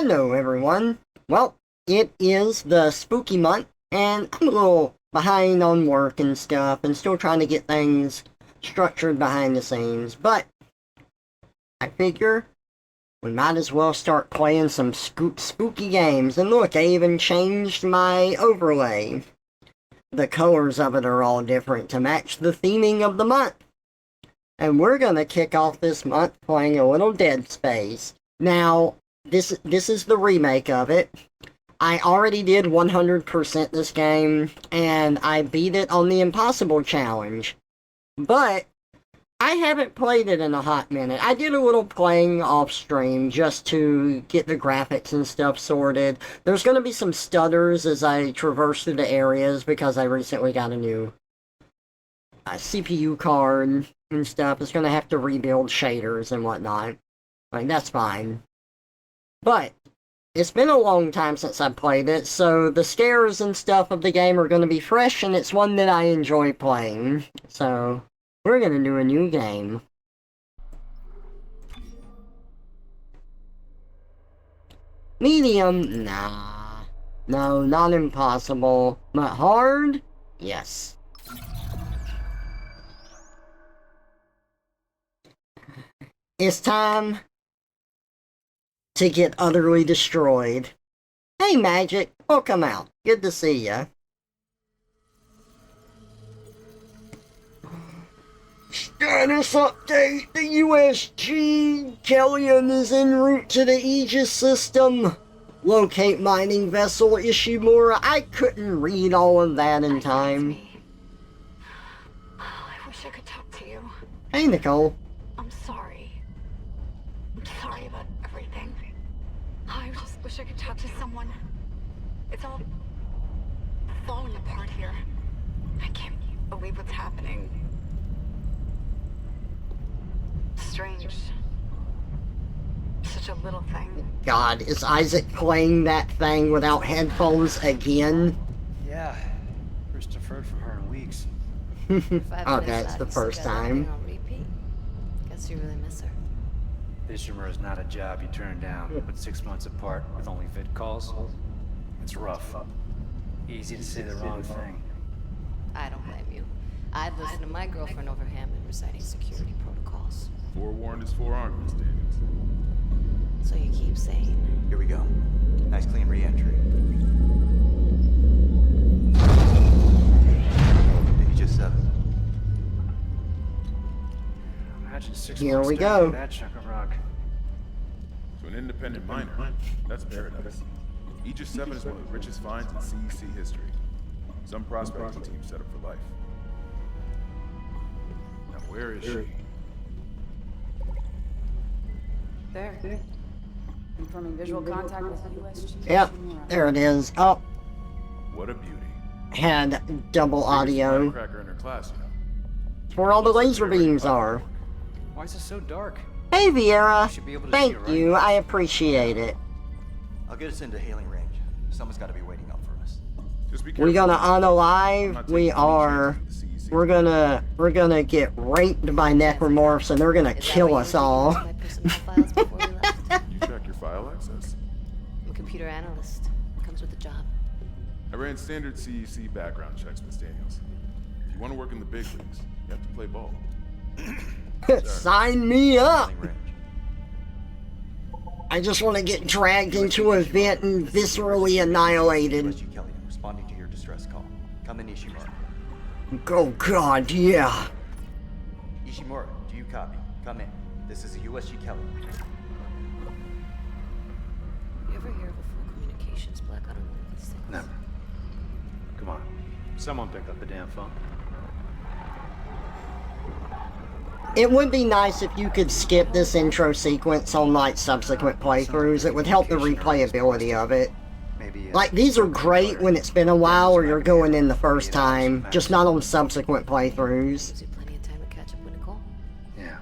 Hello everyone. Well, it is the spooky month, and I'm a little behind on work and stuff, and still trying to get things structured behind the scenes, but I figure we might as well start playing some spooky games. And look, I even changed my overlay. The colors of it are all different to match the theming of the month. And we're gonna kick off this month playing a little Dead Space. Now, this is the remake of it. I already did 100% this game, and I beat it on the Impossible Challenge. But I haven't played it in a hot minute. I did a little playing off stream just to get the graphics and stuff sorted. There's going to be some stutters as I traverse through the areas because I recently got a new CPU card and stuff. It's going to have to rebuild shaders and whatnot. Like, that's fine. But it's been a long time since I played it, so the scares and stuff of the game are going to be fresh, and it's one that I enjoy playing. So we're going to do a new game. Medium? Nah. No, not impossible. But hard? Yes. It's time to get utterly destroyed. Hey, Magic. Welcome out. Good to see ya. Status update! The USG Kellyan is en route to the Aegis system. Locate mining vessel Ishimura. I couldn't read all of that in time. Oh, I wish I could talk to you. Hey, Nicole. I'm sorry. I'm sorry about everything. I just wish I could talk to someone. It's all falling apart here. I can't believe what's happening. Strange. Such a little thing. God, is Isaac playing that thing without headphones again? Yeah. First deferred from her in weeks. Okay, it's the first time. On repeat. Guess you really miss her. Ishimura is not a job you turn down, but 6 months apart with only vid calls. It's rough. Easy to say the wrong thing. I don't blame you. I'd listen to my girlfriend over Hammond reciting security protocols. Forewarned is forearmed, Miss Davis. So you keep saying. Here we go. Nice clean re-entry. Aegis 7. Imagine 6 Here months we stuck go. in that chunk of rock. To an independent miner, that's paradise. Aegis 7 is one of the richest finds in CEC history. Some prospecting team set up for life. Now where is she? There. Confirming visual contact with USG. Yep, there it is. Oh, What a beauty. had double audio. Firecracker in her class, you know. It's where all the laser beams are. Why is it so dark? Hey, Viera. You should be able to Thank see it, right? you. I appreciate it. I'll get us into hailing range. Someone's got to be waiting up for us. Just be We careful. gonna I'm unalive. not We taking any are. chances with the CEC. We're gonna get raped by necromorphs, and they're gonna Is that kill why us you all. reviewed my personnel files before we left? You check your file access. I'm a computer analyst. Comes with the job. I ran standard CEC background checks, Miss Daniels. If you want to work in the big leagues, you have to play ball. Sign me up. Hailing range. I just want to get dragged into a vent and viscerally annihilated. USG Kellyan, responding to your distress call. Come in, Ishimura. Oh God, yeah. Ishimura, do you copy? Come in. This is the USG Kellyan. You ever hear of a full communications blackout on one of these things? Never. Come on. Someone pick up the damn phone. It would be nice if you could skip this intro sequence on like subsequent playthroughs. It would help the replayability of it. Maybe. Like, these are great when it's been a while or you're going in the first time, just not on subsequent playthroughs. Gives you plenty of time to catch up with Nicole. Yeah.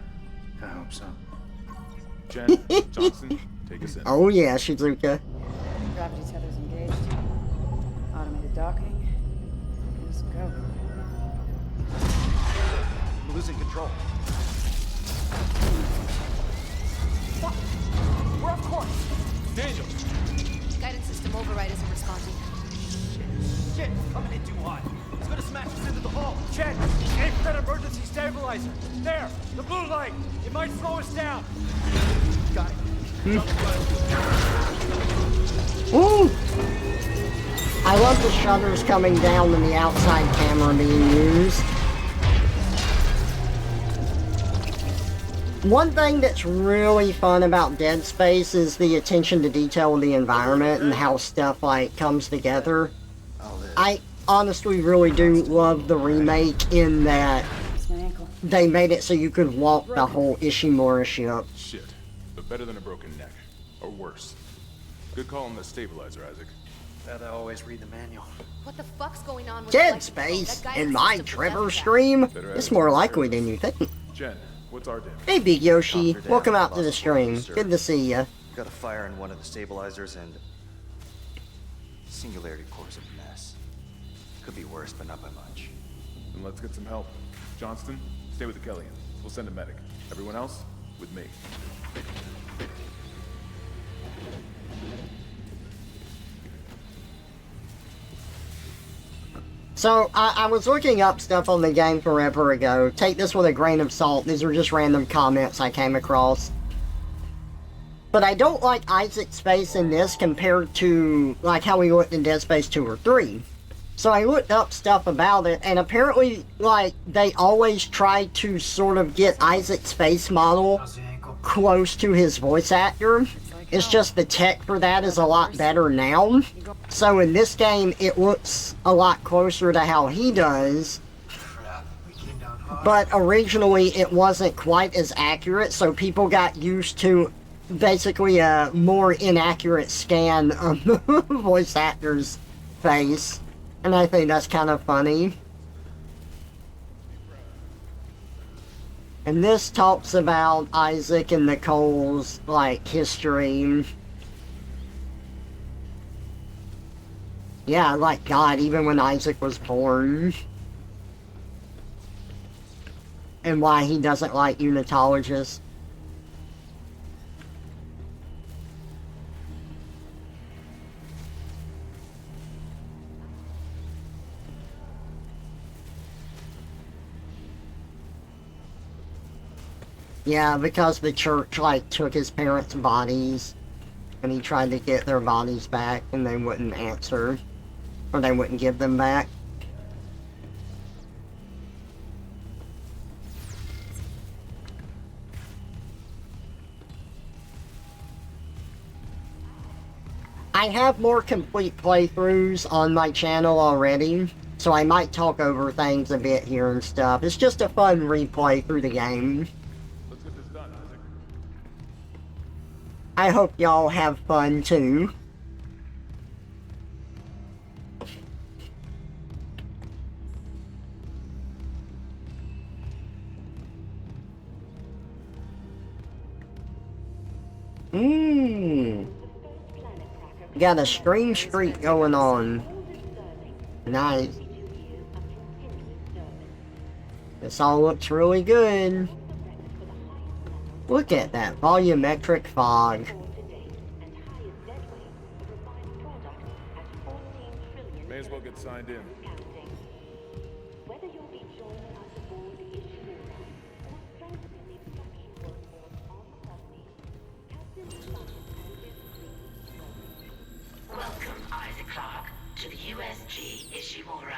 I hope so. Jen, Johnson, take us in. Oh yeah, Shizuka. Gravity tethers engaged. Automated docking. Let's go. I'm losing control. We're off course. Daniel, down. Got it. Ooh! I love the shutters coming down and the outside camera being used. One thing that's really fun about Dead Space is the attention to detail of the environment and how stuff like comes together. I honestly really do love the remake in that It's my ankle. they made it so you could walk the whole Ishimura ship. Shit. But better than a broken neck. Or worse. Good call on the stabilizer, Isaac. Gotta always read the manual. What the fuck's going on with Dead Lexi? Space That guy in is my just a Trevor possessed guy. stream? It's more likely than you think. Jen, what's our damage? Hey Big Yoshi, Dr. Dan, welcome out to lost the a stream. sir. Good to see ya. Got a fire in one of the stabilizers and singularity core's a mess. Could be worse, but not by much. Then let's get some help. Johnston, stay with the Kellyans. We'll send a medic. Everyone else, with me. So, I was looking up stuff on the game forever ago. Take this with a grain of salt. These are just random comments I came across. But I don't like Isaac's face in this compared to, like, how he looked in Dead Space 2 or 3. So I looked up stuff about it, and apparently, like, they always try to sort of get Isaac's face model close to his voice actor. It's just the tech for that is a lot better now. So in this game, it looks a lot closer to how he does. But originally, it wasn't quite as accurate, so people got used to basically a more inaccurate scan of the voice actor's face. And I think that's kind of funny. And this talks about Isaac and Nicole's, like, history. Yeah, like, God, even when Isaac was born. And why he doesn't like unitologists. Yeah, because the church, like, took his parents' bodies, and he tried to get their bodies back, and they wouldn't answer, or they wouldn't give them back. I have more complete playthroughs on my channel already, so I might talk over things a bit here and stuff. It's just a fun replay through the game. Let's get this done, Isaac. I hope y'all have fun too. Got a stream streak going on. Nice. This all looks really good. Look at that volumetric fog. May as well get signed in. Welcome, Isaac Clarke, to the USG Ishimura.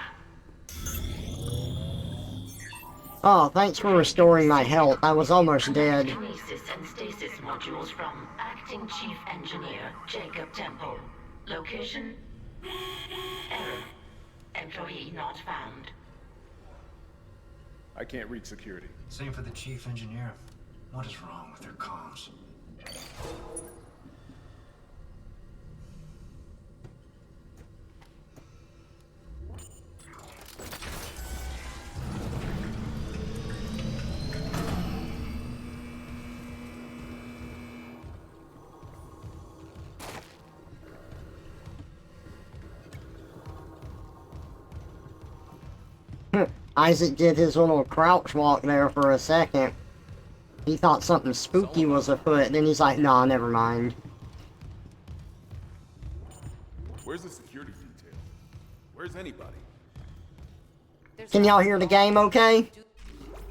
Oh, thanks for restoring my health. I was almost dead. Kinesis and stasis modules from Acting Chief Engineer Jacob Temple. Location? Error. Employee not found. I can't reach security. Same for the chief engineer. What is wrong with their comms? Isaac did his little crouch walk there for a second. He thought something spooky was afoot, then he's like, nah, never mind. Where's the security detail? Where's anybody? Can y'all hear the game okay?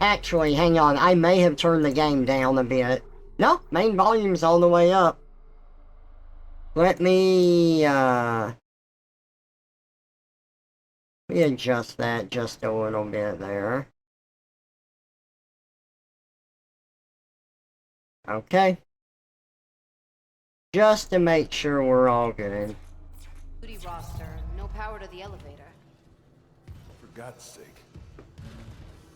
Actually, hang on, I may have turned the game down a bit. No, main volume's all the way up. Let me adjust that just a little bit there. Okay. Just to make sure we're all good. Duty roster, no power to the elevator. For God's sake.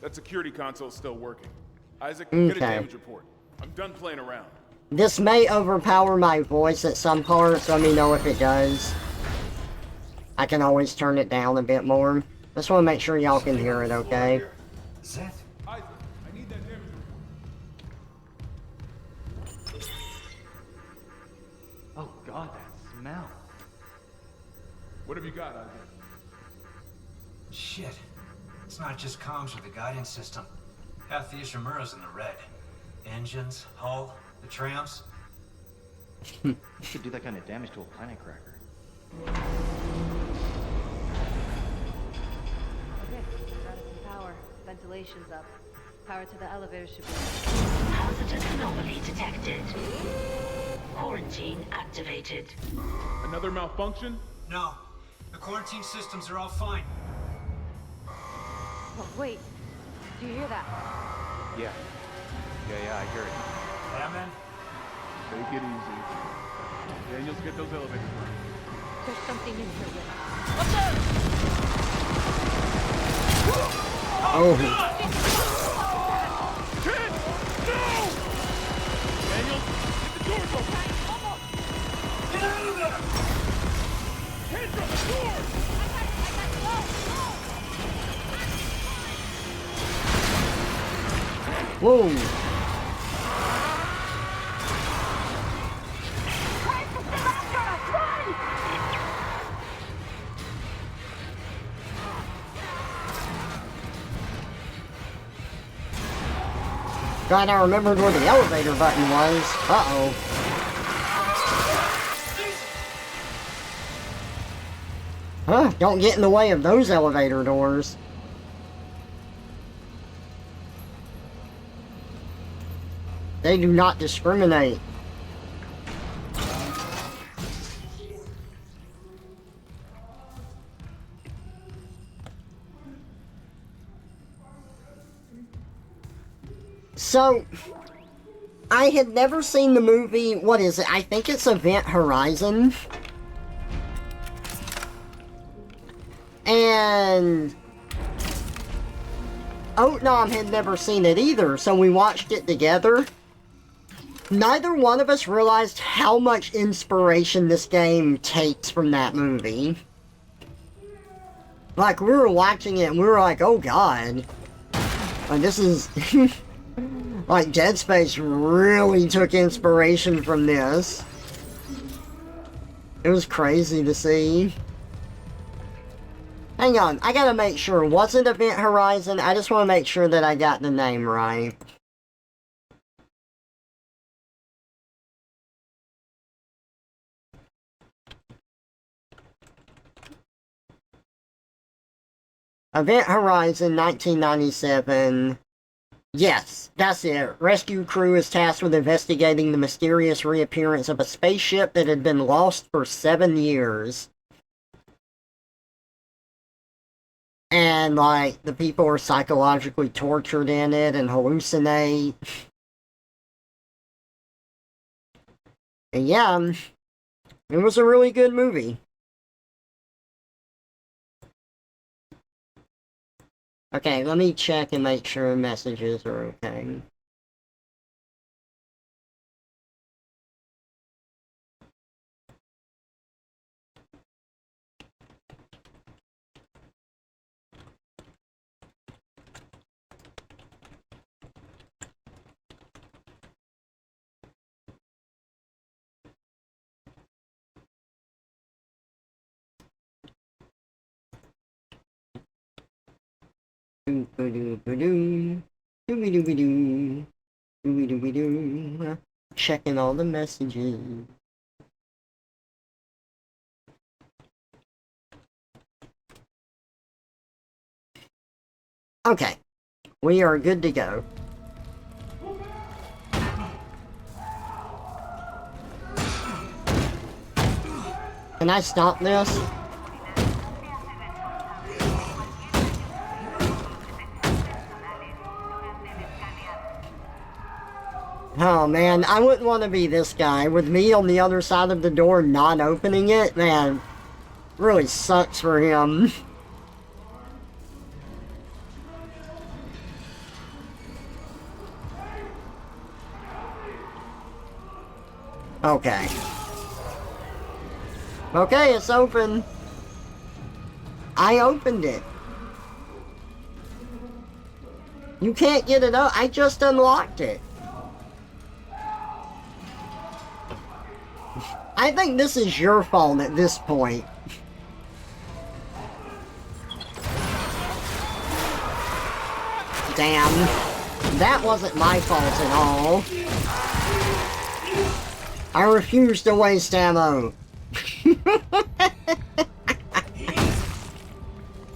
That security console's still working. Isaac, Okay. get a damage report. I'm done playing around. This may overpower my voice at some parts. Let me know if it does. I can always turn it down a bit more. Just want to make sure y'all can hear it, okay? Seth? Isaac, I need that damage report. Oh God, that smell. What have you got, Isaac? Shit. It's not just comms or the guidance system. Half the Ishimura's in the red. Engines, hull, the trams. You could do that kind of damage to a planet cracker. Okay, got some power. Ventilation's up. Power to the elevator should be... Hazardous anomaly detected. Quarantine activated. Another malfunction? No. The quarantine systems are all fine. Oh, wait. Do you hear that? Yeah. Yeah, I hear it. Batman? Take it easy. Daniels, get those elevators running. There's something in here with us. Oh. Ken! No! Daniels, get the doors open! Get out of there! Kendra, the doors! Whoa. Glad I remembered where the elevator button was. Uh-oh. Huh, don't get in the way of those elevator doors. They do not discriminate. So, I had never seen the movie, what is it? I think it's Event Horizon. And Otnom had never seen it either, so we watched it together. Neither one of us realized how much inspiration this game takes from that movie. Like, we were watching it and we were like, oh god. Like, this is... like, Dead Space really took inspiration from this. It was crazy to see. Hang on, I gotta make sure. Was it Event Horizon? I just want to make sure that I got the name right. Event Horizon 1997. Yes, that's it. Rescue crew is tasked with investigating the mysterious reappearance of a spaceship that had been lost for 7 years. And, like, the people are psychologically tortured in it and hallucinate. And yeah, it was a really good movie. Okay, let me check and make sure messages are okay. Checking all the messages. Okay, we are good to go. Can I stop this? Oh man, I wouldn't want to be this guy. With me on the other side of the door not opening it, man, really sucks for him. Okay. Okay, it's open. I opened it. You can't get it up. I just unlocked it. I think this is your fault at this point. Damn. That wasn't my fault at all. I refuse to waste ammo.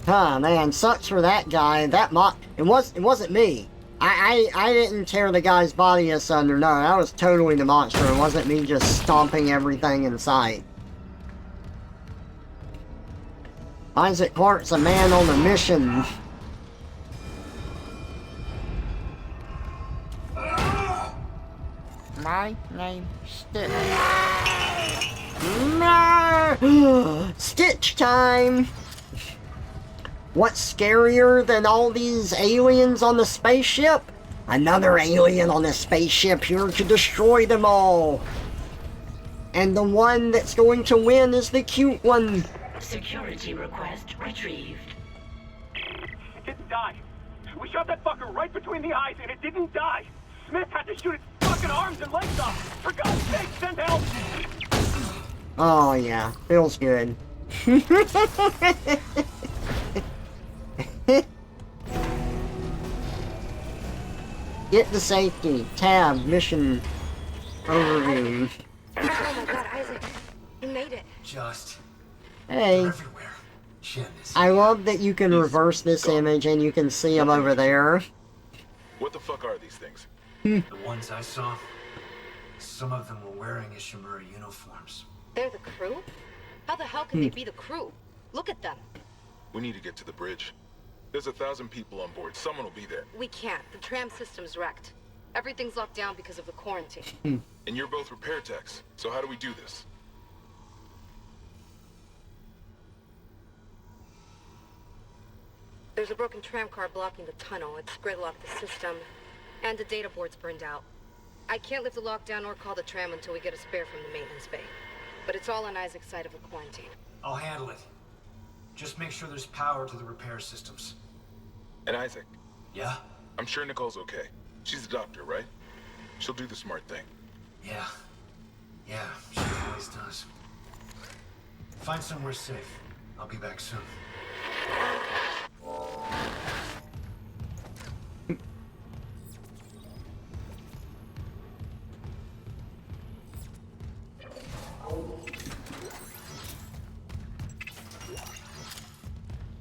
Huh, man, sucks for that guy. It wasn't me. I didn't tear the guy's body asunder. No, that was totally the monster. It wasn't me just stomping everything in sight. Isaac Clarke's a man on a mission. My name's Stitch. Stitch time! What's scarier than all these aliens on the spaceship? Another alien on a spaceship here to destroy them all. And the one that's going to win is the cute one. Security request retrieved. It didn't die. We shot that fucker right between the eyes and it didn't die. Smith had to shoot its fucking arms and legs off. For God's sake, send help! Oh yeah, feels good. Get the safety. Tab. Mission. Overview. Oh my god, Isaac. You made it. Just. Hey. Everywhere. Shit, I love that you can reverse this image and you can see them over there. What the fuck are these things? The ones I saw, some of them were wearing Ishimura uniforms. They're the crew? How the hell can they be the crew? Look at them. We need to get to the bridge. There's 1,000 people on board. Someone will be there. We can't. The tram system's wrecked. Everything's locked down because of the quarantine. And you're both repair techs. So how do we do this? There's a broken tram car blocking the tunnel. It's gridlocked the system. And the data board's burned out. I can't lift the lockdown or call the tram until we get a spare from the maintenance bay. But it's all on Isaac's side of the quarantine. I'll handle it. Just make sure there's power to the repair systems. And Isaac? Yeah? I'm sure Nicole's okay. She's a doctor, right? She'll do the smart thing. Yeah. Yeah, she always does. Find somewhere safe. I'll be back soon.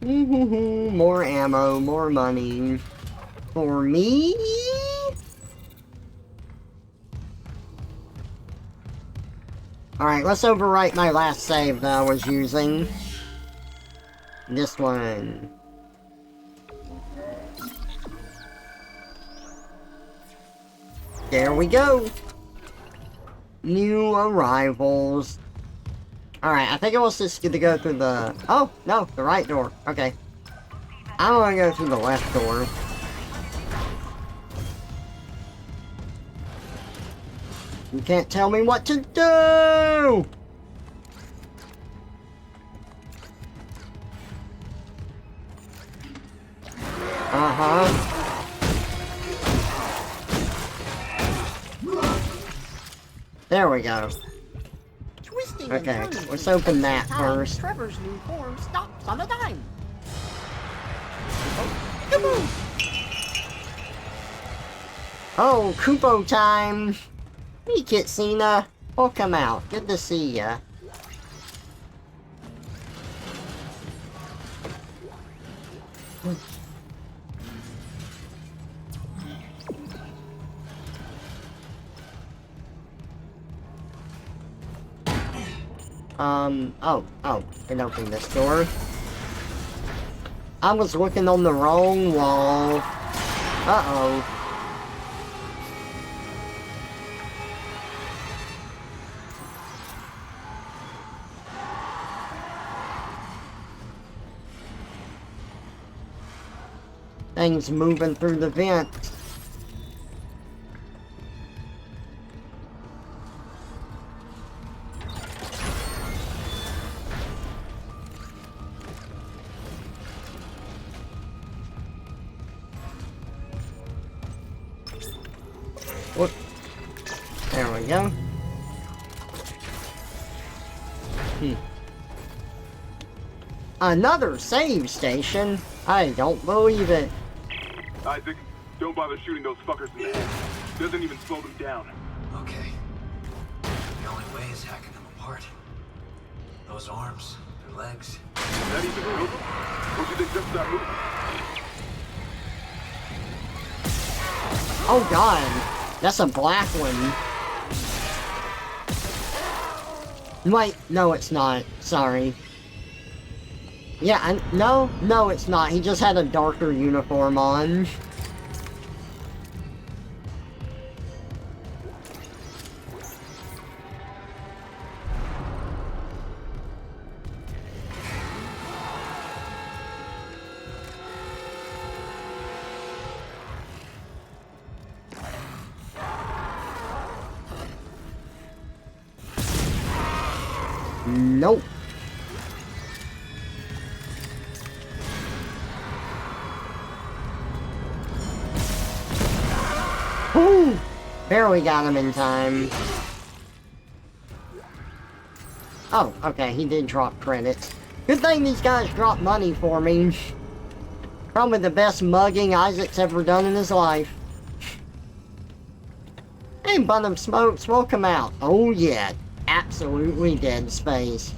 More ammo, more money. For me? Alright, let's overwrite my last save that I was using. This one. There we go. New arrivals. Alright, I think it was just to go through the... Oh, no, the right door. Okay. I want to go through the left door. You can't tell me what to do! Uh-huh. There we go. Okay, let's open that first. Trevor's new form stops on a dime. Oh, Kupo time! Hey, Kitsina. Welcome out. Good to see ya. Oh, and open this door. I was looking on the wrong wall. Uh-oh. Things moving through the vent. Whoop. There we go. Another save station? I don't believe it. Isaac, don't bother shooting those fuckers in the head. Doesn't even slow them down. Okay. The only way is hacking them apart. Those arms, their legs. Is that even moving? Or do they just start moving? Oh god, that's a black one. Wait, no it's not. Sorry. Yeah, no it's not. He just had a darker uniform on. Nope. Whew! Barely got him in time. Oh, okay, he did drop credits. Good thing these guys dropped money for me. Probably the best mugging Isaac's ever done in his life. Hey, Bunham smoke him out. Oh yeah, absolutely dead space.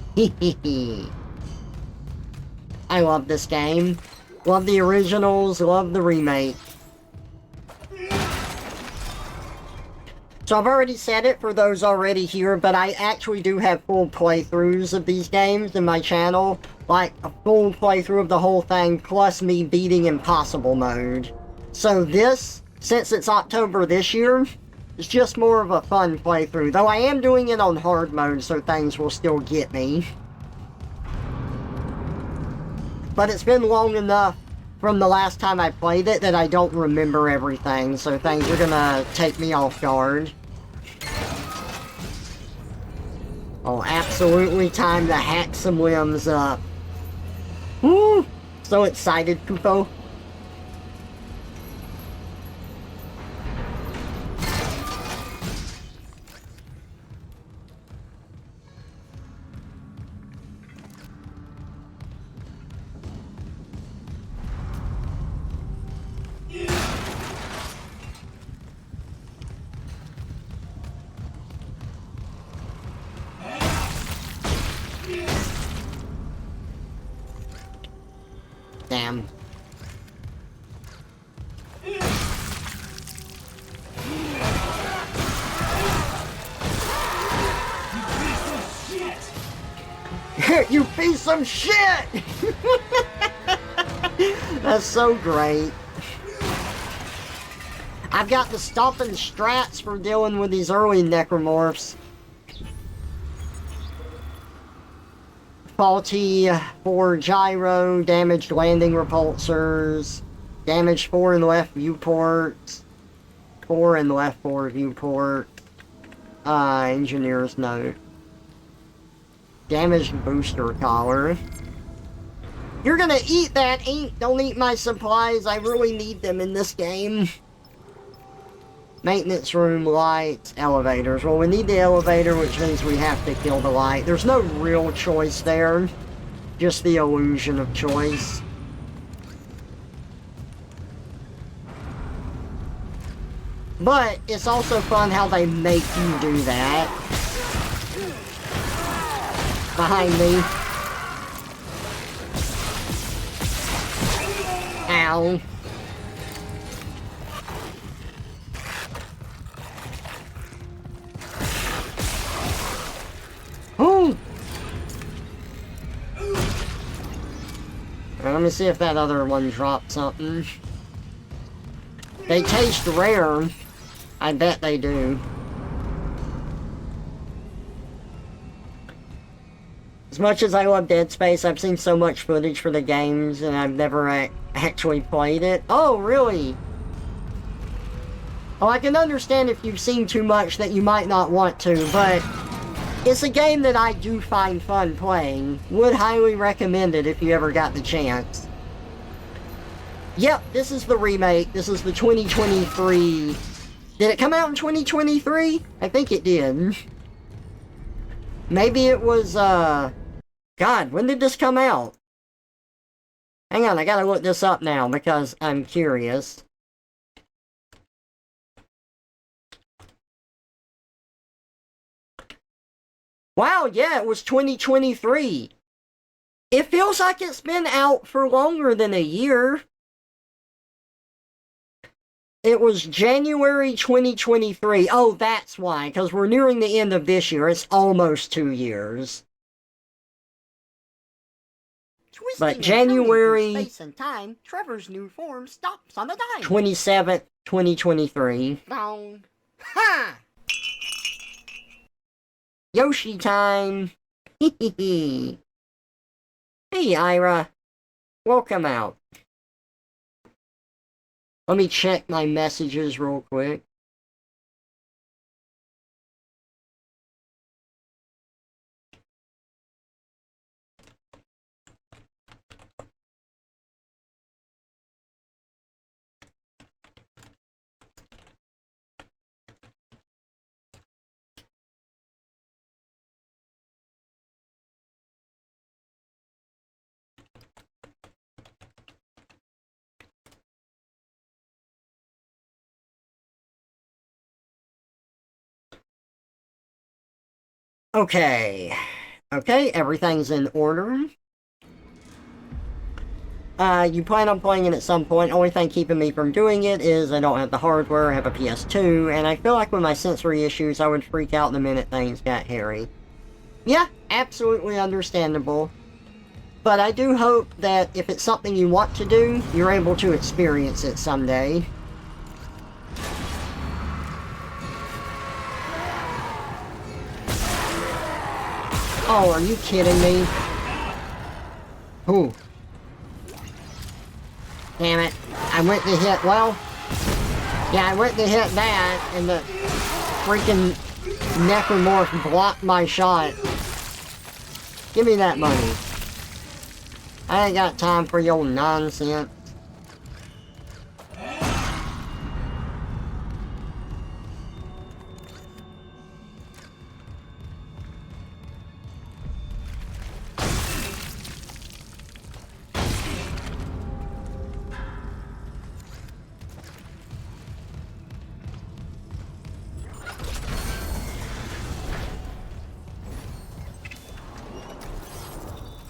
I love this game. Love the originals, love the remake. So I've already said it for those already here, but I actually do have full playthroughs of these games in my channel. Like, a full playthrough of the whole thing, plus me beating Impossible mode. So this, since it's October this year, it's just more of a fun playthrough. Though I am doing it on hard mode, so things will still get me. But it's been long enough from the last time I played it that I don't remember everything, so things are gonna take me off guard. Oh, absolutely time to hack some limbs up. Woo! So excited, Kupo. Damn. You piece of shit! That's so great. I've got the stomping strats for dealing with these early necromorphs. Faulty 4 gyro, damaged landing repulsors, damaged 4 in the left viewport, 4 in the left 4 viewport, engineer's note. Damaged booster collar. You're gonna eat that ink, don't eat my supplies, I really need them in this game. Maintenance room, lights, elevators. Well, we need the elevator, which means we have to kill the light. There's no real choice there. Just the illusion of choice. But it's also fun how they make you do that. Behind me. Ow. Ooh. Let me see if that other one dropped something. They taste rare. I bet they do. As much as I love Dead Space, I've seen so much footage for the games and I've never actually played it. Oh, really? Oh, I can understand if you've seen too much that you might not want to, but it's a game that I do find fun playing. Would highly recommend it if you ever got the chance. Yep, this is the remake. This is the 2023. Did it come out in 2023? I think it did. Maybe it was, God, when did this come out? Hang on, I gotta look this up now because I'm curious. Wow, yeah, it was 2023. It feels like it's been out for longer than a year. It was January 2023. Oh, that's why, because we're nearing the end of this year. It's almost 2 years. But January Space and time, Trevor's new form stops on a dime. 27th, 2023. Down. Ha! Yoshi time! Hey, Ira. Welcome out. Let me check my messages real quick. Okay. Okay, everything's in order. You plan on playing it at some point. Only thing keeping me from doing it is I don't have the hardware, I have a PS2, and I feel like with my sensory issues, I would freak out the minute things got hairy. Yeah, absolutely understandable. But I do hope that if it's something you want to do, you're able to experience it someday. Oh, are you kidding me? Ooh. Damn it. I went to hit, well... Yeah, I went to hit that, and the freaking necromorph blocked my shot. Give me that money. I ain't got time for your nonsense.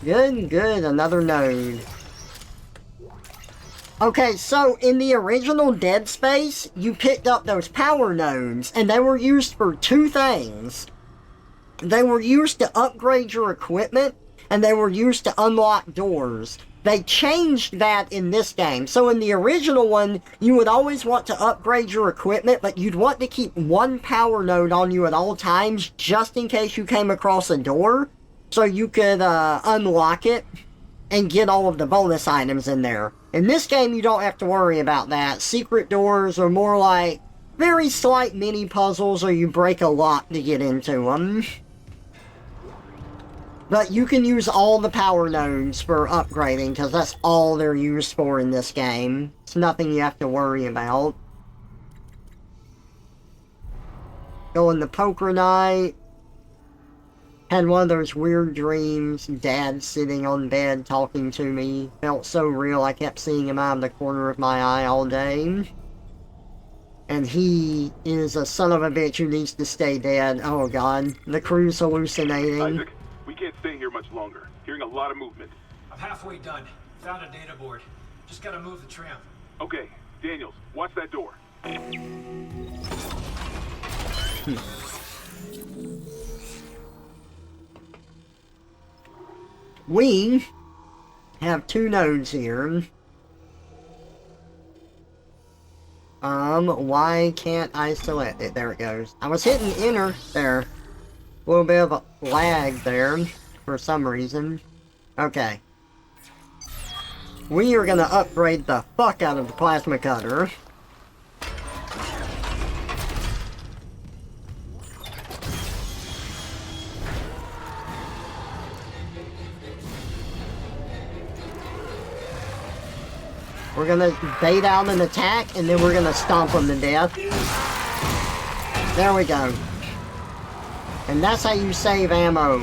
Good, good, another node. Okay, so in the original Dead Space, you picked up those power nodes, and they were used for two things. They were used to upgrade your equipment, and they were used to unlock doors. They changed that in this game. So in the original one, you would always want to upgrade your equipment, but you'd want to keep one power node on you at all times, just in case you came across a door, so you could unlock it and get all of the bonus items in there. In this game, you don't have to worry about that. Secret doors are more like very slight mini puzzles, or you break a lock to get into them. But you can use all the power nodes for upgrading, because that's all they're used for in this game. It's nothing you have to worry about. Going to poker night. Had one of those weird dreams. Dad sitting on bed talking to me. Felt so real, I kept seeing him out of the corner of my eye all day. And he is a son of a bitch who needs to stay dead. Oh god. The crew's hallucinating. Isaac, we can't stay here much longer. Hearing a lot of movement. I'm halfway done. Found a data board. Just gotta move the tram. Okay, Daniels, watch that door. We have two nodes here. Why can't I select it? There it goes. I was hitting enter there. A little bit of a lag there for some reason. Okay. We are gonna upgrade the fuck out of the plasma cutter. We're gonna bait out an attack, and then we're gonna stomp them to death. There we go. And that's how you save ammo.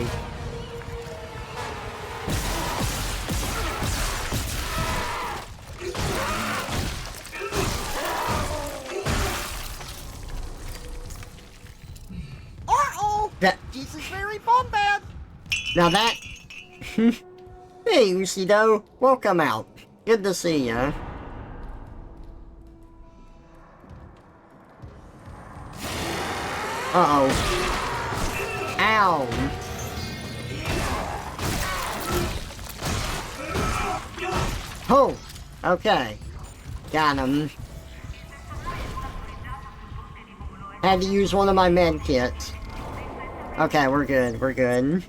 Uh-oh! This is very bomb bad! Now that... Hey, Usido. Welcome out. Good to see ya. Uh-oh. Ow. Oh! Okay. Got him. Had to use one of my med kits. Okay, we're good. We're good.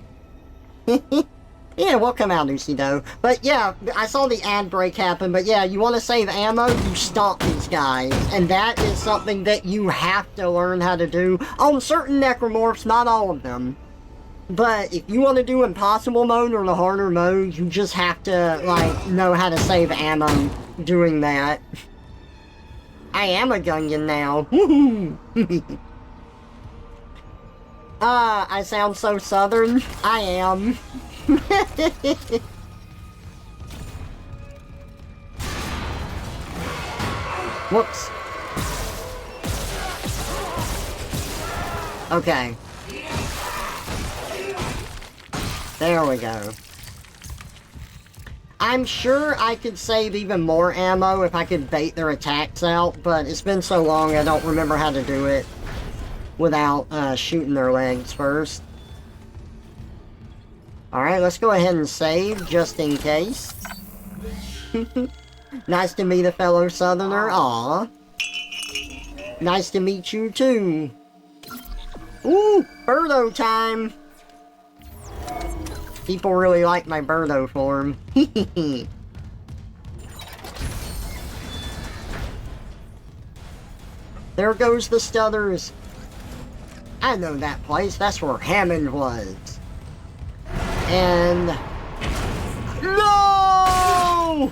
Yeah, we'll come out, Usido. But yeah, I saw the ad break happen, but yeah, you want to save ammo, you stomp these guys. And that is something that you have to learn how to do on certain necromorphs, not all of them. But if you want to do impossible mode or the harder mode, you just have to, like, know how to save ammo doing that. I am a Gungan now. Woohoo! I sound so southern. I am. Whoops. Okay. There we go. I'm sure I could save even more ammo if I could bait their attacks out, but it's been so long I don't remember how to do it without shooting their legs first. Alright, let's go ahead and save, just in case. Nice to meet a fellow southerner. Aw. Nice to meet you, too. Ooh, Birdo time! People really like my Birdo form. There goes the Stutters. I know that place. That's where Hammond was. And... No!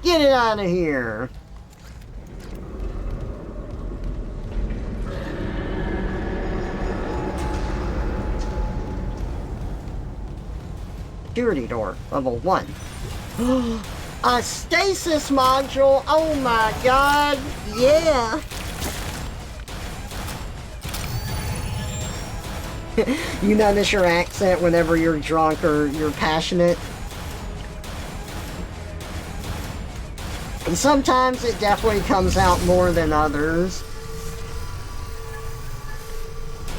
Get it out of here. Security door, level 1. A stasis module! Oh my god! Yeah! You notice your accent whenever you're drunk or you're passionate? And sometimes it definitely comes out more than others.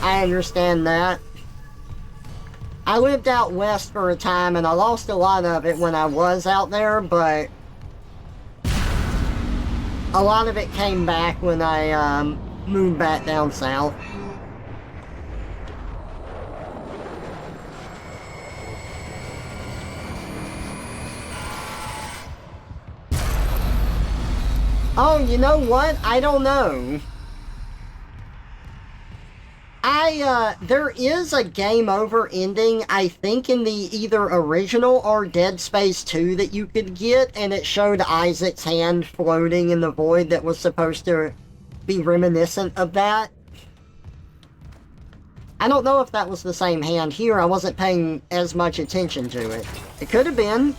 I understand that. I lived out west for a time and I lost a lot of it when I was out there, but a lot of it came back when I moved back down south. Oh, you know what? I don't know. There is a game over ending, I think, in the either original or Dead Space 2 that you could get, and it showed Isaac's hand floating in the void that was supposed to be reminiscent of that. I don't know if that was the same hand here. I wasn't paying as much attention to it. It could have been.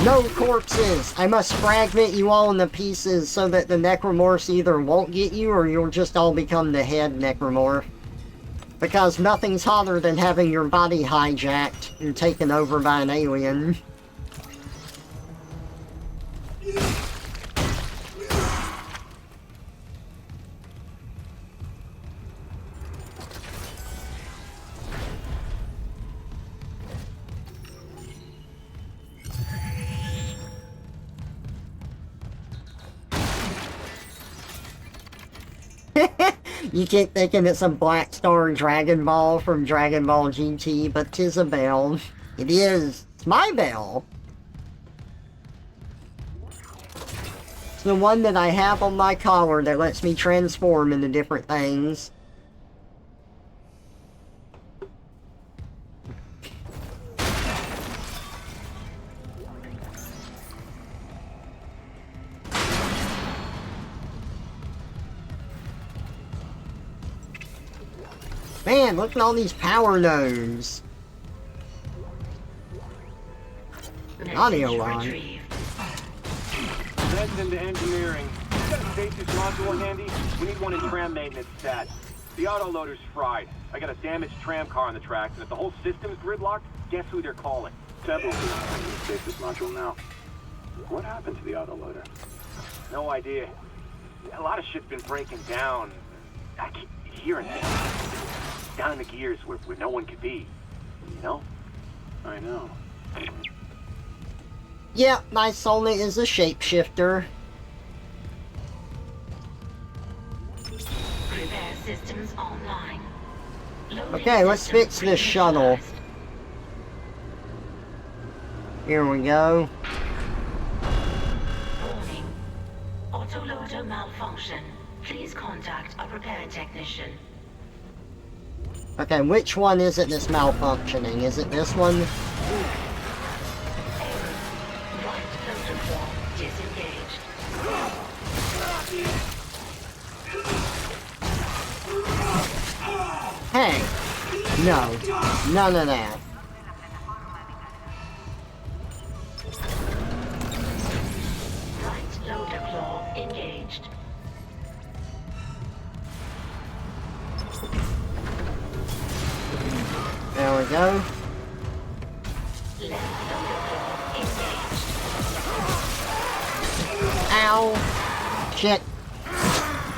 No corpses! I must fragment you all into pieces so that the necromorphs either won't get you or you'll just all become the head necromorph. Because nothing's hotter than having your body hijacked and taken over by an alien. You keep thinking it's a Black Star Dragon Ball from Dragon Ball GT, but 'tis a bell. It is. It's my bell. It's the one that I have on my collar that lets me transform into different things. Man, look at all these power nodes. Audio line. Heading into engineering. You got a stasis module handy? We need one in tram maintenance stat. The autoloader's fried. I got a damaged tram car on the tracks, and if the whole system's gridlocked, guess who they're calling? Several people in the stasis module now. What happened to the autoloader? No idea. A lot of shit's been breaking down. I keep hearing things. Down in the gears where no one could be. You know? I know. Yeah, my soulmate is a shapeshifter. Repair systems online. Okay, let's fix this shuttle. Here we go. Warning. Autoloader malfunction. Please contact a repair technician. Okay, which one is it that's malfunctioning? Is it this one? Right loader form disengaged. Hey! No. None of that. Right loader claw engaged. There we go. Left loader claw engaged. Ow! Shit.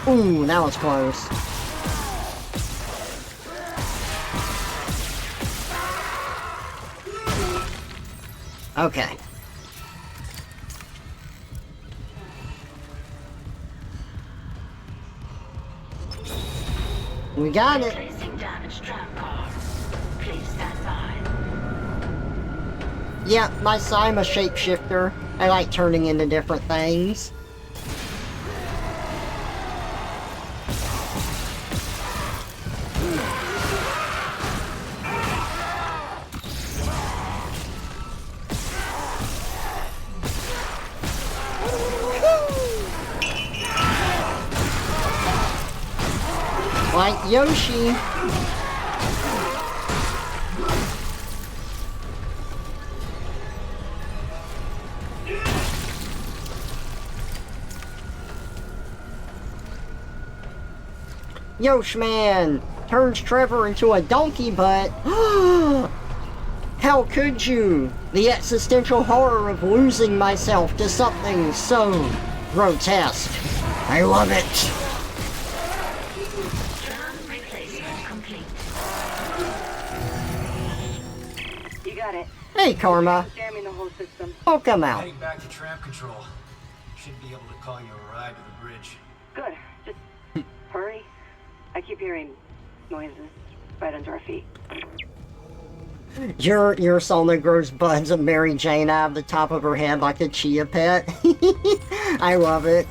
Ooh, that was close. Okay. We got it. Replacing damaged tram car. Please stand by. Yeah, I'm a shapeshifter. I like turning into different things. Like Yoshi. Yosh man turns Trevor into a donkey butt. How could you? The existential horror of losing myself to something so grotesque. I love it. Tram replacement complete. You got it. Hey, Karma. Jamming the whole system. Oh, come out. Heading back to tram control. Should be able to call you a ride to the bridge. Good. Just hurry. I keep hearing noises right under our feet. Your soulmate grows buds of Mary Jane out of the top of her head like a chia pet. I love it.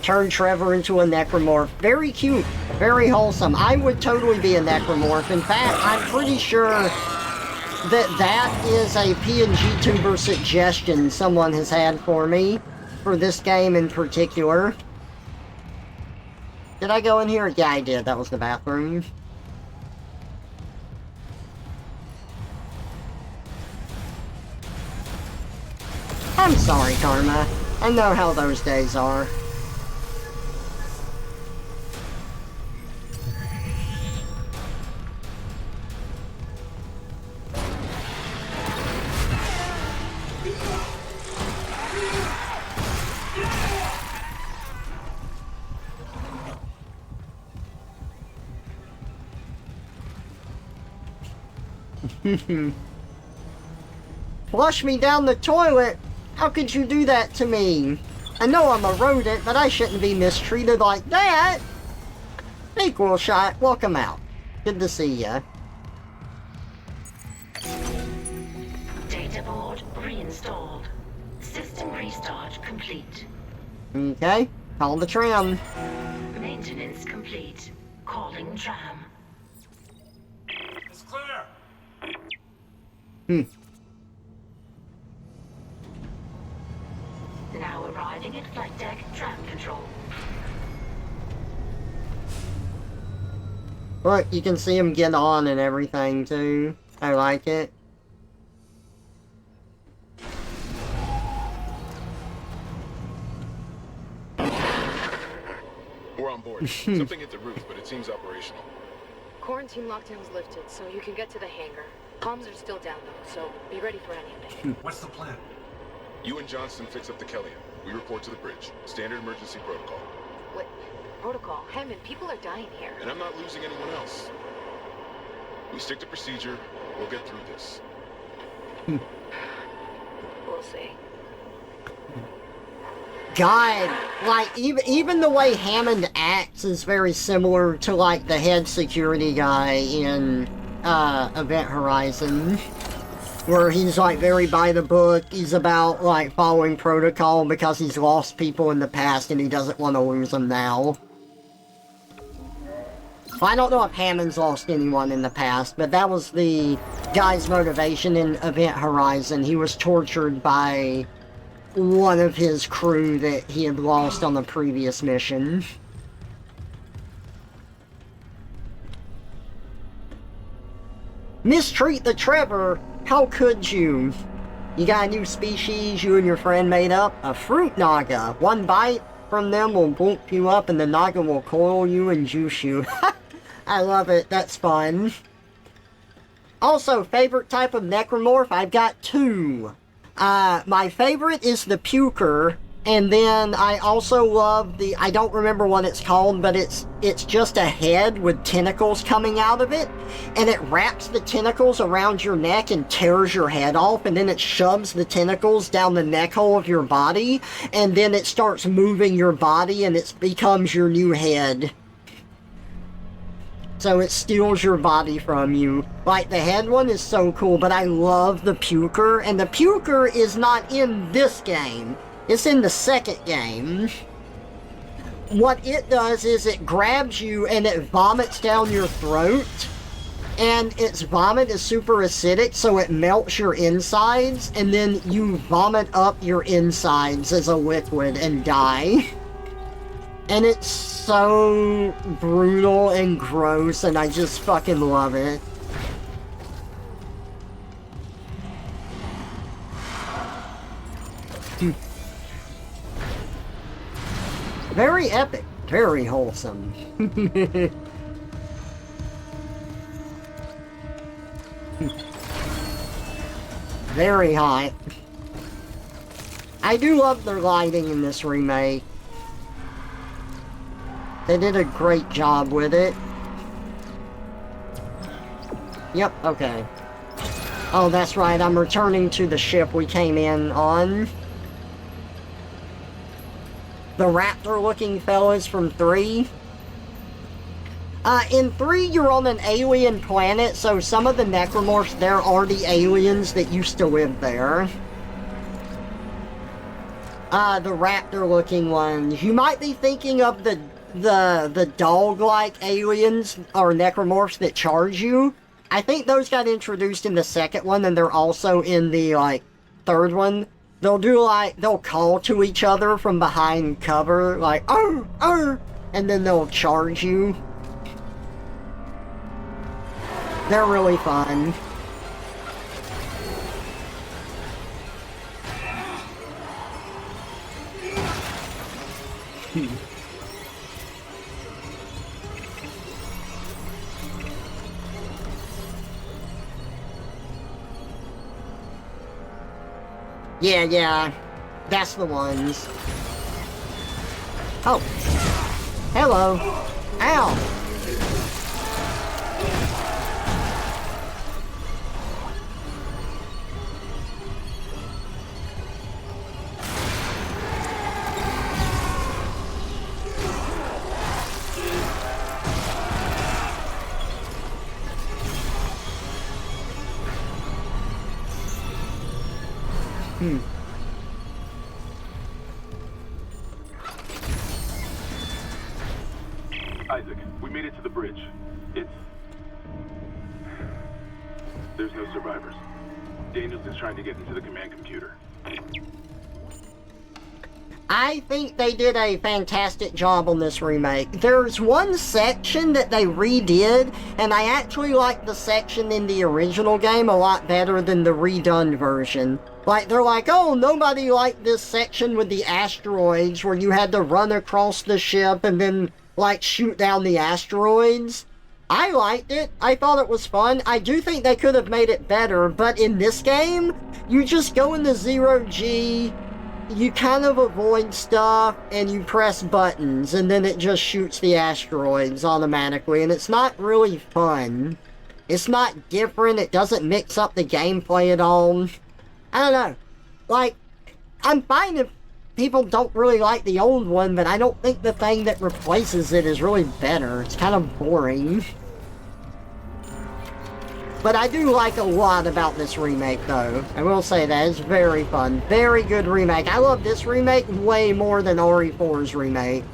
Turn Trevor into a necromorph. Very cute. Very wholesome. I would totally be a necromorph. In fact, I'm pretty sure that is a PNG tuber suggestion someone has had for me. For this game in particular. Did I go in here? Yeah, I did. That was the bathroom. I'm sorry, Karma. I know how those days are. Flush me down the toilet? How could you do that to me? I know I'm a rodent, but I shouldn't be mistreated like that. Equal shot, welcome out. Good to see ya. Data board reinstalled. System restart complete. Okay, call the tram. Maintenance complete. Calling tram. It's clear. Now arriving at flight deck tram control. Look, you can see him get on and everything too. I like it. We're on board. Something hit the roof, but it seems operational. Quarantine lockdown's lifted, so you can get to the hangar. Comms are still down though, so be ready for anything. What's the plan? You and Johnston fix up the Kellyan. We report to the bridge. Standard emergency protocol. What? Protocol? Hammond, people are dying here. And I'm not losing anyone else. We stick to procedure. We'll get through this. We'll see. God, like, even the way Hammond acts is very similar to, like, the head security guy in, Event Horizon. Where he's, like, very by the book. He's about, like, following protocol because he's lost people in the past and he doesn't want to lose them now. Well, I don't know if Hammond's lost anyone in the past, but that was the guy's motivation in Event Horizon. He was tortured by one of his crew that he had lost on the previous mission. Mistreat the Trevor? How could you? You got a new species you and your friend made up? A fruit naga. One bite from them will bulk you up and the naga will coil you and juice you. I love it. That's fun. Also, favorite type of necromorph? I've got two. My favorite is the puker, and then I also love the, I don't remember what it's called, but it's just a head with tentacles coming out of it, and it wraps the tentacles around your neck and tears your head off, and then it shoves the tentacles down the neck hole of your body, and then it starts moving your body, and it becomes your new head. So it steals your body from you. Like, the head one is so cool, but I love the puker. And the puker is not in this game. It's in the second game. What it does is it grabs you and it vomits down your throat. And its vomit is super acidic, so it melts your insides. And then you vomit up your insides as a liquid and die. And it's so brutal and gross, and I just fucking love it. Very epic. Very wholesome. Very hot. I do love their lighting in this remake. They did a great job with it. Yep, okay. Oh, that's right, I'm returning to the ship we came in on. The raptor-looking fellas from 3. In 3, you're on an alien planet, so some of the necromorphs there are the aliens that used to live there. The raptor-looking ones. You might be thinking of the dog-like aliens or necromorphs that charge you. I think those got introduced in the second one, and they're also in the, like, third one. They'll do, like, they'll call to each other from behind cover, like, "Arr! Arr!" and then they'll charge you. They're really fun. Yeah, that's the ones. Oh. Hello. Ow. Isaac, we made it to the bridge. There's no survivors. Daniels is trying to get into the command computer. I think they did a fantastic job on this remake. There's one section that they redid, and I actually like the section in the original game a lot better than the redone version. Like, they're like, oh, nobody liked this section with the asteroids where you had to run across the ship and then, like, shoot down the asteroids. I liked it. I thought it was fun. I do think they could have made it better, but in this game, you just go into 0G, you kind of avoid stuff, and you press buttons, and then it just shoots the asteroids automatically, and it's not really fun. It's not different, it doesn't mix up the gameplay at all. I don't know. Like, I'm fine if people don't really like the old one, but I don't think the thing that replaces it is really better. It's kind of boring. But I do like a lot about this remake, though. I will say that. It's very fun. Very good remake. I love this remake way more than RE4's remake.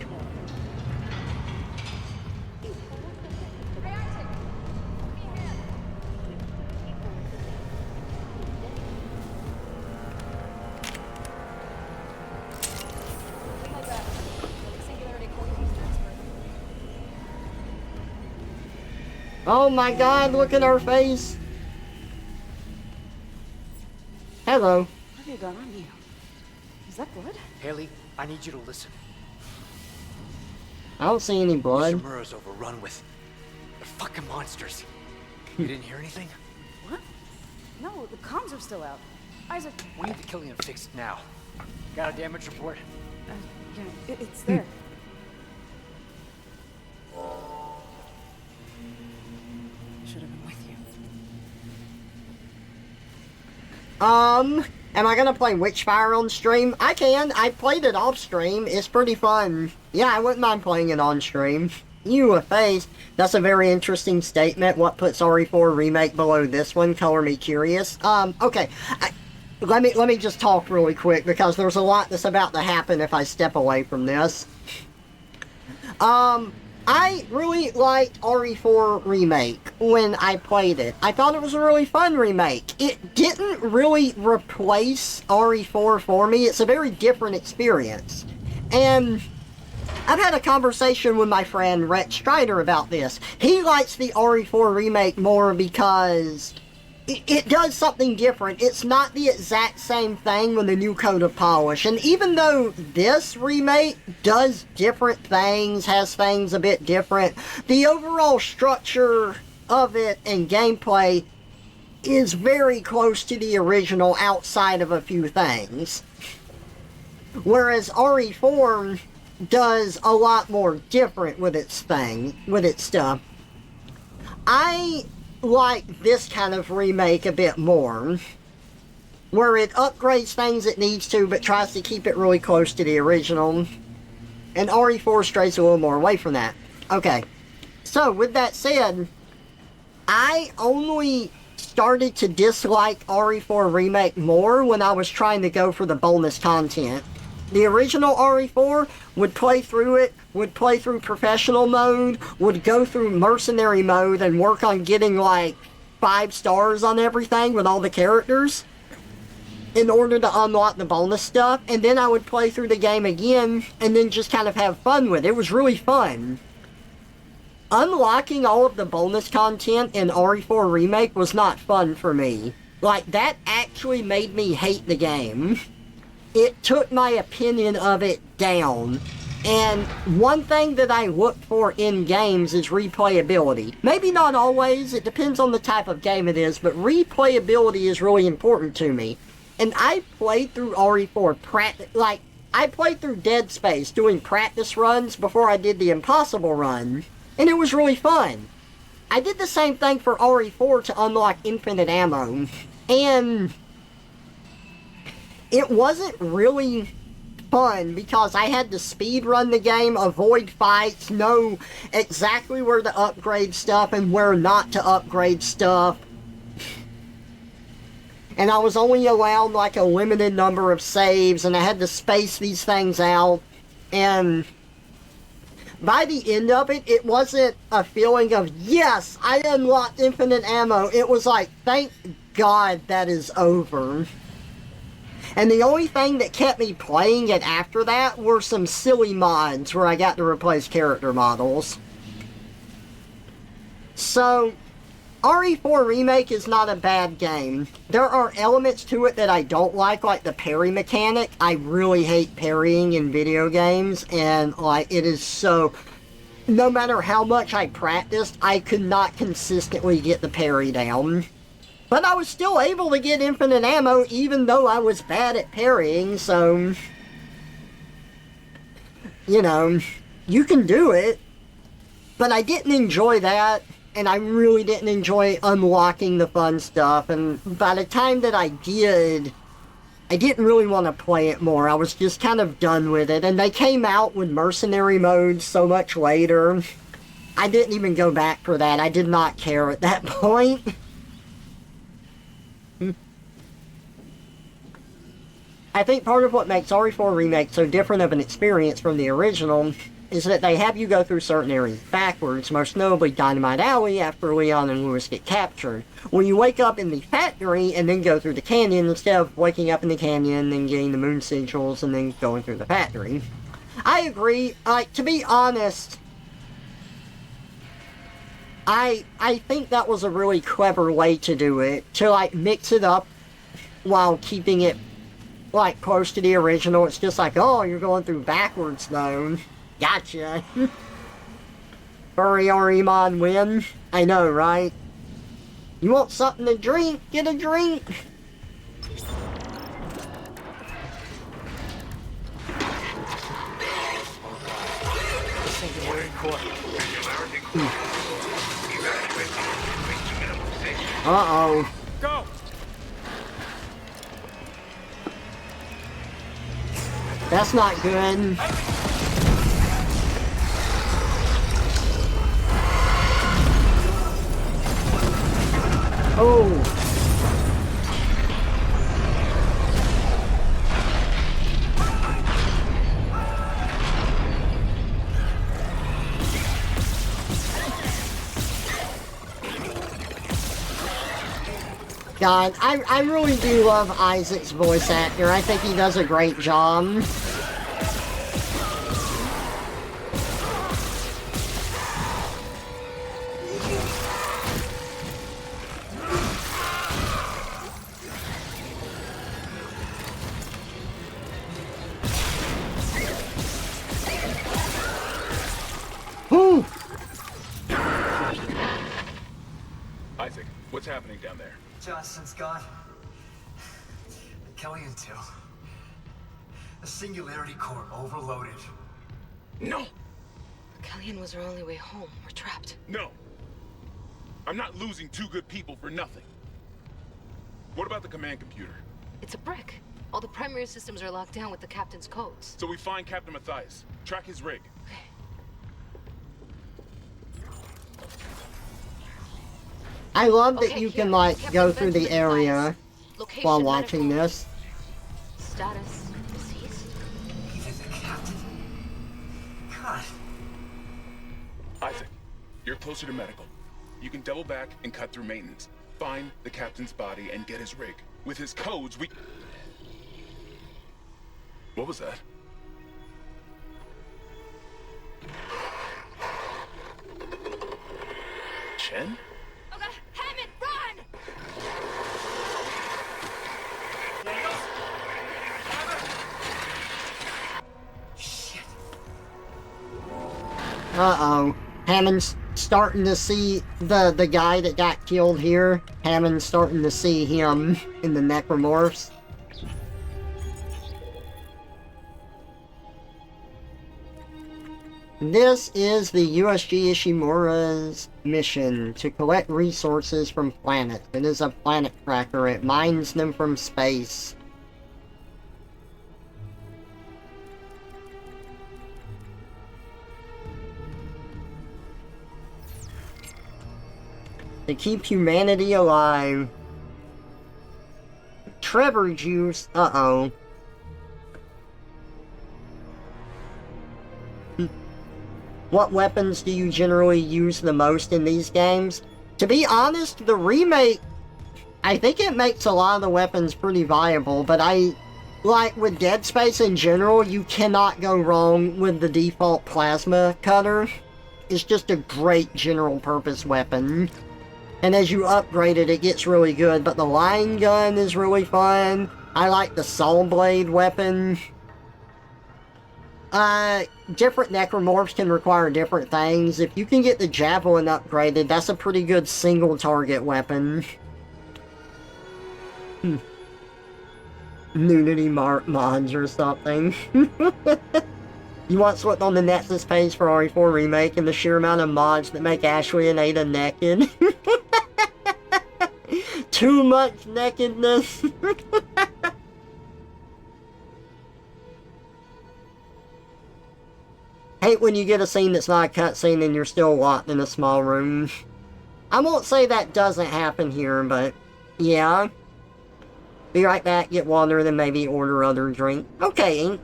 Oh my god, look at her face! Hello. What have you got on you? Is that blood? Haley, I need you to listen. I don't see any blood. Ishimura's overrun with... they're fucking monsters. You didn't hear anything? What? No, the comms are still out. Isaac... We need the killing fixed now. Got a damage report? Yeah, it's there. Should have been with you. Am I gonna play Witchfire on stream? I can. I played it off stream. It's pretty fun. Yeah, I wouldn't mind playing it on stream. You a face. That's a very interesting statement. What puts RE4 Remake below this one? Color me curious. Okay. Let me just talk really quick because there's a lot that's about to happen if I step away from this. I really liked RE4 Remake when I played it. I thought it was a really fun remake. It didn't really replace RE4 for me. It's a very different experience. And I've had a conversation with my friend Rex Strider about this. He likes the RE4 Remake more because it does something different. It's not the exact same thing with the new coat of polish. And even though this remake does different things, has things a bit different, the overall structure of it and gameplay is very close to the original outside of a few things. Whereas RE4 does a lot more different with its stuff. I like this kind of remake a bit more, where it upgrades things it needs to but tries to keep it really close to the original, and RE4 strays a little more away from that. Okay, so with that said, I only started to dislike RE4 Remake more when I was trying to go for the bonus content. The original RE4 would play through it, would play through professional mode, would go through mercenary mode and work on getting like 5 stars on everything with all the characters in order to unlock the bonus stuff, and then I would play through the game again and then just kind of have fun with it. It was really fun. Unlocking all of the bonus content in RE4 Remake was not fun for me. Like, that actually made me hate the game. It took my opinion of it down. And one thing that I look for in games is replayability. Maybe not always, it depends on the type of game it is, but replayability is really important to me. And I played through RE4 I played through Dead Space doing practice runs before I did the Impossible run, and it was really fun. I did the same thing for RE4 to unlock infinite ammo, and it wasn't really fun because I had to speed run the game, avoid fights, know exactly where to upgrade stuff and where not to upgrade stuff. and I was only allowed like a limited number of saves, and I had to space these things out, and by the end of it, it wasn't a feeling of, yes, I unlocked infinite ammo. It was like, thank God that is over. And the only thing that kept me playing it after that were some silly mods where I got to replace character models. So, RE4 Remake is not a bad game. There are elements to it that I don't like the parry mechanic. I really hate parrying in video games, and like it is so... No matter how much I practiced, I could not consistently get the parry down. But I was still able to get infinite ammo even though I was bad at parrying, so... You know, you can do it. But I didn't enjoy that. And I really didn't enjoy unlocking the fun stuff, and by the time that I did, I didn't really want to play it more. I was just kind of done with it, and they came out with mercenary modes so much later. I didn't even go back for that. I did not care at that point. I think part of what makes RE4 Remake so different of an experience from the original is that they have you go through certain areas backwards, most notably Dynamite Alley after Leon and Lewis get captured, where you wake up in the factory and then go through the canyon instead of waking up in the canyon and getting the moon sigils and then going through the factory. I agree. To be honest, I think that was a really clever way to do it, to like mix it up while keeping it like close to the original. It's just like, oh, you're going through backwards though. Gotcha. Furry Orimon win. I know, right? You want something to drink? Get a drink. Uh-oh. Go! That's not good. Oh. God, I really do love Isaac's voice actor. I think he does a great job. Isaac, what's happening down there? Johnson's gone. Kellyan too. The singularity core overloaded. No! Kellyan was our only way home. We're trapped. No! I'm not losing two good people for nothing. What about the command computer? It's a brick. All the primary systems are locked down with the captain's codes. So we find Captain Matthias, track his rig. I love that you can, like, go through the area while watching this. Status deceased. Even the captain. God. Isaac, you're closer to medical. You can double back and cut through maintenance. Find the captain's body and get his rig. With his codes, we... What was that? Chen? Hammond, run! Uh-oh. Hammond's starting to see the guy that got killed here. Hammond's starting to see him in the necromorphs. This is the USG Ishimura's mission to collect resources from planets. It is a planet tracker. It mines them from space. To keep humanity alive. Trevor juice. Uh-oh. What weapons do you generally use the most in these games? To be honest, the remake, I think it makes a lot of the weapons pretty viable, but like with Dead Space in general, you cannot go wrong with the default plasma cutter. It's just a great general purpose weapon. And as you upgrade it, it gets really good, but the line gun is really fun. I like the saw blade weapon. Different necromorphs can require different things. If you can get the javelin upgraded, that's a pretty good single target weapon. Nudity mods or something. You once looked on the Nexus page for RE4 Remake and the sheer amount of mods that make Ashley and Ada naked. Too much nakedness. Hate when you get a scene that's not a cutscene and you're still locked in a small room. I won't say that doesn't happen here, but yeah. Be right back, get water, then maybe order other drink. Okay.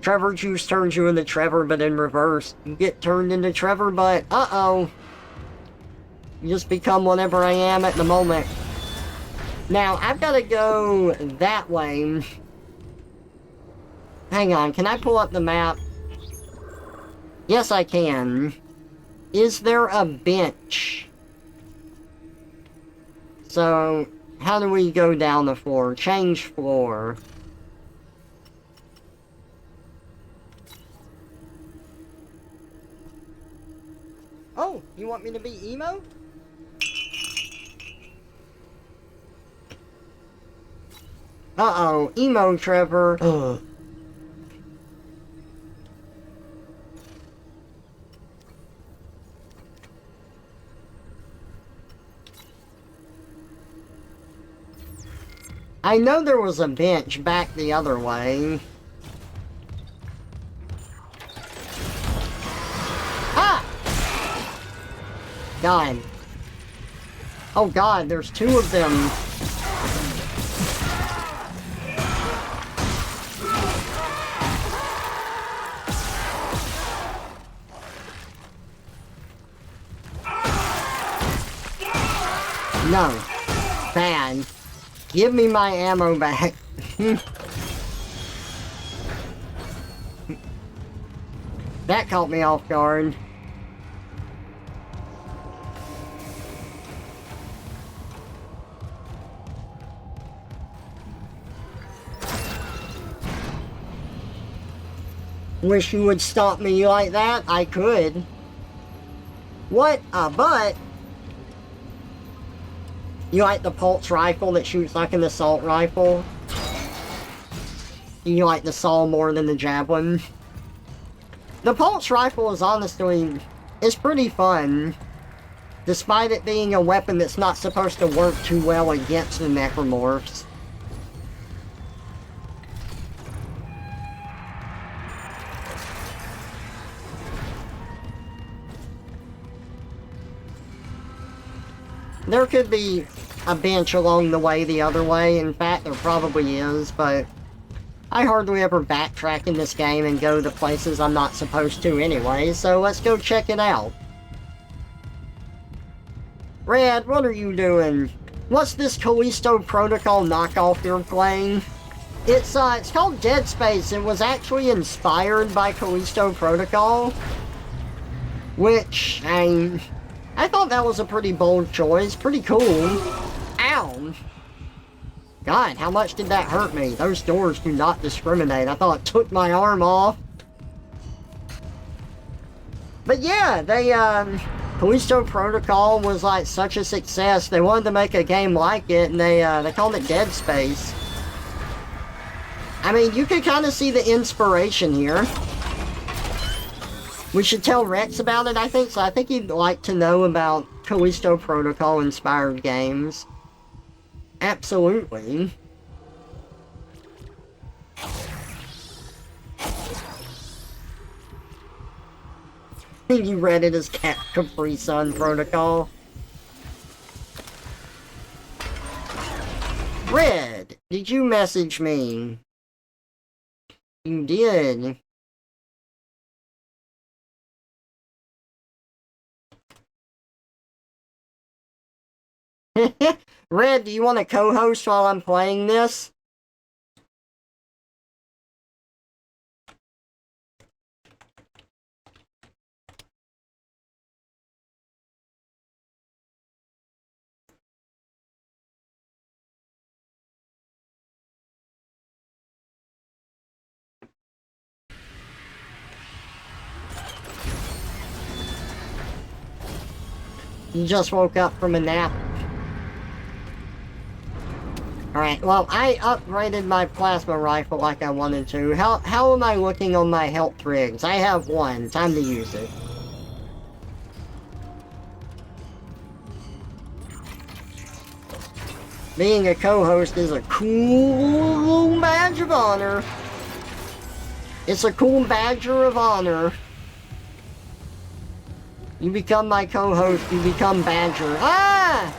Trevor juice turns you into Trevor, but in reverse. You get turned into Trevor, but uh-oh. You just become whatever I am at the moment. Now, I've got to go that way. Hang on, can I pull up the map? Yes, I can. Is there a bench? So, how do we go down the floor? Change floor. Oh, you want me to be emo? Uh-oh, emo Trevor. Ugh. I know there was a bench back the other way. Ah! God. Oh God, there's two of them. No. Bad. Give me my ammo back. That caught me off guard. Wish you would stop me like that? I could. What a butt! You like the pulse rifle that shoots like an assault rifle? You like the saw more than the javelin? The pulse rifle is honestly, it's pretty fun. Despite it being a weapon that's not supposed to work too well against the necromorphs. There could be a bench along the way the other way. In fact, there probably is, but I hardly ever backtrack in this game and go to places I'm not supposed to anyway, so let's go check it out. Red, what are you doing? What's this Callisto Protocol knockoff you're playing? It's called Dead Space. It was actually inspired by Callisto Protocol, which, I thought that was a pretty bold choice. Pretty cool. Ow. God, how much did that hurt me? Those doors do not discriminate. I thought it took my arm off. But yeah, Callisto Protocol was like such a success. They wanted to make a game like it, and they called it Dead Space. I mean, you can kind of see the inspiration here. We should tell Rex about it, I think, so I think he'd like to know about Callisto Protocol-inspired games. Absolutely. You read it as Capri Sun Protocol. Red, did you message me? You did. Red, do you want to co-host while I'm playing this? You just woke up from a nap. Alright, well, I upgraded my plasma rifle like I wanted to. How am I looking on my health rigs? I have one. Time to use it. Being a co-host is a cool badge of honor. It's a cool badger of honor. You become my co-host, you become badger. Ah!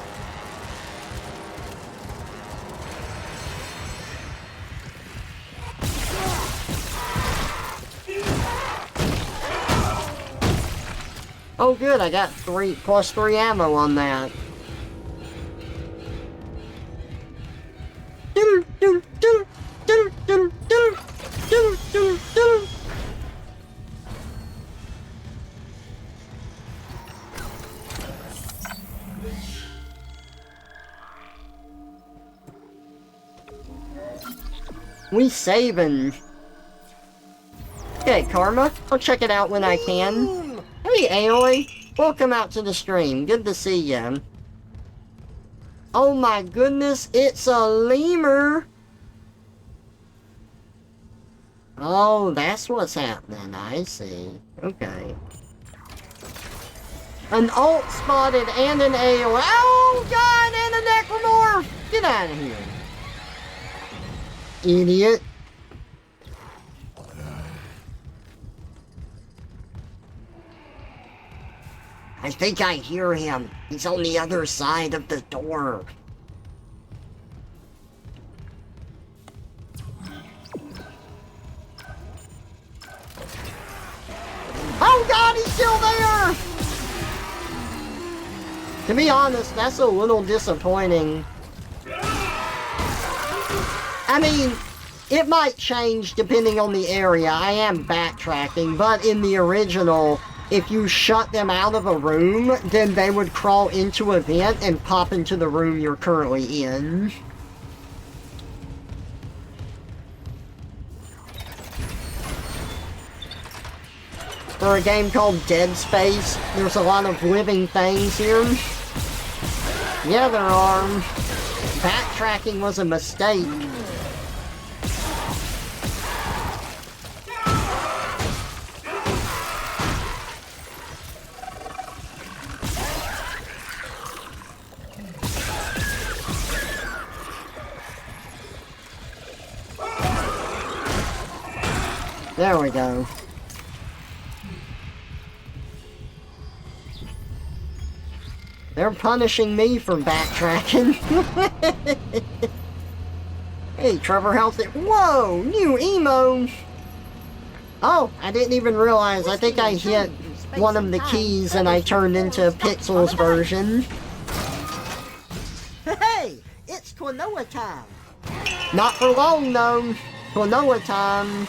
Oh good, I got +3 ammo on that. We saving. Okay, Karma. I'll check it out when I can. Hey, Aoi. Welcome out to the stream. Good to see you. Oh my goodness, it's a lemur. Oh, that's what's happening. I see. Okay. An alt spotted and an AOE. Oh god, and a necromorph! Get out of here. Idiot. I think I hear him. He's on the other side of the door. Oh god, he's still there! To be honest, that's a little disappointing. I mean, it might change depending on the area. I am backtracking, but in the original, if you shut them out of a room, then they would crawl into a vent and pop into the room you're currently in. For a game called Dead Space, there's a lot of living things here. Yeah, there are. Backtracking was a mistake. There we go. They're punishing me for backtracking. Hey, Trevor, how's it? Whoa, new emo! Oh, I didn't even realize. I think I hit one of the keys and I turned into Pixel's version. Hey, it's Quinoa time! Not for long, though. Quinoa time.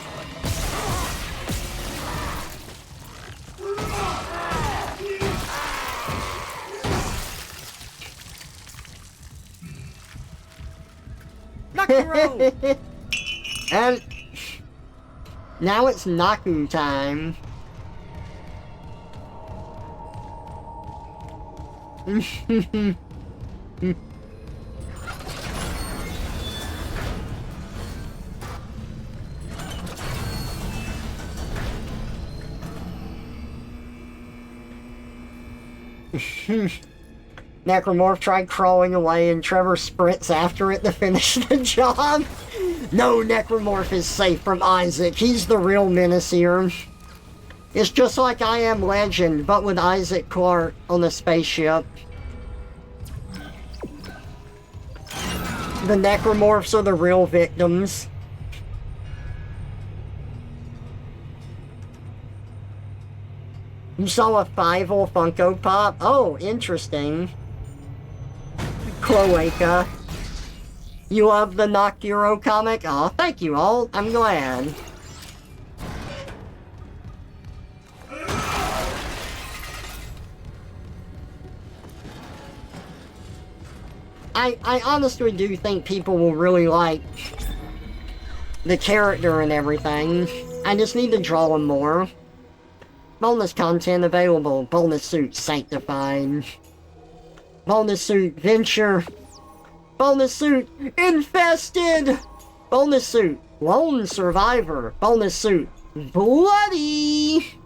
And now it's Naku time. Necromorph tried crawling away and Trevor sprints after it to finish the job. No Necromorph is safe from Isaac. He's the real menace here. It's just like I Am Legend, but with Isaac Clarke on a spaceship. The necromorphs are the real victims. You saw a Fievel Funko Pop? Oh, interesting. Cloaca. You love the Nocturo comic? Aw, thank you all. I'm glad. I honestly do think people will really like the character and everything. I just need to draw him more. Bonus content available. Bonus suit sanctified. Bonus suit venture. Bonus suit infested. Bonus suit lone survivor. Bonus suit bloody.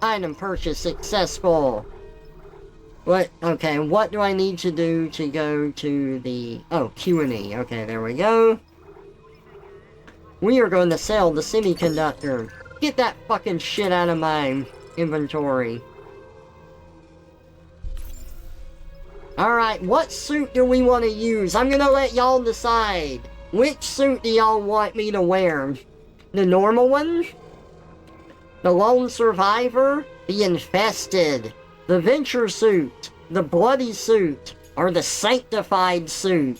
Item purchase successful. What? Okay, what do I need to do to go to the... Oh, Q&E. Okay, there we go. We are going to sell the semiconductor. Get that fucking shit out of my inventory. Alright, what suit do we want to use? I'm gonna let y'all decide. Which suit do y'all want me to wear? The normal one? The lone survivor? The infested? The venture suit? The bloody suit? Or the sanctified suit?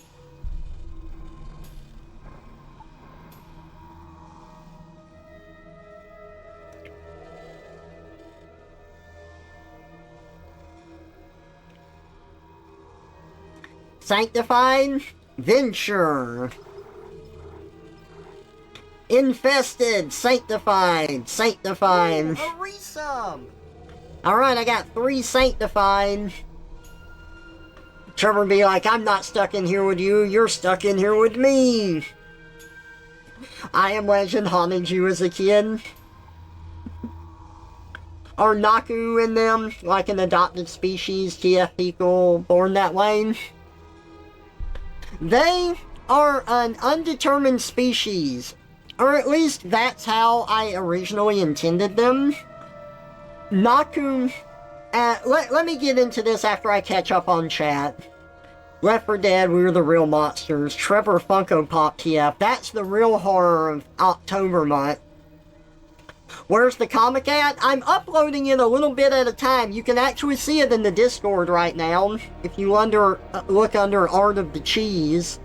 Sanctified? Venture. Infested. Sanctified. Sanctified. Hurry some! Alright, I got 3 sanctified. Trevor be like, I'm not stuck in here with you, you're stuck in here with me. I Am Legend haunted you as a kid. Are Naku in them, like an adopted species, TF people born that way? They are an undetermined species. Or at least that's how I originally intended them. Naku... let me get into this after I catch up on chat. Left 4 Dead, we were the real monsters. Trevor Funko Pop TF. That's the real horror of October month. Where's the comic at? I'm uploading it a little bit at a time. You can actually see it in the Discord right now. If you look under Art of the Cheese.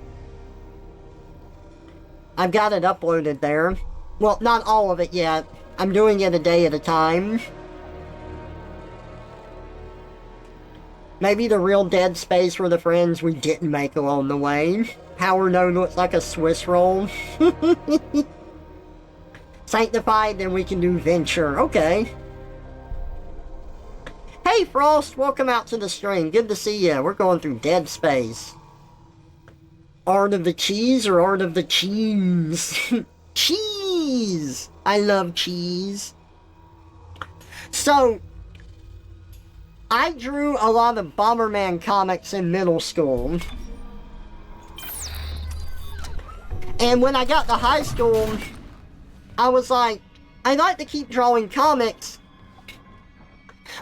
I've got it uploaded there. Well, not all of it yet. I'm doing it a day at a time. Maybe the real Dead Space were the friends we didn't make along the way. Power Node looks like a Swiss roll. Sanctified, then we can do Venture. Okay. Hey Frost, welcome out to the stream. Good to see ya. We're going through Dead Space. Art of the Cheese or Art of the Cheese? Cheese! I love cheese. So, I drew a lot of Bomberman comics in middle school. And when I got to high school, I was like, I like to keep drawing comics,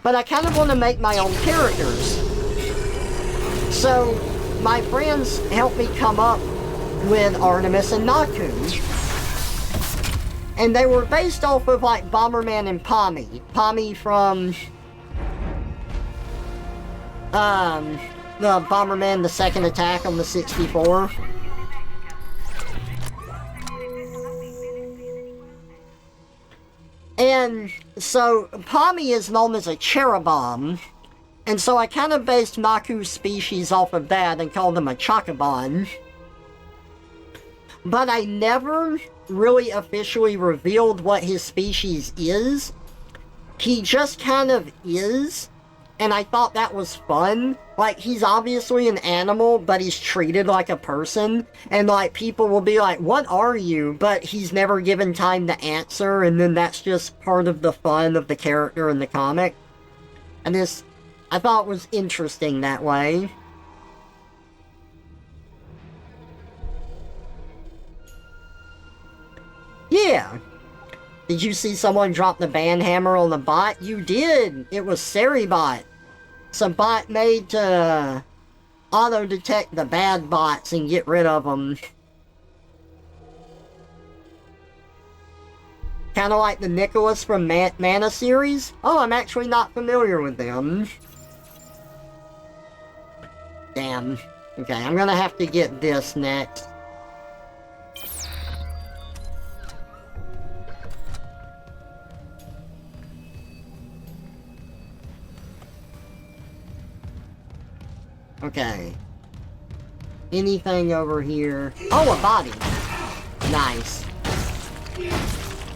but I kind of want to make my own characters. So, my friends helped me come up with Artemis and Naku. And they were based off of, like, Bomberman and Pommy. Pommy from... the Bomberman, the Second Attack on the 64. And so, Pommy is known as a Cherubon, and so I kind of based Naku's species off of that and called him a Chocobon. But I never really officially revealed what his species is. He just kind of is, and I thought that was fun. Like, he's obviously an animal, but he's treated like a person. And, like, people will be like, what are you? But he's never given time to answer, and then that's just part of the fun of the character in the comic. And this, I thought was interesting that way. Yeah. yeah. Did you see someone drop the band hammer on the bot? You did! It was Seribot. It's a bot made to auto-detect the bad bots and get rid of them. Kind of like the Nicholas from Mana series? Oh, I'm actually not familiar with them. Damn. Okay, I'm gonna have to get this next. Okay. Anything over here? Oh, a body! Nice.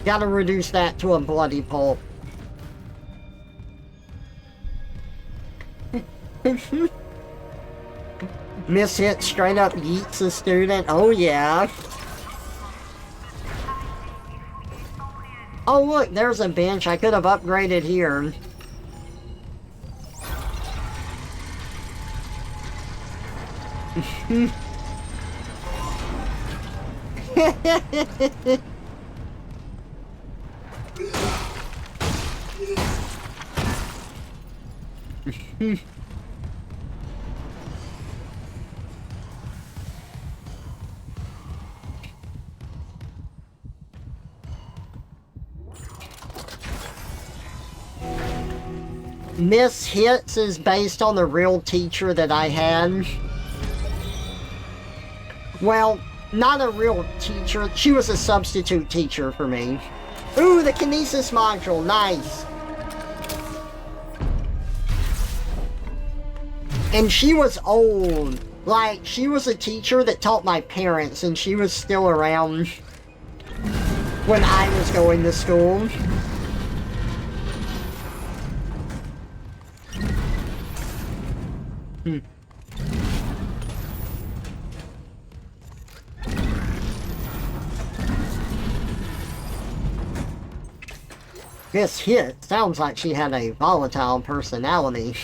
Gotta reduce that to a bloody pulp. Miss Hit straight up yeets a student. Oh yeah. Oh look, there's a bench. I could have upgraded here. Miss Hits is based on the real teacher that I had. Well, not a real teacher. She was a substitute teacher for me. Ooh, the Kinesis module. Nice. And she was old. Like, she was a teacher that taught my parents, and she was still around when I was going to school. This Hit sounds like she had a volatile personality.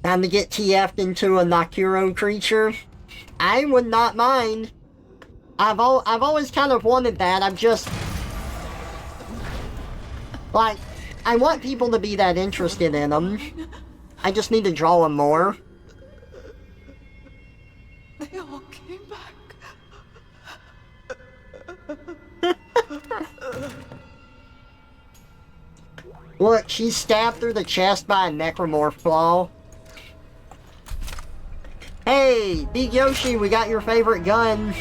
Time to get TF'd into a Nakuro creature. I would not mind. I've always kind of wanted that. I'm just like, I want people to be that interested in them. I just need to draw them more. They all came back. Look, she's stabbed through the chest by a necromorph claw. Hey, Big Yoshi, we got your favorite gun.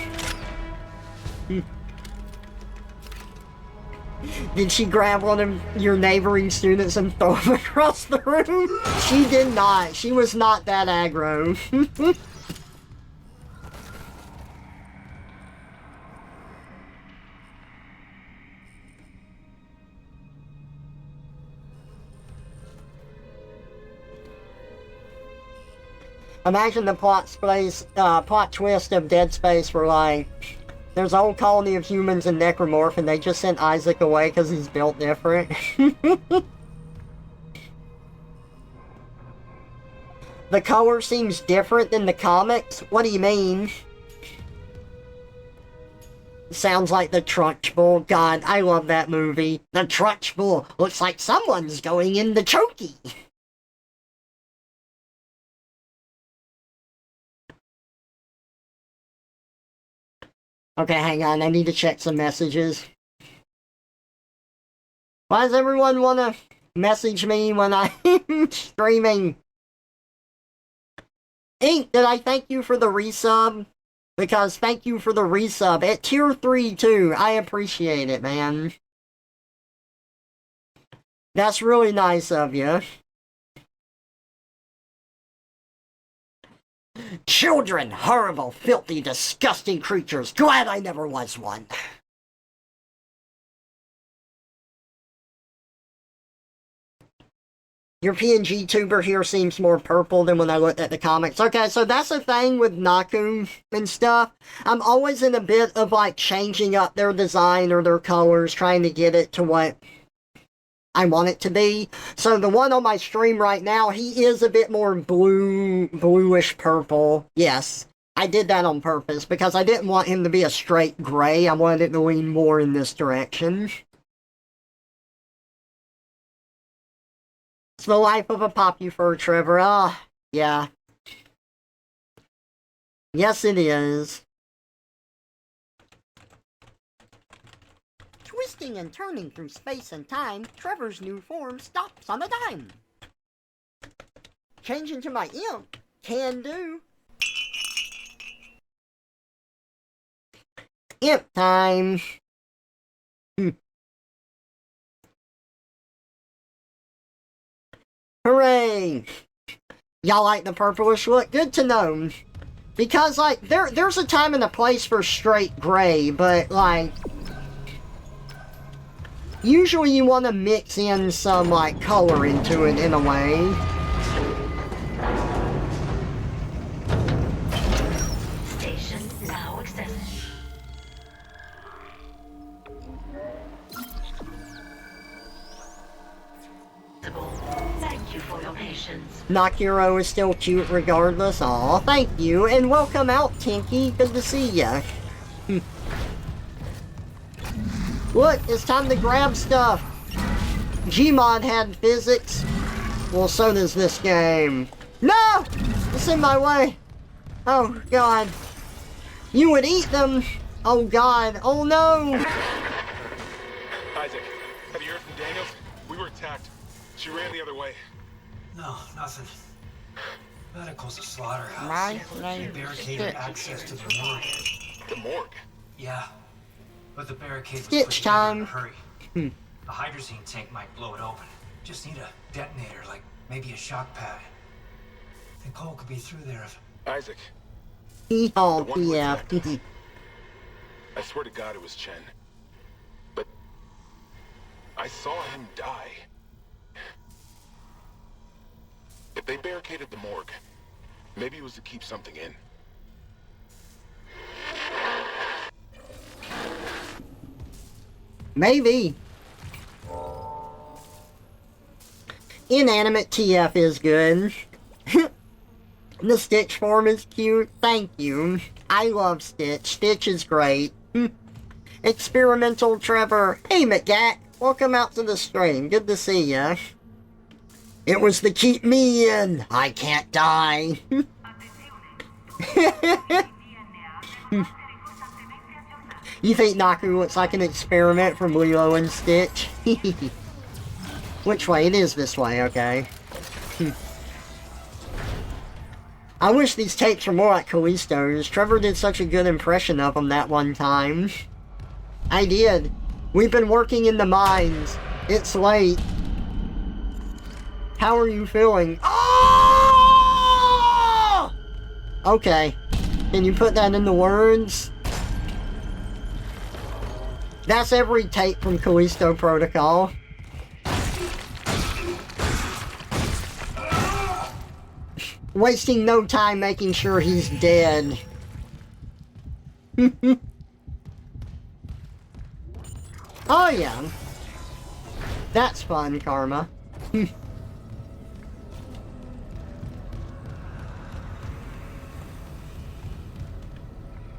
Did she grab one of your neighboring students and throw him across the room? She did not. She was not that aggro. Imagine the plot twist of Dead Space where, like, there's a whole colony of humans and necromorph and they just sent Isaac away because he's built different. The color seems different than the comics? What do you mean? Sounds like the Trunchbull. God, I love that movie. The Trunchbull looks like someone's going in the chokey. Okay, hang on. I need to check some messages. Why does everyone want to message me when I'm streaming? Ink, did I thank you for the resub? Because thank you for the resub. At tier 3 too. I appreciate it, man. That's really nice of you. Children! Horrible, filthy, disgusting creatures. Glad I never was one. Your PNG tuber here seems more purple than when I looked at the comics. Okay, so that's the thing with Naku and stuff. I'm always in a bit of, like, changing up their design or their colors, trying to get it to what I want it to be. So the one on my stream right now, he is a bit more bluish purple. Yes, I did that on purpose because I didn't want him to be a straight gray. I wanted it to lean more in this direction. It's the life of a popufur, Trevor. Ah, yeah. Yes, it is. Twisting and turning through space and time, Trevor's new form stops on a dime. Change into my imp? Can do. Imp time. Hooray! Y'all like the purplish look? Good to know. Because, like, there's a time and a place for straight gray, but, like, usually you want to mix in some, like, color into it in a way. Station now accessible. Thank you for your patience. Nakiro is still cute regardless. Aw, thank you, and welcome out, Tinky. Good to see ya. Look, it's time to grab stuff. Gmod had physics. Well, so does this game. No! It's in my way. Oh, God. You would eat them. Oh, God. Oh, no. Isaac, have you heard from Daniels? We were attacked. She ran the other way. No, nothing. Medical's a slaughterhouse. Nice, They barricaded access to the morgue. The morgue? Yeah. But the barricade was Stitch put together time. in a hurry. The hydrazine tank might blow it open. Just need a detonator, like maybe a shock pad. And Cole could be through there if... Isaac, Oh, yeah. I swear to God it was Chen. But I saw him die. If they barricaded the morgue, maybe it was to keep something in. Maybe. Inanimate TF is good. The Stitch form is cute. Thank you. I love Stitch. Stitch is great. Experimental Trevor. Hey, McGat. Welcome out to the stream. Good to see ya. It was to keep me in. I can't die. You think Naku looks like an experiment from Lilo and Stitch? Which way? It is this way, okay. I wish these tapes were more like Callisto's. Trevor did such a good impression of them that one time. I did. We've been working in the mines. It's late. How are you feeling? Oh! Okay. Can you put that into words? That's every tape from Callisto Protocol. Wasting no time making sure he's dead. Oh yeah. That's fun, Karma.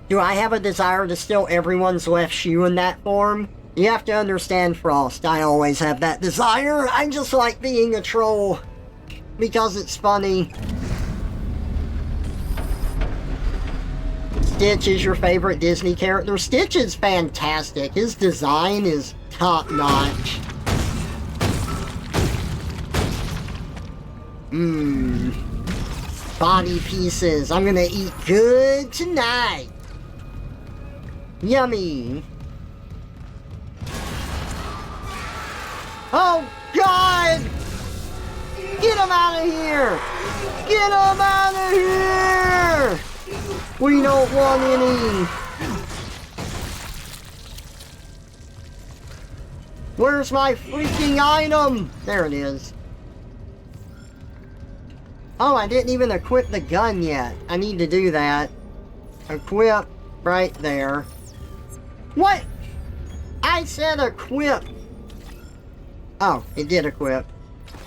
Do I have a desire to steal everyone's left shoe in that form? You have to understand, Frost, I always have that desire. I just like being a troll. Because it's funny. Stitch is your favorite Disney character? Stitch is fantastic. His design is top-notch. Body pieces. I'm gonna eat good tonight. Yummy. Oh, God! Get him out of here! Get him out of here! We don't want any. Where's my freaking item? There it is. Oh, I didn't even equip the gun yet. I need to do that. Equip right there. What? I said equip. Oh, it did equip.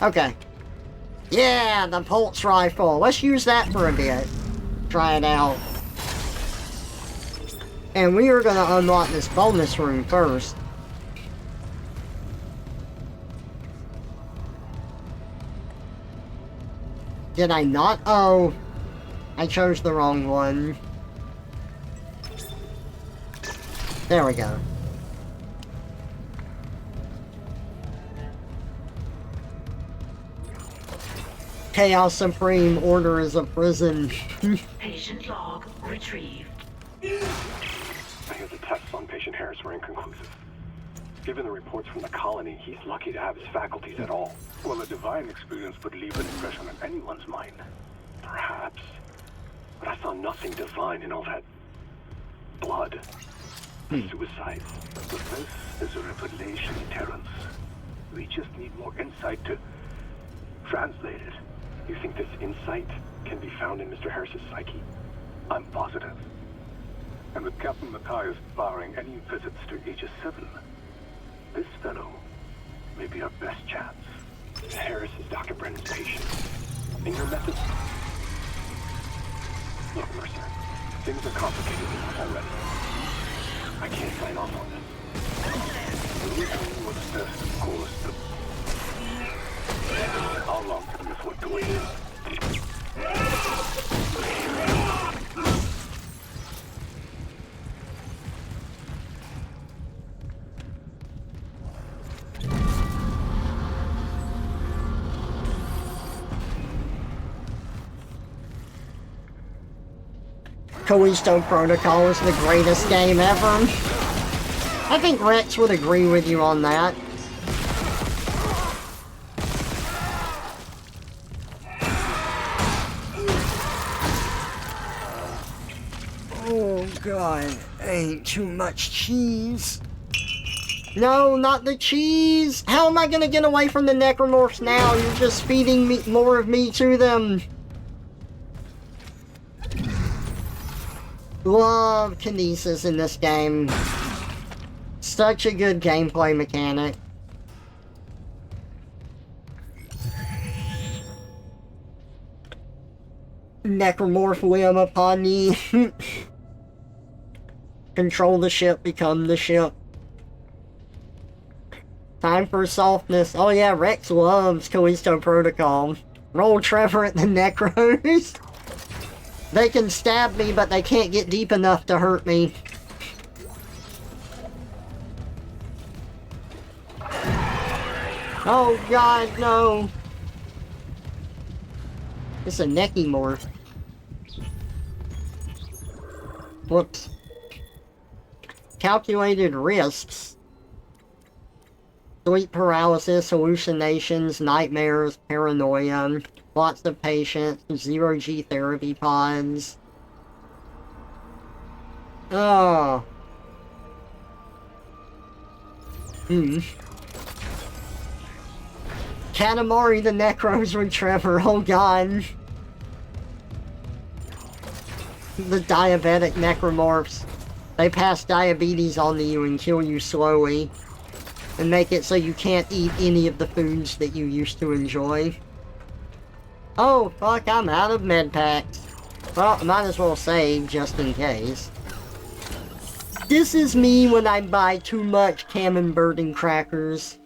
Okay. Yeah, the pulse rifle. Let's use that for a bit. Try it out. And we are gonna unlock this bonus room first. Did I not? Oh, I chose the wrong one. There we go. Chaos Supreme Order is a prison. Patient log retrieved. I hear the tests on patient Harris were inconclusive. Given the reports from the colony, he's lucky to have his faculties at all. Well, a divine experience would leave an impression on anyone's mind. Perhaps. But I saw nothing divine in all that blood. Suicides. But this is a revelation, Terrence. We just need more insight to translate it. You think this insight can be found in Mr. Harris's psyche? I'm positive. And with Captain Matthias barring any visits to Aegis 7, this fellow may be our best chance. Harris is Dr. Brennan's patient. And your methods... Look, Mercer, things are complicated enough already. I can't sign off on this. The reason was best, of course, but... How long can we afford to wait? Callisto Protocol is the greatest game ever. I think Rex would agree with you on that. Oh god, ain't too much cheese. No, not the cheese! How am I gonna get away from the necromorphs now? You're just feeding me more of me to them. Love kinesis in this game. Such a good gameplay mechanic. Necromorph limb upon ye. Control the ship, become the ship. Time for softness. Oh yeah, Rex loves Callisto Protocol. Roll Trevor at the Necros. They can stab me, but they can't get deep enough to hurt me. Oh god, no. It's a necky morph. Whoops. Calculated risks. Sleep paralysis, hallucinations, nightmares, paranoia, lots of patients, zero-G therapy pods. Oh. Katamari the Necros with Trevor, oh god. The diabetic necromorphs. They pass diabetes onto you and kill you slowly. And make it so you can't eat any of the foods that you used to enjoy. Oh, fuck, I'm out of med packs. Well, I might as well save just in case. This is me when I buy too much camembert and crackers.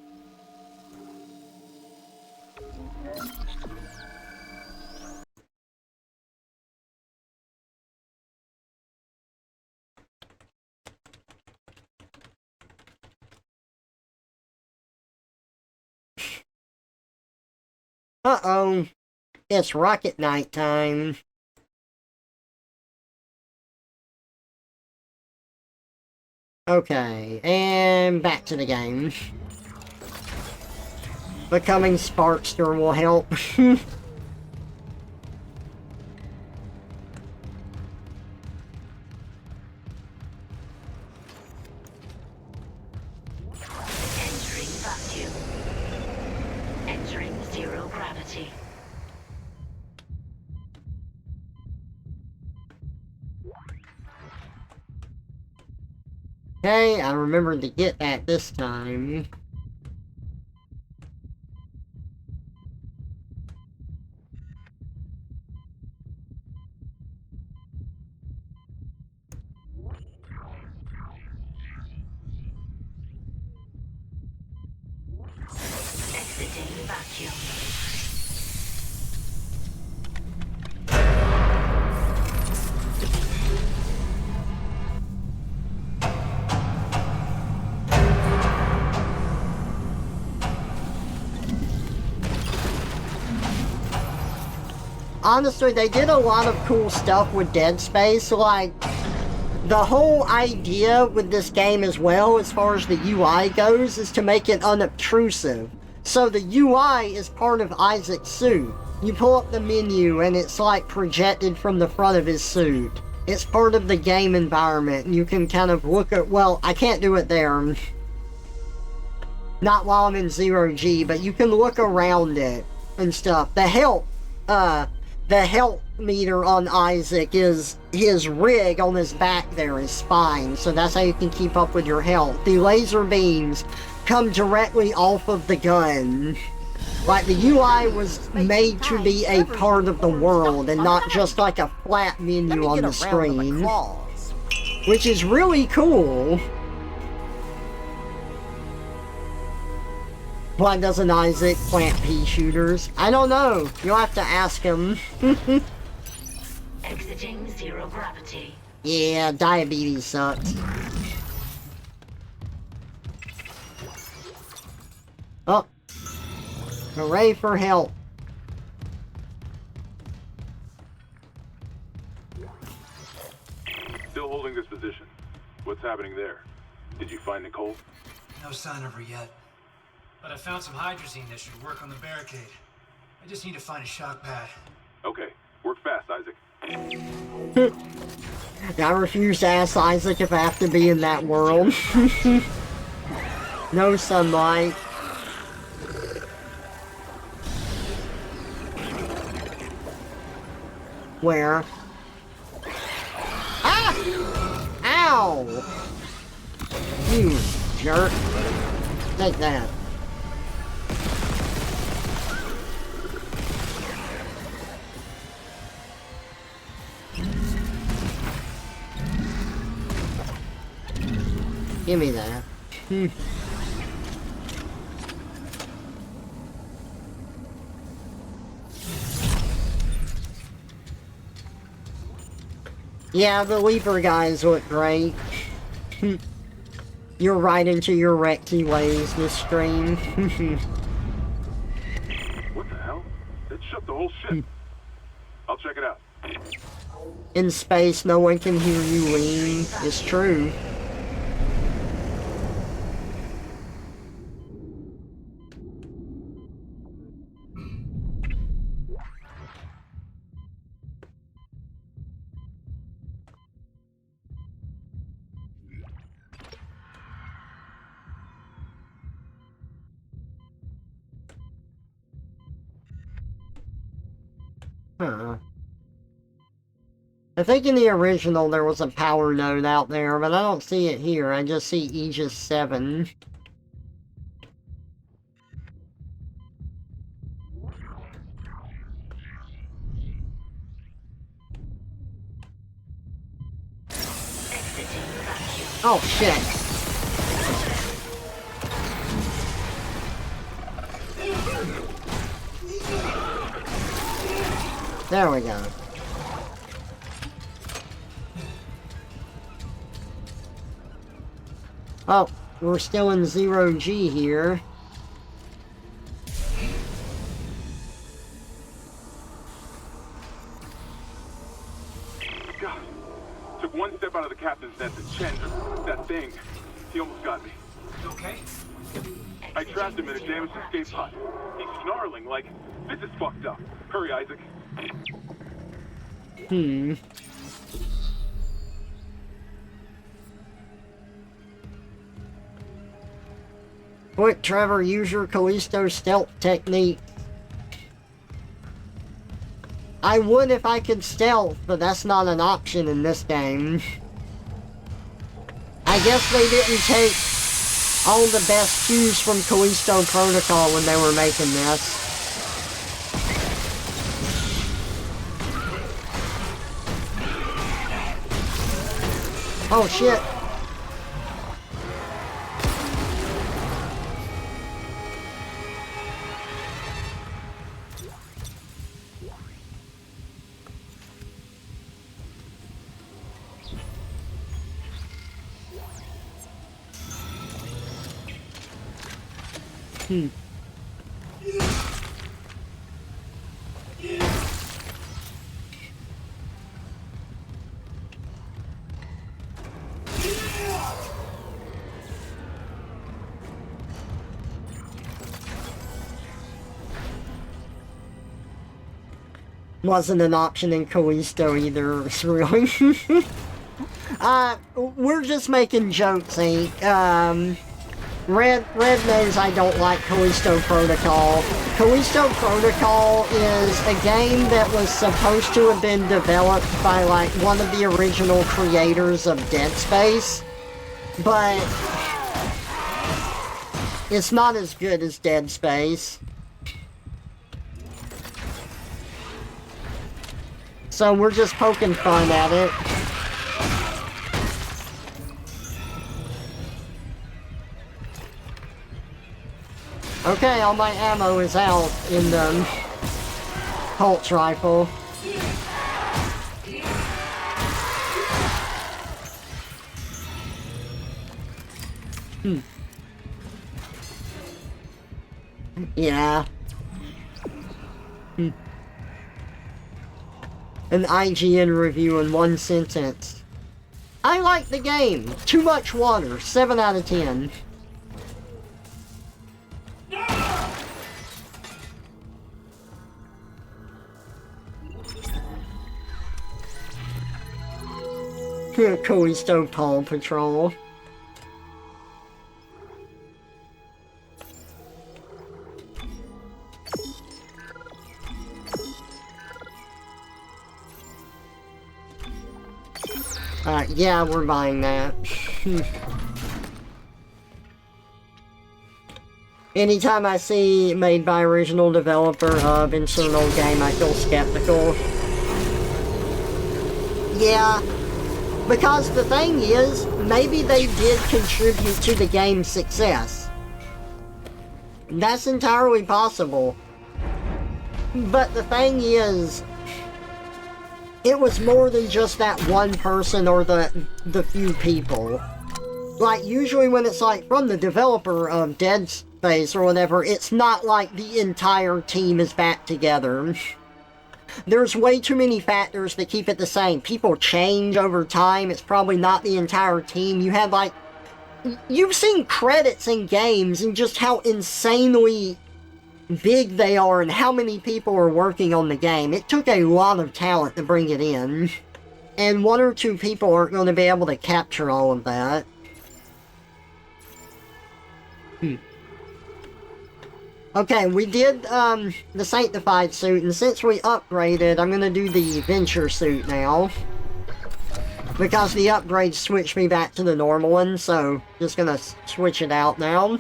Uh-oh. It's rocket night time. Okay, and back to the game. Becoming Sparkster will help. Entering vacuum. Entering zero gravity. Okay, I remembered to get that this time. vacuum. Honestly, they did a lot of cool stuff with Dead Space, like, the whole idea with this game as well, as far as the UI goes, is to make it unobtrusive. So the UI is part of Isaac's suit. You pull up the menu and it's like projected from the front of his suit. It's part of the game environment, and you can kind of look at, well, I can't do it there. Not while I'm in 0G, but you can look around it and stuff. The health meter on Isaac is his rig on his back there, his spine, so that's how you can keep up with your health. The laser beams come directly off of the gun. Like, the UI was made to be a part of the world and not just like a flat menu on the screen. Which is really cool. Why doesn't Isaac plant pea shooters? I don't know. You'll have to ask him. Exiting zero gravity. Yeah, diabetes sucks. Oh. Hooray for help. Still holding this position. What's happening there? Did you find Nicole? No sign of her yet. But I found some hydrazine that should work on the barricade. I just need to find a shock pad. Okay. Work fast, Isaac. I refuse to ask Isaac if I have to be in that world. No sunlight. Where? Ah! Ow! You jerk. Take that. Give me that. Yeah, the Leaper guys look great. You're right into your recty ways this stream. What the hell? It shut the whole ship. I'll check it out. In space, no one can hear you lean. It's true. Huh. I think in the original there was a power node out there, but I don't see it here. I just see Aegis 7. Oh shit. There we go. Oh, we're still in 0G here. God. Took one step out of the captain's net to Chen, that thing. He almost got me. Okay? I trapped him in a damaged escape pod. He's snarling like, this is fucked up. Hurry, Isaac. Quick, Trevor, use your Callisto stealth technique. I would if I could stealth, but that's not an option in this game. I guess they didn't take all the best cues from Callisto Protocol when they were making this. Oh shit. Hmm. Wasn't an option in Callisto either, really. We're just making jokes, Inc. Red knows I don't like Callisto Protocol. Callisto Protocol is a game that was supposed to have been developed by, like, one of the original creators of Dead Space, but it's not as good as Dead Space. So we're just poking fun at it. Okay, all my ammo is out in the Pulse rifle. Yeah. An IGN review in one sentence. I like the game. Too much water. 7 out of 10. Callisto Paw Patrol. Yeah, we're buying that. Anytime I see made by original developer of internal game, I feel skeptical. Yeah, because the thing is, maybe they did contribute to the game's success. That's entirely possible. But the thing is, it was more than just that one person or the few people. Like, usually when it's like from the developer of Dead Space or whatever, it's not like the entire team is back together. There's way too many factors that keep it the same. People change over time. It's probably not the entire team. You have, like, you've seen credits in games and just how insanely big they are and how many people are working on the game. It took a lot of talent to bring it in. And one or two people aren't going to be able to capture all of that. Okay, we did the Sanctified suit, and since we upgraded, I'm going to do the Venture suit now. Because the upgrade switched me back to the normal one, so just going to switch it out now.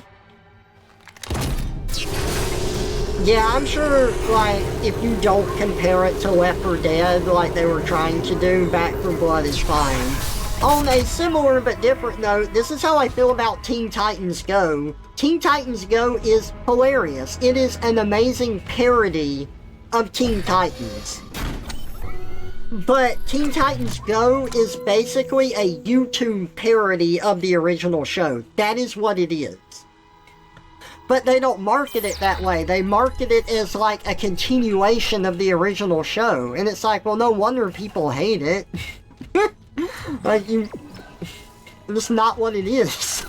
Yeah, I'm sure, like, if you don't compare it to Left 4 Dead, like they were trying to do, Back 4 Blood is fine. On a similar but different note, this is how I feel about Teen Titans Go. Teen Titans Go is hilarious. It is an amazing parody of Teen Titans. But Teen Titans Go is basically a YouTube parody of the original show. That is what it is. But they don't market it that way. They market it as like a continuation of the original show. And it's like, well, no wonder people hate it. Like, it's not what it is.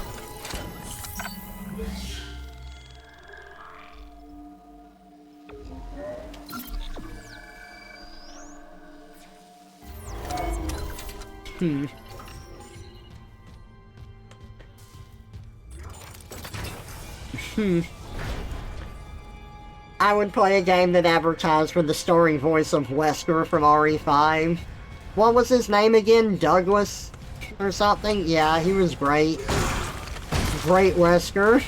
I would play a game that advertised with the story voice of Wesker from RE5. What was his name again? Douglas? Or something? Yeah, he was great. Great Wesker.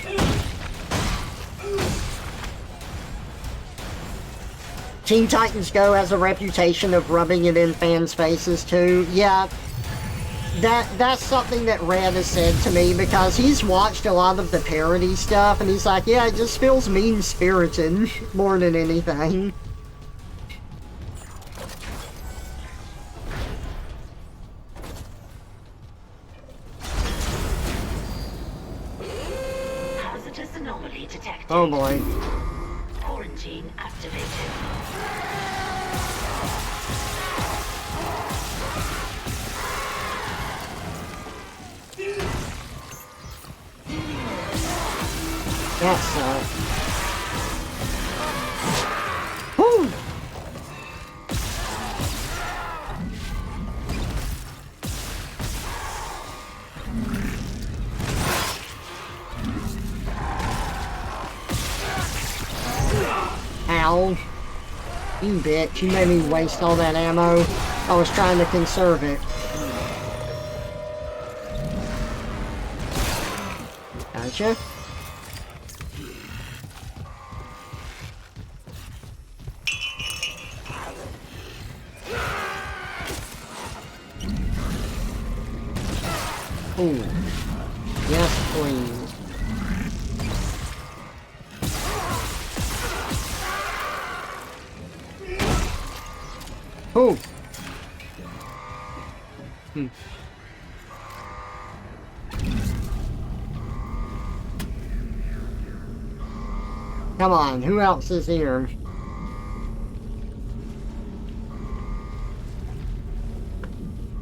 Teen Titans Go has a reputation of rubbing it in fans' faces too. Yeah, that's something that Red has said to me because he's watched a lot of the parody stuff and he's like, yeah, it just feels mean-spirited more than anything. Hazardous anomaly detected. Oh boy. Quarantine activated. That sucks. Whew! Ow. You bitch, you made me waste all that ammo. I was trying to conserve it. Gotcha. Ooh. Yes, please. Ooh. Come on, who else is here?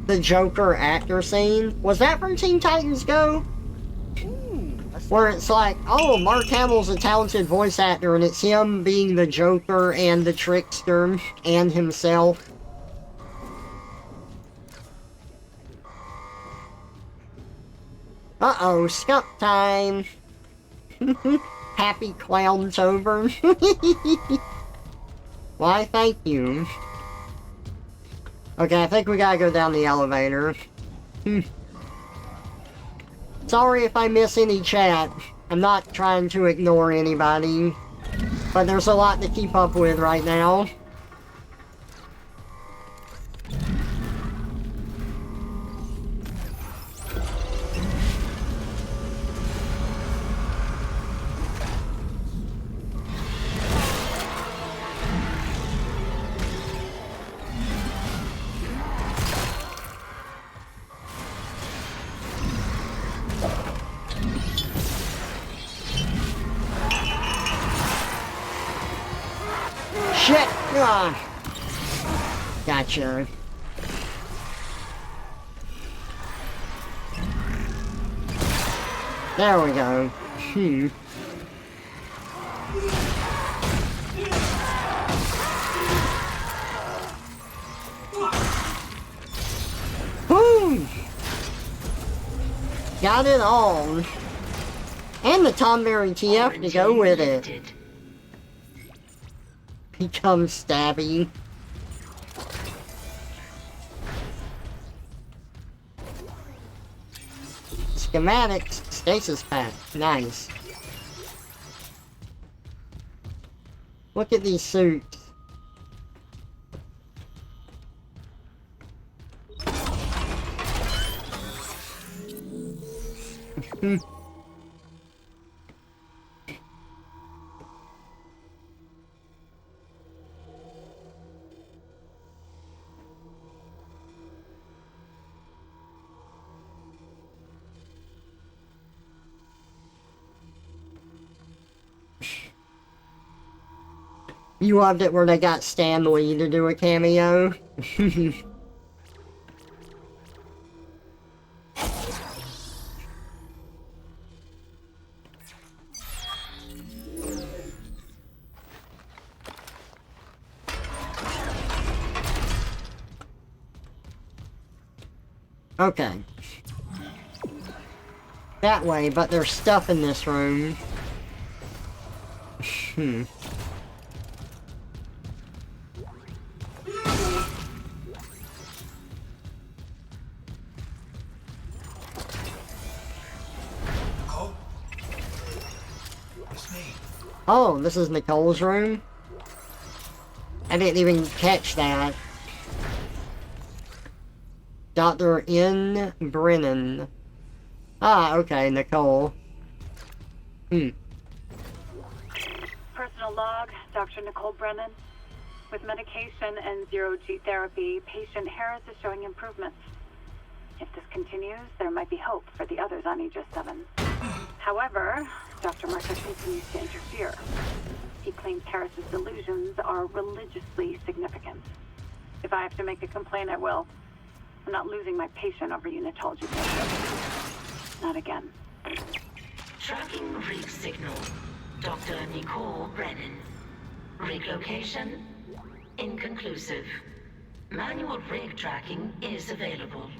The Joker actor scene? Was that from Teen Titans Go? Where it's like, oh, Mark Hamill's a talented voice actor, and it's him being the Joker and the Trickster and himself. Uh-oh, skunk time. Happy clown's over. Why, thank you. Okay, I think we gotta go down the elevator. Sorry if I miss any chat. I'm not trying to ignore anybody. But there's a lot to keep up with right now. Shit! Ah. Gotcha. There we go. Boom! Got it all. And the Tom Berry TF to go with it. Become stabby. Schematics, stasis pack, nice. Look at these suits. You loved it where they got Stan Lee to do a cameo? Okay. That way, but there's stuff in this room. Oh, this is Nicole's room? I didn't even catch that. Dr. N. Brennan. Ah, okay, Nicole. Personal log, Dr. Nicole Brennan. With medication and zero-G therapy, patient Harris is showing improvements. If this continues, there might be hope for the others on Aegis 7. However, Dr. Mercer continues to interfere. He claims Harris's delusions are religiously significant. If I have to make a complaint, I will. I'm not losing my patient over unitology bullshit. Not again. Tracking rig signal. Dr. Nicole Brennan. Rig location? Inconclusive. Manual rig tracking is available.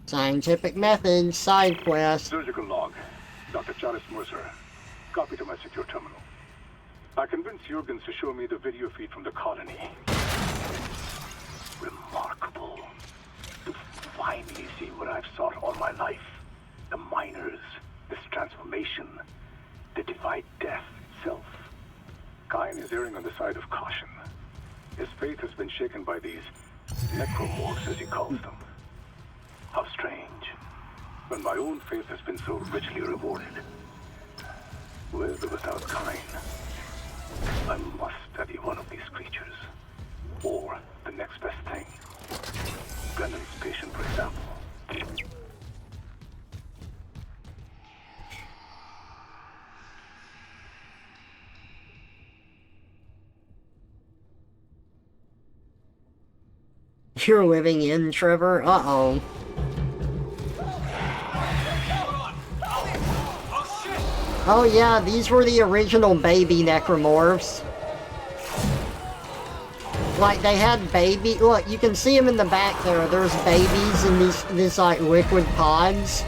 Scientific methods, side quest. Surgical log. Dr. Charles Mercer. Copy to my secure terminal. I convinced Jurgens to show me the video feed from the colony. Remarkable. To finally see what I've sought all my life. The miners, this transformation, the divide death itself. Kine is erring on the side of caution. His faith has been shaken by these necromorphs, as he calls them. How strange. When my own faith has been so richly rewarded. With or without Kine, I must study one of these creatures. Or the next best thing. Brennan's patient, for example. You're living in, Trevor? Uh-oh. Oh yeah, these were the original baby necromorphs. Like, they had baby... Look, you can see them in the back there. There's babies in these like, liquid pods.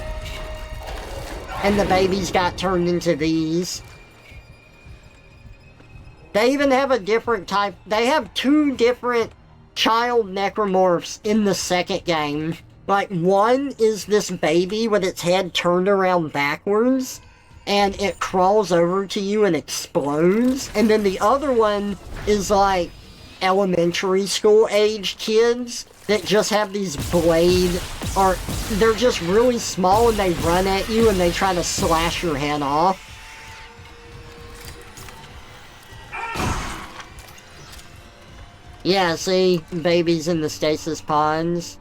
And the babies got turned into these. They even have a different type... They have 2 different child necromorphs in the second game. Like, one is this baby with its head turned around backwards. And it crawls over to you and explodes. And then the other one is like elementary school age kids that just have these they're just really small and they run at you and they try to slash your head off. Yeah, see? Babies in the stasis pods.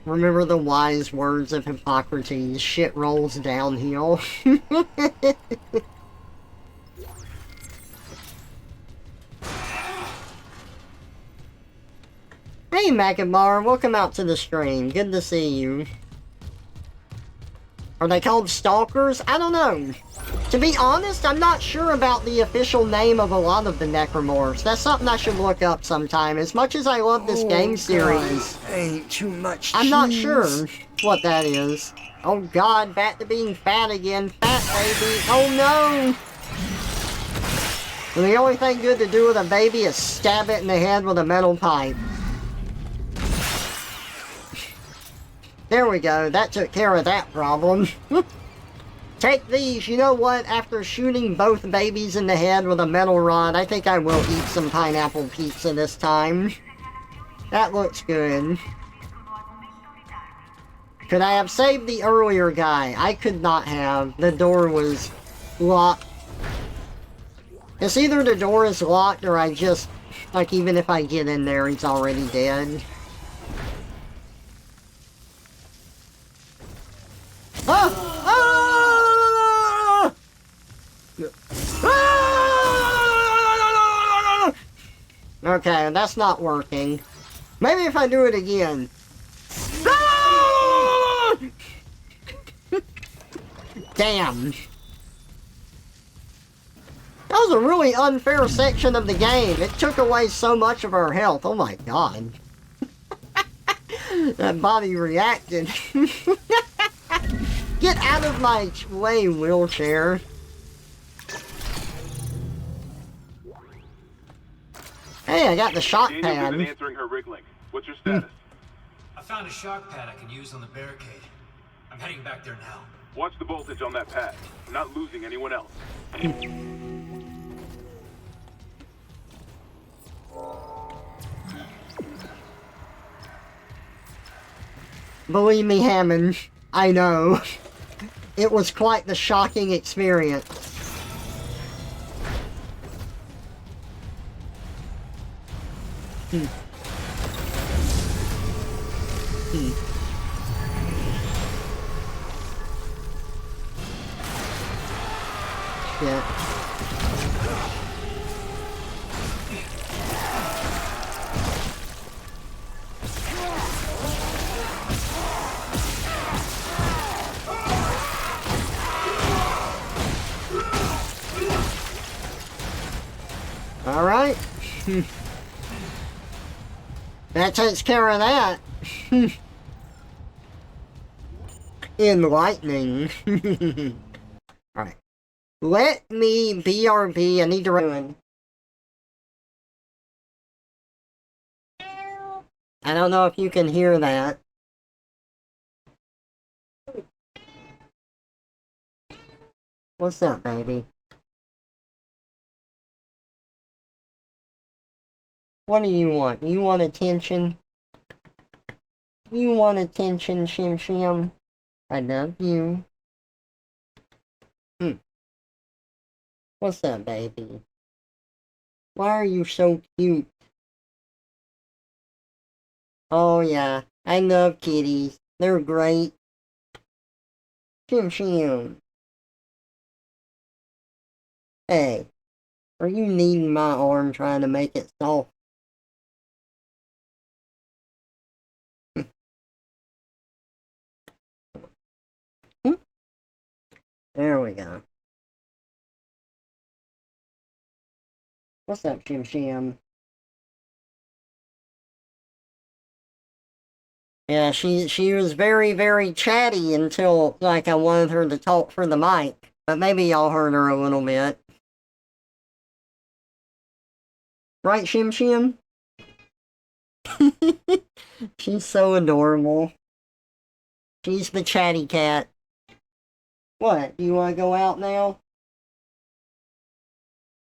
Remember the wise words of Hippocrates, shit rolls downhill. Hey Macabar, welcome out to the stream, good to see you. Are they called stalkers? I don't know. To be honest, I'm not sure about the official name of a lot of the necromorphs. That's something I should look up sometime. As much as I love this game series, ain't too much I'm not sure what that is. Oh god, back to being fat again. Fat baby. Oh no! And the only thing good to do with a baby is stab it in the head with a metal pipe. There we go, that took care of that problem. Take these, you know what, after shooting both babies in the head with a metal rod, I think I will eat some pineapple pizza this time. That looks good. Could I have saved the earlier guy? I could not have. The door was locked. It's either the door is locked or I just, like, even if I get in there, he's already dead. Ah! Ah! Okay, that's not working. Maybe if I do it again. Ah! Damn. That was a really unfair section of the game. It took away so much of our health. Oh my god. That body reacted. Get out of my way, wheelchair. Hey, I got the shock Daniels isn't pad. answering her rig link. What's your status? I found a shock pad I can use on the barricade. I'm heading back there now. Watch the voltage on that pad. I'm not losing anyone else. Believe me, Hammond, I know. It was quite the shocking experience. Yeah. All right. That takes care of that. Enlightening. Alright. Let me BRB. I need to ruin. I don't know if you can hear that. What's up, baby? What do you want? You want attention? You want attention, Shim Shim? I love you. What's up, baby? Why are you so cute? Oh, yeah. I love kitties. They're great. Shim Shim. Hey. Are you kneading my arm trying to make it soft? There we go. What's up, Shim Shim? Yeah, she was very, very chatty until, like, I wanted her to talk for the mic. But maybe y'all heard her a little bit. Right, Shim Shim? She's so adorable. She's the chatty cat. What? Do you want to go out now?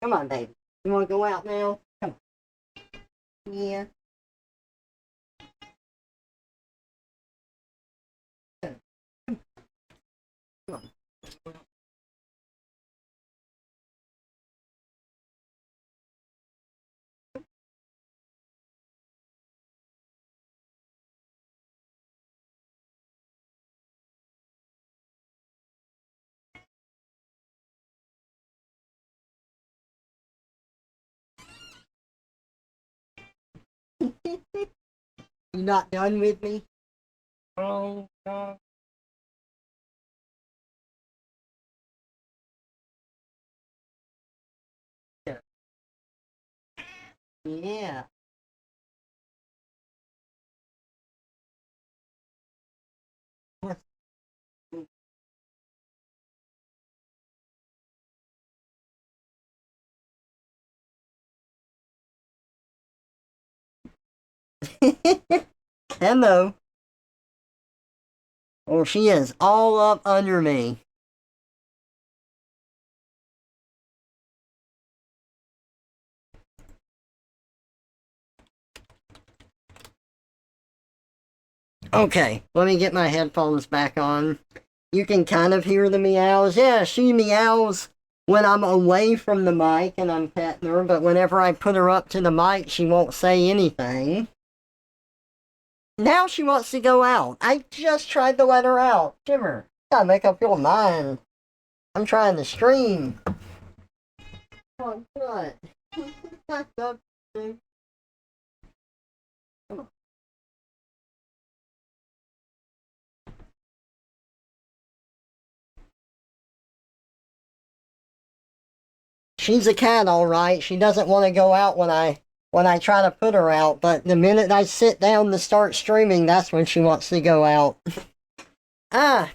Come on, baby. You want to go out now? Come on. Yeah. Come on. You not done with me? Oh, God. Yeah. Hello. Oh, she is all up under me. Okay, let me get my headphones back on. You can kind of hear the meows. Yeah, she meows when I'm away from the mic and I'm petting her, but whenever I put her up to the mic, she won't say anything. Now she wants to go out. I just tried to let her out. Shimmer, gotta make up your mind. I'm trying to stream. Oh, what? Come on. She's a cat, all right. She doesn't want to go out when I try to put her out, but the minute I sit down to start streaming, that's when she wants to go out. Ah.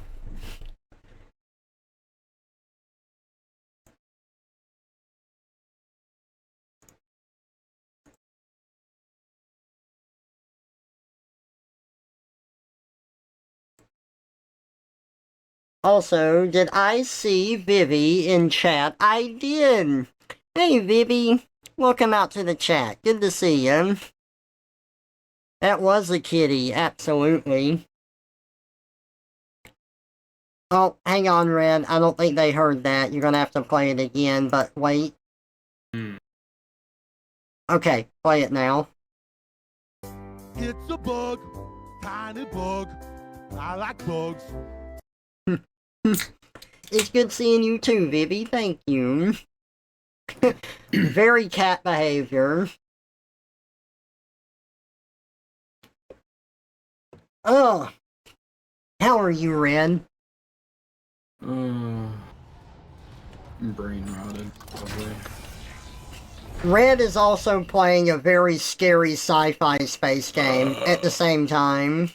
Also, did I see Vivi in chat? I did! Hey Vivi, welcome out to the chat. Good to see you. That was a kitty, absolutely. Oh, hang on, Red. I don't think they heard that. You're gonna have to play it again, but wait. Okay, play it now. It's a bug, tiny bug. I like bugs. It's good seeing you too, Vivi. Thank you. Very cat behavior. Oh, how are you, Red? Brain rotted, probably. Red is also playing a very scary sci-fi space game at the same time.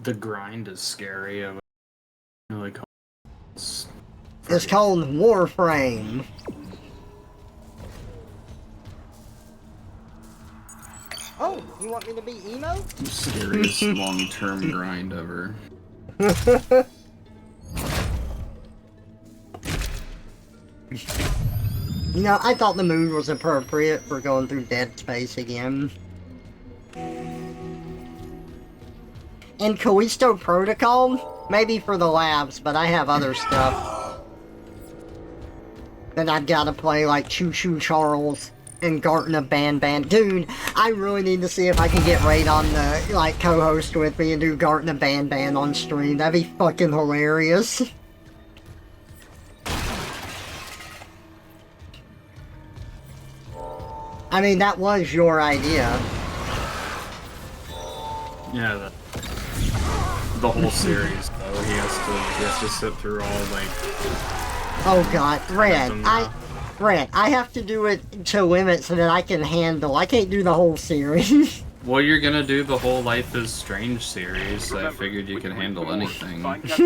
The grind is scary. I really call It's called Warframe. Oh, you want me to be emo? Scariest long-term grind ever. You know, I thought the moon was appropriate for going through Dead Space again. And Callisto Protocol? Maybe for the labs, but I have other stuff that I've gotta play, like Choo Choo Charles and Garten of Ban. Dude, I really need to see if I can get Raid on the, like, co-host with me and do Garten of Ban on stream. That'd be fucking hilarious. I mean, that was your idea. Yeah, the whole series, though. He has to sit through all, like... Oh god, Red, I have to do it to limit so that I can handle. I can't do the whole series. Well, you're gonna do the whole Life is Strange series, so I figured you could handle anything. It is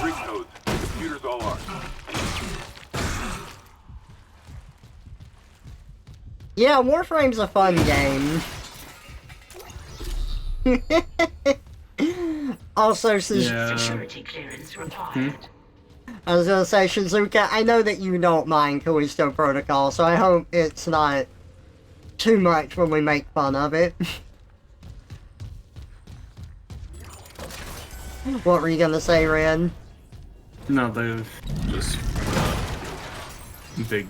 rig codes. The computers all are. Yeah, Warframe's a fun game. Also, Security clearance required. I was gonna say, Shizuka, I know that you don't mind Callisto Protocol, so I hope it's not too much when we make fun of it. What were you gonna say, Red? No, they've just big,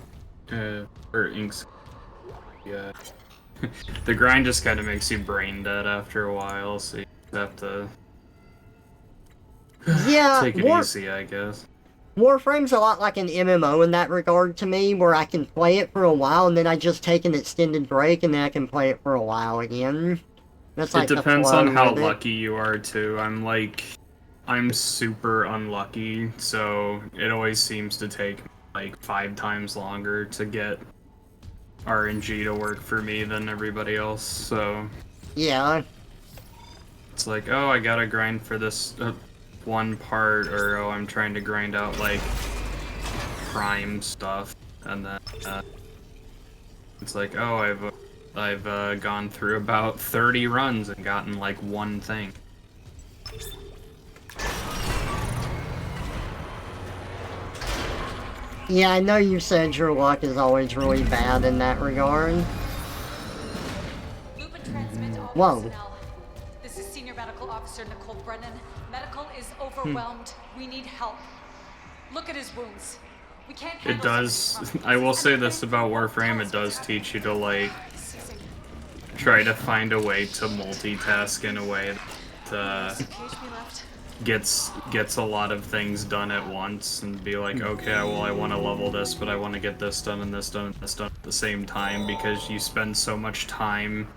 or inks. Yeah. The grind just kind of makes you brain dead after a while, so you have to take it easy, I guess. Warframe's a lot like an MMO in that regard to me, where I can play it for a while and then I just take an extended break and then I can play it for a while again. That's like It depends on how lucky you are, too. I'm super unlucky, so it always seems to take like 5 times longer to get RNG to work for me than everybody else, so... Yeah. It's like, oh, I gotta grind for this one part, or oh, I'm trying to grind out, like, prime stuff, and then, it's like, oh, I've gone through about 30 runs and gotten, like, one thing. Yeah, I know you said your luck is always really bad in that regard. Whoa. This is Senior Medical Officer Nicole Brennan. Medical is overwhelmed. We need help. Look at his wounds. We can't handle It does, I will say this about Warframe, it does teach you to, like, try to find a way to multitask in a way that gets a lot of things done at once, and be like, okay, well, I want to level this, but I want to get this done and this done and this done at the same time, because you spend so much time,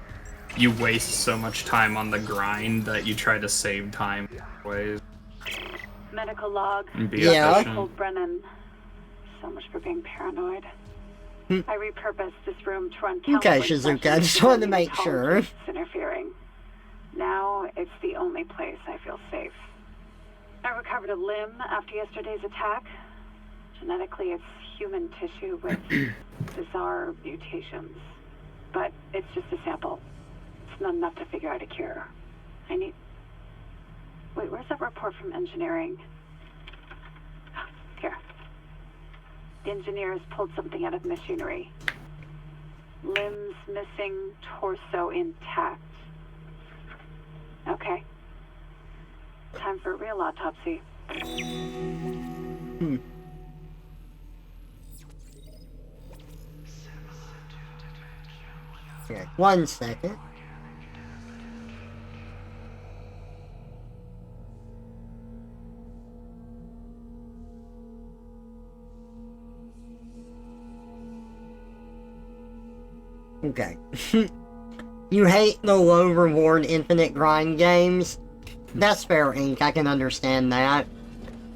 you waste so much time on the grind that you try to save time ways. Medical log. And be efficient. Nicole Brennan. So much for being paranoid. I repurposed this room to run Okay, Shizuka, I just wanted to make sure. Interfering. Now it's the only place I feel safe. I recovered a limb after yesterday's attack. Genetically, it's human tissue with bizarre mutations. But it's just a sample. It's not enough to figure out a cure. I need... Wait, where's that report from engineering? Here. The engineers pulled something out of the machinery. Limbs missing, torso intact. Okay. Time for a real autopsy. Okay, 1 second. Okay. You hate the low reward infinite grind games? That's fair, Ink. I can understand that.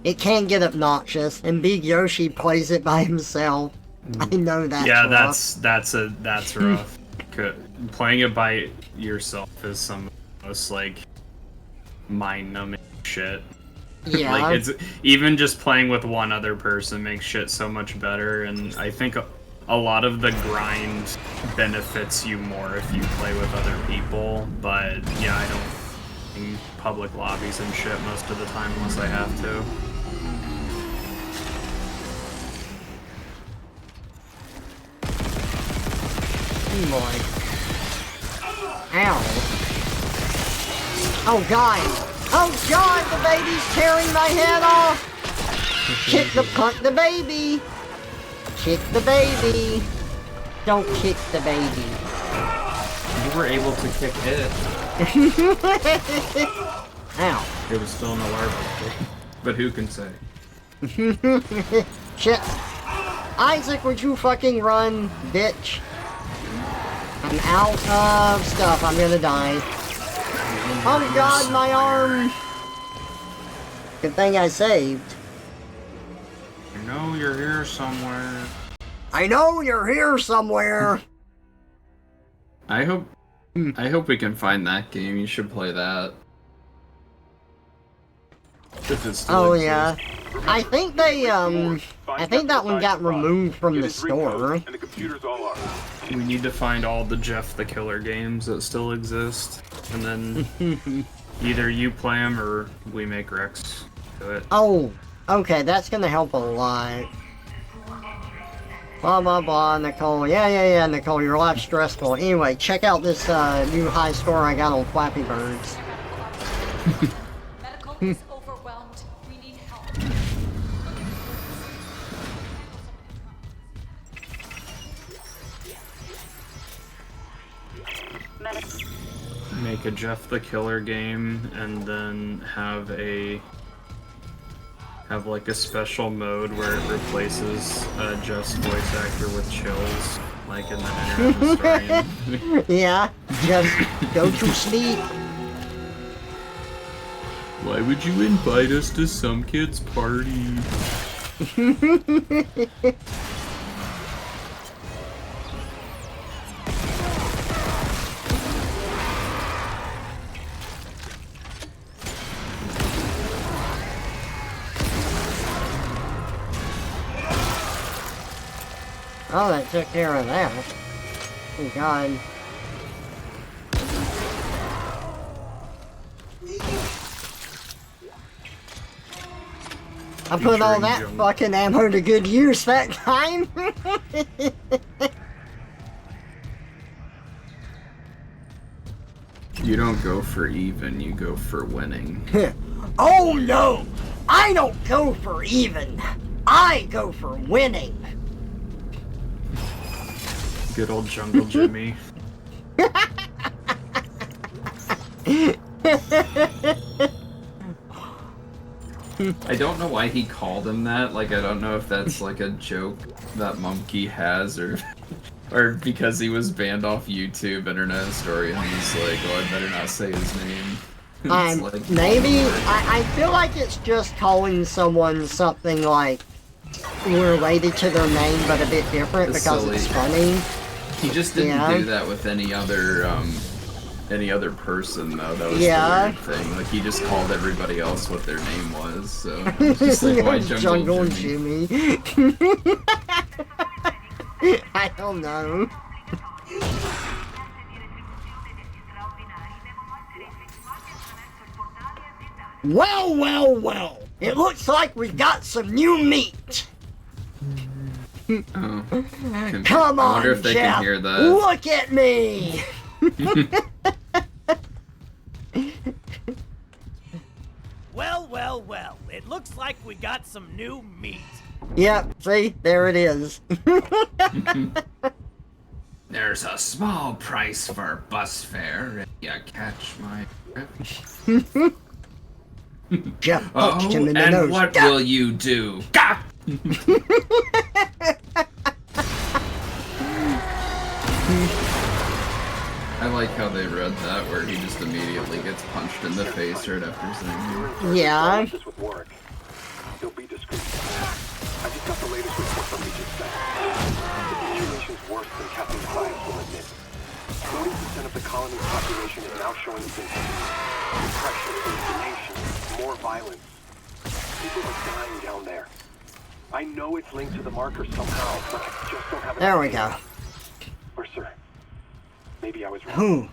It can get obnoxious, and Big Yoshi plays it by himself. I know that's rough. that's rough. Playing it by yourself is some of the most like mind-numbing shit. Yeah. Like it's even just playing with one other person makes shit so much better, and I think a lot of the grind benefits you more if you play with other people. But yeah, I don't in public lobbies and shit most of the time unless I have to. Oh boy. Ow. Oh god! Oh god! The baby's tearing my head off! Kick the baby! Kick the baby! Don't kick the baby. You were able to kick it. Ow. It was still an alarm, but who can say? Shit. Isaac, would you fucking run, bitch? I'm out of stuff. I'm gonna die. Oh god, my arm! Good thing I saved. I know you're here somewhere. I know you're here somewhere! I hope we can find that game. You should play that. If it's still exists. Yeah. I think they, I think that one got removed from the store. And the computers all are. We need to find all the Jeff the Killer games that still exist, and then either you play them or we make Rex do it. Oh, okay, that's gonna help a lot. Blah blah blah, Nicole. Yeah, Nicole, your life's stressful. Anyway, check out this new high score I got on Flappy Birds. Medical is overwhelmed. We need help. Make a Jeff the Killer game, and then have like a special mode where it replaces Jeff's voice actor with chills, like in the Internet Historian. Yeah, just go to sleep. Why would you invite us to some kid's party? Oh, that took care of that. Oh god. I put all that fucking ammo to good use that time. You don't go for even, you go for winning. Oh no! I don't go for even. I go for winning. Good old Jungle Jimmy. I don't know why he called him that. Like, I don't know if that's like a joke that Monkey has, or because he was banned off YouTube, Internet Historian. He's like, oh, I better not say his name. Like, maybe I feel like it's just calling someone something like related to their name but a bit different because it's funny. He just didn't do that with any other person though. That was the weird thing. Like, he just called everybody else what their name was. So it's just like, why Jungle Jimmy? I don't know. Well, well, well. It looks like we've got some new meat. Oh. Come I on, wonder if they Jeff. can hear that. Look at me. Well, well, well. It looks like we got some new meat. Yep, see? There it is. There's a small price for bus fare if you catch my drift. Jeff punched him in the and nose. what will you do? Gah! I like how they read that, where he just immediately gets punched in the face right after saying it. Yeah. This would work. They'll be discreet. I just got the latest report from Regis. The situation's worse than Captain Science will admit. 40% of the colony's population is now showing symptoms. Depression, inflammation, more violence. People are dying down there. I know it's linked to the marker somehow, but I just don't have enough. There we go. Or, sir, maybe I was wrong. Whew.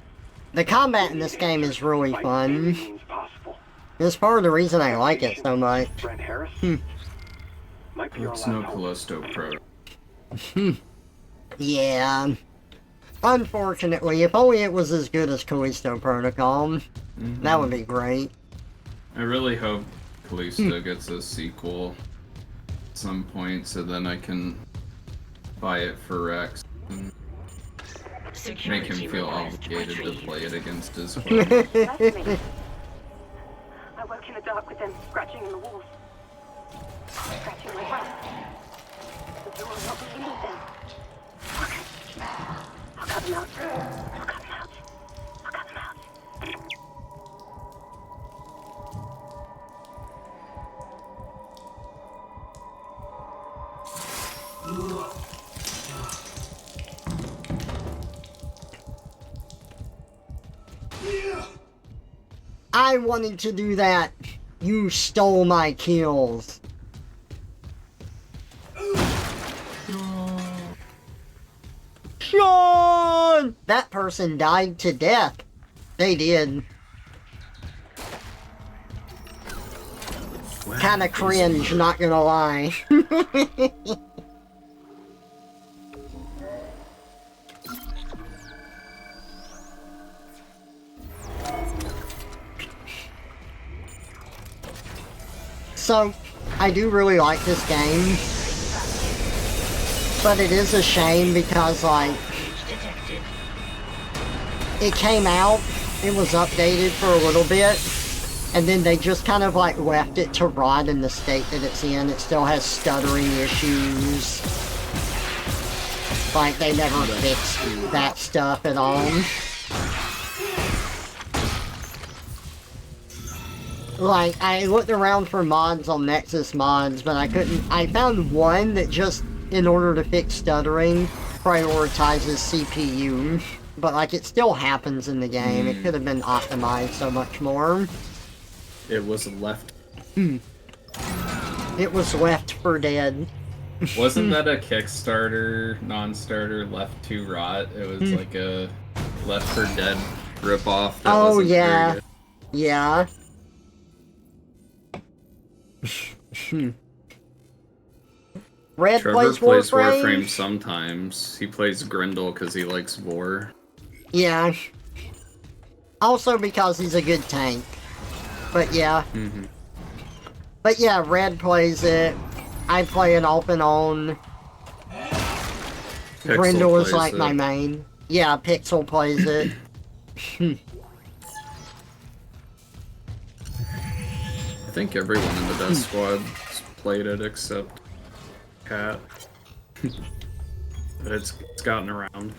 The combat in this game is really fun. It's part of the reason I like it so much. Brent Harris? Might be our It's last no hope. Callisto Pro. Yeah. Unfortunately, if only it was as good as Callisto Protocol, that would be great. I really hope Callisto gets a sequel at some point, so then I can buy it for Rex and make him feel obligated to play it against his will. That's me. I woke in the dark with them scratching in the walls. Scratching my breast. The door will not believe them. Okay. I'll cut them out. I'll cut them out. I'll cut them out. I wanted to do that. You stole my kills. Sean! That person died to death. They did. Kinda cringe, not gonna lie. So, I do really like this game, but it is a shame because, like, it came out, it was updated for a little bit, and then they just kind of, like, left it to rot in the state that it's in. It still has stuttering issues. Like, they never fixed that stuff at all. Like, I looked around for mods on Nexus Mods, but I couldn't. I found one that just, in order to fix stuttering, prioritizes CPU. But, like, it still happens in the game. It could have been optimized so much more. It was left. It was left for dead. Wasn't that a Kickstarter, non-starter, Left to Rot? It was like a Left 4 Dead ripoff. That Oh, wasn't very yeah. good. Yeah. Red Trevor plays plays Warframe. Warframe sometimes. He plays Grindel because he likes war. Yeah. Also because he's a good tank. But yeah. But yeah, Red plays it. I play it off and on. Grindel is like my main. Yeah, Pixel plays it. I think everyone in the Death Squad played it except Cat. But it's gotten around.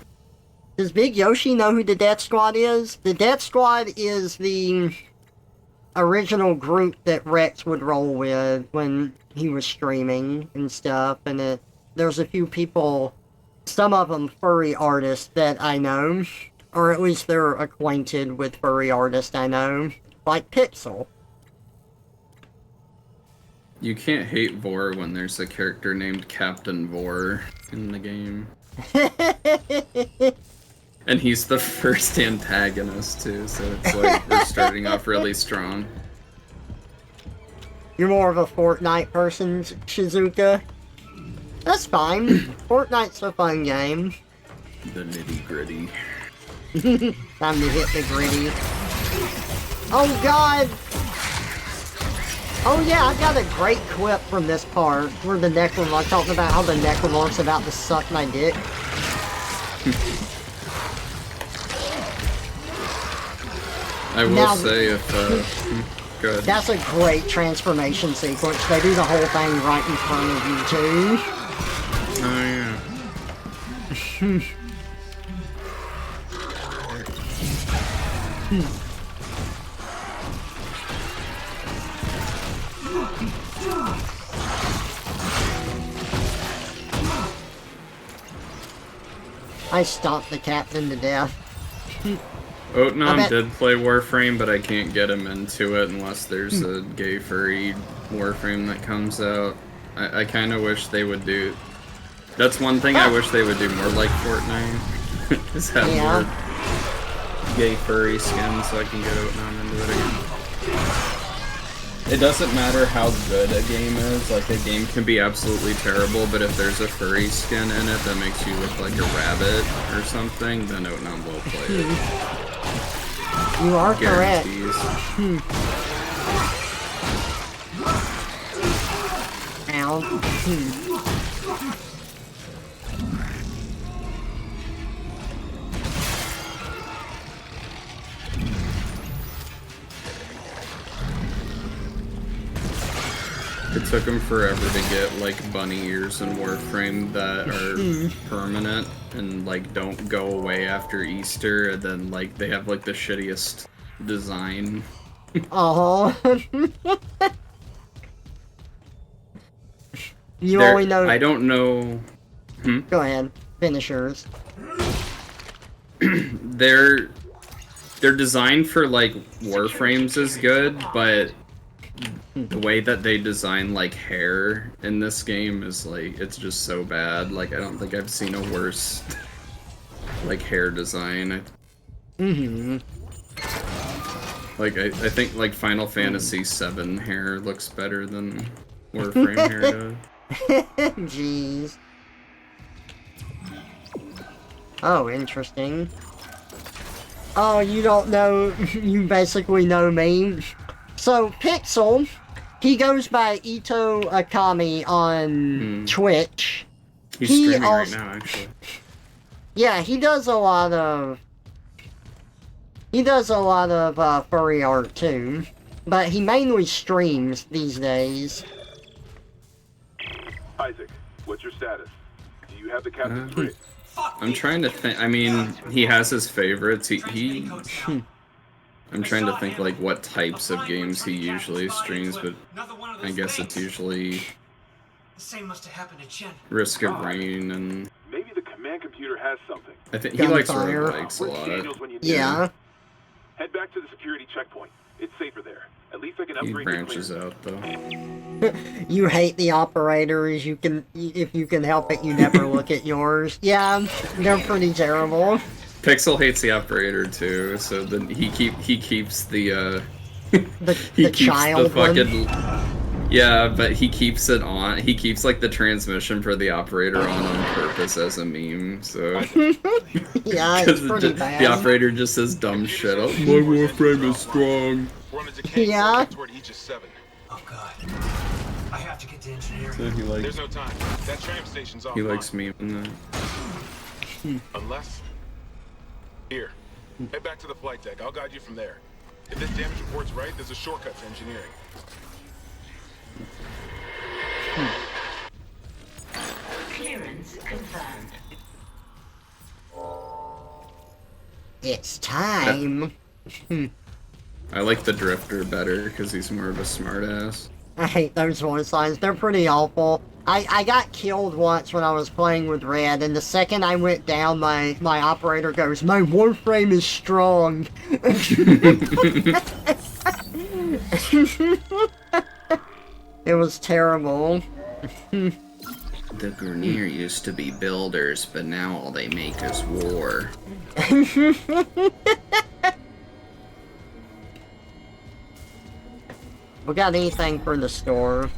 Does Big Yoshi know who the Death Squad is? The Death Squad is the original group that Rex would roll with when he was streaming and stuff, and there's a few people, some of them furry artists that I know, or at least they're acquainted with furry artists I know, like Pixel. You can't hate Vor when there's a character named Captain Vor in the game. And he's the first antagonist too, so it's like we're starting off really strong. You're more of a Fortnite person, Shizuka. That's fine. Fortnite's a fun game. The nitty gritty. Time to hit the gritty. Oh god! Oh yeah, I got a great clip from this part where the Necromorph talking about how the Necromorph's about to suck my dick. I will Now, say if good. That's a great transformation sequence. They do the whole thing right in front of you too. Oh yeah. I stomped the captain to death. Otnam did play Warframe, but I can't get him into it unless there's a gay furry Warframe that comes out. I kind of wish they would do... That's one thing I wish they would do more like Fortnite. Is have more gay furry skins so I can get Otnam into it again. It doesn't matter how good a game is, like a game can be absolutely terrible, but if there's a furry skin in it that makes you look like a rabbit or something, then Otnam will play it. You are correct. Ow. It took them forever to get like bunny ears in Warframe that are permanent and like don't go away after Easter, and then like they have like the shittiest design. You only know. I don't know. Go ahead. Finish yours. Their design for like Warframes is good, but the way that they design like hair in this game is like, it's just so bad. Like I don't think I've seen a worse like hair design. Like I think like Final Fantasy VII hair looks better than Warframe hair does. Jeez. Oh, interesting. Oh, you don't know, you basically know me. So, Pixel, he goes by Ito Akami on Twitch. He's streaming right now, actually. Yeah, he does a lot of furry art too, but he mainly streams these days. Isaac, what's your status? Do you have the captain's grade? I'm trying to think. I mean, he has his favorites. I'm trying to think like what types of games he usually streams, but I guess it's usually The same must have happened to Chen. Risk of Rain and Maybe the command computer has something. I think he likes roguelikes a lot. Yeah. Head back to the security checkpoint. It's safer there. At least I can He upgrade branches out though. You hate the operators, if you can help it, you never look at yours. Yeah, they're pretty terrible. Pixel hates the operator too, so then he keeps the the child fucking yeah, but he keeps it on. He keeps like the transmission for the operator on purpose as a meme. So yeah, it's pretty bad. The operator just says dumb shit. Oh, my Warframe is strong. Yeah. Oh god. I have to get to engineering. So he likes. There's no time. That tram station's off. He likes memeing that. Unless. Here. Head back to the flight deck. I'll guide you from there. If this damage report's right, there's a shortcut to engineering. Clearance confirmed. It's time. I like the Drifter better because he's more of a smartass. I hate those voice lines. They're pretty awful. I got killed once when I was playing with Red, and the second I went down, my operator goes, "My Warframe is strong." It was terrible. The Grineer used to be builders, but now all they make is war. We got anything for the store?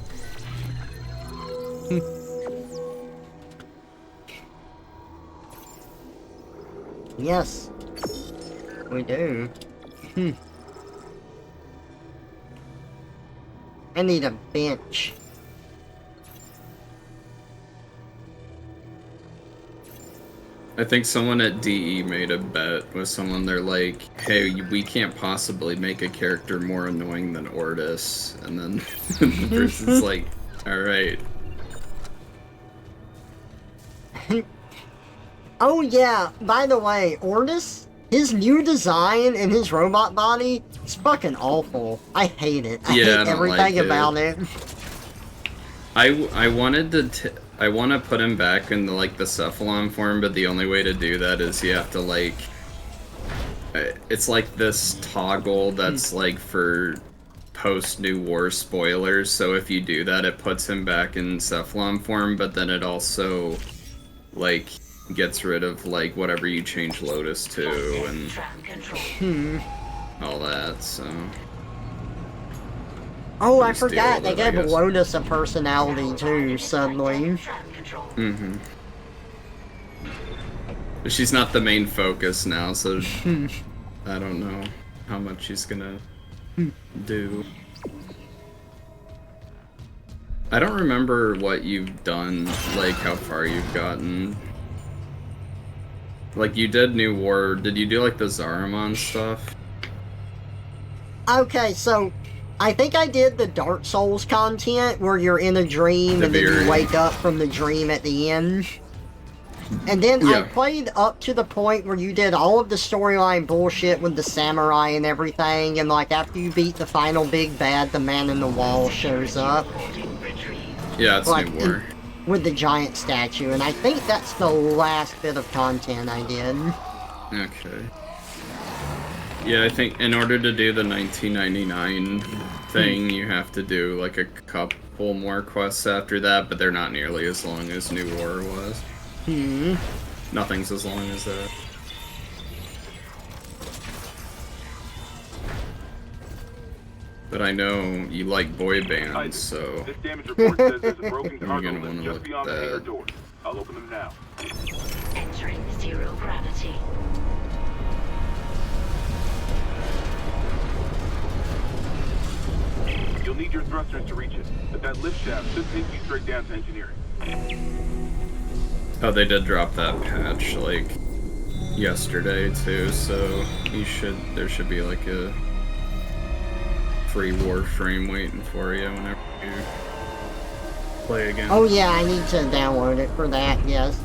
Yes, we do. I need a bench. I think someone at DE made a bet with someone. They're like, hey, we can't possibly make a character more annoying than Ortis. And then the person's like, alright. Oh yeah, by the way, Ortis, his new design and his robot body, it's fucking awful. I hate it. I hate everything about it. I wanted to I want to put him back in the, like, the Cephalon form, but the only way to do that is you have to, like, it's like this toggle that's like for post New War spoilers, so if you do that it puts him back in Cephalon form, but then it also, like, gets rid of, like, whatever you change Lotus to and all that, so... Oh, I forgot, they gave Lotus a personality too, suddenly. Mm-hmm. But she's not the main focus now, so I don't know how much she's gonna do. I don't remember what you've done, like how far you've gotten. Like, you did New War, did you do like the Zaramon stuff? Okay, so I think I did the Dark Souls content where you're in a dream and then you wake up from the dream at the end. And then I played up to the point where you did all of the storyline bullshit with the samurai and everything, and like after you beat the final big bad, the man in the wall shows up. Yeah, it's like, New War. With the giant statue, and I think that's the last bit of content I did. Okay. Yeah, I think in order to do the 1999 thing, you have to do like a couple more quests after that, but they're not nearly as long as New War was. Nothing's as long as that. But I know you like boy bands, so This damage report says there's a broken you're cargo gonna lift want to just look beyond at the hangar that. doors. I'll open them now. Entering zero gravity. You'll need your thrusters to reach it, but that lift shaft should take you straight down to engineering. Oh, they did drop that patch, like, yesterday, too, so there should be, like, a free Warframe waiting for you whenever you play again. Oh yeah, I need to download it for that, yes.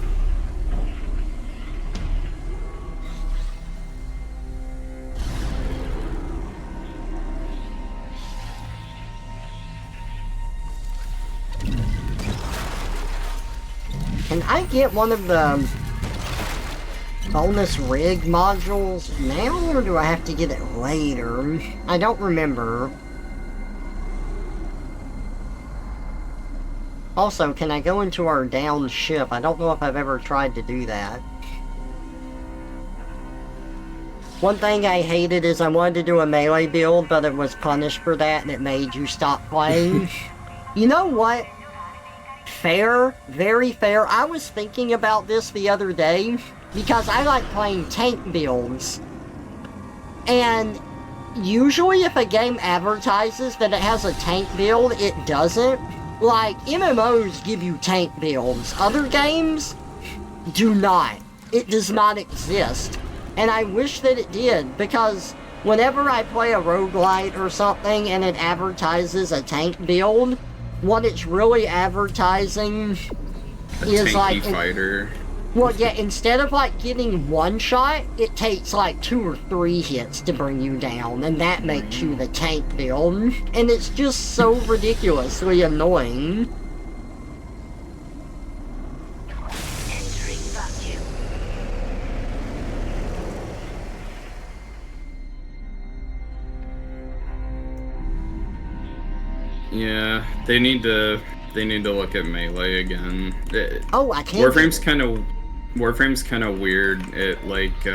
Can I get one of the bonus rig modules now, or do I have to get it later? I don't remember. Also, can I go into our downed ship? I don't know if I've ever tried to do that. One thing I hated is I wanted to do a melee build, but it was punished for that and it made you stop playing. You know what? Fair, very fair. I was thinking about this the other day because I like playing tank builds. And usually if a game advertises that it has a tank build, it doesn't. Like, MMOs give you tank builds. Other games do not. It does not exist. And I wish that it did, because whenever I play a roguelite or something and it advertises a tank build, what it's really advertising is like... fighter. Well, yeah, instead of like getting one shot, it takes like 2 or 3 hits to bring you down, and that makes you the tank build. And it's just so ridiculously annoying. Entering vacuum. Yeah, they need to look at melee again. Oh, I can't. Warframe's kind of weird. It like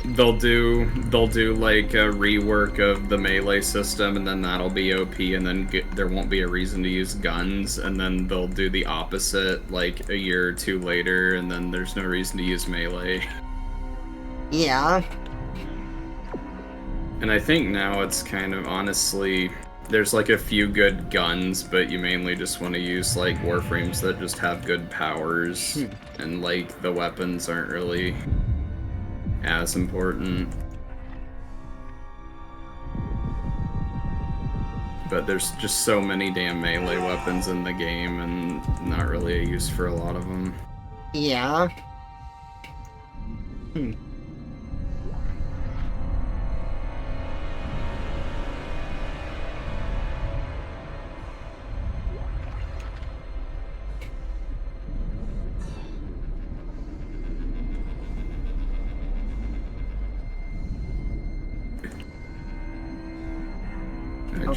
they'll do like a rework of the melee system, and then that'll be OP, and then there won't be a reason to use guns, and then they'll do the opposite like a year or two later, and then there's no reason to use melee. Yeah. And I think now it's kind of, honestly, there's like a few good guns, but you mainly just want to use like Warframes that just have good powers, and like the weapons aren't really as important. But there's just so many damn melee weapons in the game, and not really a use for a lot of them. Yeah. I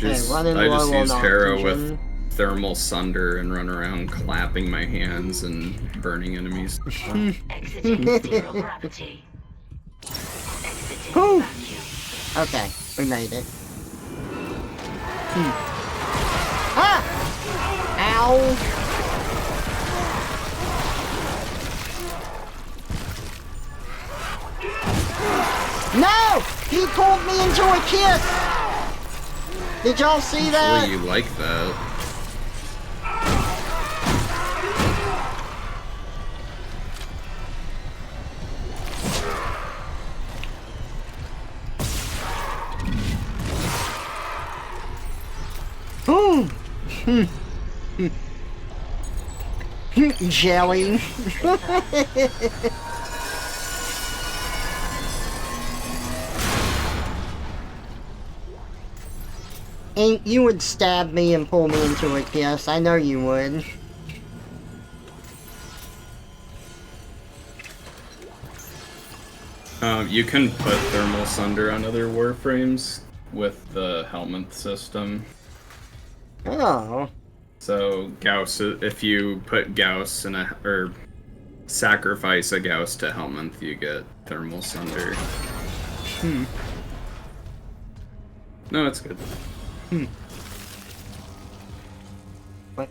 just use Hera with Thermal Sunder and run around clapping my hands and burning enemies. Exiting zero gravity. Exiting vacuum. Okay, we made it. Ah! Ow! No! He pulled me into a kiss! Did y'all see that? Hopefully you like that. Jelly. And you would stab me and pull me into a kiss. I know you would. You can put Thermal Sunder on other Warframes with the Helminth system. Oh. So Gauss, if you put Gauss in or sacrifice a Gauss to Helminth, you get Thermal Sunder. No, it's good. What?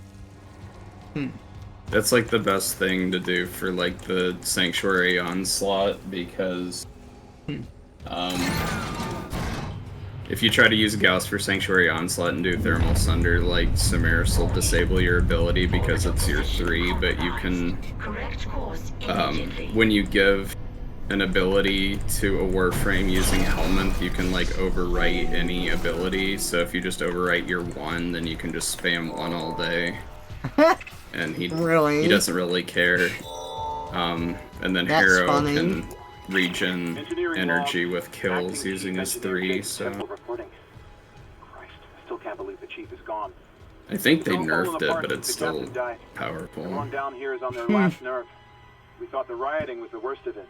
That's like the best thing to do for like the Sanctuary Onslaught, because if you try to use Gauss for Sanctuary Onslaught and do Thermal Sunder, like Samaris will disable your ability because it's your 3, but you can, when you give an ability to a Warframe using Helminth, you can like overwrite any ability. So if you just overwrite your 1, then you can just spam 1 all day. And he doesn't really care. And then Hero can regen energy with kills using his 3, so Christ, I still can't believe the chief is gone. I think they nerfed it, but it's still powerful. Everyone down here is on their last nerve. We thought the rioting was the worst of it.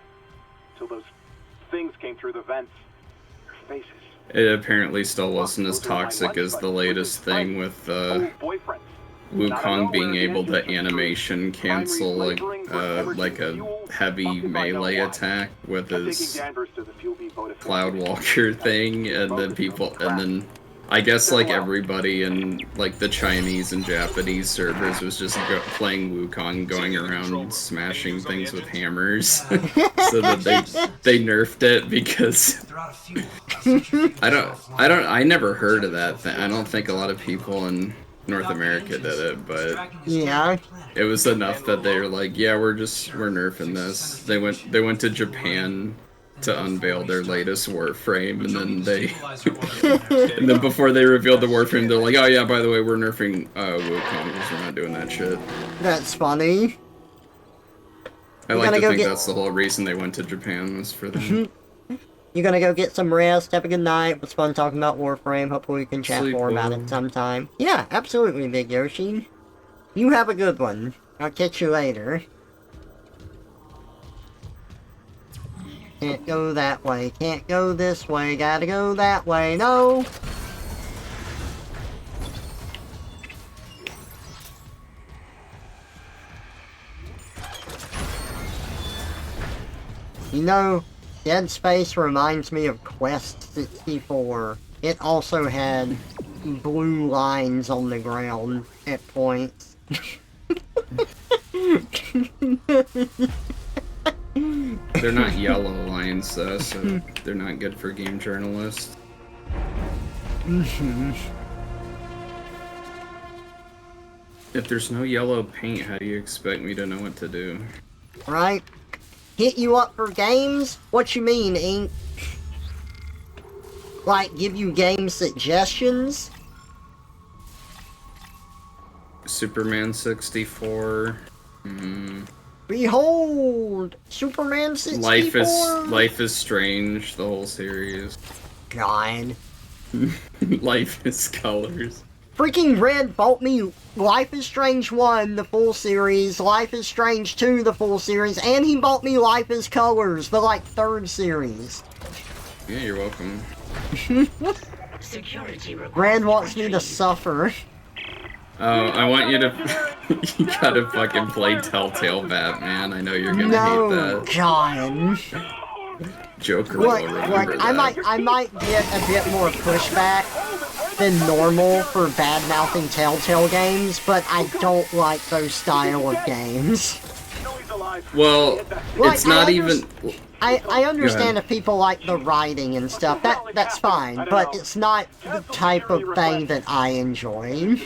Till those things came through the vents. Their faces. It apparently still wasn't as toxic as the latest thing with Wukong being able to animation cancel like a heavy melee attack with his Cloud Walker thing, and then I guess like everybody in like the Chinese and Japanese servers was just playing Wukong, going around smashing things with hammers, so that they nerfed it because I never heard of that thing. I don't think a lot of people in North America did it, but yeah, it was enough that they were like, yeah, we're nerfing this. They went to Japan to unveil their latest Warframe, and then and then before they revealed the Warframe, they're like, oh yeah, by the way, we're nerfing Wukong because we're not doing that shit. That's funny. I like to think that's the whole reason they went to Japan, was for that. You gonna go get some rest? Have a good night. It was fun talking about Warframe. Hopefully we can chat more about it sometime. Yeah, absolutely, Big Yoshi. You have a good one. I'll catch you later. Can't go that way. Can't go this way. Gotta go that way. No! You know, Dead Space reminds me of Quest 64. It also had blue lines on the ground at points. They're not yellow lines though, so they're not good for game journalists. If there's no yellow paint, how do you expect me to know what to do? Right? Hit you up for games? What you mean, Ink? Like, give you game suggestions? Superman 64. Behold! Superman 64! Life is Strange, the whole series. God. Life is Colors. Freaking Red bought me Life is Strange 1, the full series, Life is Strange 2, the full series, and he bought me Life is Colors, the, like, third series. Yeah, you're welcome. Security Red wants me to suffer. Oh, I want you to... you gotta fucking play Telltale Batman. I know you're gonna hate that. God. Joker Look, will remember that. I might get a bit more pushback than normal for bad-mouthing Telltale games, but I don't like those style of games. Well, it's not even... I understand if people like the writing and stuff, that's fine, but it's not the type of thing that I enjoy.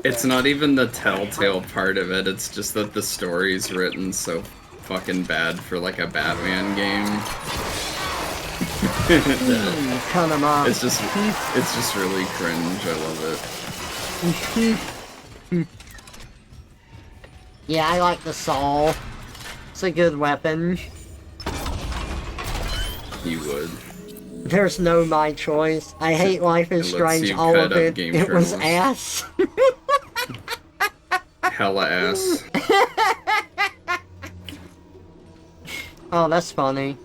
It's not even the Telltale part of it, it's just that the story's written so fucking bad for like a Batman game. Cut him off. It's just really cringe, I love it. Yeah, I like the saw. It's a good weapon. You would. There's no my choice. I hate Life is Strange, all of it. It was ass. Hella ass. Oh, that's funny.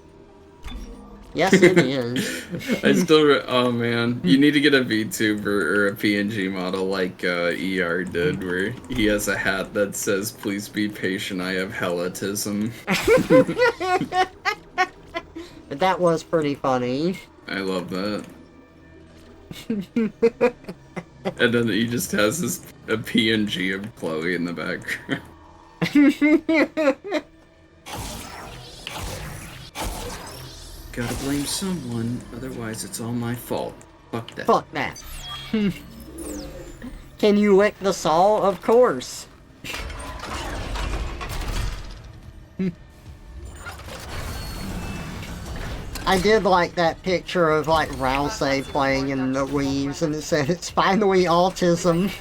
Yes, it is. I still... oh man. You need to get a VTuber or a PNG model like ER did, where he has a hat that says, "Please be patient, I have hellatism." But that was pretty funny. I love that. And then he just has a PNG of Chloe in the background. Gotta blame someone, otherwise it's all my fault. Fuck that. Fuck that. Can you lick the saw? Of course. I did like that picture of, like, Rousey playing in the leaves, and it said, "It's finally autism."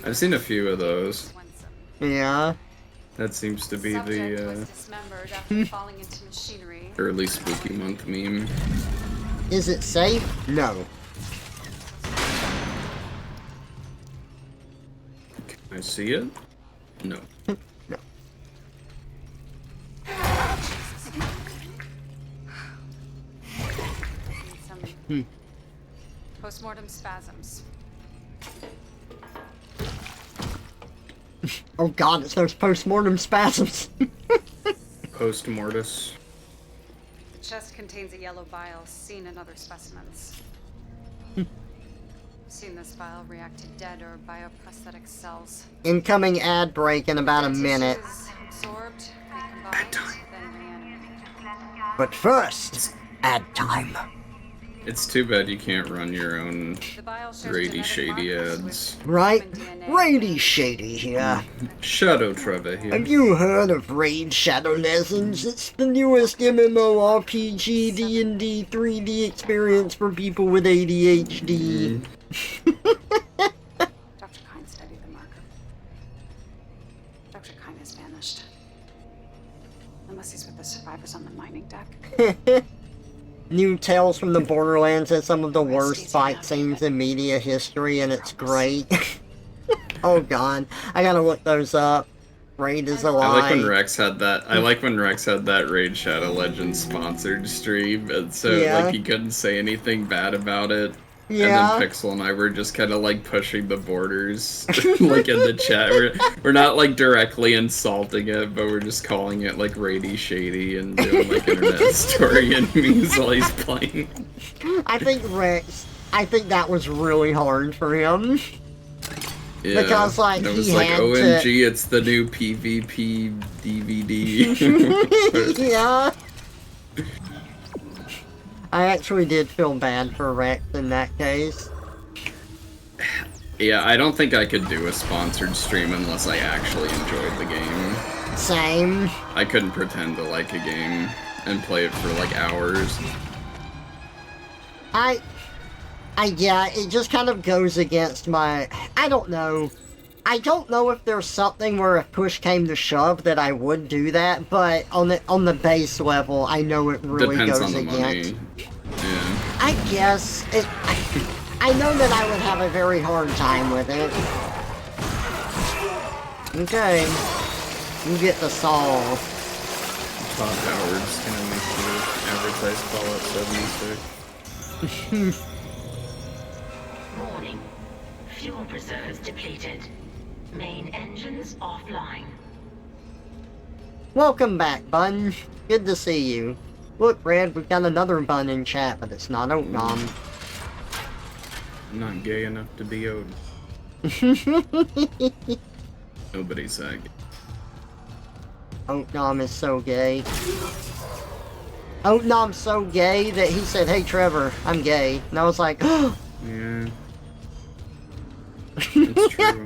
I've seen a few of those. Yeah. That seems to be the, early spooky month meme. Is it safe? No. Can I see it? No. No. Postmortem spasms. Oh god, it's those postmortem spasms. Postmortis. The chest contains a yellow bile seen in other specimens. Seen this bile react to dead or bioprosthetic cells. Incoming ad break in about a minute. Absorbed, recombined, then reanimated. But first, ad time. It's too bad you can't run your own Rady Shady ads. Right? Rady Shady here. Shadow Trevor here. Have you heard of Raid Shadow Legends? It's the newest MMORPG D&D 3D experience for people with ADHD. Dr. Kine studied the marker. Dr. Kine has vanished. Unless he's with the survivors on the mining deck. New Tales from the Borderlands has some of the worst fight scenes in media history, and it's great. Oh god, I gotta look those up. Raid is a lie. I like when Rex had that. I like when Rex had that Raid Shadow Legends sponsored stream, and so Yeah. like he couldn't say anything bad about it. Yeah. And then Pixel and I were just kind of like pushing the borders, like in the chat. We're not like directly insulting it, but we're just calling it like Rady Shady and doing like internet story and memes while he's playing. I think that was really hard for him. Yeah, because like and it he was like, had OMG, to... it's the new PvP DVD. Yeah. I actually did feel bad for Rex in that case. Yeah, I don't think I could do a sponsored stream unless I actually enjoyed the game. Same. I couldn't pretend to like a game and play it for like hours. Yeah, it just kind of goes against my... I don't know. I don't know if there's something where if push came to shove that I would do that, but on the base level, I know it really Depends goes on the against. money. Yeah. I guess it. I know that I would have a very hard time with it. Okay, you get the saw. Todd Howard's gonna make you advertise Fallout 76. Warning. Fuel reserves depleted. Main engines offline. Welcome back, Bun. Good to see you. Look, Brad, we've got another Bun in chat, but it's not Oatnom. I'm not gay enough to be Odin. Nobody's that gay. Oatnom is so gay. Oatnom's so gay that he said, "Hey, Trevor, I'm gay." And I was like, "Oh." Yeah. It's true.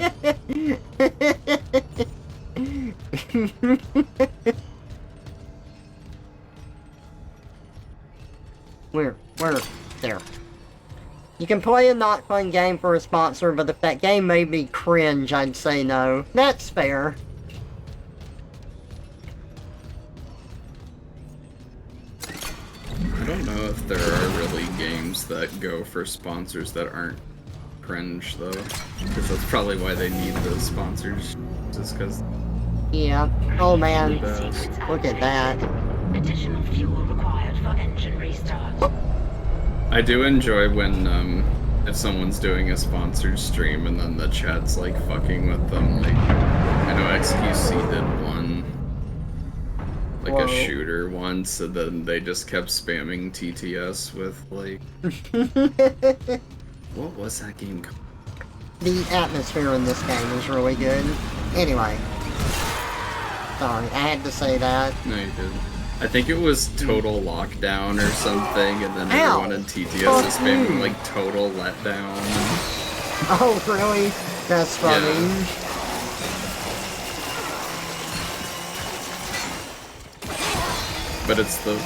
Where? There. You can play a not fun game for a sponsor, but if that game made me cringe, I'd say no. That's fair. I don't know if there are really games that go for sponsors that aren't cringe, though. Because that's probably why they need those sponsors. Just because... Yeah. Oh man. Look at that. Additional fuel required for engine restart. I do enjoy when, if someone's doing a sponsored stream and then the chat's, like, fucking with them. Like, I know XQC did one, like, Whoa. a shooter once, and then they just kept spamming TTS with, like... What was that game called? The atmosphere in this game is really good. Anyway. Sorry, I had to say that. No, you didn't. I think it was Total Lockdown or something, and then everyone in TTS is spamming, like, Total Letdown. Oh, really? That's funny. Yeah. But it's the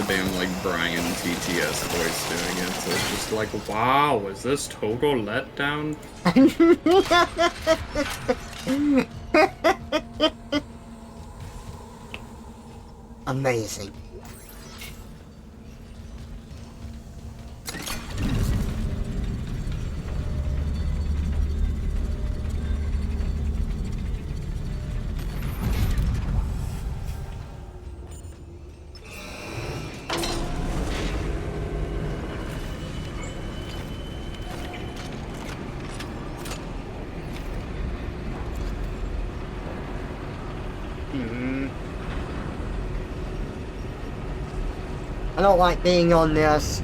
damn, like, Brian TTS voice doing it, so it's just like, wow, is this Total Letdown? Amazing. I don't like being on this.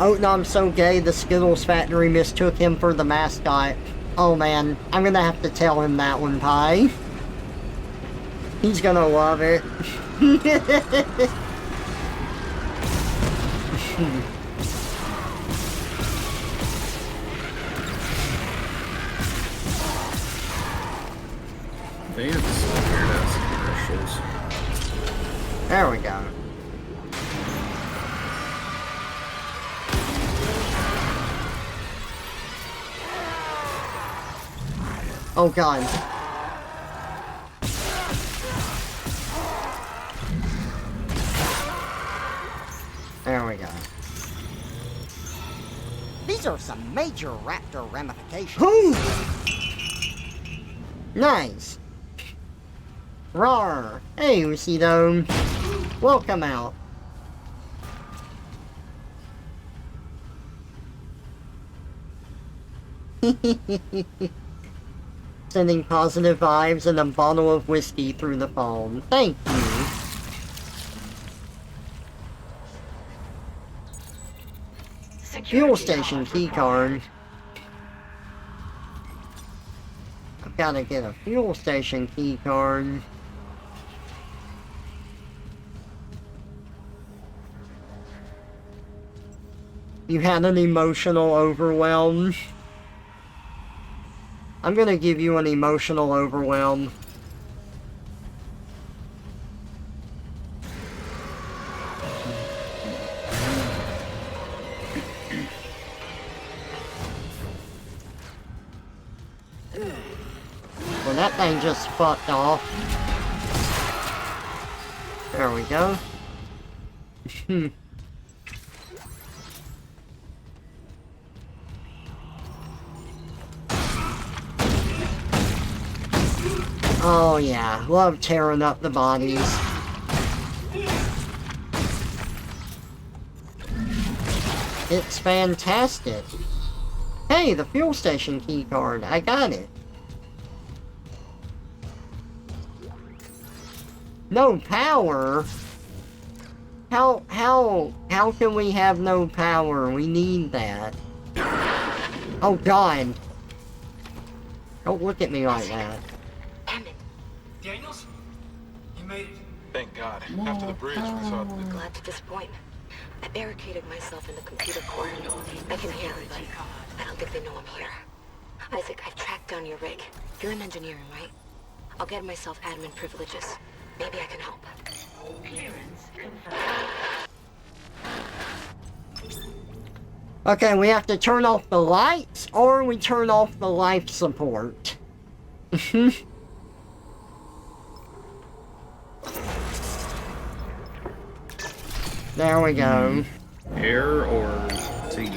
Oh no, I'm so gay, the Skittles factory mistook him for the mascot. Oh man, I'm gonna have to tell him that one, Pie. He's gonna love it. They have some weird-ass commercials. There we go. Oh god. There we go. These are some major raptor ramifications. Whew. Nice. Rawr. Hey, Usidome. Welcome out. Sending positive vibes and a bottle of whiskey through the phone. Thank you. Fuel station keycard. I've gotta get a fuel station keycard. You had an emotional overwhelm. I'm gonna give you an emotional overwhelm. Well, that thing just fucked off. There we go. Oh yeah, love tearing up the bodies. It's fantastic. Hey, the fuel station key card, I got it. No power? How can we have no power? We need that. Oh god. Don't look at me like that. Daniels? You made it. Thank God. After the bridge, we saw the... Glad to disappoint. I barricaded myself in the computer core. I can hear them, but I don't think they know I'm here. Isaac, I've tracked down your rig. You're in engineering, right? I'll get myself admin privileges. Maybe I can help. Okay, we have to turn off the lights, or we turn off the life support. There we go. Air or sea?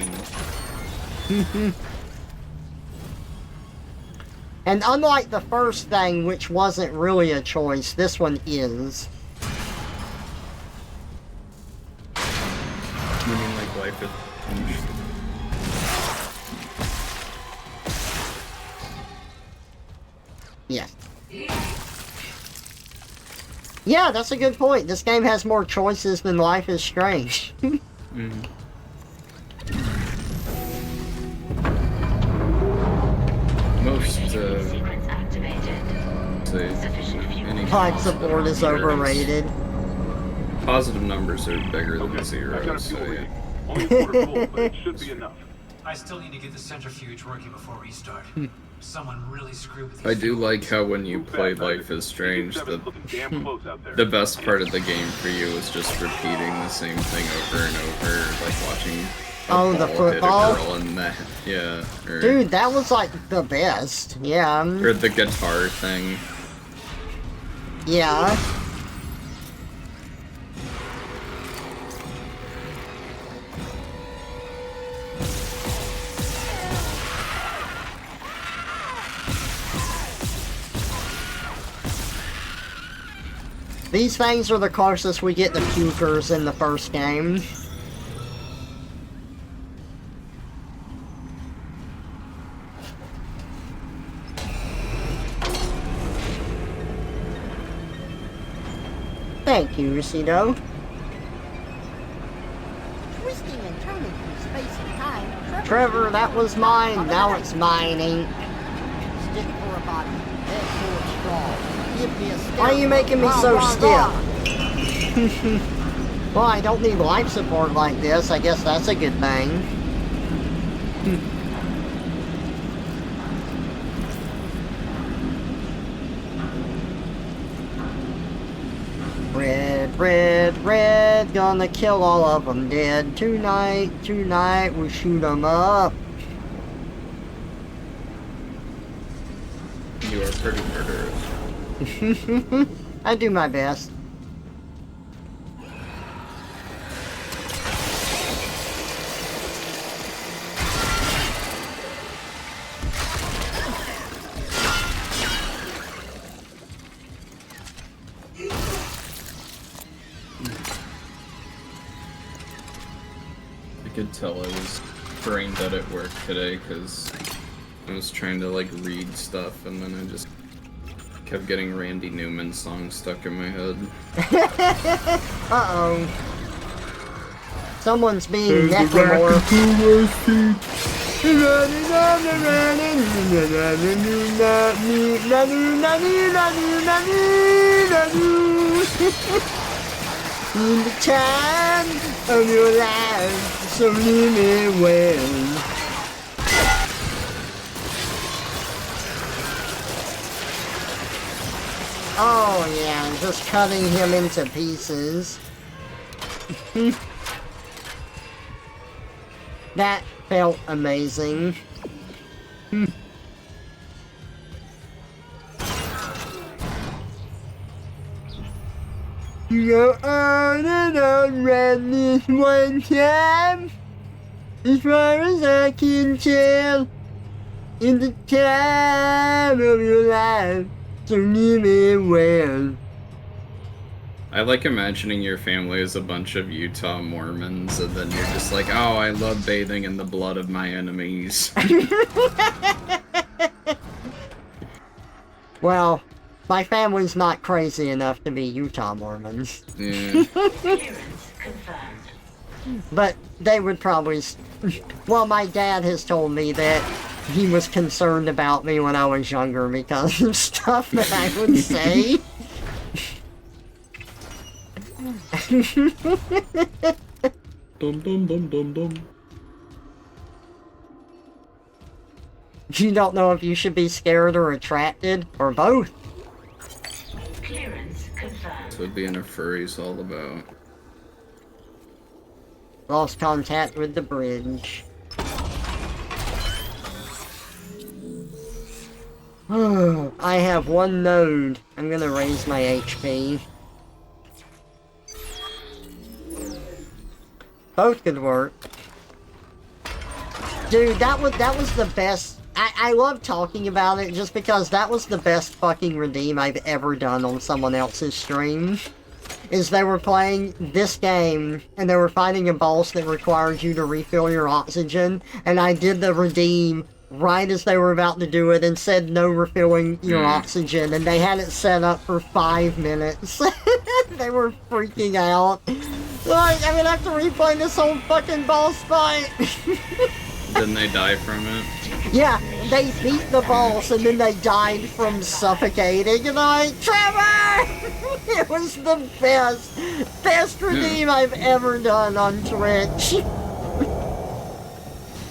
And unlike the first thing, which wasn't really a choice, this one is. You mean like life is... Yes. Yeah, that's a good point. This game has more choices than Life is Strange. Most, any Life support is overrated. Positive numbers are bigger than zero, so yeah. Only a quarter full, but it should be enough. I still need to get the centrifuge working before restart. Someone really screwed with these I do fuels. like how when you play Life is Strange, the best part of the game for you is just repeating the same thing over and over, like watching the football? hit a girl in that, yeah. Or, Dude, that was like the best. Yeah. or the guitar thing. Yeah. These things are the closest we get to pukers in the first game. Thank you, Rosito. Twisting and turning through space and time. Trevor, that was mine. Now it's mine, ain't. Stick for a body. Head for a straw. Give me a step. Why are you making me so stiff? Well, I don't need life support like this. I guess that's a good thing. Red, red, red, gonna kill all of them dead. Tonight, we shoot them up. You are pretty murderous. I do my best. I could tell I was brain dead at work today because I was trying to like read stuff and then I just kept getting Randy Newman songs stuck in my head. Uh-oh. Someone's being necromorphed. In the time of your life, so leave it well. Oh yeah, just cutting him into pieces. That felt amazing. Go on and on, ran this one time. As far as I can tell, in the time of your life, so leave it well. I like imagining your family as a bunch of Utah Mormons, and then you're just like, oh, I love bathing in the blood of my enemies. Well, my family's not crazy enough to be Utah Mormons. Yeah. But they would probably... Well, my dad has told me that he was concerned about me when I was younger because of stuff that I would say. Dum dum dum dum dum. You don't know if you should be scared or attracted, or both. Clearance confirmed. That's what being a furry's all about. Lost contact with the bridge. I have one node. I'm gonna raise my HP. Both could work. Dude, that was the best. I love talking about it just because that was the best fucking redeem I've ever done on someone else's stream. Is they were playing this game, and they were fighting a boss that required you to refill your oxygen, and I did the redeem right as they were about to do it and said no refilling your oxygen, and they had it set up for 5 minutes. They were freaking out. Like, I'm gonna have to replay this whole fucking boss fight. Didn't they die from it? Yeah, they beat the boss and then they died from suffocating, and I'm like, Trevor! It was the best redeem I've ever done on Twitch.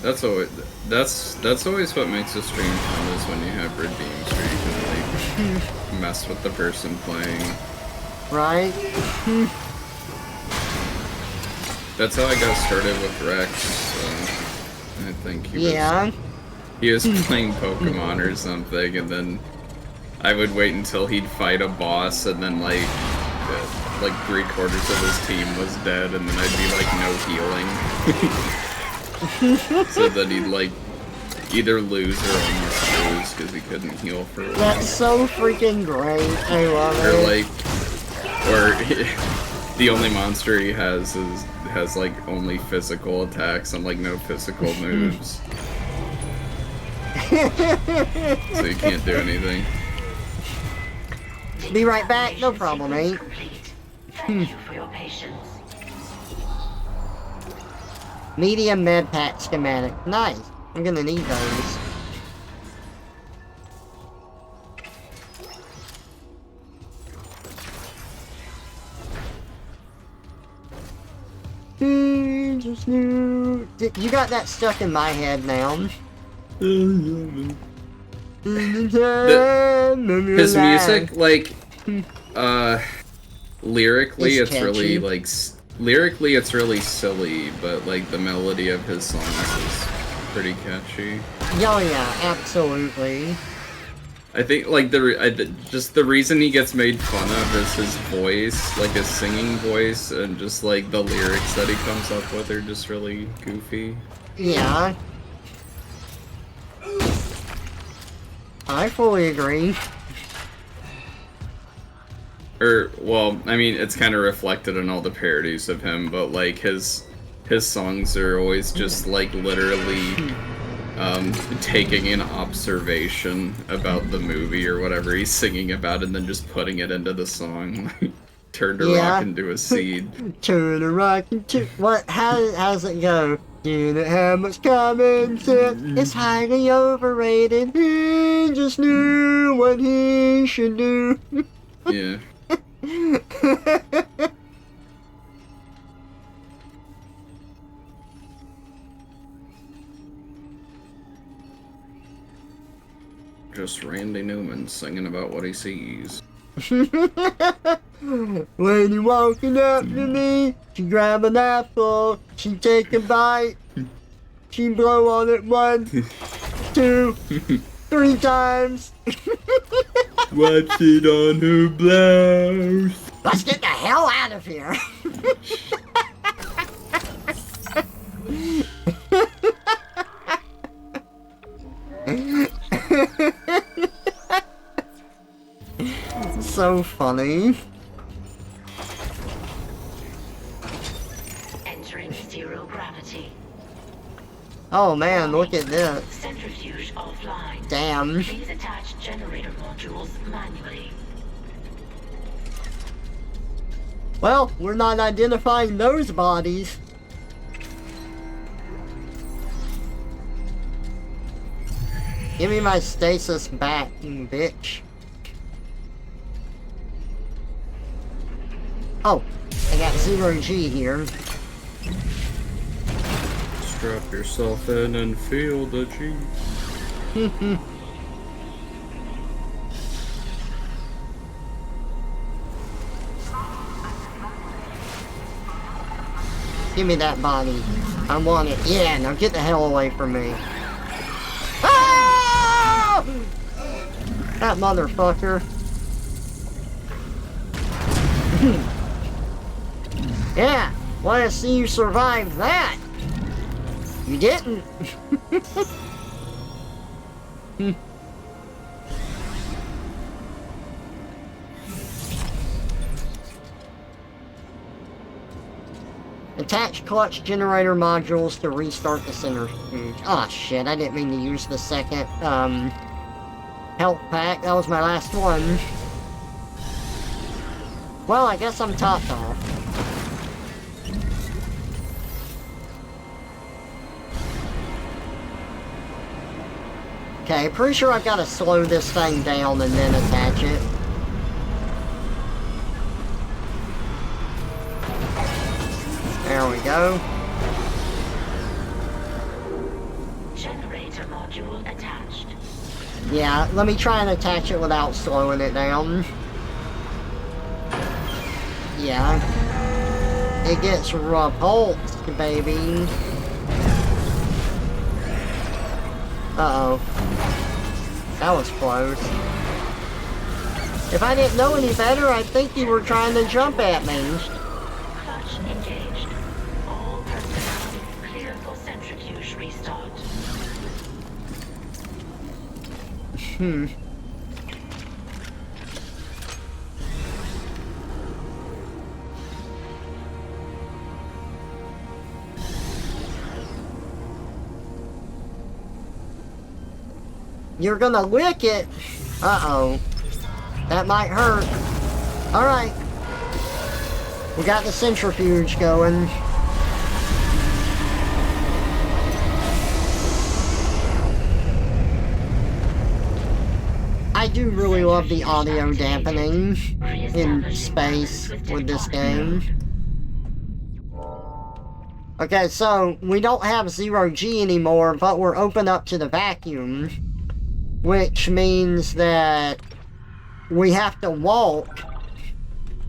That's always what makes a stream fun, is when you have redeems where you can like mess with the person playing. Right? That's how I got started with Rex. I think he was playing Pokemon or something, and then I would wait until he'd fight a boss, and then like 3/4 of his team was dead, and then I'd be like no healing. So that he'd like either lose or almost lose because he couldn't heal for a while. That's so freaking great. I love it. Or the only monster he has like only physical attacks and like no physical moves. So you can't do anything. Be right back, no problem, mate. Thank you for your patience. Medium med pack schematic. Nice. I'm gonna need those. Just knew. You got that stuck in my head now. His music, like, lyrically, it's really like lyrically it's really silly, but like the melody of his songs is pretty catchy. Oh yeah, absolutely. I think like just the reason he gets made fun of is his voice, like his singing voice, and just like the lyrics that he comes up with are just really goofy. Yeah. I fully agree. Or, well, I mean, it's kind of reflected in all the parodies of him, but like his songs are always just like literally taking an observation about the movie or whatever he's singing about and then just putting it into the song. Turned a rock into a seed. Turn a rock into... What? How's it go? Do not have much common sense. It's highly overrated. He just knew what he should do. Yeah. Just Randy Newman singing about what he sees. When you're walking up to me, she grab an apple, she take a bite, she blow on it 1, 2, 3 times. What's it on her blouse? Let's get the hell out of here. So funny. Entering zero gravity. Oh man, look at this. Centrifuge offline. Damn. Please attach generator modules manually. Well, we're not identifying those bodies. Give me my stasis back, you bitch. Oh, I got 0G here. Strap yourself in and feel the G. Give me that body. I want it. Yeah, now get the hell away from me. Ah! That motherfucker. Yeah, wanna see you survive that. You didn't. Attach clutch generator modules to restart the centrifuge. Ah, shit, I didn't mean to use the second, health pack. That was my last one. Well, I guess I'm topped off. Okay, pretty sure I've got to slow this thing down and then attach it. There we go. Generator module attached. Yeah, let me try and attach it without slowing it down. Yeah. It gets repulsed, baby. Uh-oh. That was close. If I didn't know any better, I'd think you were trying to jump at me. Clutch engaged. All personnel clear for centrifuge restart. You're gonna lick it. Uh-oh. That might hurt. Alright. We got the centrifuge going. I do really love the audio dampening in space with this game. Okay, so we don't have 0G anymore, but we're open up to the vacuum. Which means that we have to walk.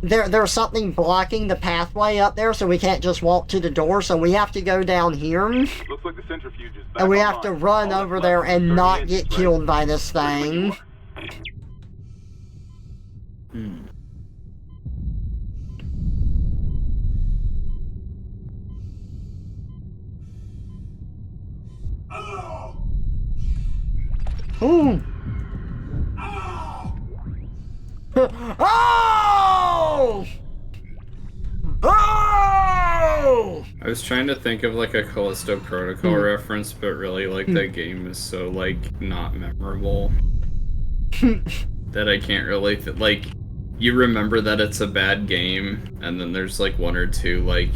There's something blocking the pathway up there, so we can't just walk to the door, so we have to go down here. Looks like the centrifuge is back And we have to online. run All over that's there left is and 30 not inches get left. killed by this thing. Ooh. Oh! Oh! I was trying to think of like a Callisto Protocol reference, but really like that game is so like not memorable that I can't really like. You remember that it's a bad game, and then there's like one or two like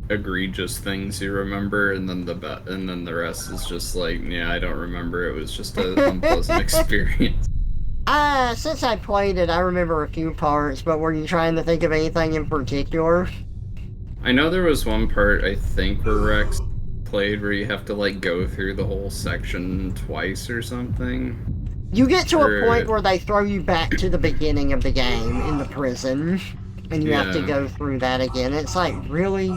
egregious things you remember, and then the rest is just like, yeah, I don't remember. It was just an unpleasant experience. Since I played it, I remember a few parts, but were you trying to think of anything in particular? I know there was one part, I think, where Rex played where you have to, like, go through the whole section twice or something. You get to a point where they throw you back to the beginning of the game in the prison, and you have to go through that again. It's like, really?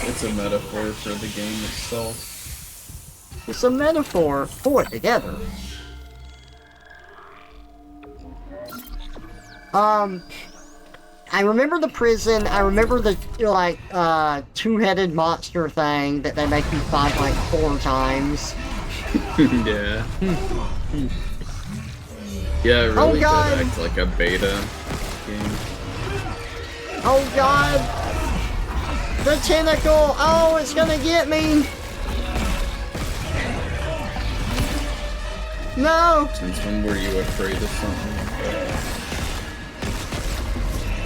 It's a metaphor for the game itself. It's a metaphor for it together. I remember the prison, I remember the, like, two-headed monster thing that they make you fight, like, 4 times. Yeah. Yeah, it really did act like a beta game. Oh god! The tentacle! Oh, it's gonna get me! No! Since when were you afraid of something like that?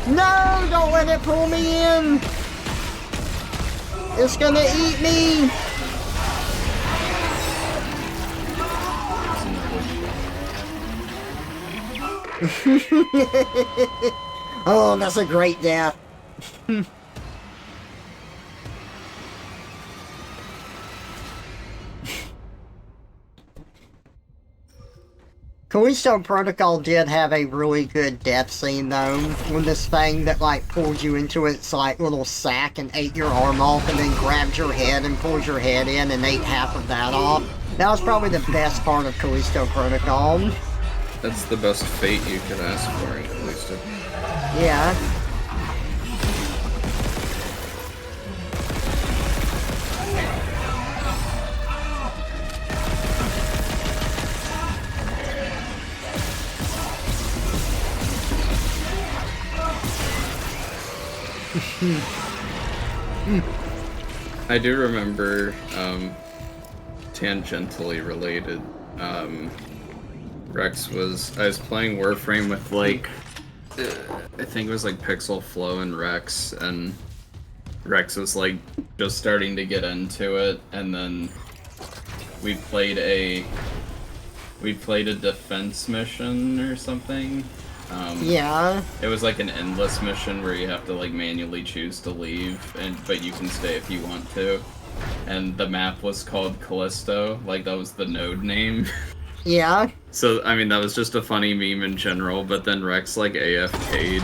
No! Don't let it pull me in! It's gonna eat me! Oh, that's a great death. Callisto Protocol did have a really good death scene though, when this thing that like pulls you into its like little sack and ate your arm off and then grabs your head and pulls your head in and ate half of that off. That was probably the best part of Callisto Protocol. That's the best fate you could ask for in Callisto. Yeah. I do remember, tangentially related, Rex was, I was playing Warframe with, like, I think it was, like, Pixel Flow and Rex, and Rex was, like, just starting to get into it, and then we played a defense mission or something. Yeah. It was like an endless mission where you have to like manually choose to leave, but you can stay if you want to. And the map was called Callisto, like that was the node name. Yeah. So I mean that was just a funny meme in general, but then Rex like AFK'd,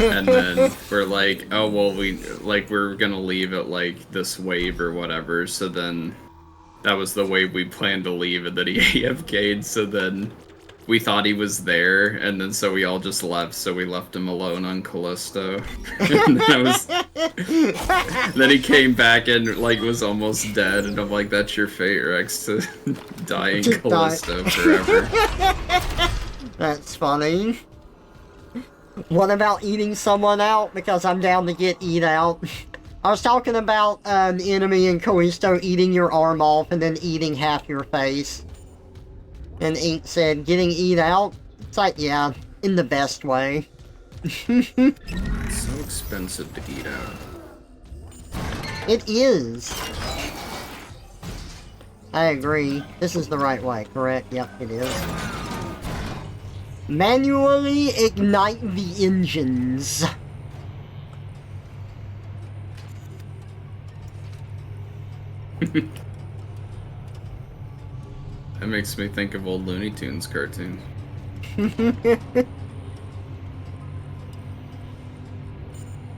and then we're like, oh well, we're gonna leave at like this wave or whatever. So then that was the wave we planned to leave, and then he AFK'd. So then we thought he was there, and then so we all just left, so we left him alone on Callisto. And then he came back and like was almost dead, and I'm like, that's your fate, Rex, to die in Callisto forever. That's funny. What about eating someone out? Because I'm down to get eat out. I was talking about an enemy in Callisto eating your arm off and then eating half your face. And Ink said, getting eat out? It's like, yeah, in the best way. It's so expensive to eat out. It is. I agree. This is the right way, correct? Yep, it is. Manually ignite the engines. That makes me think of old Looney Tunes cartoons.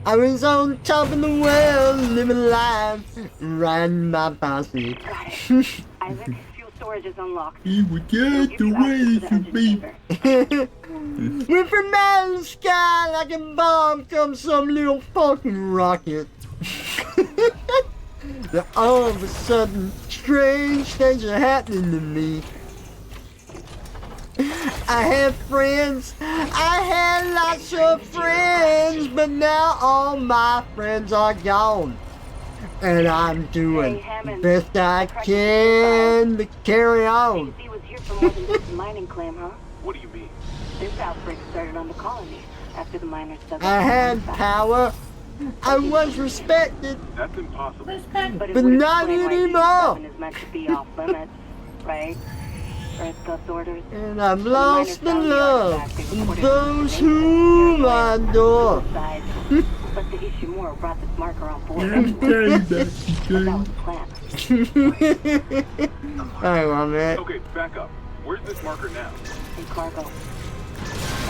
I was on top of the world, living life, riding my posse. Isaac, fuel storage is unlocked. You would get the way to be. We're from out of the sky like a bomb comes some little fucking rocket. Then all of a sudden, strange things are happening to me. I had friends. I had lots of friends, but now all my friends are gone. And I'm doing best I can to carry on. He was here for more than just a mining claim, huh? What do you mean? This outbreak started on the colony after the miners dug I up had power. I was respected. That's impossible. But not anymore. Is meant to be off limits, right? Earth's orders. And I've lost the love of those whom I adore. But the Ishimura brought this marker on board. That was the plan. I love it. Okay, back up. Where's this marker now? In cargo. All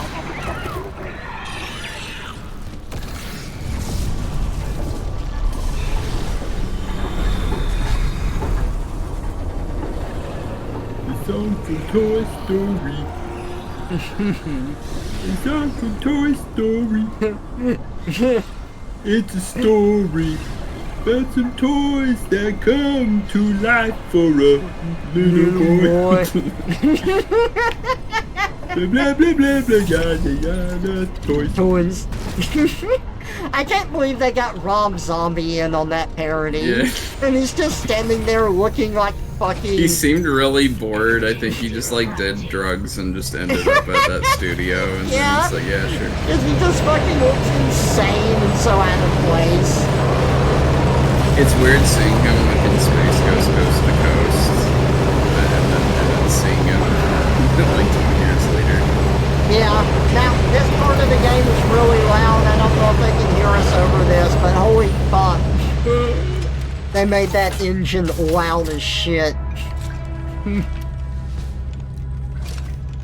package stuff to delivery. The song from Toy Story. The song from Toy Story. It's a story about some toys that come to life for a little boy. Blah blah blah blah yada yada toys. I can't believe they got Rob Zombie in on that parody. Yeah. And he's just standing there looking like fucking... He seemed really bored. I think he just like did drugs and just ended up at that studio and then it's like, yeah, sure. Because he just fucking looks insane and so out of place. It's weird seeing him like in Space Ghost Coast to Coast and then seeing him like 2 years later. Yeah, now this part of the game is really loud. I don't know if they can hear us over this, but holy fuck. They made that engine loud as shit.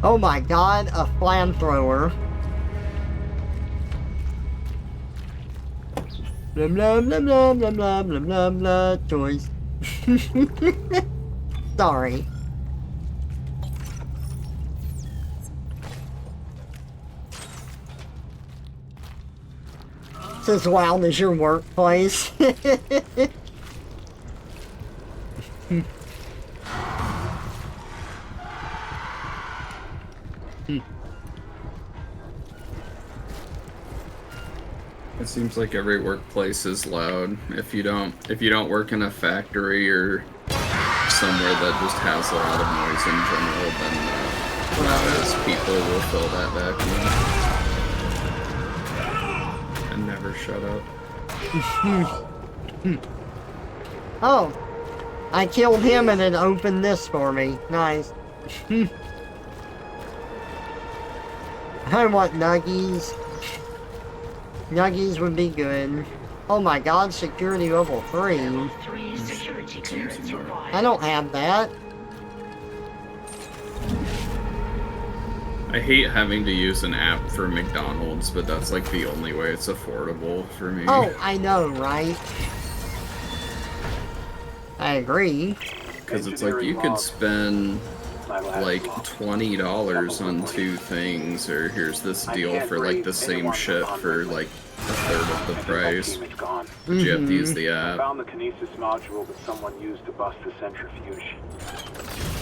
Oh my god, a flamethrower. Blah blah blah blah blah blah blah blah blah toys. Sorry. It's as loud as your workplace. It seems like every workplace is loud. If you don't work in a factory or somewhere that just has a lot of noise in general, then those people will fill that vacuum and never shut up. Oh, I killed him and it opened this for me. Nice. I want nuggies. Nuggies would be good. Oh my god, security level 3. Level 3 security clearance required. I don't have that. I hate having to use an app for McDonald's, but that's like the only way it's affordable for me. Oh, I know, right? I agree. Because it's like you could spend like $20 on 2 things, or here's this deal for like the same shit for like a third of the price. But you have to use the I app. found the kinesis module that someone used to bust the centrifuge.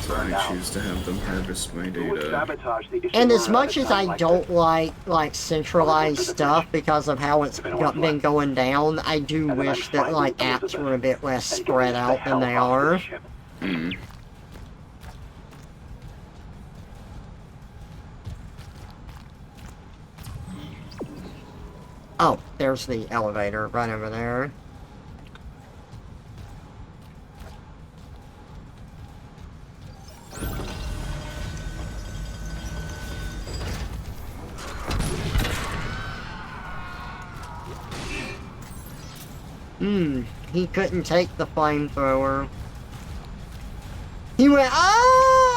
So I choose to have them harvest my data. And as much as I don't like centralized stuff because of how it's been going down, I do wish that like apps were a bit less spread out than they are. Mm. Oh, there's the elevator right over there. He couldn't take the flamethrower. He went, ah!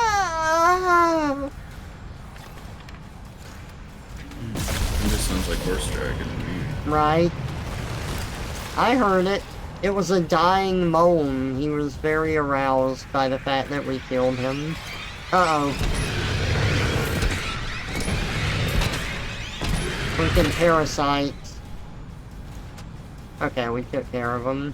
It just sounds like horse dragon to me. Right. I heard it. It was a dying moan. He was very aroused by the fact that we killed him. Uh-oh. Freaking parasites. Okay, we took care of them.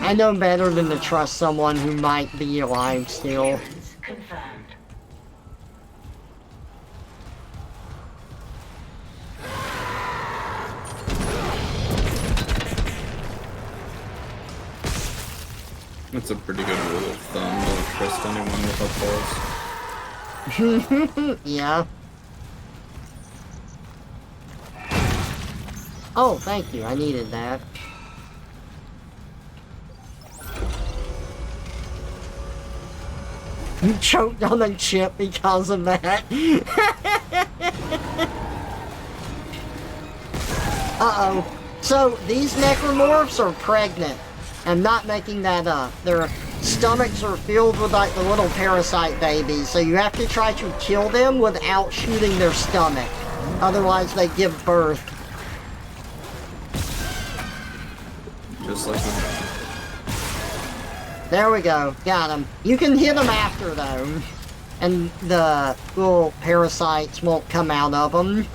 I know better than to trust someone who might be alive still. Confirmed. That's a pretty good rule of thumb. Don't trust anyone with a pulse. Yeah. Oh, thank you. I needed that. You choked on a chip because of that. Uh-oh. So, these necromorphs are pregnant. I'm not making that up. Their stomachs are filled with, like, the little parasite babies, so you have to try to kill them without shooting their stomach. Otherwise, they give birth. Just like that. There we go. Got him. You can hit them after, though. And the little parasites won't come out of them.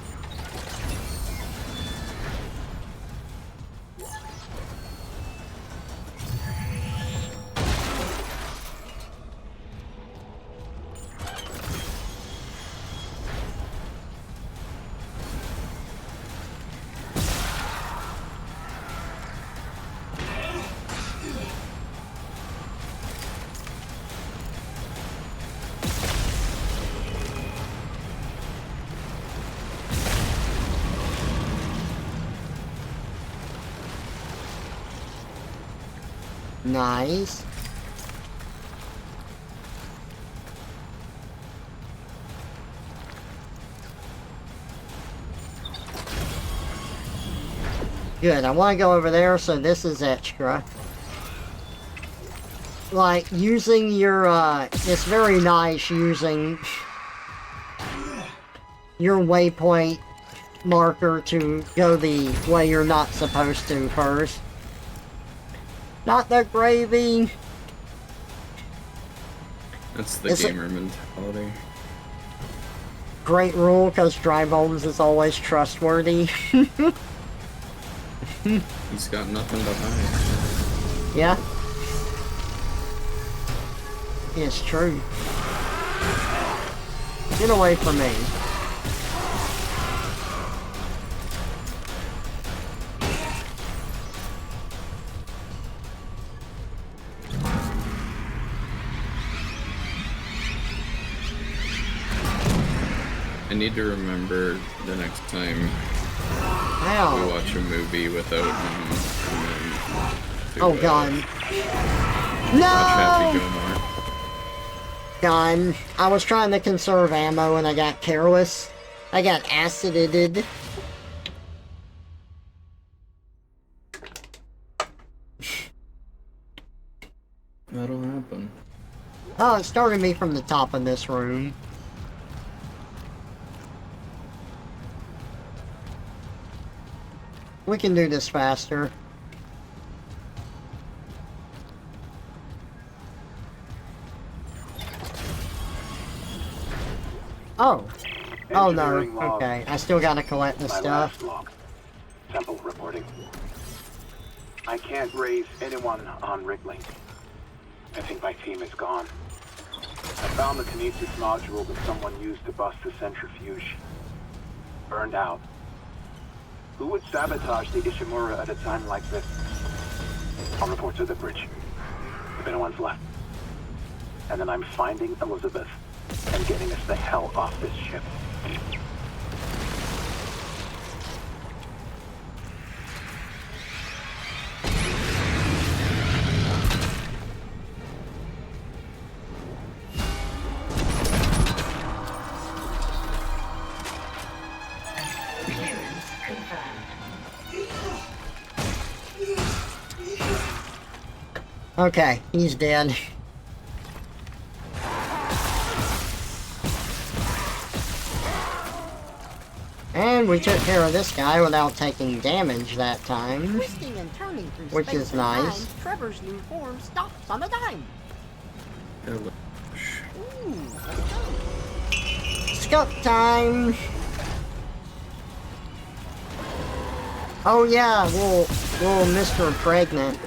Nice. Good, I want to go over there, so this is extra. Like, using your, it's very nice using your waypoint marker to go the way you're not supposed to first. Not the gravy! That's the gamer mentality. Great rule, because Dry Bones is always trustworthy. He's got nothing to hide. Yeah. It's true. Get away from me. I need to remember the next time Ow. we watch a movie without him. Oh, God. No! Watch Happy Gilmore. Gone. I was trying to conserve ammo and I got careless. I got acided. That'll happen. Oh, it started me from the top of this room. We can do this faster. Oh. Oh no. Okay. I still gotta collect the stuff. Temple reporting. I can't raise anyone on Wrigley. I think my team is gone. I found the kinesis module that someone used to bust the centrifuge. Burned out. Who would sabotage the Ishimura at a time like this? I'll report to the bridge. If anyone's left. And then I'm finding Elizabeth and getting us the hell off this ship. Okay, he's dead. And we took care of this guy without taking damage that time. Twisting and turning through Which space is and nice. time, Trevor's new form stops on a dime. Hello. Ooh, let's go. Scope time! Oh yeah, little Mr. Pregnant.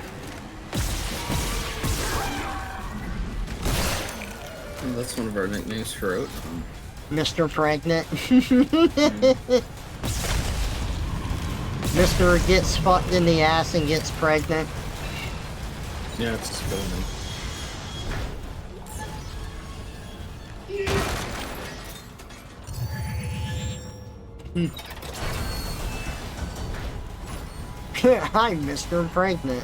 That's one of our nicknames for Oat. Mr. Pregnant. Mr. gets fucked in the ass and gets pregnant. Yeah, it's his full name. Hi, Mr. Pregnant.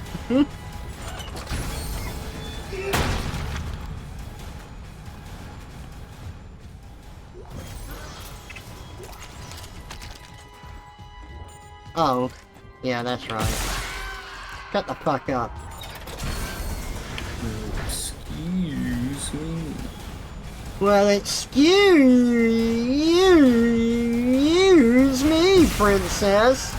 Oh, yeah, that's right. Shut the fuck up. Excuse me. Well, excuse me, princess.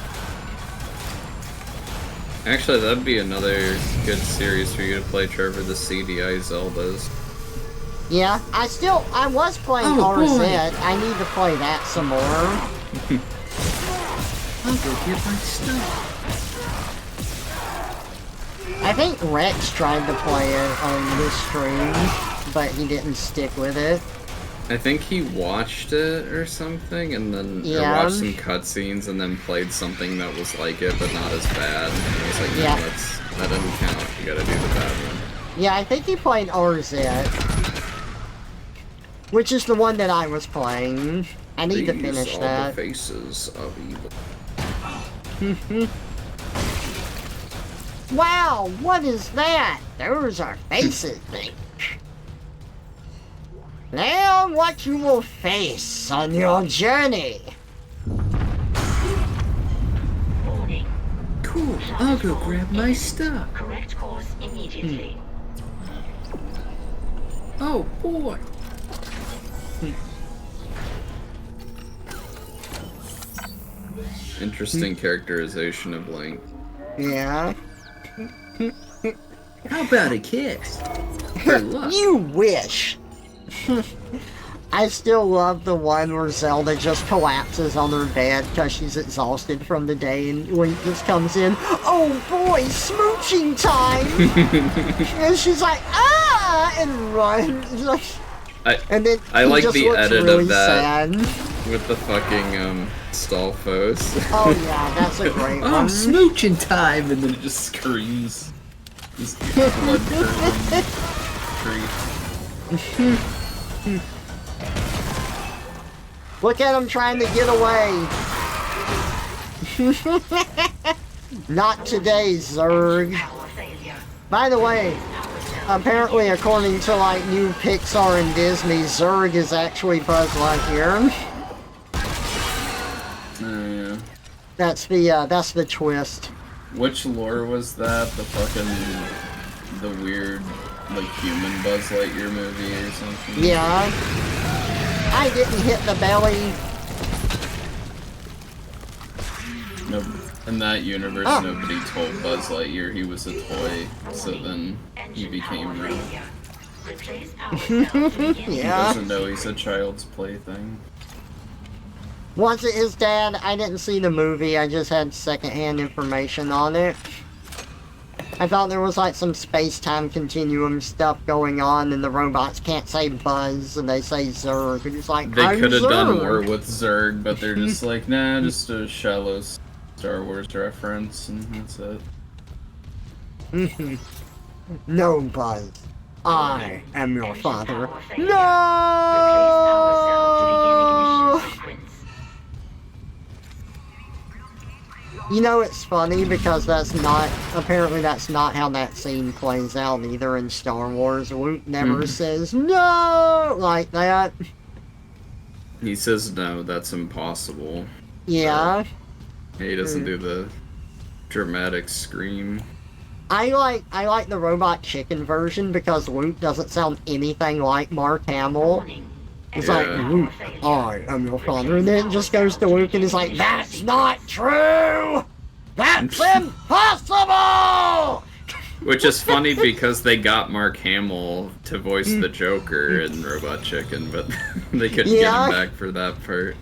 Actually, that'd be another good series for you to play, Trevor, the CDI Zeldas. Yeah, I was playing RZ. I need to play that some more. I'll go get my stuff. I think Rex tried to play it on this stream, but he didn't stick with it. I think he watched it or something, and then or watched some cutscenes, and then played something that was like it, but not as bad. And I was like, no, that doesn't count. You gotta do the bad one. Yeah, I think he played RZ, which is the one that I was playing. I need to finish that. The faces of evil. Wow, what is that? Those are faces. Now what you will face on your journey. Warning. Cool, I'll go grab my stuff. Correct course immediately. Oh boy. Interesting characterization of Link. Yeah. How about a kiss? For luck. You wish. I still love the one where Zelda just collapses on her bed because she's exhausted from the day and Link just comes in, oh boy, smooching time! And she's like, ah! And runs. And then I like just the looks edit really of that sad. with the fucking Stallfos. Oh yeah, that's a great one. Oh, smooching time! And then it just screams. This blood curdling treat. Look at him trying to get away. Not today, Zurg. By the way, apparently according to like new Pixar and Disney, Zurg is actually Buzz Lightyear. Yeah. That's the twist. Which lore was that? The weird, like, human Buzz Lightyear movie or something? Yeah. I didn't hit the belly. No, in that universe, nobody told Buzz Lightyear he was a toy, so then he became real. He doesn't know he's a child's plaything. Was it his dad? I didn't see the movie, I just had secondhand information on it. I thought there was like some space-time continuum stuff going on and the robots can't say Buzz and they say Zurg and it's like, they could have done more with Zurg, but they're just like, nah, just a shallow Star Wars reference and that's it. No, Buzz. I am your father. No! You know, it's funny because apparently that's not how that scene plays out either in Star Wars. Luke never says no like that. He says no, that's impossible. Yeah. He doesn't do the dramatic scream. I like the Robot Chicken version because Luke doesn't sound anything like Mark Hamill. It's like, Luke, I am your father. And then it just goes to Luke and he's like, that's not true! That's impossible! Which is funny because they got Mark Hamill to voice the Joker in Robot Chicken, but they couldn't get him back for that part.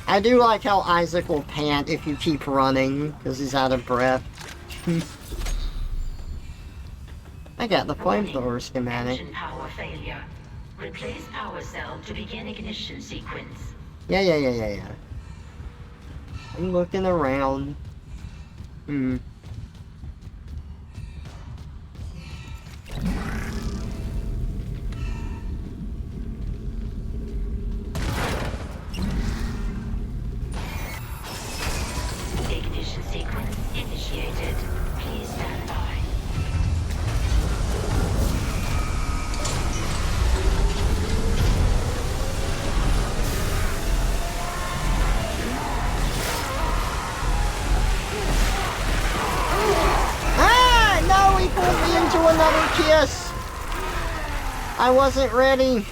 I do like how Isaac will pant if you keep running, because he's out of breath. I got the flamethrower schematic. Engine power failure. Replace power cell to begin ignition sequence. Yeah. I'm looking around. Ignition sequence initiated. Please stand by. Ah! No, he pulled me into another kiss! I wasn't ready.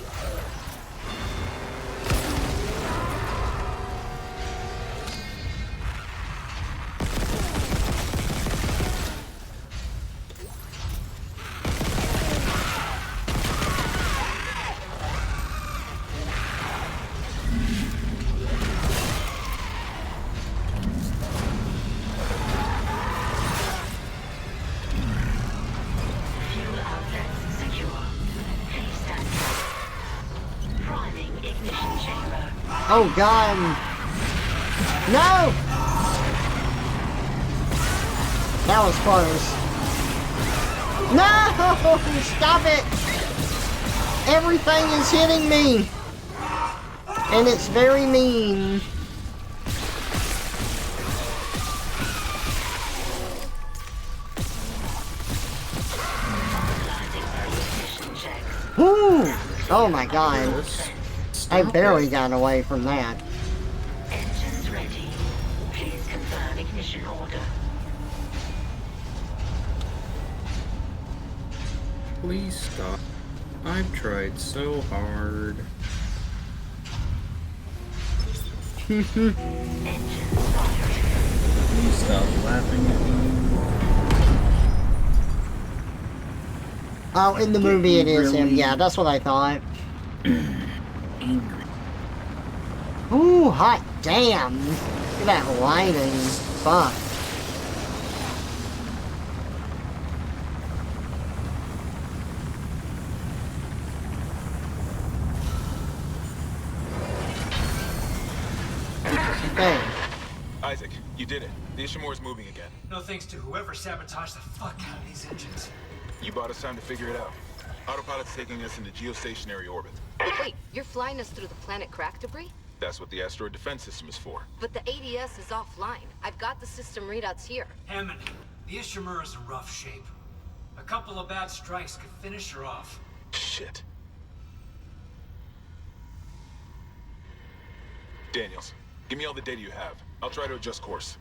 Fuel outlets secure. Please stand by. Priming ignition chamber. Oh god. No! That was close. No! Stop it! Everything is hitting me! And it's very mean. Woo! Oh my god. I barely got away from that. Engines ready. Please confirm ignition order. Please stop. I've tried so hard. Engines firing. Please stop laughing at me. Oh, in the movie it is him. Yeah, that's what I thought. Angry. Ooh, hot damn. Look at that lighting. Fuck. Hey. Isaac, you did it. The Ishimura's moving again. No thanks to whoever sabotaged the fuck out of these engines. You bought us time to figure it out. Autopilot's taking us into geostationary orbit. Wait, you're flying us through the planet crack debris? That's what the asteroid defense system is for. But the ADS is offline. I've got the system readouts here. Hammond, the Ishimura's in rough shape. A couple of bad strikes could finish her off. Shit. Daniels, give me all the data you have. I'll try to adjust course.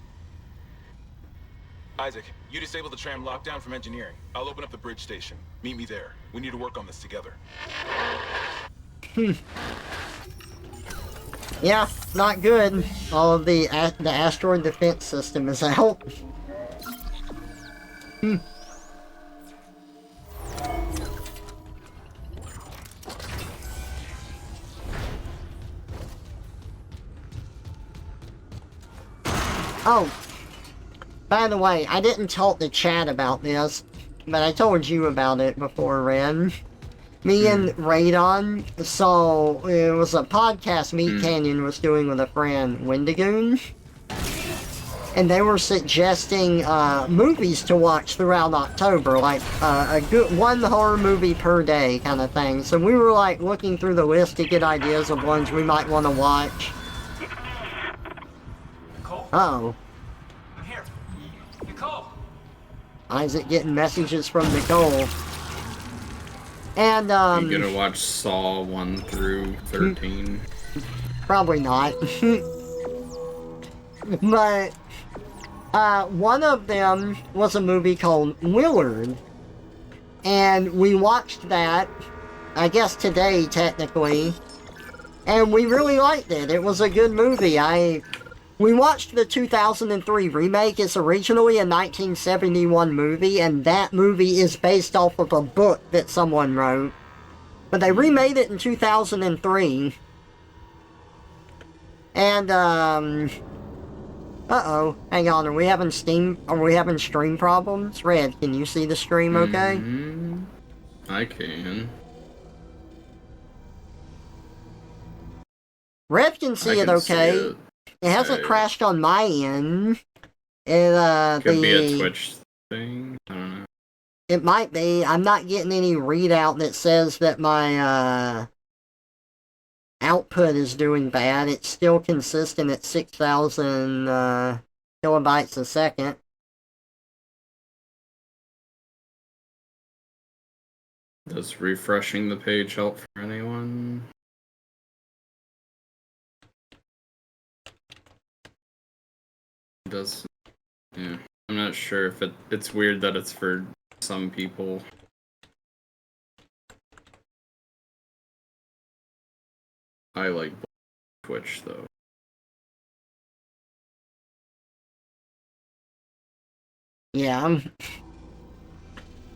Isaac, you disable the tram lockdown from engineering. I'll open up the bridge station. Meet me there. We need to work on this together. Yeah, not good. All of the asteroid defense system is out. Oh, by the way, I didn't talk to Chad about this, but I told you about it before, Ren. Me and Radon saw, it was a podcast Meat Canyon was doing with a friend, Wendigoon. And they were suggesting movies to watch throughout October, like a good one horror movie per day kind of thing. So we were like looking through the list to get ideas of ones we might want to watch. Nicole? Uh-oh. I'm here. Nicole! Isaac getting messages from Nicole. And, You gonna watch Saw 1 through 13? Probably not. But, one of them was a movie called Willard. And we watched that, I guess today, technically. And we really liked it. It was a good movie. We watched the 2003 remake. It's originally a 1971 movie, and that movie is based off of a book that someone wrote. But they remade it in 2003. And, uh-oh. Hang on, are we having stream problems? Red, can you see the stream okay? I can. Red can see it okay. It hasn't crashed on my end. Could be a Twitch thing. I don't know. It might be. I'm not getting any readout that says that my output is doing bad. It's still consistent at 6,000 kilobytes a second. Does refreshing the page help for anyone? Does, yeah. I'm not sure if it's weird that it's for some people. I like Twitch though. Yeah.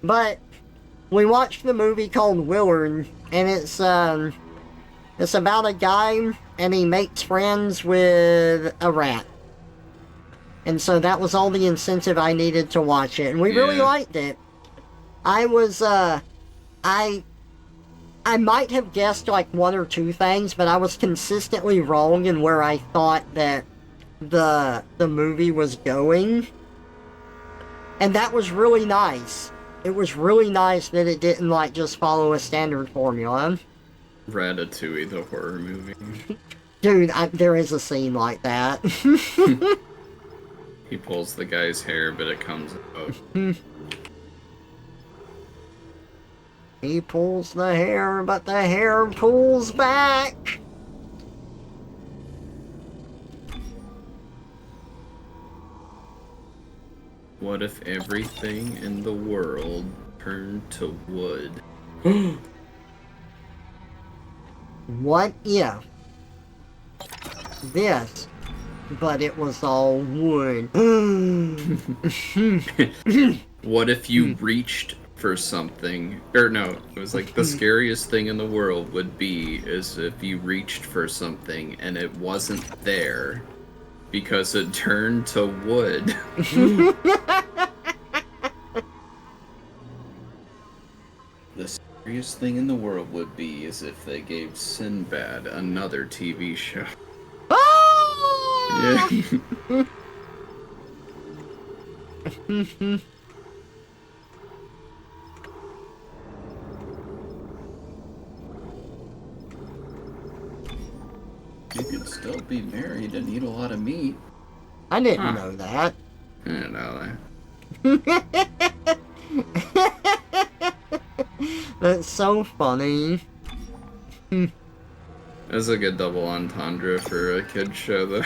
But we watched the movie called Willard, and it's about a guy and he makes friends with a rat. And so that was all the incentive I needed to watch it, and we really liked it. I might have guessed like one or two things, but I was consistently wrong in where I thought that the movie was going. And that was really nice. It was really nice that it didn't like just follow a standard formula. Ratatouille, the horror movie. Dude, there is a scene like that. He pulls the guy's hair, but it comes out. He pulls the hair, but the hair pulls back. What if everything in the world turned to wood? What if this, but it was all wood? What if you reached for something, or no, it was like the scariest thing in the world would be is if you reached for something and it wasn't there because it turned to wood. The scariest thing in the world would be is if they gave Sinbad another TV show. Yeah. You could still be married and eat a lot of meat. I didn't know that. I didn't know that. That's so funny. That's a good double entendre for a kid's show, though.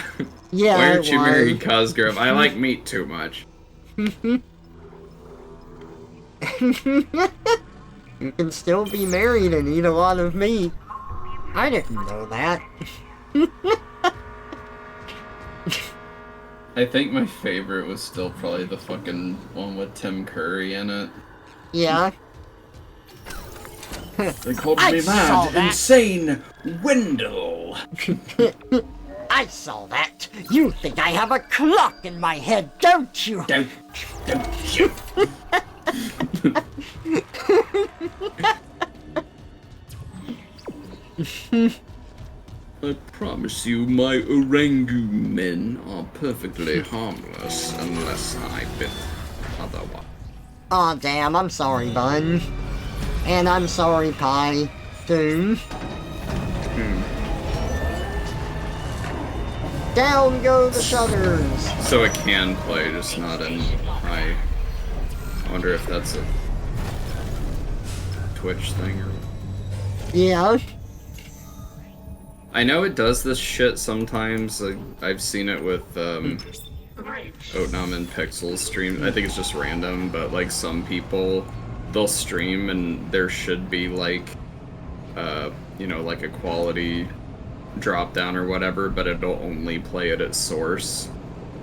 Yeah, Why aren't you married, Cosgrove? I like meat too much. You can still be married and eat a lot of meat. I didn't know that. I think my favorite was still probably the fucking one with Tim Curry in it. Yeah. They called me mad, insane, Wendell. I saw that. You think I have a clock in my head, don't you? Don't you? I promise you my orangutan men are perfectly harmless unless I bit otherwise. Aw, damn, I'm sorry, Bun. And I'm sorry, Pie, too. Down go the shutters! So it can play, just not in high. I wonder if that's a Twitch thing or... Yeah. I know it does this shit sometimes. I've seen it with Otnum and Pixels stream. I think it's just random, but like some people, they'll stream and there should be like, you know, like a quality drop down or whatever, but it'll only play it at source.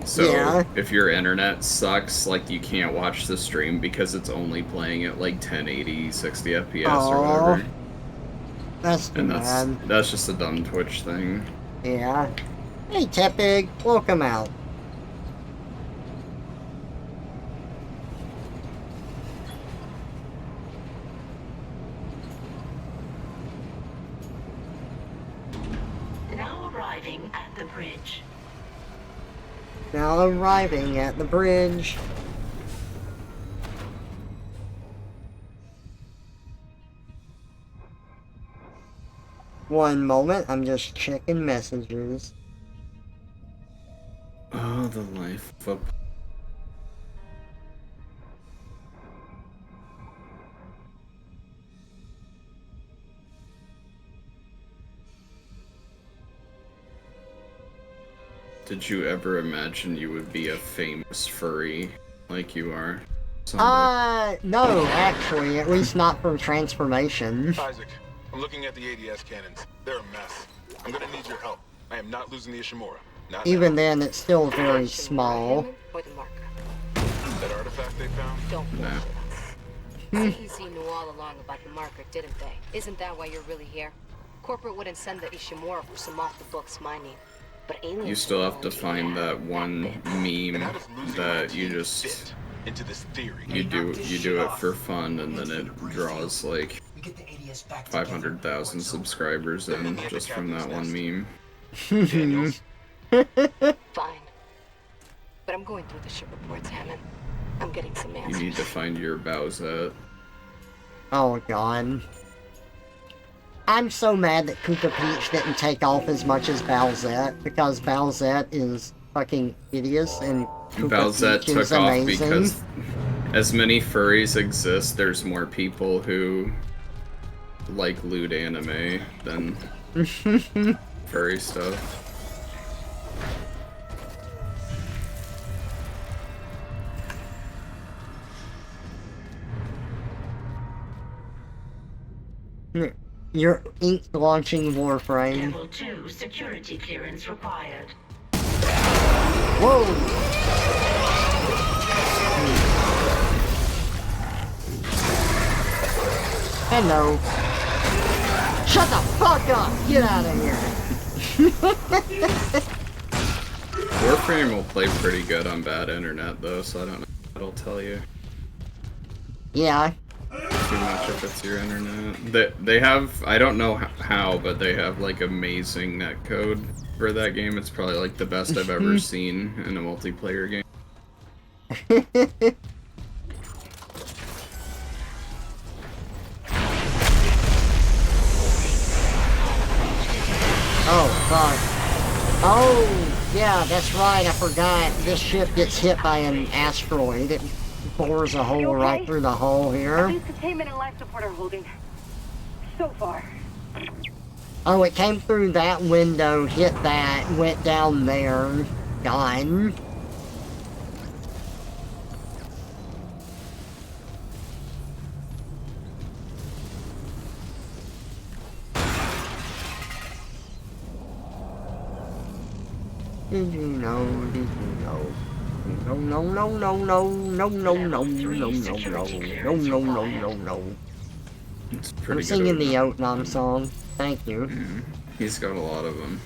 So if your internet sucks, like you can't watch the stream because it's only playing at like 1080, 60 FPS or whatever. That's too bad. That's just a dumb Twitch thing. Yeah. Hey, Tepig, welcome out. Now arriving at the bridge. Now arriving at the bridge. One moment, I'm just checking messages. Oh, the life of a... Did you ever imagine you would be a famous furry like you are someday? No, actually, at least not for transformation. Isaac, I'm looking at the ADS cannons. They're a mess. I'm gonna need your help. I am not losing the Ishimura. Not Even now. then, it's still very small. That artifact they found? Don't Nah. CEC knew all along about the marker, didn't they? Isn't that why you're really here? Corporate wouldn't send the Ishimura for some off-the-books mining. But aliens You still have to find that one meme that you just... into this theory. You do it for fun, and then it draws like 500,000 subscribers in just from that one meme. Fine. But I'm going through the ship reports, Hammond. I'm getting some You answers. need to find your Bowsette. Oh god. I'm so mad that Koopa Peach didn't take off as much as Bowsette, because Bowsette is fucking hideous and Koopa Bowsette Peach is took off amazing. because as many furries exist, there's more people who like lewd anime than furry stuff. Your ink launching warframe. Level 2 security clearance required. Whoa! Hello. Shut the fuck up! Get out of here! Warframe will play pretty good on bad internet though, so I don't know what it'll tell you. Yeah. Too much if it's your internet. They have, I don't know how, but they have like amazing netcode for that game. It's probably like the best I've ever seen in a multiplayer game. Oh, fuck. Oh, yeah, that's right, I forgot. This ship gets hit by an asteroid. It bores a hole right through the hull here. Police containment and life support are holding. So far. Oh, it came through that window, hit that, went down there, gone. Did you know, did you know? No, no, no, no, no, no, no, no, no, no, no, no, no, no, no. It's pretty I'm singing good. the Otnam song. Thank you. He's got a lot of them.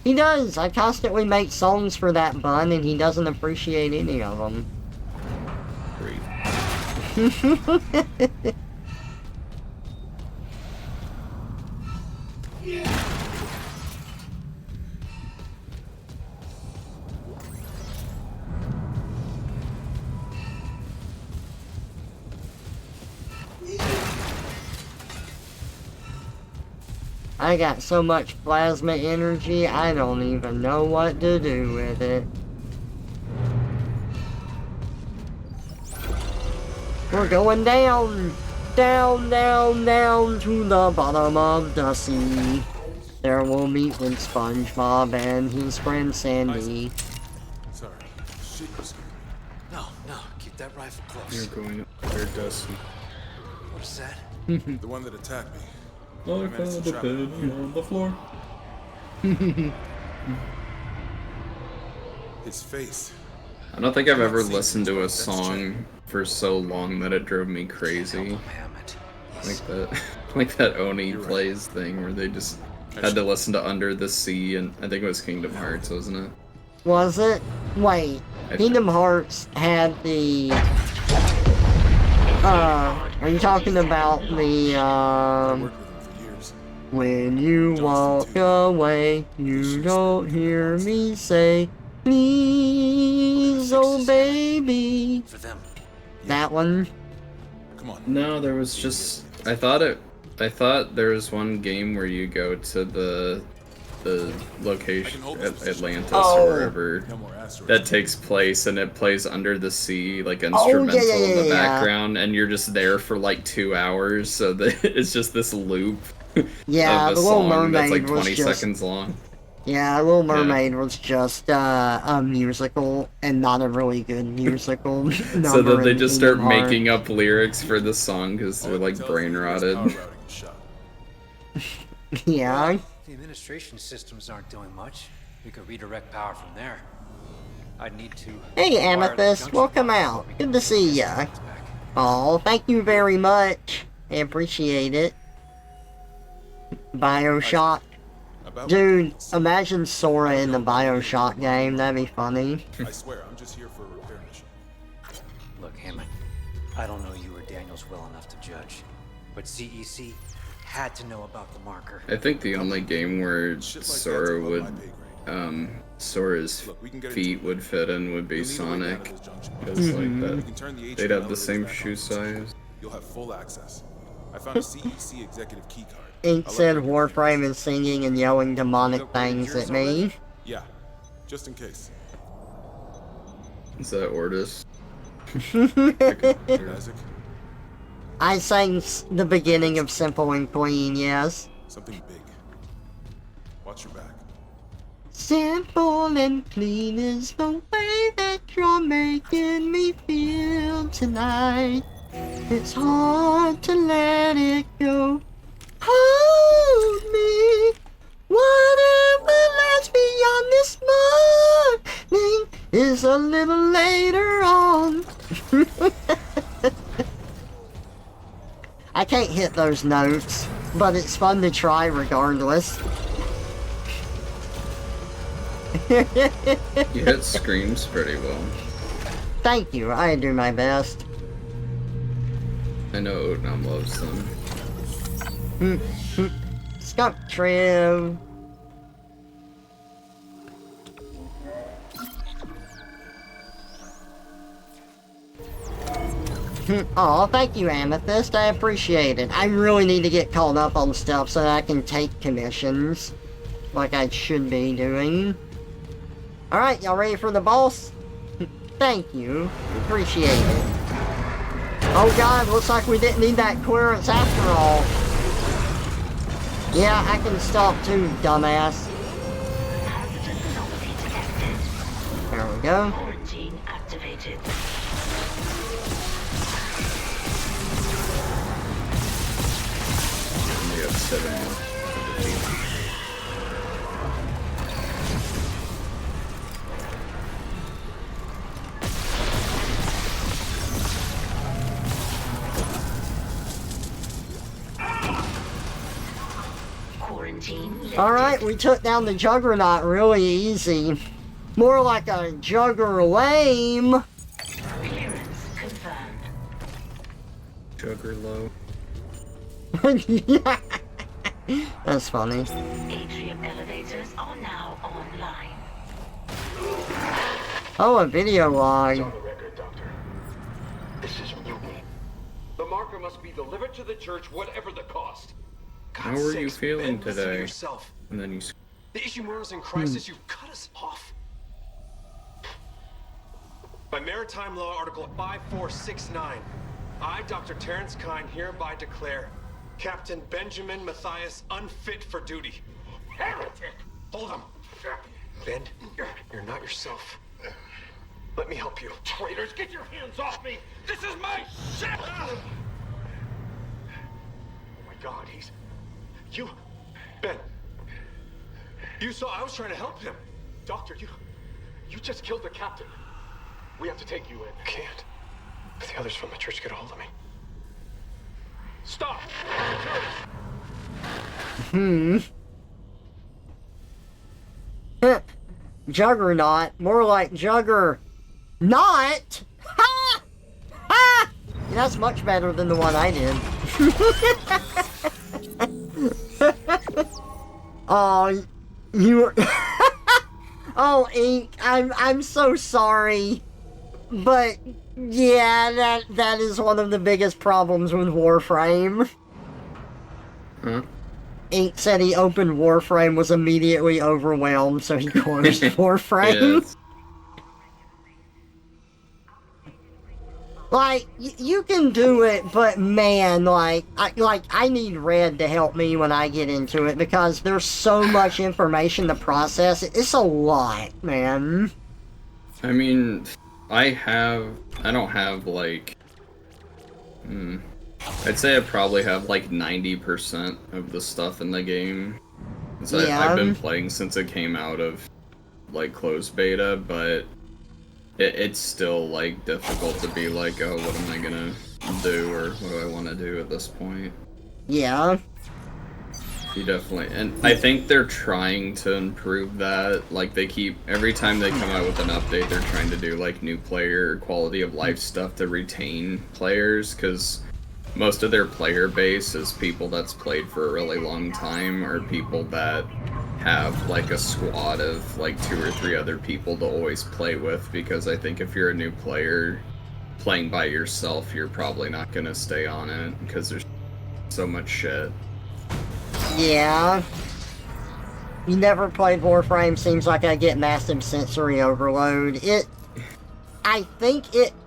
He does! I constantly make songs for that bun and he doesn't appreciate any of them. Great. I got so much plasma energy, I don't even know what to do with it. We're going down! Down, down, down to the bottom of the sea. There we'll meet with SpongeBob and his friend Sandy. Sorry. Shit was... No, keep that rifle close. You're going up there, Dusty. What is that? The one that attacked me. I found a penny on the floor. His face. I don't think I've ever listened to a song for so long that it drove me crazy. Like that. Like that Oni plays thing where they just had to listen to Under the Sea, and I think it was Kingdom Hearts, wasn't it? Was it? Wait, Kingdom Hearts had the... are you talking about the, when you walk away, you don't hear me say, please, oh baby. That one? No, there was just... I thought there was one game where you go to the location at Atlantis or wherever that takes place, and it plays Under the Sea, like instrumental in the background, and you're just there for like 2 hours, so it's just this loop Yeah, of the a Little song Mermaid that's like was 20 just... seconds long. Yeah, Little Mermaid was just a musical, and not a really good musical. So that they just start making up lyrics for the song because they're like brain rotted. Yeah. Well, the administration systems aren't doing much. We could redirect power from there. I'd need to... Hey, Amethyst, welcome out. Good to see ya. Oh, thank you very much. I appreciate it. BioShock. Dude, imagine Sora in the BioShock game. That'd be funny. I swear, I'm just here for a repair mission. Look, Hammond, I don't know you or Daniels well enough to judge, but CEC had to know about the marker. I think the only game where Sora would, Sora's feet would fit in would be Sonic. Because like that, they'd have the same shoe size. You'll have full access. I found a CEC executive keycard. Ink said Warframe is singing and yelling demonic things at me. Yeah, just in case. Is that Ortis? Isaac? I sang the beginning of Simple and Clean, yes. Something big. Watch your back. Simple and clean is the way that you're making me feel tonight. It's hard to let it go. Hold me. Whatever lies beyond this morning is a little later on. I can't hit those notes, but it's fun to try regardless. You hit screams pretty well. Thank you, I do my best. I know Odom loves them. Skunk Trev. Aw, thank you, Amethyst. I appreciate it. I really need to get caught up on stuff so that I can take commissions. Like I should be doing. Alright, y'all ready for the boss? Thank you. Appreciate it. Oh god, looks like we didn't need that clearance after all. Yeah, I can stop too, dumbass. There we go. Quarantine activated. We have 7 more. Alright, we took down the Juggernaut really easy. More like a Jugger lame. Clearance confirmed. Jugger low. Yeah. That's funny. Atrium elevators are now online. Oh, a video log. On the record, Doctor. This is mutiny. The marker must be delivered to the church, whatever the cost. How are you feeling today? Yourself. And then you... The Ishimura's in crisis. You cut us off. By Maritime Law Article 5469, I, Dr. Terrence Kine, hereby declare Captain Benjamin Matthias unfit for duty. Heretic! Hold him! Ben, you're not yourself. Let me help you. Traitors, get your hands off me! This is my ship! Oh my god, he's... You... Ben. You saw I was trying to help him. Doctor, you just killed the captain. We have to take you in. I can't. If the others from the church get a hold of me. Stop! Juggernaut. More like Jugger... Not! Ha! Ha! That's much better than the one I did. Oh, you... Oh, Ink, I'm so sorry. But, yeah, that is one of the biggest problems with Warframe. Huh? Ink said he opened Warframe, was immediately overwhelmed, so he closed Warframe. Yeah. Like, you can do it, but man, I need Red to help me when I get into it, because there's so much information to process. It's a lot, man. I mean, I don't have, like... I'd say I probably have, like, 90% of the stuff in the game. So Yeah. I've been playing since it came out of, like, closed beta, but... It's still, like, difficult to be like, oh, what am I gonna do, or what do I want to do at this point? Yeah. You definitely... And I think they're trying to improve that. Like, they keep... Every time they come out with an update, they're trying to do, like, new player quality of life stuff to retain players, because most of their player base is people that's played for a really long time, or people that have like a squad of like 2 or 3 other people to always play with, because I think if you're a new player playing by yourself, you're probably not gonna stay on it because there's so much shit. Yeah. You never played Warframe, seems like I get massive sensory overload. I think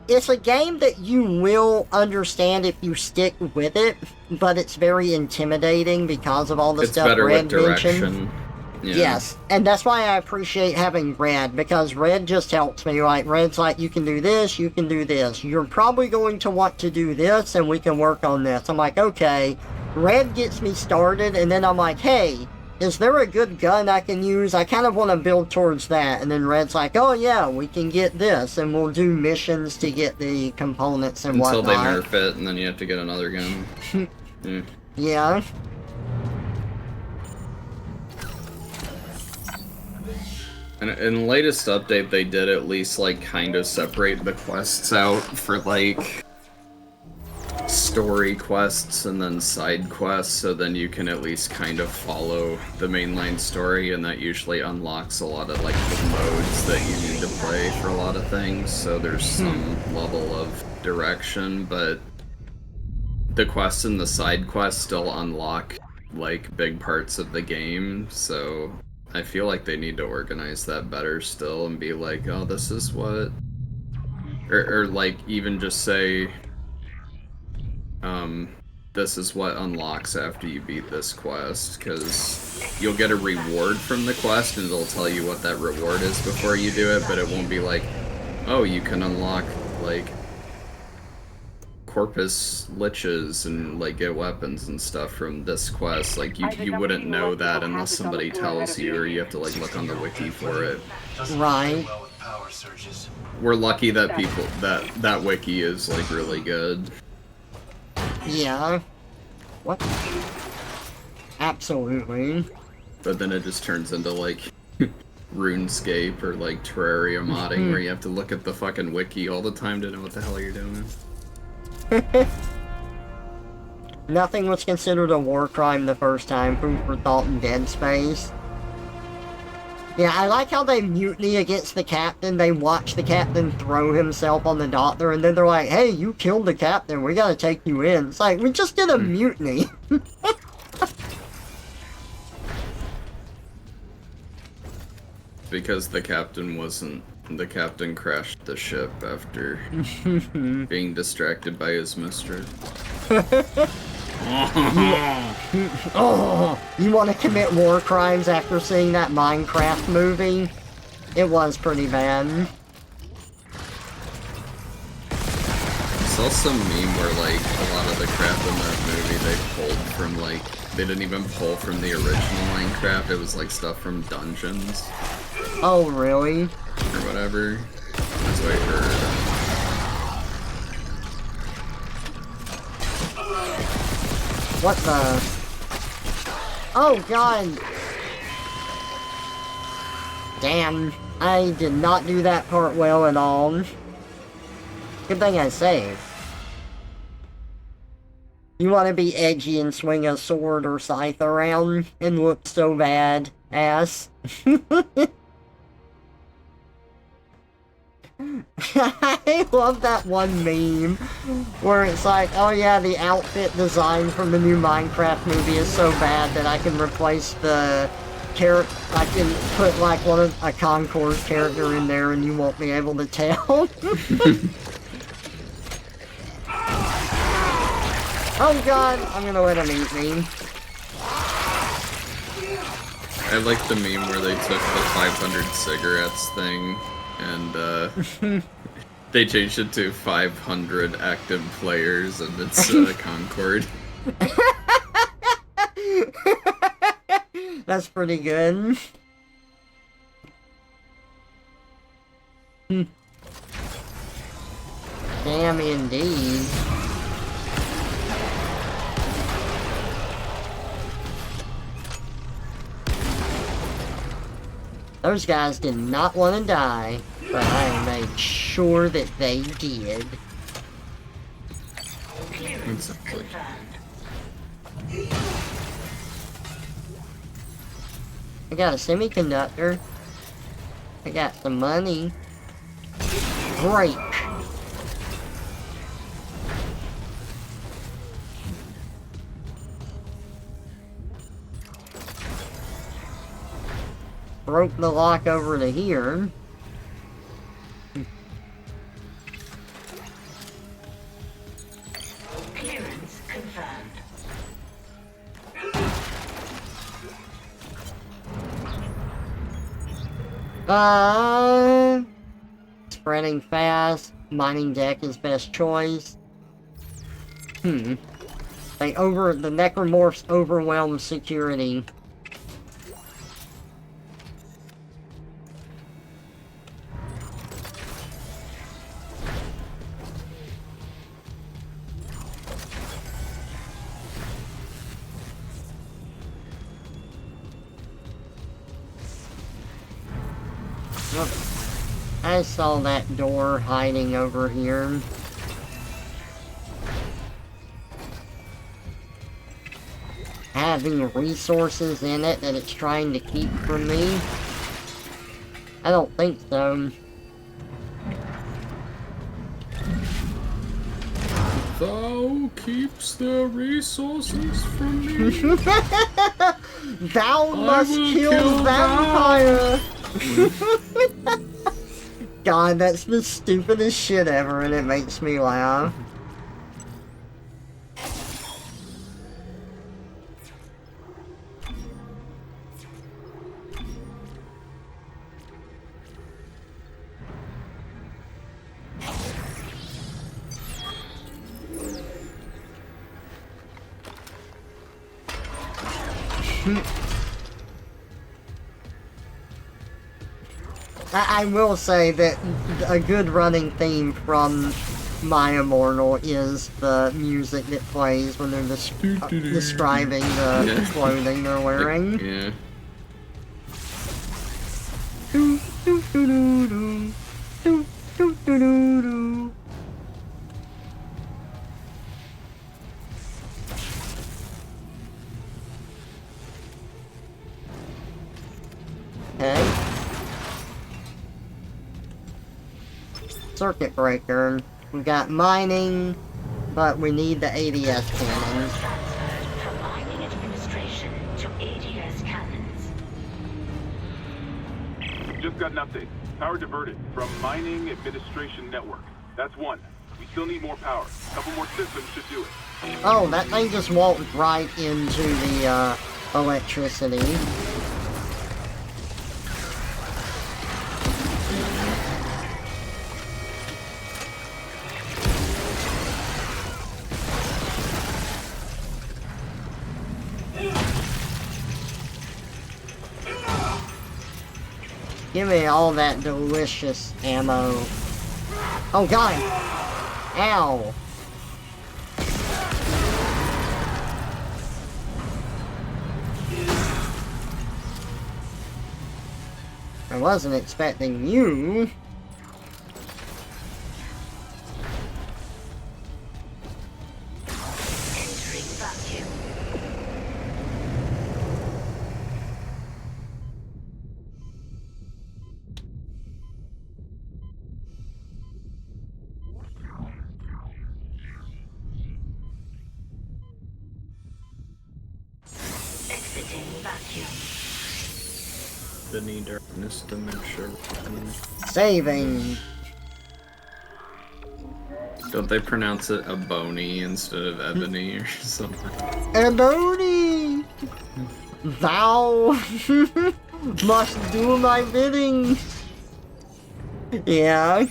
it's a game that you will understand if you stick with it, but it's very intimidating because of all the stuff Red mentioned. Yeah. Yes, and that's why I appreciate having Red, because Red just helps me. Like, Red's like, you can do this, you can do this. You're probably going to want to do this, and we can work on this. I'm like, okay. Red gets me started, and then I'm like, hey, is there a good gun I can use? I kind of want to build towards that. And then Red's like, oh yeah, we can get this, and we'll do missions to get the components and Until whatnot. they nerf it, and then you have to get another gun. Yeah. Yeah. And in the latest update, they did at least, like, kind of separate the quests out for, like, story quests and then side quests, so then you can at least kind of follow the mainline story, and that usually unlocks a lot of, like, the modes that you need to play for a lot of things, so there's some level of direction, but the quests and the side quests still unlock, like, big parts of the game, so I feel like they need to organize that better still and be like, oh, this is what... Or like, even just say, this is what unlocks after you beat this quest, because you'll get a reward from the quest and it'll tell you what that reward is before you do it, but it won't be like, oh, you can unlock, like, corpus liches and, like, get weapons and stuff from this quest. Like, you wouldn't know that unless somebody tells you, or you have to, like, look on the wiki for it. Right. We're lucky that that wiki is, like, really good. Yeah. What? Absolutely. But then it just turns into, like, RuneScape or, like, Terraria modding, where you have to look at the fucking wiki all the time to know what the hell you're doing. Nothing was considered a war crime the first time. Food for thought in Dead Space. Yeah, I like how they mutiny against the captain. They watch the captain throw himself on the doctor, and then they're like, hey, you killed the captain. We gotta take you in. It's like, we just did a mutiny. Because the captain wasn't... The captain crashed the ship after being distracted by his mistress. Oh, you want to commit war crimes after seeing that Minecraft movie? It was pretty bad. I saw some meme where, like, a lot of the crap in that movie they pulled from, like, they didn't even pull from the original Minecraft, it was, like, stuff from dungeons. Oh, really? Or whatever. That's what I heard. What the? Oh god! Damn, I did not do that part well at all. Good thing I saved. You want to be edgy and swing a sword or scythe around and look so bad ass. I love that one meme where it's like, oh yeah, the outfit design from the new Minecraft movie is so bad that I can replace the character. I can put like a Concord character in there and you won't be able to tell. Oh god, I'm gonna let him eat me. I like the meme where they took the 500 cigarettes thing and they changed it to 500 active players and it's Concord. That's pretty good. Damn indeed. Those guys did not want to die, but I made sure that they did. Exactly. I got a semiconductor. I got some money. Break. Broke the lock over to here. Clearance confirmed. Spreading fast. Mining deck is best choice. The necromorphs overwhelm security. I saw that door hiding over here. Having resources in it that it's trying to keep from me? I don't think so. Thou keeps the resources from me. Thou must kill vampire! God, that's the stupidest shit ever, and it makes me laugh. I will say that a good running theme from My Immortal is the music that plays when they're describing the clothing they're wearing. Yeah. Okay. Circuit breaker. We got mining, but we need the ADS cannons. From mining administration to ADS cannons. Just got an update. Power diverted from mining administration network. That's one. We still need more power. A couple more systems should do it. Oh, that thing just walked right into the electricity. Give me all that delicious ammo. Oh god! Ow! I wasn't expecting you. Entering vacuum. Exiting vacuum. The need darkness to make sure. Saving. Don't they pronounce it Ebony instead of Ebony or something? Ebony! Thou must do my bidding. Yeah.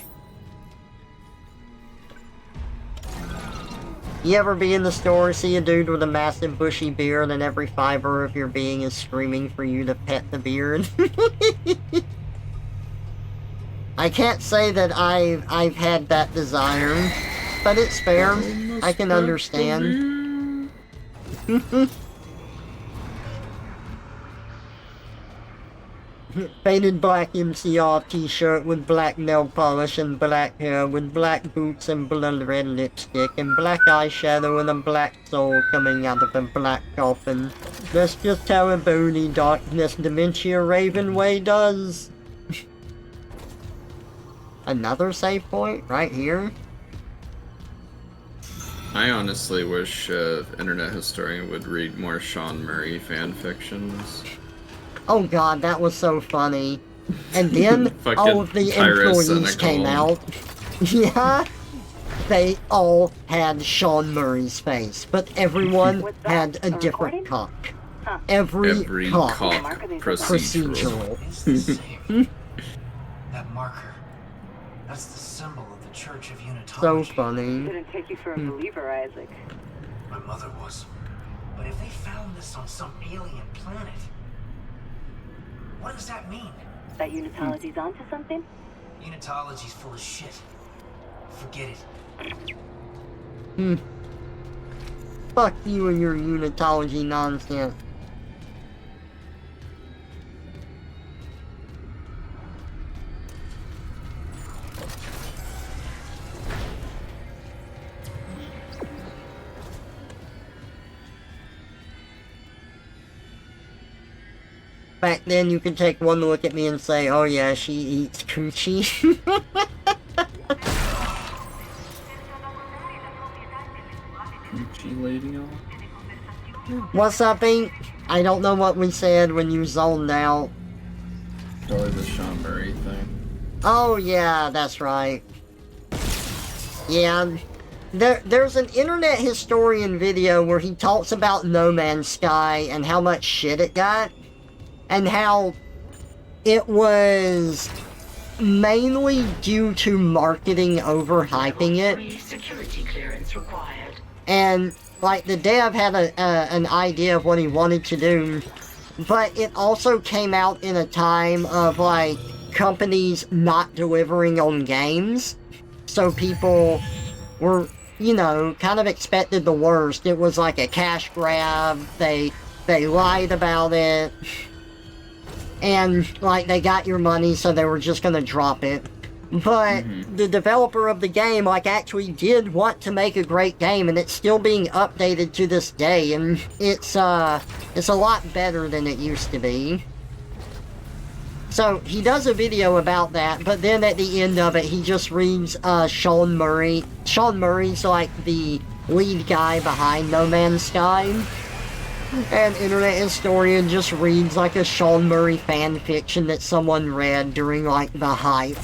You ever be in the store, see a dude with a massive bushy beard, and every fiber of your being is screaming for you to pet the beard? I can't say that I've had that desire, but it's fair. I can understand. Faded black MCR t-shirt with black nail polish and black hair with black boots and blood red lipstick and black eyeshadow and a black soul coming out of a black coffin. That's just how a bony darkness dementia Raven Way does. Another save point right here? I honestly wish Internet Historian would read more Sean Murray fan fictions. Oh god, that was so funny. And then all of the employees came out. Yeah. They all had Sean Murray's face, but everyone had a different cock. Every cock procedural. That marker. That's the symbol of the Church of Unitology. So funny. Didn't take you for a believer, Isaac. My mother was. But if they found this on some alien planet, what does that mean? That Unitology's onto something? Unitology's full of shit. Forget it. Fuck you and your Unitology nonsense. Back then, you could take one look at me and say, oh yeah, she eats coochie. Coochie lady on? What's up, Ink? I don't know what we said when you zoned out. Probably the Sean Murray thing. Oh yeah, that's right. Yeah, there's an Internet Historian video where he talks about No Man's Sky and how much shit it got. And how it was mainly due to marketing overhyping it. Security clearance required. And, like, the dev had an idea of what he wanted to do, but it also came out in a time of, like, companies not delivering on games. So people were, you know, kind of expected the worst. It was like a cash grab, they lied about it. And, like, they got your money, so they were just gonna drop it. But the developer of the game, like, actually did want to make a great game, and it's still being updated to this day, and it's a lot better than it used to be. So, he does a video about that, but then at the end of it, he just reads, Sean Murray. Sean Murray's, like, the lead guy behind No Man's Sky. And Internet Historian just reads like a Sean Murray fan fiction that someone read during like the hype,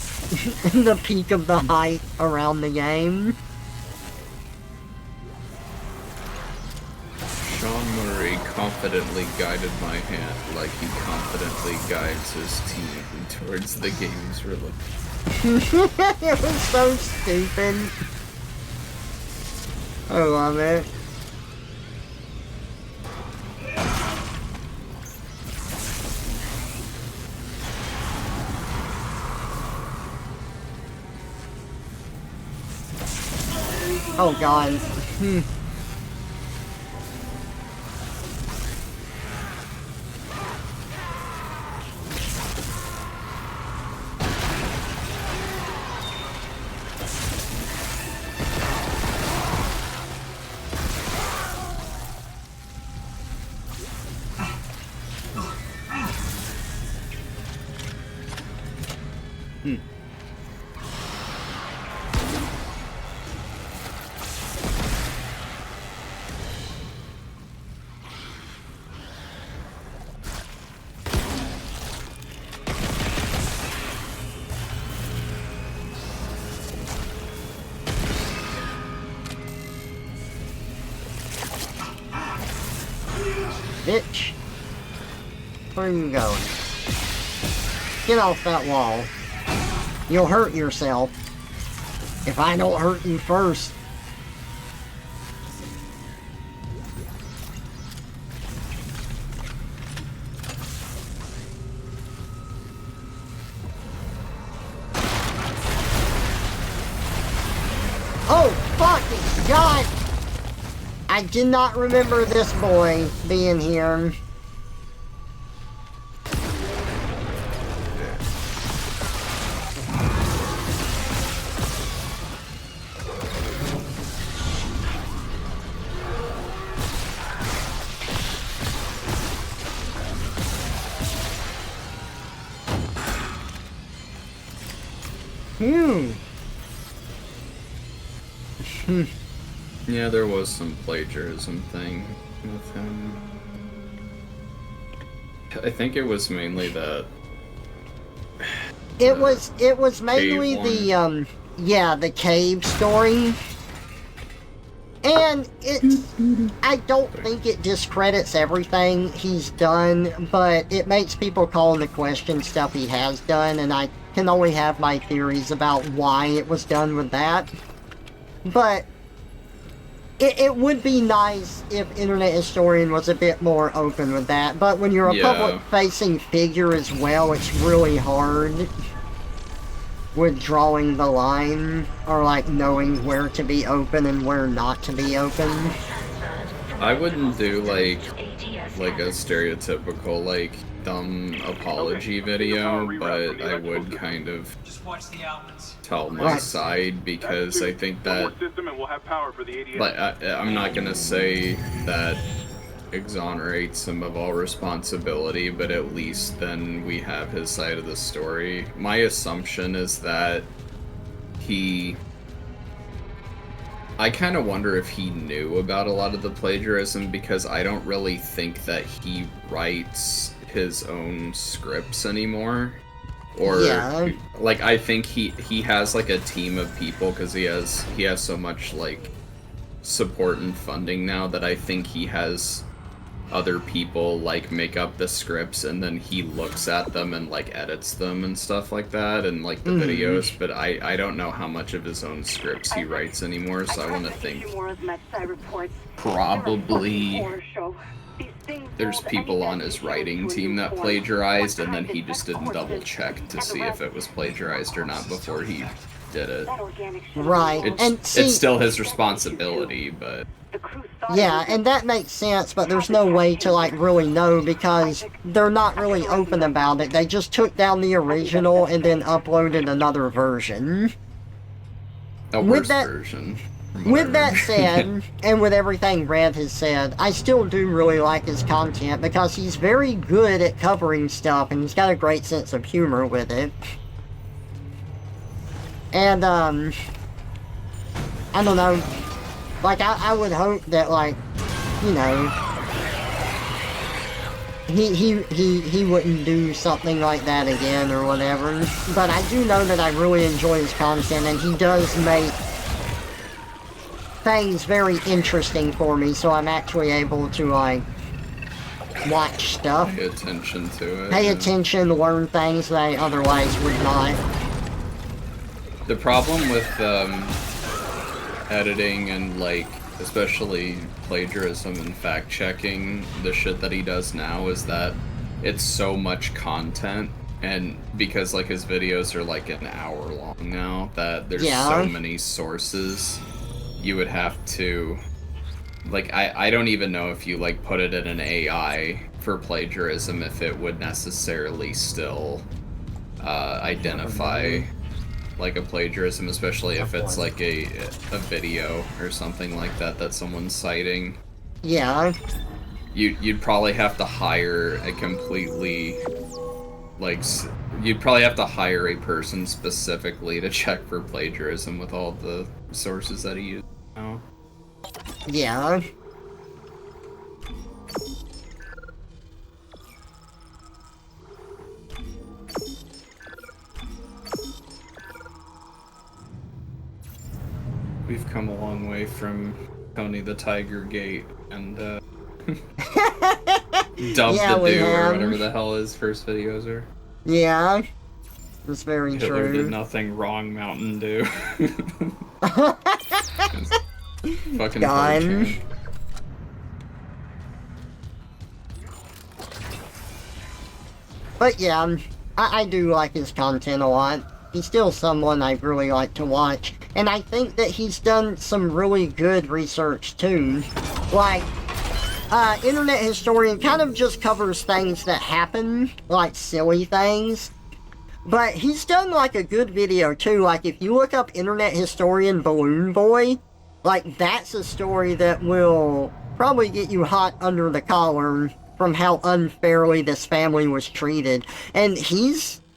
the peak of the hype around the game. Sean Murray confidently guided my hand like he confidently guides his team towards the game's release. It was so stupid. I love it. Oh god. Bitch. Where are you going? Get off that wall. You'll hurt yourself. If I don't hurt you first. Oh, fucking God! I did not remember this boy being here. Yeah, there was some plagiarism thing with him. I think it was mainly that. It was mainly the the cave story. And I don't think it discredits everything he's done, but it makes people call into question stuff he has done, and I can only have my theories about why it was done with that. But it would be nice if Internet Historian was a bit more open with that, but when you're a public-facing figure as well, it's really hard with drawing the line, or like knowing where to be open and where not to be open. I wouldn't do like a stereotypical like dumb apology video, but I would kind of tell my side, because I think that I'm not gonna say that exonerates him of all responsibility, but at least then we have his side of the story. My assumption is that I kind of wonder if he knew about a lot of the plagiarism, because I don't really think that he writes his own scripts anymore. Or, like, I think he has, like, a team of people, because he has so much, like, support and funding now, that I think he has other people, like, make up the scripts, and then he looks at them and, like, edits them and stuff like that, and, like, the videos, but I don't know how much of his own scripts he writes anymore, so I want to think probably there's people on his writing team that plagiarized, and then he just didn't double check to see if it was plagiarized or not before he did it. Right, it's still his responsibility, but... Yeah, and that makes sense, but there's no way to, like, really know, because they're not really open about it. They just took down the original and then uploaded another version. A worse version. With that said, and with everything Brad has said, I still do really like his content, because he's very good at covering stuff, and he's got a great sense of humor with it. And, I don't know, like, I would hope that, like, you know, he wouldn't do something like that again or whatever. But I do know that I really enjoy his content, and he does make things very interesting for me, so I'm actually able to, like, watch stuff. Pay attention to it. Pay attention, learn things that I otherwise would not. The problem with editing and, like, especially plagiarism and fact-checking, the shit that he does now, is that it's so much content, and because, like, his videos are, like, an hour long now, that there's so many sources, you would have to, like, I don't even know if you, like, put it in an AI for plagiarism, if it would necessarily still identify like a plagiarism, especially if it's like a video or something like that someone's citing. Yeah. You'd probably have to hire a completely like, you'd probably have to hire a person specifically to check for plagiarism with all the sources that he used. Oh. Yeah. We've come a long way from Tony the Tiger Gate and Dub Yeah, the we Do or have. whatever the hell his first videos are. Yeah. That's very Hitler true. did nothing wrong, Mountain Dew. Fucking Gone. But yeah, I do like his content a lot. He's still someone I really like to watch. And I think that he's done some really good research too. Like, Internet Historian kind of just covers things that happen, like silly things. But he's done like a good video too. Like if you look up Internet Historian Balloon Boy, like that's a story that will probably get you hot under the collar from how unfairly this family was treated. And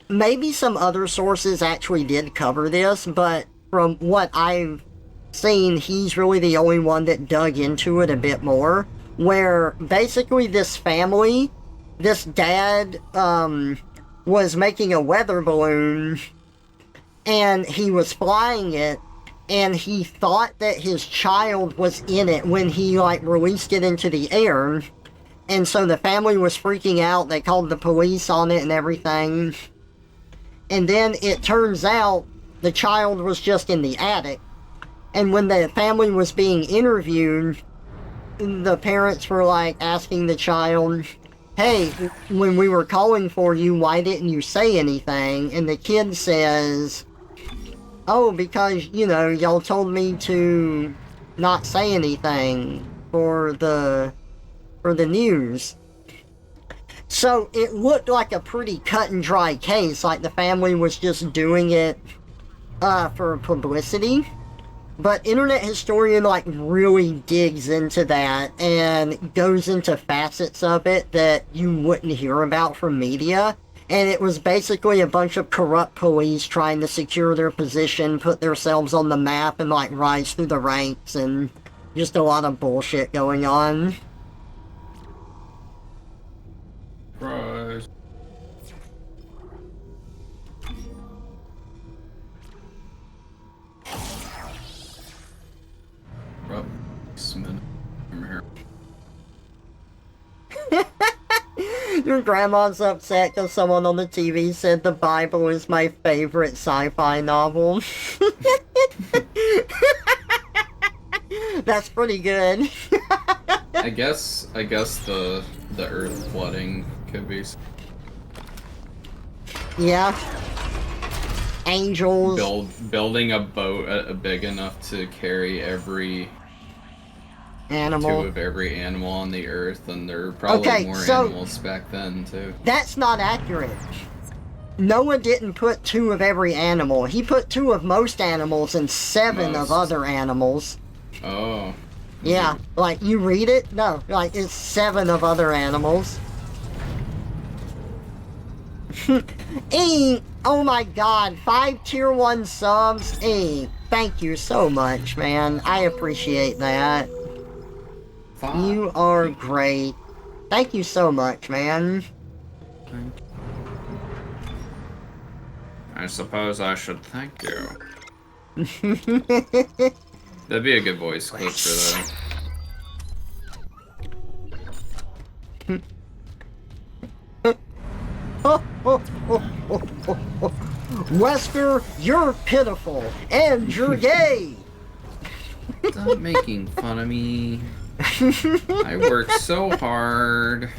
maybe some other sources actually did cover this, but from what I've seen, he's really the only one that dug into it a bit more. Where basically this family, this dad, was making a weather balloon and he was flying it and he thought that his child was in it when he like released it into the air, and so the family was freaking out. They called the police on it and everything, and then it turns out the child was just in the attic. And when the family was being interviewed, the parents were like asking the child, hey, when we were calling for you, why didn't you say anything? And the kid says, oh, because, you know, y'all told me to not say anything for the news. So it looked like a pretty cut and dry case, like the family was just doing it for publicity. But Internet Historian, like, really digs into that and goes into facets of it that you wouldn't hear about from media. And it was basically a bunch of corrupt police trying to secure their position, put themselves on the map, and, like, rise through the ranks, and just a lot of bullshit going on. Rise. Your grandma's upset because someone on the TV said the Bible is my favorite sci-fi novel. That's pretty good. I guess the Earth flooding could be. Yeah. Angels. Building a boat big enough to carry every animal. Two of every animal on the Earth, and there were probably more animals back then too. That's not accurate. Noah didn't put 2 of every animal. He put 2 of most animals and 7 of other animals. Oh. Yeah, like you read it? No, like it's 7 of other animals. Oh my god, 5 tier 1 subs. Thank you so much, man. I appreciate that. 5. You are great. Thank you so much, man. I suppose I should thank you. That'd be a good voice clip for that. Wesker, you're pitiful, and you're gay! Stop making fun of me. I work so hard.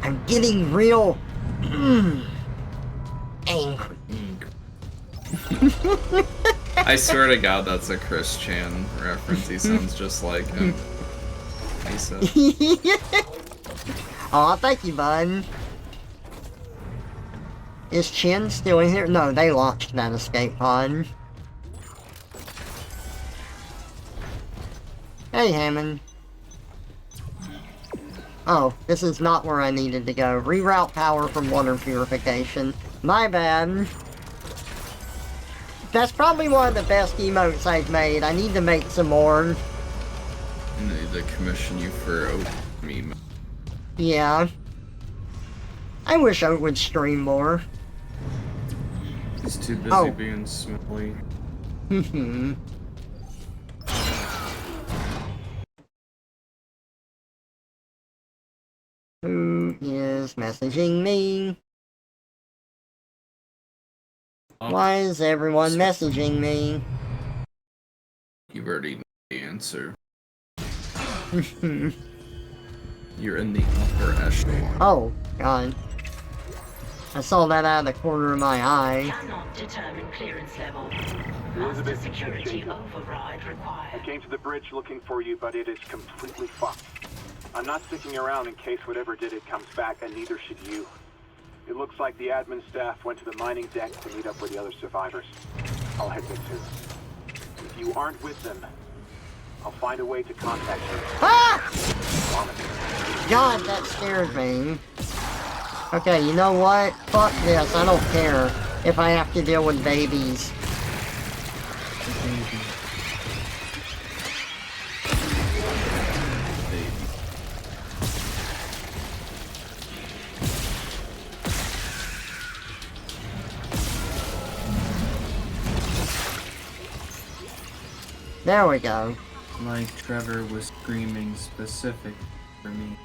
I'm getting real... angry. I swear to God, that's a Chris Chan reference. He sounds just like him. Lisa. Aw, thank you, bud. Is Chin still in here? No, they launched that escape pod. Hey, Hammond. Oh, this is not where I needed to go. Reroute power from water purification. My bad. That's probably one of the best emotes I've made. I need to make some more. I need to commission you for meme. Yeah. I wish I would stream more. He's too busy being smelly. Who is messaging me? Why is everyone messaging me? You already know the answer. You're in the upper echelon. Oh, God. I saw that out of the corner of my eye. Cannot determine clearance level. Master security override required. I came to the bridge looking for you, but it is completely fucked. I'm not sticking around in case whatever did it comes back, and neither should you. It looks like the admin staff went to the mining deck to meet up with the other survivors. I'll head there too. If you aren't with them, I'll find a way to contact you. Ah! God, that scared me. Okay, you know what? Fuck this, I don't care if I have to deal with babies. There we go. Like Trevor was screaming specific for me.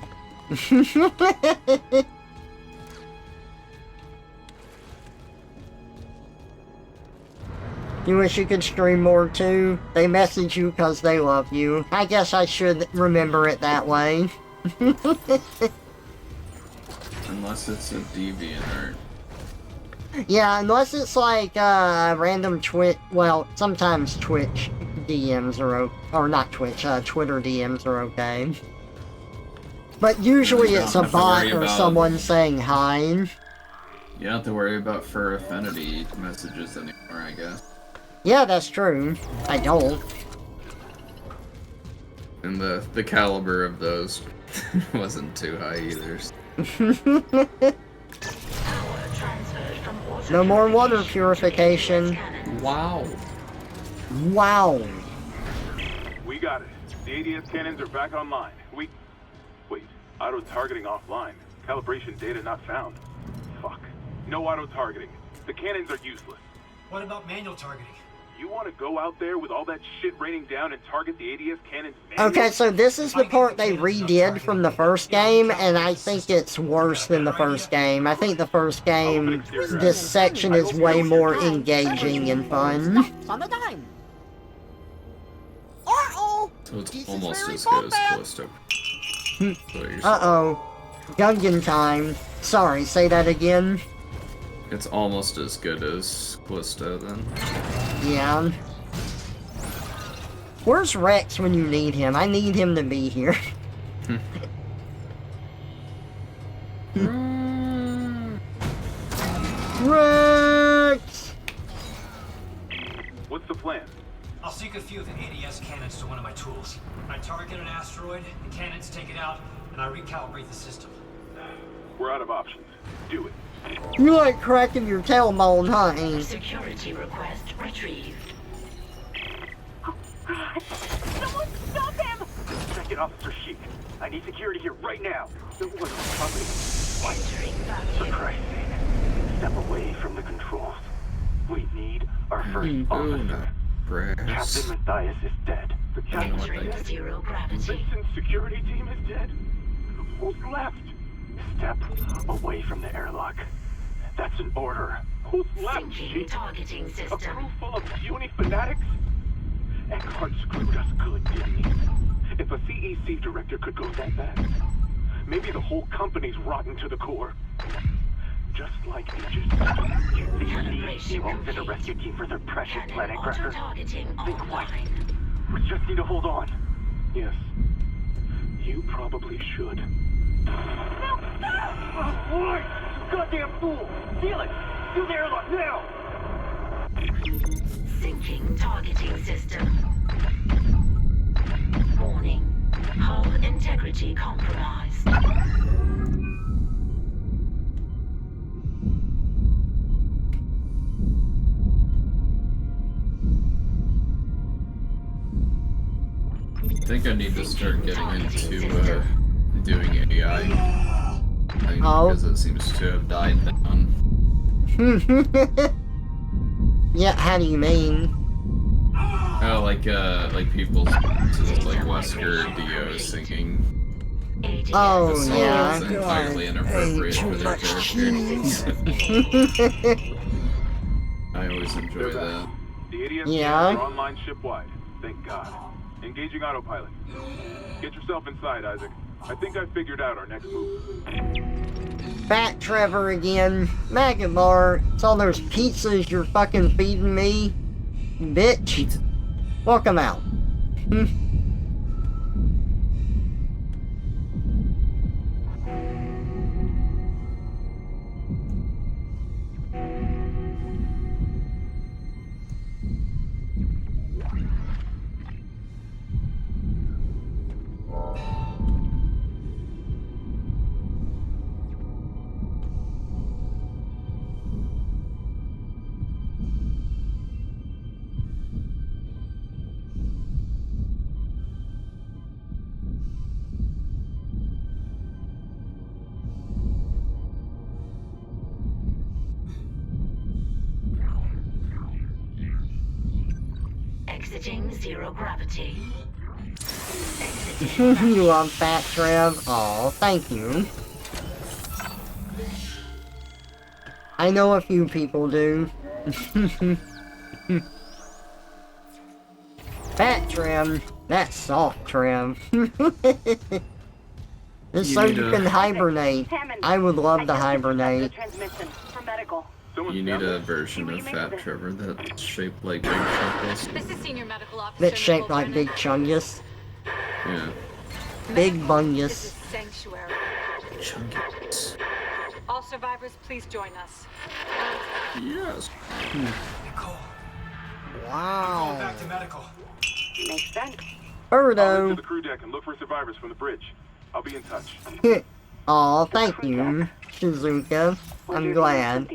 You wish you could stream more too? They message you because they love you. I guess I should remember it that way. Unless it's a DeviantArt. Yeah, unless it's like random Twitch. Well, sometimes Twitch DMs are or not Twitch. Twitter DMs are okay. But usually it's a bot or someone saying hi. You don't have to worry about Fur Affinity messages anymore, I guess. Yeah, that's true. I don't. And the caliber of those wasn't too high either. No more water purification. Wow. Wow. We got it. The ADS cannons are back online. Wait, auto-targeting offline. Calibration data not found. Fuck. No auto-targeting. The cannons are useless. What about manual targeting? You want to go out there with all that shit raining down and target the ADS cannons manually? Okay, so this is the part they redid from the first game, and I think it's worse than the first game. I think the first game, this section is way more engaging and fun. On a dime. So it's almost as good as Callisto. Uh-oh. Gungan time. Sorry, say that again. It's almost as good as Callisto, then. Yeah. Where's Rex when you need him? I need him to be here. Rex! What's the plan? I'll sync a few of the ADS cannons to one of my tools. I target an asteroid, the cannons take it out, and I recalibrate the system. We're out of options. Do it. You like cracking your tailbone, huh, Aang? Security request retrieved. Oh, God. Someone stop him! Second Officer Sheik. I need security here right now. Don't want to stop me. For Christ's sake. Step away from the controls. We need our first officer. Captain Matthias is dead. The captain Zero gravity. Vincent's security team is dead. Who's left? Step away from the airlock. That's an order. Who's left, Chief? Targeting system. A crew full of puny fanatics? Eckhart screwed us good, didn't he? If a CEC director could go that bad, maybe the whole company's rotten to the core. Just like Aegis. They won't send a rescue team for their precious planet cracker. Think what? We just need to hold on. Yes. You probably should. What? Goddamn fool! Seal it! Seal the airlock now! Syncing targeting system. Warning. Hull integrity compromised. I think I need to start getting into doing AI. Because it seems to have died down. Yeah, how do you mean? Oh, like people's like Wesker Dio singing. Oh, the song yeah. is entirely inappropriate for their characters. I always enjoy that. The ADS Yeah. scanners are online shipwide. Thank God. Engaging autopilot. Get yourself inside, Isaac. I think I figured out our next move. Fat Trevor again. Maggot Bar. It's all those pizzas you're fucking feeding me. Bitch. Welcome out. Exiting zero gravity. You love Fat Trev? Aw, thank you. I know a few people do. Fat Trev. That's soft Trev. Just so you can hibernate. I would love to hibernate. You need a version of Fat Trevor that's shaped like Big Chungus. This is Senior Medical Officer. That's shaped like Big Chungus. Yeah. Big Bungus. Sanctuary. Chungus. All survivors, please join us. Yes. Nicole. Wow. Going back to medical. Makes sense. I'll head to Birdo. the crew deck and look for survivors from the bridge. I'll be in touch. Aw, thank you, Shizuka. I'm glad.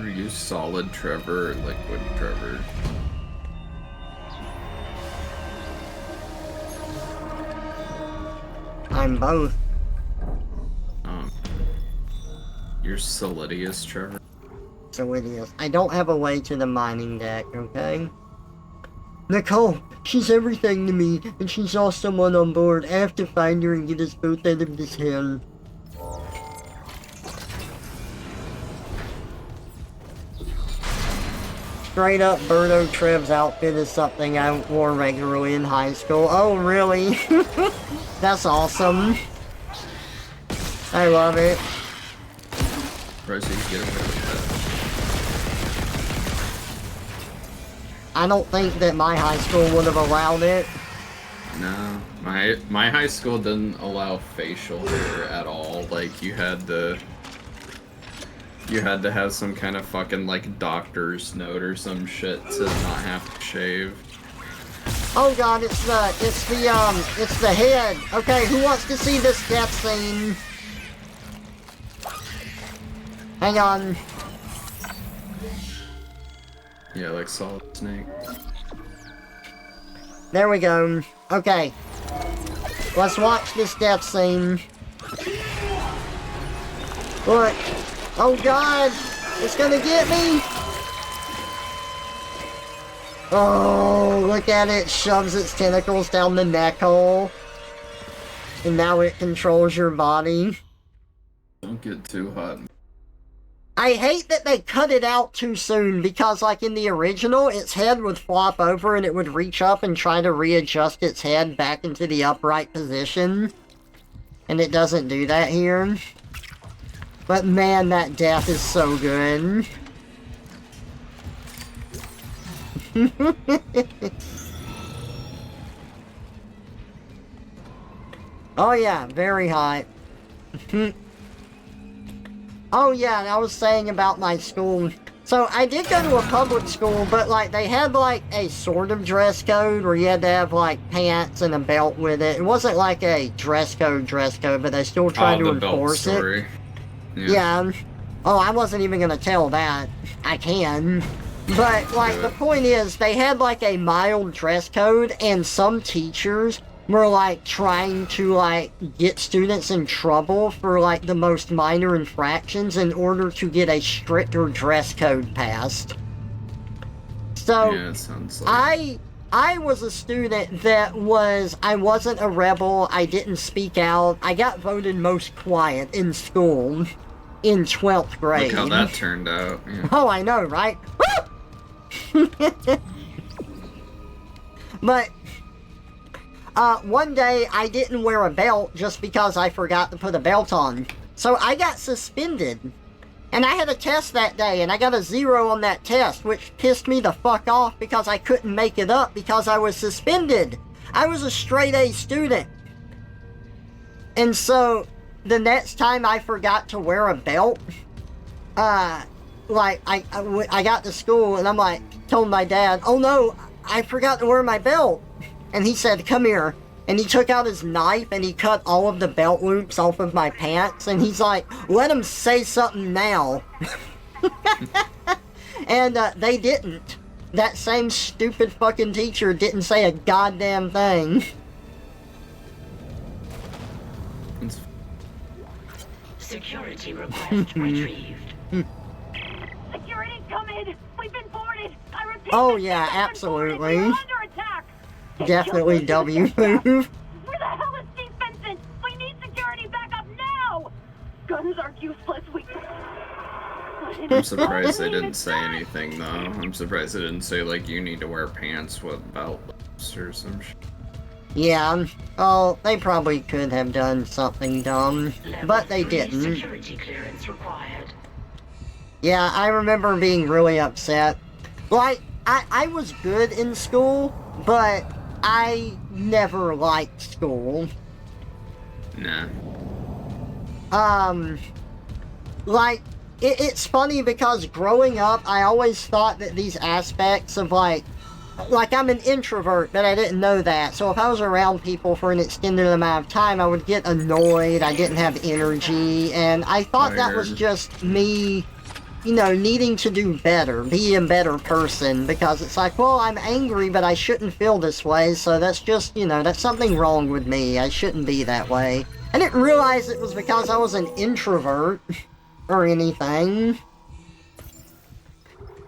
Are you solid Trevor or liquid Trevor? I'm both. You're Solidius Trevor? So it is. I don't have a way to the mining deck, okay? Nicole, she's everything to me, and she saw someone on board. I have to find her and get us both out of this hell. Straight up, Birdo Trev's outfit is something I wore regularly in high school. Oh, really? That's awesome. I love it. Surprised you get away with that. I don't think that my high school would have allowed it. No, my high school didn't allow facial hair at all. Like you had to have some kind of fucking like doctor's note or some shit to not have to shave. Oh god, it's the head. Okay, who wants to see this death scene? Hang on. Yeah, like Solid Snake. There we go. Okay. Let's watch this death scene. Look. Oh god! It's gonna get me! Oh, look at it. Shoves its tentacles down the neck hole. And now it controls your body. Don't get too hot. I hate that they cut it out too soon, because like in the original, its head would flop over and it would reach up and try to readjust its head back into the upright position. And it doesn't do that here. But man, that death is so good. Oh yeah, very hot. Oh yeah, and I was saying about my school, So I did go to a public school, but like they had like a sort of dress code where you had to have like pants and a belt with it. It wasn't like a dress code, but they still tried to enforce it. Yeah. Oh, I wasn't even gonna tell that. I can. But like the point is, they had like a mild dress code, and some teachers were like trying to like get students in trouble for like the most minor infractions in order to get a stricter dress code passed. So Yeah, it sounds like... I was a student that I wasn't a rebel, I didn't speak out, I got voted most quiet in school in 12th grade. Look how that turned out. Yeah. Oh, I know, right? But one day I didn't wear a belt just because I forgot to put a belt on. So I got suspended. And I had a test that day and I got a 0 on that test, which pissed me the fuck off because I couldn't make it up because I was suspended. I was a straight A student. And so the next time I forgot to wear a belt, like I got to school and I'm like, told my dad, oh no, I forgot to wear my belt. And he said, come here. And he took out his knife and he cut all of the belt loops off of my pants. And he's like, let him say something now. And they didn't. That same stupid fucking teacher didn't say a goddamn thing. Security request retrieved. Security, come in! We've been boarded! I repeat, Oh yeah, absolutely. we're under attack! Definitely W move. Where the hell is Steve Vincent? We need security backup now! Guns are useless, I'm surprised they didn't say anything, though. I'm surprised they didn't say, like, you need to wear pants with belt loops or some shit. Yeah, oh, they probably could have done something dumb, but they didn't. Security clearance required. Yeah, I remember being really upset. Like, I was good in school, but I never liked school. Nah. Like, it's funny because growing up, I always thought that these aspects of, like, I'm an introvert, but I didn't know that. So if I was around people for an extended amount of time, I would get annoyed, I didn't have energy, and I thought that was just me, you know, needing to do better, be a better person, because it's like, well, I'm angry, but I shouldn't feel this way, so that's just, you know, that's something wrong with me. I shouldn't be that way. I didn't realize it was because I was an introvert or anything.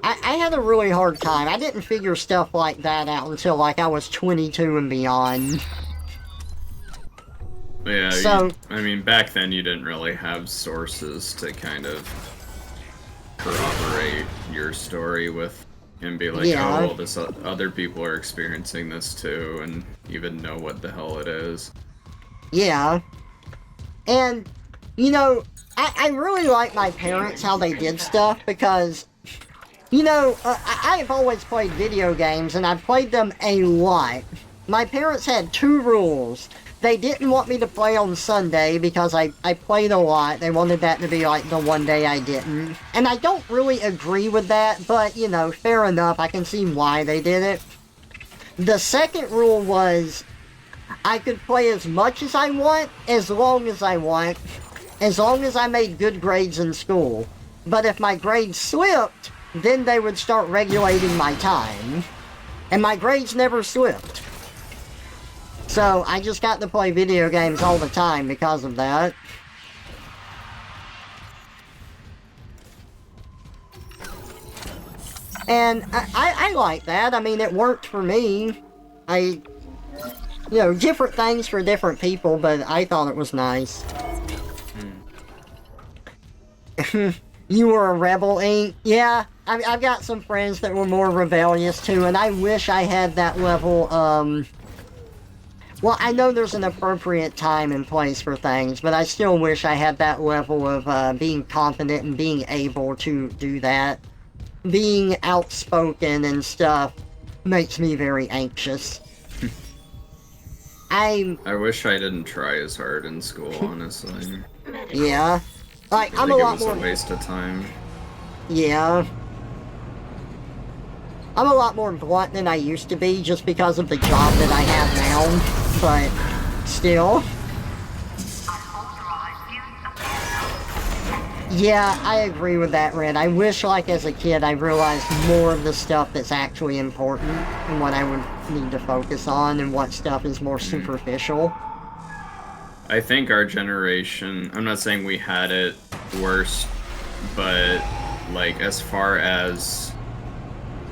I had a really hard time. I didn't figure stuff like that out until, like, I was 22 and beyond. Yeah, so, I mean, back then you didn't really have sources to kind of corroborate your story with and be like, yeah. oh, well, this other people are experiencing this too, and even know what the hell it is. Yeah. And, you know, I really like my parents, how they did stuff, because, you know, I've always played video games, and I've played them a lot. My parents had 2 rules. They didn't want me to play on Sunday because I played a lot. They wanted that to be like the one day I didn't. And I don't really agree with that, but, you know, fair enough. I can see why they did it. The second rule was I could play as much as I want, as long as I want, as long as I made good grades in school. But if my grades slipped, then they would start regulating my time. And my grades never slipped. So, I just got to play video games all the time because of that. And I like that. I mean, it worked for me. You know, different things for different people, but I thought it was nice. You were a rebel, Ink? Yeah, I've got some friends that were more rebellious too, and I wish I had that level, well, I know there's an appropriate time and place for things, but I still wish I had that level of being confident and being able to do that. Being outspoken and stuff makes me very anxious. I wish I didn't try as hard in school, honestly. Yeah. Like, I I'm think a lot it was more... a waste of time. Yeah. I'm a lot more blunt than I used to be just because of the job that I have now, but still. Yeah, I agree with that, Red. I wish, like, as a kid, I realized more of the stuff that's actually important and what I would need to focus on and what stuff is more superficial. I think our generation, I'm not saying we had it worse, but, like, as far as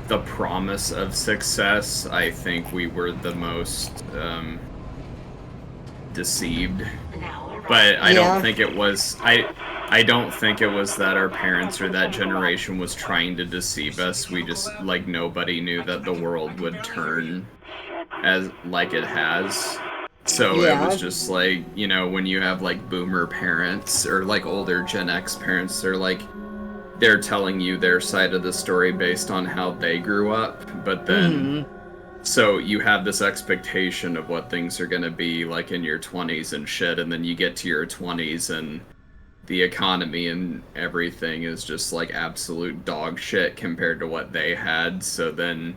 the promise of success, I think we were the most, deceived. But I don't think it was, I don't think it was that our parents or that generation was trying to deceive us. We just, like, nobody knew that the world would turn as, like it has. So it was just like, you know, when you have, like, boomer parents or, like, older Gen X parents, they're telling you their side of the story based on how they grew up, but then so you have this expectation of what things are gonna be like in your 20s and shit, and then you get to your 20s and the economy and everything is just like absolute dog shit compared to what they had, so then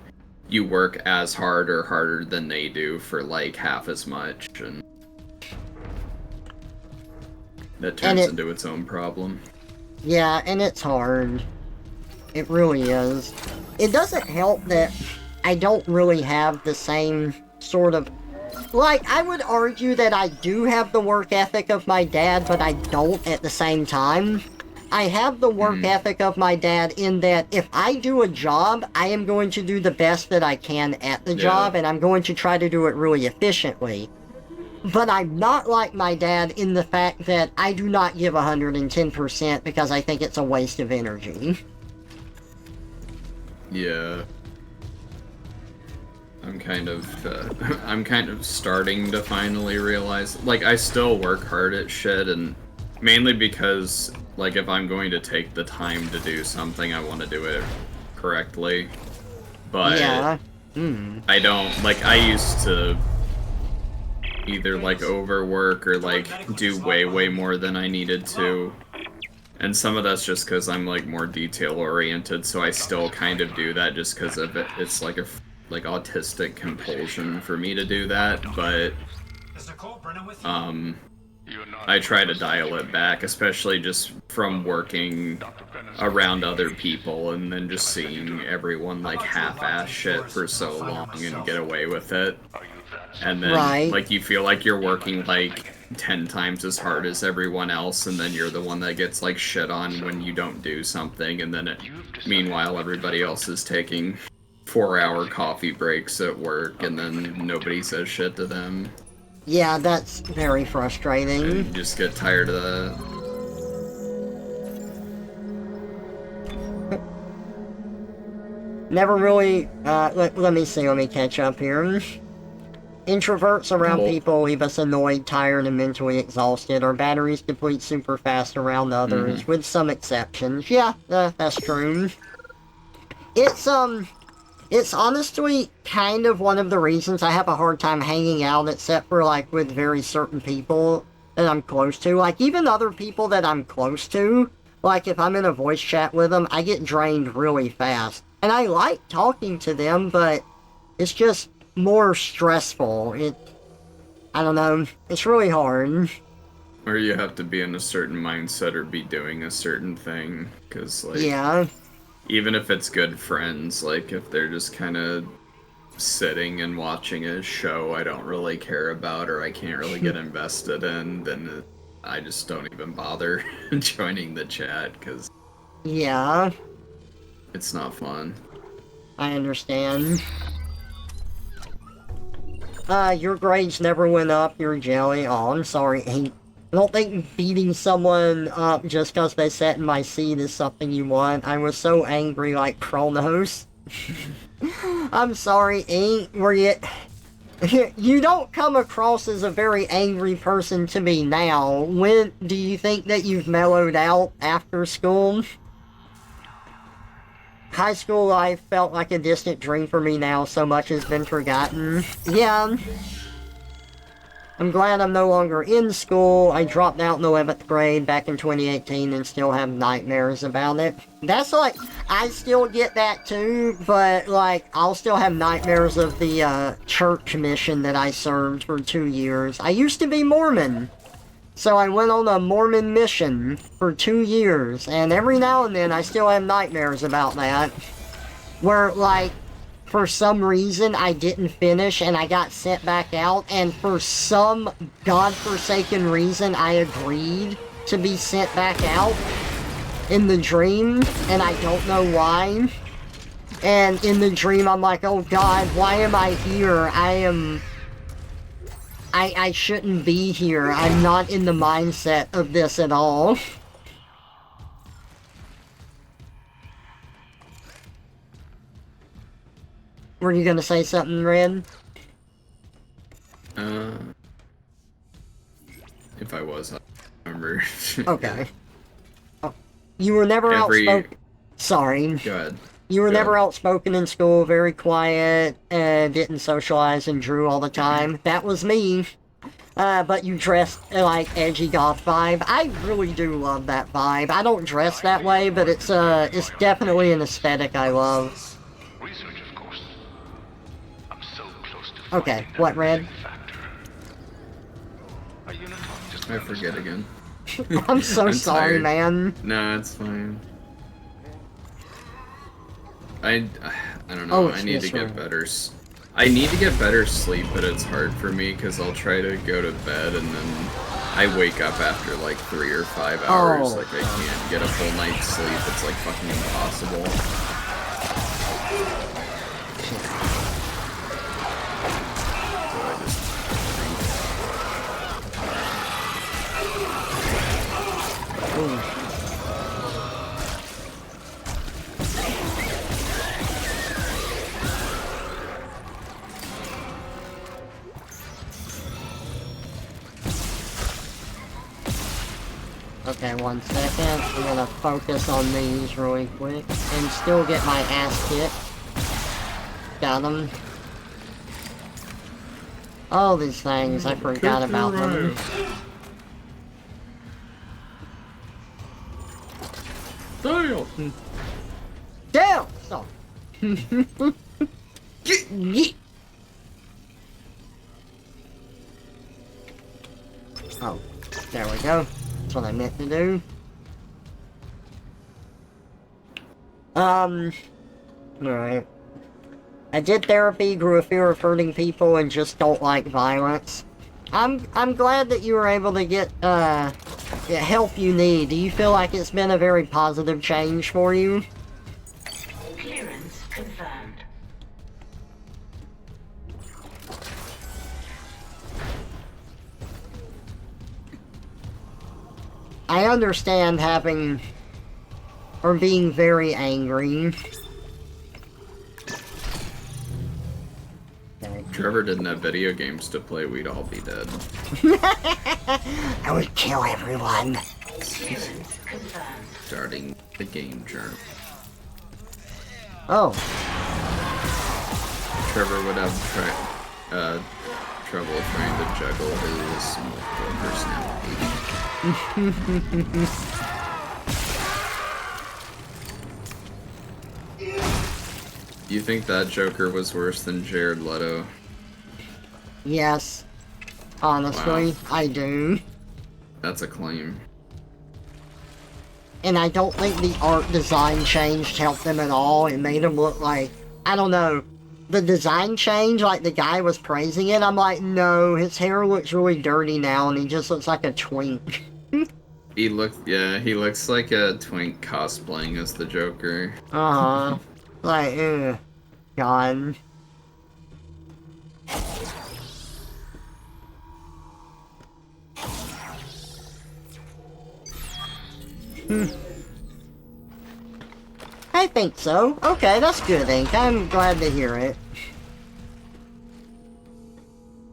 you work as hard or harder than they do for like half as much, and that turns into its own problem. Yeah, and it's hard. It really is. It doesn't help that I don't really have the same sort of... Like, I would argue that I do have the work ethic of my dad, but I don't at the same time. I have the work ethic of my dad in that if I do a job, I am going to do the best that I can at the job, and I'm going to try to do it really efficiently. But I'm not like my dad in the fact that I do not give 110% because I think it's a waste of energy. Yeah. I'm kind of starting to finally realize, like, I still work hard at shit, and mainly because, like, if I'm going to take the time to do something, I want to do it correctly. But I don't, like, I used to either, like, overwork or, like, do way more than I needed to. And some of that's just because I'm, like, more detail-oriented, so I still kind of do that just because of it. It's like a autistic compulsion for me to do that, but I try to dial it back, especially just from working around other people and then just seeing everyone like half-ass shit for so long and get away with it. And then like you feel like you're working like 10 times as hard as everyone else, and then you're the one that gets like shit on when you don't do something, and then meanwhile everybody else is taking 4-hour coffee breaks at work, and then nobody says shit to them. Yeah, that's very frustrating. And you just get tired of that. Never really, let me see, let me catch up here. Introverts around people leave us annoyed, tired, and mentally exhausted. Our batteries deplete super fast around others, with some exceptions. Yeah, that's true. It's honestly kind of one of the reasons I have a hard time hanging out, except for, like, with very certain people that I'm close to. Like, even other people that I'm close to, like, if I'm in a voice chat with them, I get drained really fast. And I like talking to them, but it's just more stressful. I don't know, it's really hard. Or you have to be in a certain mindset or be doing a certain thing, because, like... Yeah. Even if it's good friends, like, if they're just kind of sitting and watching a show I don't really care about or I can't really get invested in, then I just don't even bother joining the chat, because... Yeah. It's not fun. I understand. Your grades never went up, you're jelly. Oh, I'm sorry, I don't think beating someone up just because they sat in my seat is something you want. I was so angry like Kronos. I'm sorry, Ink, were you... You don't come across as a very angry person to me now. When do you think that you've mellowed out after school? High school life felt like a distant dream for me now. So much has been forgotten. Yeah. I'm glad I'm no longer in school. I dropped out in 11th grade back in 2018 and still have nightmares about it. That's like, I still get that too, but like, I'll still have nightmares of the church mission that I served for 2 years. I used to be Mormon, so I went on a Mormon mission for 2 years, and every now and then I still have nightmares about that. Where, like, for some reason, I didn't finish and I got sent back out, and for some godforsaken reason, I agreed to be sent back out in the dream, and I don't know why. And in the dream, I'm like, oh god, why am I here? I shouldn't be here. I'm not in the mindset of this at all. Were you gonna say something, Red? If I was, I remember. Okay. Oh, you were never outspoken. Sorry. Go ahead. You were Go never ahead. outspoken in school, very quiet, and didn't socialize and drew all the time. That was me. But you dressed like edgy goth vibe. I really do love that vibe. I don't dress that way, but it's definitely an aesthetic I love. Okay, what, Red? I forget again. I'm so I'm sorry, tired. man. No, it's fine. I don't Oh, know. I need to get better. I need to get better sleep, but it's hard for me because I'll try to go to bed and then I wake up after like 3 or 5 hours. Like I can't get a full night's sleep. It's like fucking impossible. Okay, 1 second. I'm gonna focus on these really quick and still get my ass kicked. Got them. All these things, I forgot about them. Damn! Damn! Stop. Yeet. Oh, there we go. That's what I meant to do. Alright. I did therapy, grew a fear of hurting people, and just don't like violence. I'm glad that you were able to get, help you need. Do you feel like it's been a very positive change for you? Clearance confirmed. I understand having, or being very angry. Trevor didn't have video games to play, we'd all be dead. I would kill everyone. Starting the game journal. Oh. Trevor would have trouble trying to juggle his multiple personalities. You think that Joker was worse than Jared Leto? Yes. Honestly, Wow. I do. That's a claim. And I don't think the art design change helped them at all. It made him look like, I don't know. The design change, like the guy was praising it, I'm like, no, his hair looks really dirty now and he just looks like a twink. He looks like a twink cosplaying as the Joker. Uh-huh. Like, ugh. God. I think so. Okay, that's good, Ink. I'm glad to hear it.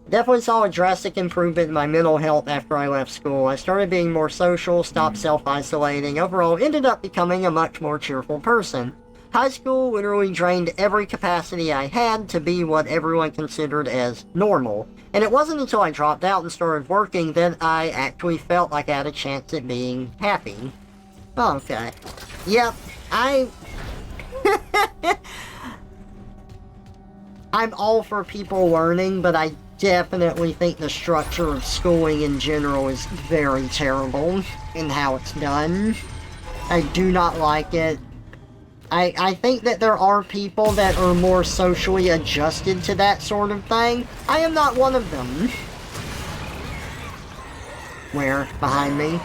Definitely saw a drastic improvement in my mental health after I left school. I started being more social, stopped self-isolating, overall ended up becoming a much more cheerful person. High school literally drained every capacity I had to be what everyone considered as normal. And it wasn't until I dropped out and started working that I actually felt like I had a chance at being happy. Okay. Yep, I'm all for people learning, but I definitely think the structure of schooling in general is very terrible in how it's done. I do not like it. I think that there are people that are more socially adjusted to that sort of thing. I am not one of them. Where? Behind me?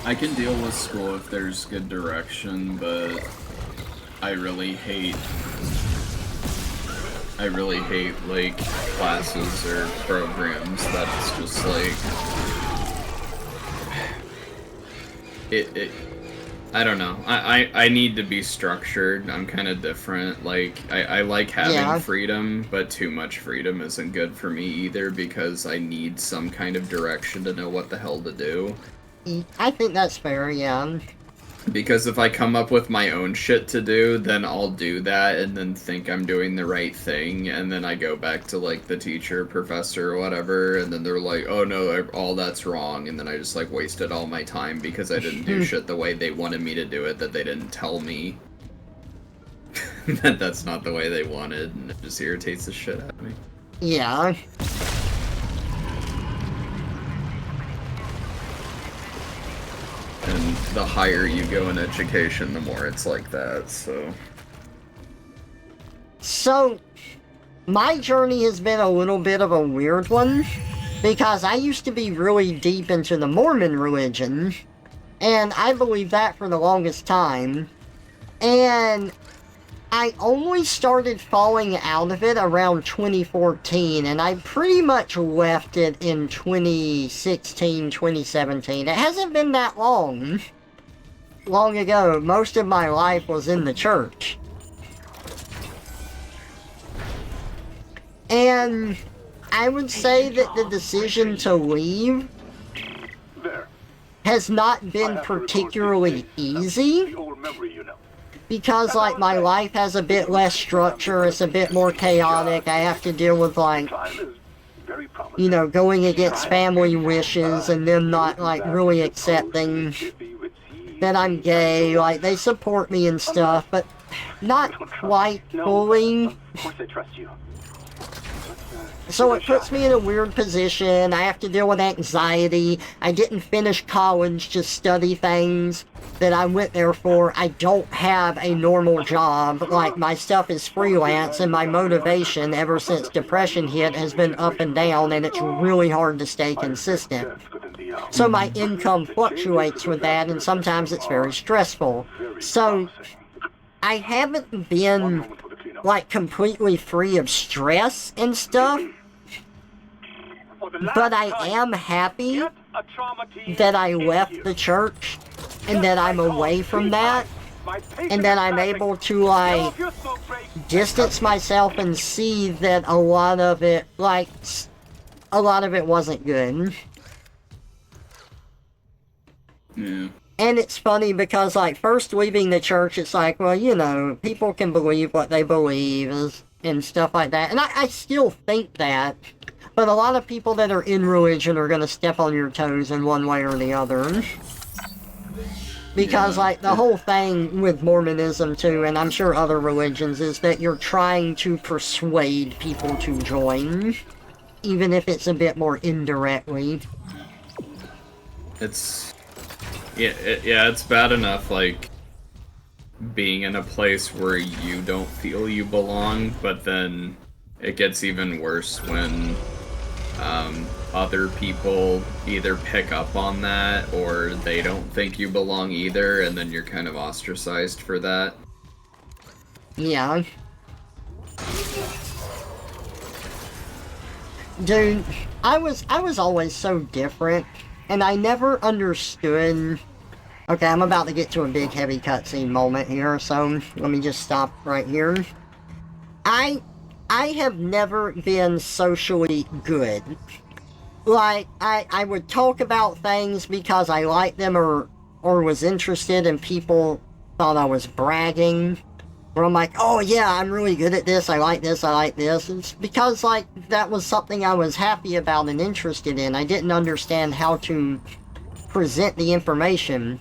I can deal with school if there's good direction, but I really hate, like, classes or programs that it's just, like, I don't know. I need to be structured. I'm kind of different. Like, I like having freedom, but too much freedom isn't good for me either, because I need some kind of direction to know what the hell to do. I think that's fair, yeah. Because if I come up with my own shit to do, then I'll do that and then think I'm doing the right thing, and then I go back to, like, the teacher, professor, or whatever, and then they're like, oh no, all that's wrong, and then I just, like, wasted all my time because I didn't do shit the way they wanted me to do it, that they didn't tell me that that's not the way they wanted, and it just irritates the shit out of me. Yeah. And the higher you go in education, the more it's like that, so... So, my journey has been a little bit of a weird one, because I used to be really deep into the Mormon religion, and I believed that for the longest time, and I only started falling out of it around 2014, and I pretty much left it in 2016, 2017. It hasn't been that long. Long ago, most of my life was in the church. And I would say that the decision to leave has not been particularly easy. Because, like, my life has a bit less structure, it's a bit more chaotic, I have to deal with, like, you know, going against family wishes and them not, like, really accepting that I'm gay. Like, they support me and stuff, but not quite fully. Of course I trust you. So it puts me in a weird position. I have to deal with anxiety. I didn't finish college to study things that I went there for. I don't have a normal job. Like, my stuff is freelance, and my motivation ever since depression hit has been up and down, and it's really hard to stay consistent. So my income fluctuates with that, and sometimes it's very stressful. So I haven't been, like, completely free of stress and stuff, but I am happy that I left the church and that I'm away from that, and that I'm able to, like, distance myself and see that a lot of it wasn't good. Yeah. And it's funny because, like, first leaving the church, it's like, well, you know, people can believe what they believe and stuff like that. And I still think that, but a lot of people that are in religion are going to step on your toes in one way or the other. Because, like, the whole thing with Mormonism, too, and I'm sure other religions, is that you're trying to persuade people to join, even if it's a bit more indirectly. It's... Yeah, it's bad enough, like, being in a place where you don't feel you belong, but then it gets even worse when other people either pick up on that or they don't think you belong either, and then you're kind of ostracized for that. Yeah. Dude, I was always so different, and I never understood... Okay, I'm about to get to a big heavy cutscene moment here, so let me just stop right here. I have never been socially good. Like, I would talk about things because I like them, or or was interested and people thought I was bragging, where I'm like, oh yeah, I'm really good at this, I like this, I like this. It's because, like, that was something I was happy about and interested in. I didn't understand how to present the information.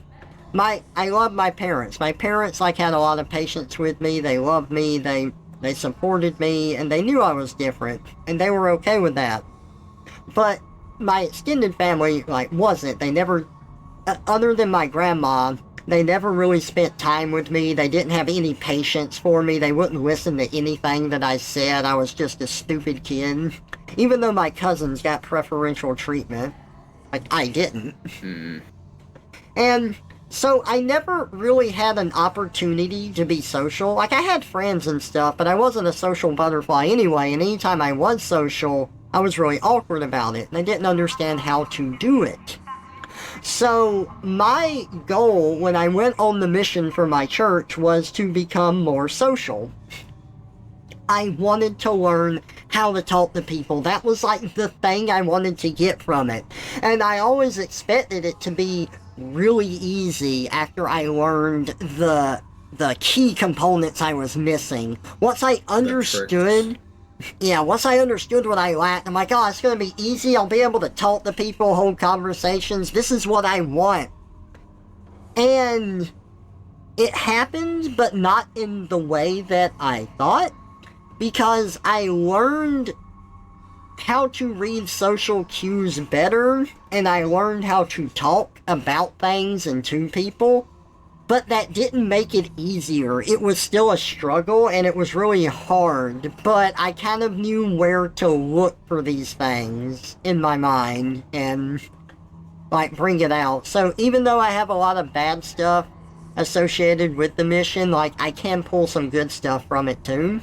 I love my parents. My parents, like, had a lot of patience with me. They loved me, they supported me, and they knew I was different, and they were okay with that. But my extended family, like, wasn't. They never, other than my grandma, they never really spent time with me. They didn't have any patience for me. They wouldn't listen to anything that I said. I was just a stupid kid. Even though my cousins got preferential treatment, like, I didn't. And so I never really had an opportunity to be social. Like, I had friends and stuff, but I wasn't a social butterfly anyway, and anytime I was social, I was really awkward about it, and I didn't understand how to do it. So, my goal when I went on the mission for my church was to become more social. I wanted to learn how to talk to people. That was like the thing I wanted to get from it. And I always expected it to be really easy after I learned the key components I was missing. Once I understood... Yeah, once I understood what I lacked, I'm like, oh, it's going to be easy. I'll be able to talk to people, hold conversations. This is what I want. And it happened, but not in the way that I thought. Because I learned how to read social cues better, and I learned how to talk about things and to people. But that didn't make it easier. It was still a struggle, and it was really hard, but I kind of knew where to look for these things in my mind, and, like, bring it out. So even though I have a lot of bad stuff associated with the mission, like, I can pull some good stuff from it too.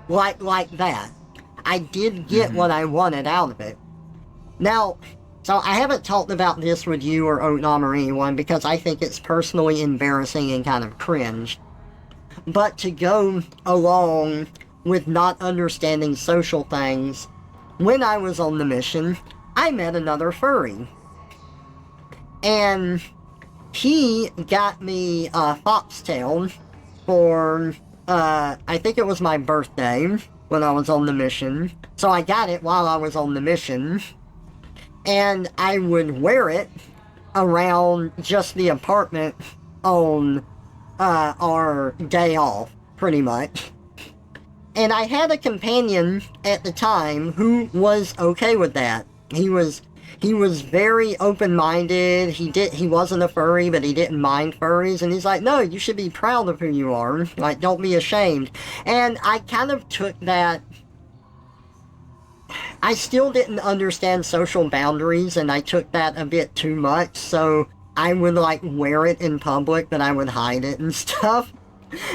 Like that. I did get what I wanted out of it. Now, so I haven't talked about this with you or Otnam or anyone because I think it's personally embarrassing and kind of cringe. But to go along with not understanding social things, when I was on the mission, I met another furry. And he got me a foxtail for, I think it was my birthday when I was on the mission. So I got it while I was on the mission. And I would wear it around just the apartment on our day off, pretty much. And I had a companion at the time who was okay with that. He was very open-minded. He wasn't a furry, but he didn't mind furries. And he's like, no, you should be proud of who you are. Like, don't be ashamed. And I kind of took that. I still didn't understand social boundaries, and I took that a bit too much, so I would, like, wear it in public, but I would hide it and stuff.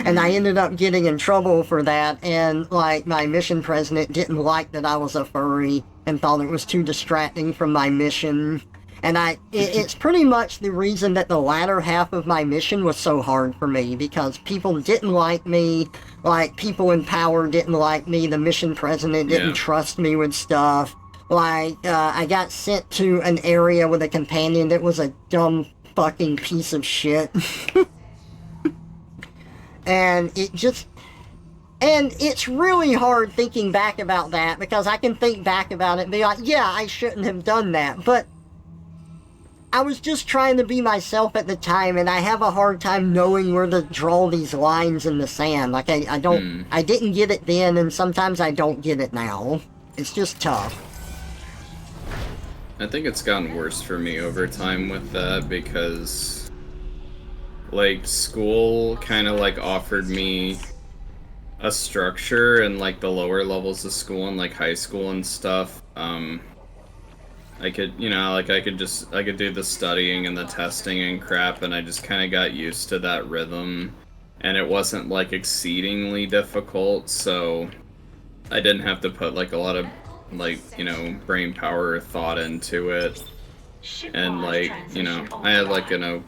And I ended up getting in trouble for that, and, like, my mission president didn't like that I was a furry, and thought it was too distracting from my mission. And it's pretty much the reason that the latter half of my mission was so hard for me, because people didn't like me, like, people in power didn't like me, the mission president didn't trust me with stuff. Like, I got sent to an area with a companion that was a dumb fucking piece of shit. And it's really hard thinking back about that, because I can think back about it and be like, yeah, I shouldn't have done that, but I was just trying to be myself at the time, and I have a hard time knowing where to draw these lines in the sand. Like, I didn't get it then, and sometimes I don't get it now. It's just tough. I think it's gotten worse for me over time with that, because, like, school kind of, like, offered me a structure in, like, the lower levels of school and, like, high school and stuff. I could, you know, like, I could do the studying and the testing and crap, and I just kind of got used to that rhythm, and it wasn't, like, exceedingly difficult, so I didn't have to put, like, a lot of, like, you know, brain power or thought into it. And, like, you know, I had, like, you know,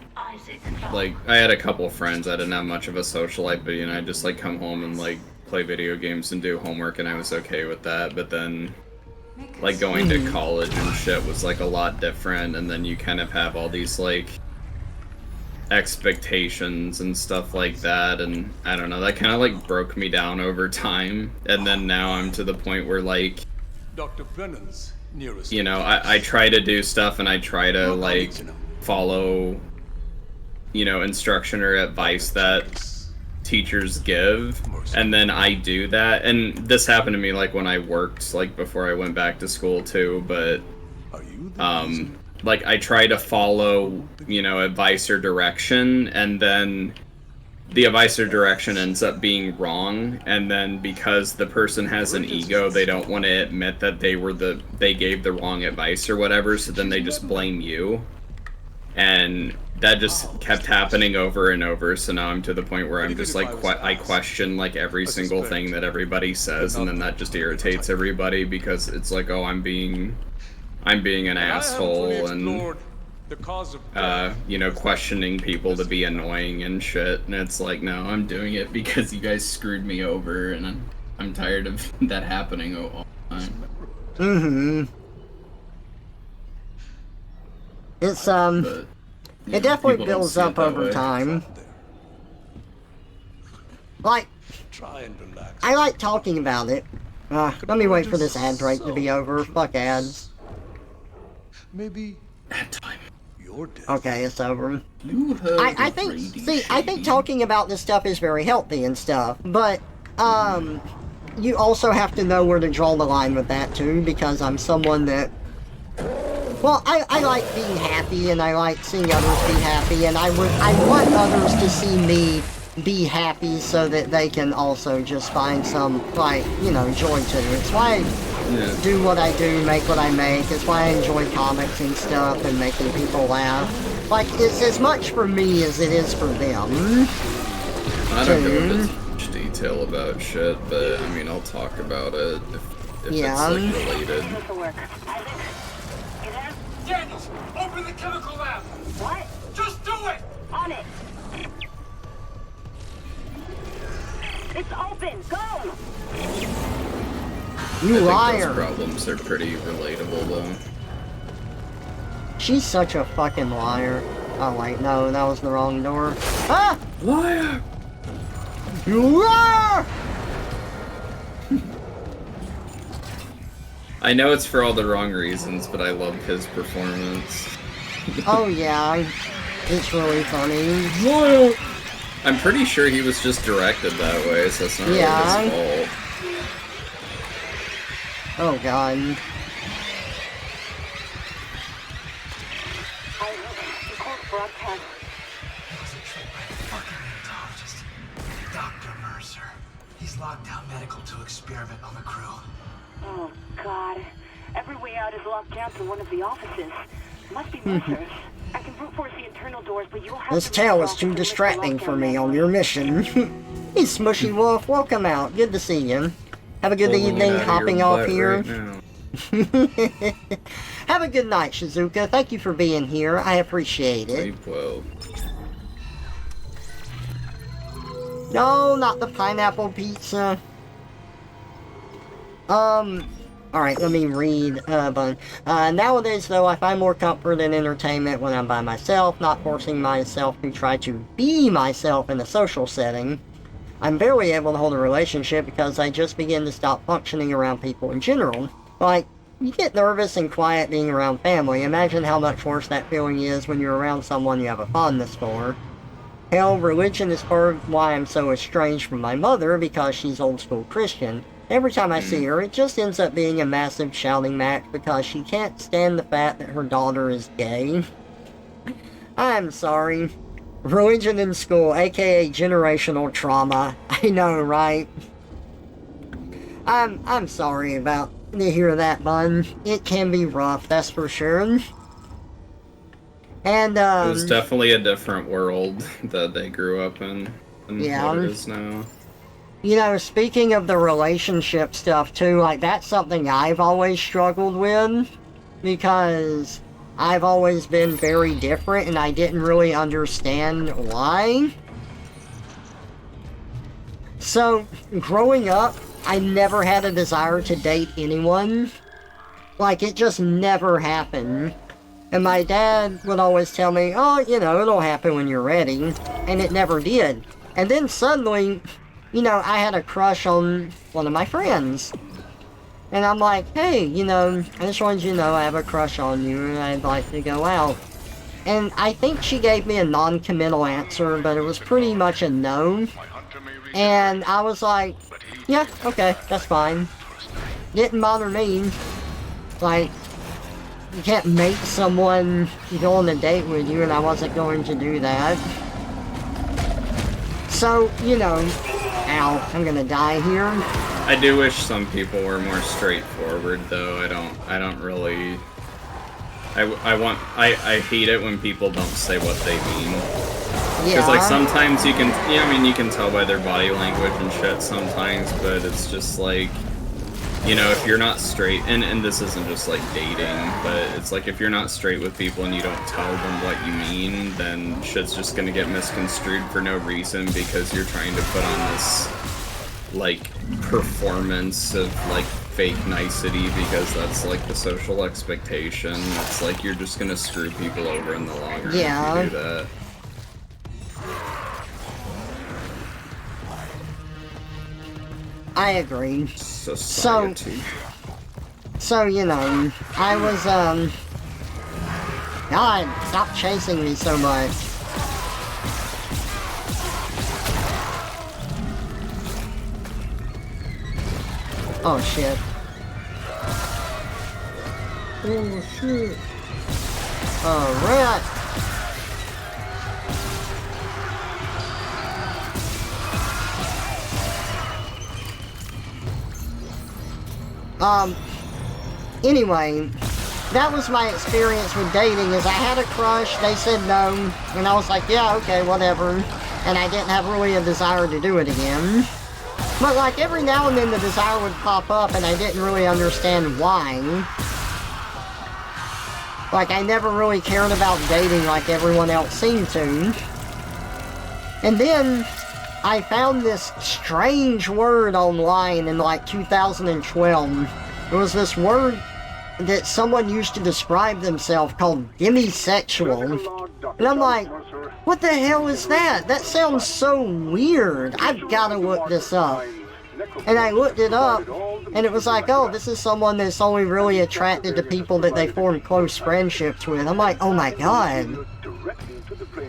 like, I had a couple of friends. I didn't have much of a social life, but, you know, I just, like, come home and, like, play video games and do homework, and I was okay with that. But then, like, going to college and shit was, like, a lot different, and then you kind of have all these, like, expectations and stuff like that, and I don't know, that kind of like broke me down over time, and then now I'm to the point where like, Dr. Brennan's nearest. you know, I try to do stuff and I try to like follow, you know, instruction or advice that teachers give, and then I do that, and this happened to me like when I worked, like before I went back to school too, but like I try to follow, you know, advice or direction, and then the advice or direction ends up being wrong, and then because the person has an ego, they don't want to admit that they gave the wrong advice or whatever, so then they just blame you. And that just kept happening over and over, so now I'm to the point where I'm just like, I question like every single thing that everybody says, and then that just irritates everybody because it's like, oh, I'm being an asshole, and you know, questioning people to be annoying and shit, and it's like, no, I'm doing it because you guys screwed me over, and I'm tired of that happening all the time. Mm-hmm. It's, it definitely builds up over time. Like, I like talking about it. Let me wait for this ad break to be over. Fuck ads. Maybe ad time. Okay, it's over. I think talking about this stuff is very healthy and stuff, but, you also have to know where to draw the line with that too, because I'm someone that, well, I like being happy, and I like seeing others be happy, and I want others to see me be happy so that they can also just find some, like, you know, joy to it. It's why I do what I do, make what I make. It's why I enjoy comics and stuff and making people laugh. Like, it's as much for me as it is for them. I don't go into much detail about shit, but I mean, I'll talk about it if it's like related. Daniels, open the chemical lab! What? Just do it! On it! It's open! Go! You liar! I think those problems are pretty relatable, though. She's such a fucking liar. Oh wait, no, that was the wrong door. Ah! Liar! You liar! I know it's for all the wrong reasons, but I love his performance. Oh yeah, it's really funny. I'm pretty sure he was just directed that way, so it's not really his fault. Oh god. Broadcast. Dr. Mercer. He's locked down medical to experiment on the crew. Oh, God. Every way out is locked down through one of the offices. Must be Mercer's. I can brute force the internal doors, but you'll have This tale is too distracting for me on your mission. Hey, Smushy Wolf, welcome out. Good to see you. Have a good evening, hopping off here. Right Have a good night, Shizuka. Thank you for being here. I appreciate it. Well. No, not the pineapple pizza. Alright, let me read, nowadays, though, I find more comfort and entertainment when I'm by myself, not forcing myself to try to be myself in a social setting. I'm barely able to hold a relationship because I just begin to stop functioning around people in general. Like, you get nervous and quiet being around family. Imagine how much worse that feeling is when you're around someone you have a fondness for. Hell, religion is part of why I'm so estranged from my mother, because she's old school Christian. Every time I see her, it just ends up being a massive shouting match because she can't stand the fact that her daughter is gay. I'm sorry. Religion in school, aka generational trauma. I know, right? I'm sorry about to hear that, Bun. It can be rough, that's for sure. And, it was definitely a different world that they grew up in than what it is now. You know, speaking of the relationship stuff too, like, that's something I've always struggled with, because I've always been very different and I didn't really understand why. So, growing up, I never had a desire to date anyone. Like, it just never happened. And my dad would always tell me, oh, you know, it'll happen when you're ready. And it never did. And then suddenly, you know, I had a crush on one of my friends. And I'm like, hey, you know, I just wanted you to know I have a crush on you and I'd like to go out. And I think she gave me a non-committal answer, but it was pretty much a no. And I was like, yeah, okay, that's fine. Didn't bother me. Like, you can't make someone go on a date with you, and I wasn't going to do that. So, you know, ow, I'm gonna die here. I do wish some people were more straightforward, though. I don't really... I hate it when people don't say what they mean. Because, like, sometimes you can, yeah, I mean, you can tell by their body language and shit sometimes, but it's just like, you know, if you're not straight, and this isn't just, like, dating, but it's like, if you're not straight with people and you don't tell them what you mean, then shit's just gonna get misconstrued for no reason because you're trying to put on this, like, performance of, like, fake nicety because that's, like, the social expectation. It's like, you're just gonna screw people over in the long run if you do that. I agree. Society. So, you know, I was, God, stop chasing me so much. Oh, shit. Oh, shit. Alright. Anyway, that was my experience with dating, is I had a crush, they said no, and I was like, yeah, okay, whatever, and I didn't have really a desire to do it again. But, like, every now and then the desire would pop up, and I didn't really understand why. Like, I never really cared about dating like everyone else seemed to. And then, I found this strange word online in, like, 2012. It was this word that someone used to describe themselves called demisexual. And I'm like, what the hell is that? That sounds so weird. I've got to look this up. And I looked it up, and it was like, oh, this is someone that's only really attracted to people that they form close friendships with. I'm like, oh my god.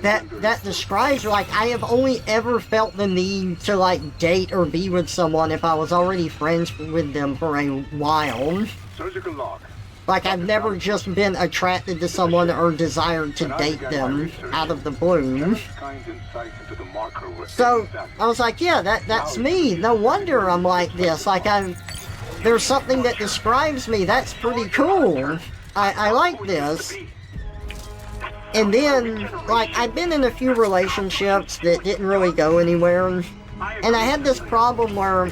That describes, like, I have only ever felt the need to, like, date or be with someone if I was already friends with them for a while. Surgical log. Like, I've never just been attracted to someone or desired to date them out of the blue. So, I was like, yeah, that's me. No wonder I'm like this. Like, there's something that describes me. That's pretty cool. I like this. And then, like, I've been in a few relationships that didn't really go anywhere. And I had this problem where,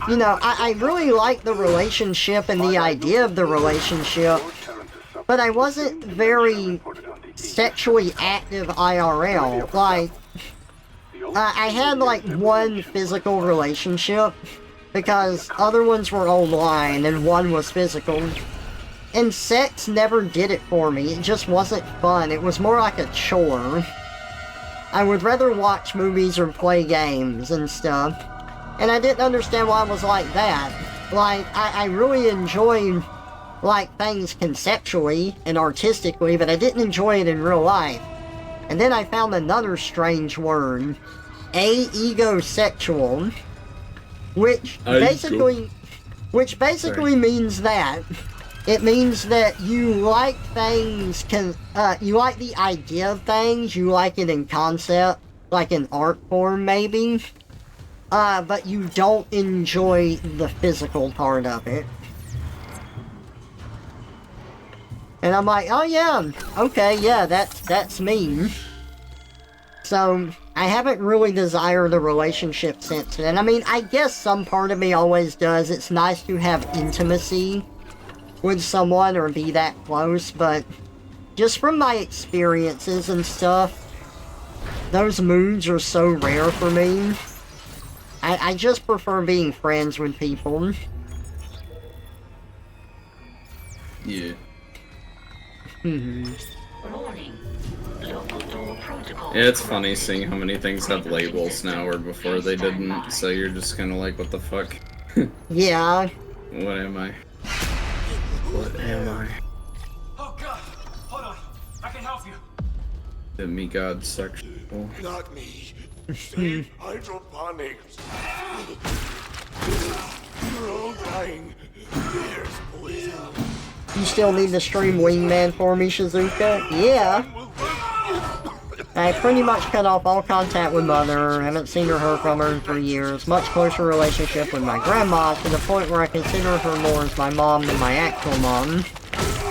you know, I really liked the relationship and the idea of the relationship, but I wasn't very sexually active IRL. Like, I had, like, one physical relationship, because other ones were online and one was physical. And sex never did it for me. It just wasn't fun. It was more like a chore. I would rather watch movies or play games and stuff. And I didn't understand why I was like that. Like, I really enjoyed, like, things conceptually and artistically, but I didn't enjoy it in real life. And then I found another strange word. Aegosexual. Which basically means that it means that you like things, you like the idea of things, you like it in concept, like in art form maybe, but you don't enjoy the physical part of it. And I'm like, oh yeah, okay, yeah, that's me. So, I haven't really desired a relationship since then. I mean, I guess some part of me always does. It's nice to have intimacy with someone or be that close, but just from my experiences and stuff, those moods are so rare for me. I just prefer being friends with people. Yeah. Warning. Local door protocol. Yeah, it's funny seeing how many things have labels now where before they didn't, so you're just kind of like, what the fuck? Yeah. What am I? What am I? Oh god! Hold on. I can help you. Demigod sexual. Not me. Save hydroponics. You're all dying. There's poison. You still need to stream Wingman for me, Shizuka? Yeah. I pretty much cut off all contact with Mother, haven't seen or heard from her in 3 years, much closer relationship with my grandma, to the point where I consider her more as my mom than my actual mom.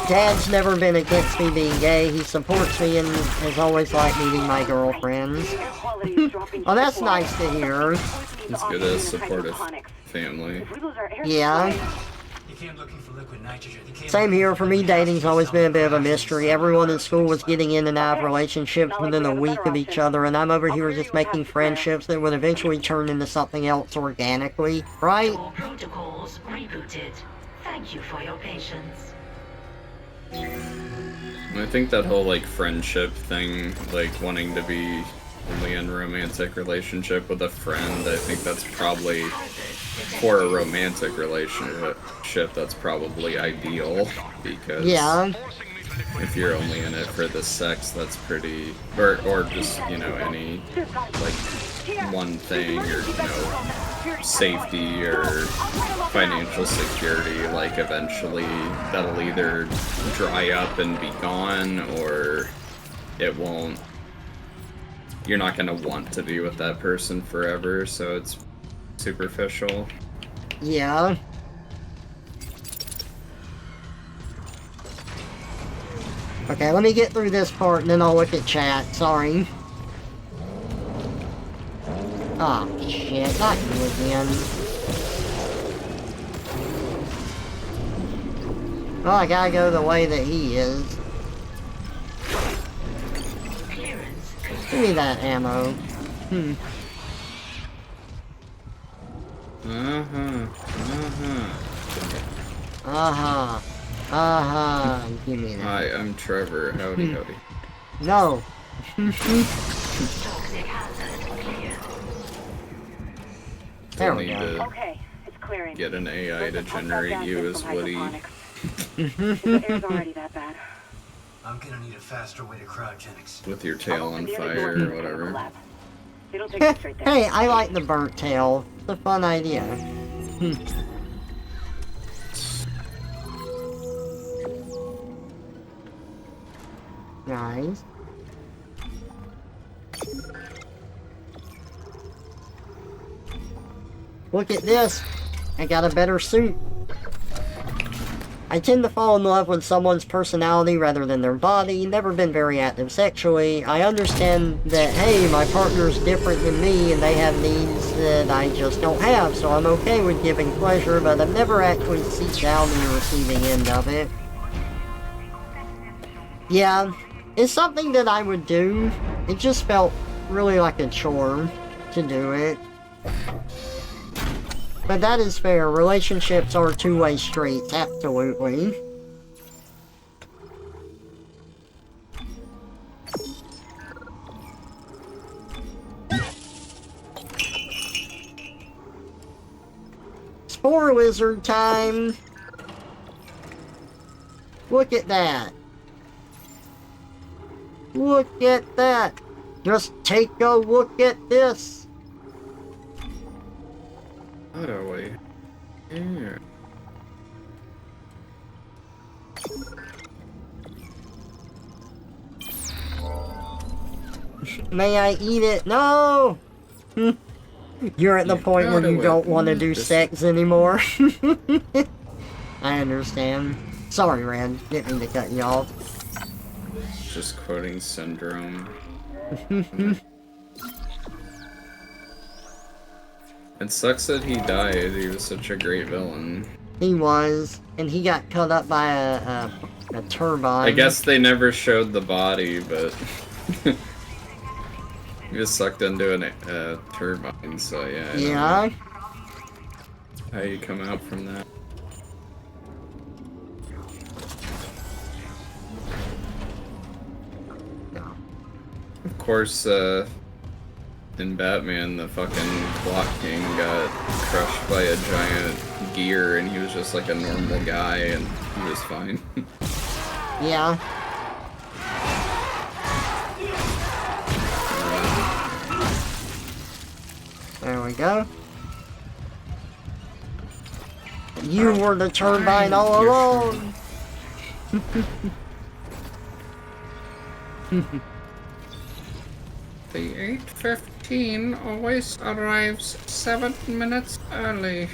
Dad's never been against me being gay, he supports me and has always liked meeting my girlfriends. Oh, that's nice to hear. It's good as supportive family. Yeah. Same here, for me dating's always been a bit of a mystery. Everyone in school was getting in and out of relationships within a week of each other, and I'm over here just making friendships that would eventually turn into something else organically, right? Protocols rebooted. Thank you for your patience. I think that whole, like, friendship thing, like, wanting to be only in a romantic relationship with a friend, I think that's probably, for a romantic relationship, that's probably ideal, because if you're only in it for the sex, that's pretty, or just, you know, any, like, one thing, or, you know, safety, or financial security, like, eventually that'll either dry up and be gone, or it won't. You're not gonna want to be with that person forever, so it's superficial. Yeah. Okay, let me get through this part and then I'll look at chat. Sorry. Oh, shit. Not you again. Well, I gotta go the way that he is. Give me that ammo. Give me that. Hi, I'm Trevor. Howdy, howdy. No. There we go. Okay, it's clearing. Get an AI to generate you as Woody. The air's already that bad. I'm gonna need a faster way to cryogenics. With your tail on fire or whatever. It'll take you straight there. Hey, I like the burnt tail. It's a fun idea. Nice. Look at this. I got a better suit. I tend to fall in love with someone's personality rather than their body, never been very active sexually. I understand that, hey, my partner's different than me and they have needs that I just don't have, so I'm okay with giving pleasure, but I've never actually seeked out the receiving end of it. Yeah, it's something that I would do. It just felt really like a chore to do it. But that is fair. Relationships are two-way streets, absolutely. Spore lizard time! Look at that! Look at that! Just take a look at this! How do we? Here. May I eat it? No! You're at the point where you don't want to do sex anymore. I understand. Sorry, Red. Didn't mean to cut you off. Just quoting Syndrome. It sucks that he died. He was such a great villain. He was, and he got cut up by a turbine. I guess they never showed the body, but he was sucked into a turbine, so yeah. Yeah. How you come out from that? course, in Batman, the fucking Clock King got crushed by a giant gear, and he was just like a normal guy, and he was fine. Yeah. There we go. You were the turbine all along! The 8:15 always arrives 7 minutes early.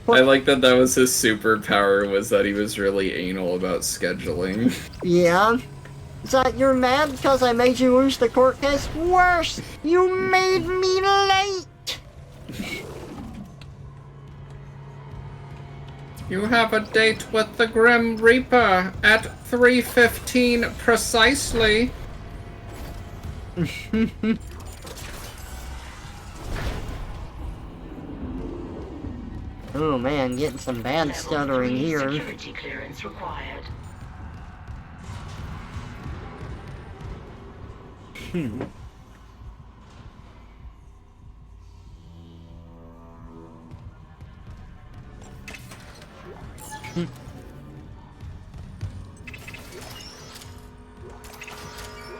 I like that was his superpower, was that he was really anal about scheduling. Yeah? Is that you're mad because I made you lose the court case? Worse! You made me late! You have a date with the Grim Reaper at 3:15 precisely. Oh man, getting some bad stuttering here. Security clearance required.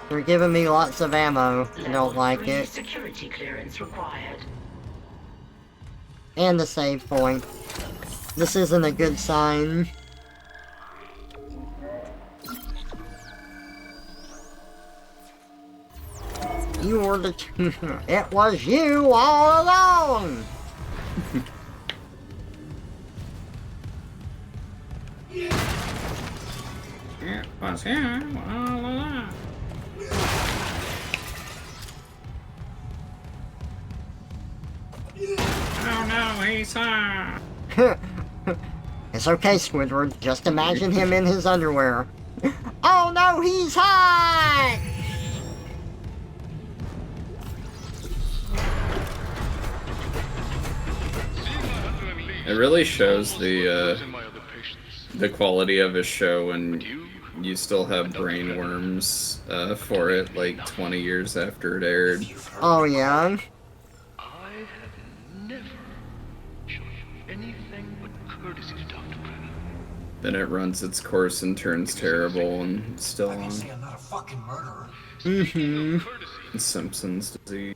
They're giving me lots of ammo. I don't like it. Security clearance required. And the save point. This isn't a good sign. You were the... It was you all along! It was him all along. Oh no, he's It's okay, Squidward. Just imagine him in his underwear. Oh no, he's hot! It really shows the quality of his show when you still have brainworms for it, like 20 years after it aired. Oh yeah? Then it runs its course and turns terrible and still on. I'm not a fucking murderer. Mm-hmm. Simpsons disease.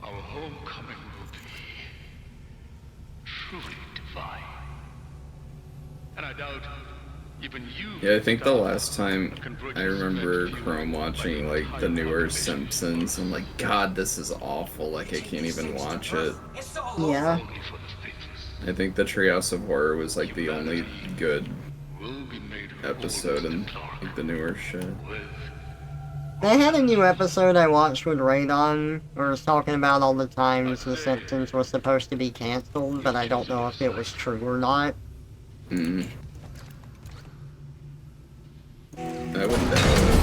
Our homecoming will be truly divine. And I doubt even you... Yeah, I think the last time I remember Chrome watching, like, the newer Simpsons, I'm like, God, this is awful, like, I can't even watch it. Yeah. I think the Treehouse of Horror was, like, the only good episode in, like, the newer shit. They had a new episode I watched with Radon, where it was talking about all the times The Simpsons was supposed to be cancelled, but I don't know if it was true or not. Hmm. I wouldn't doubt it.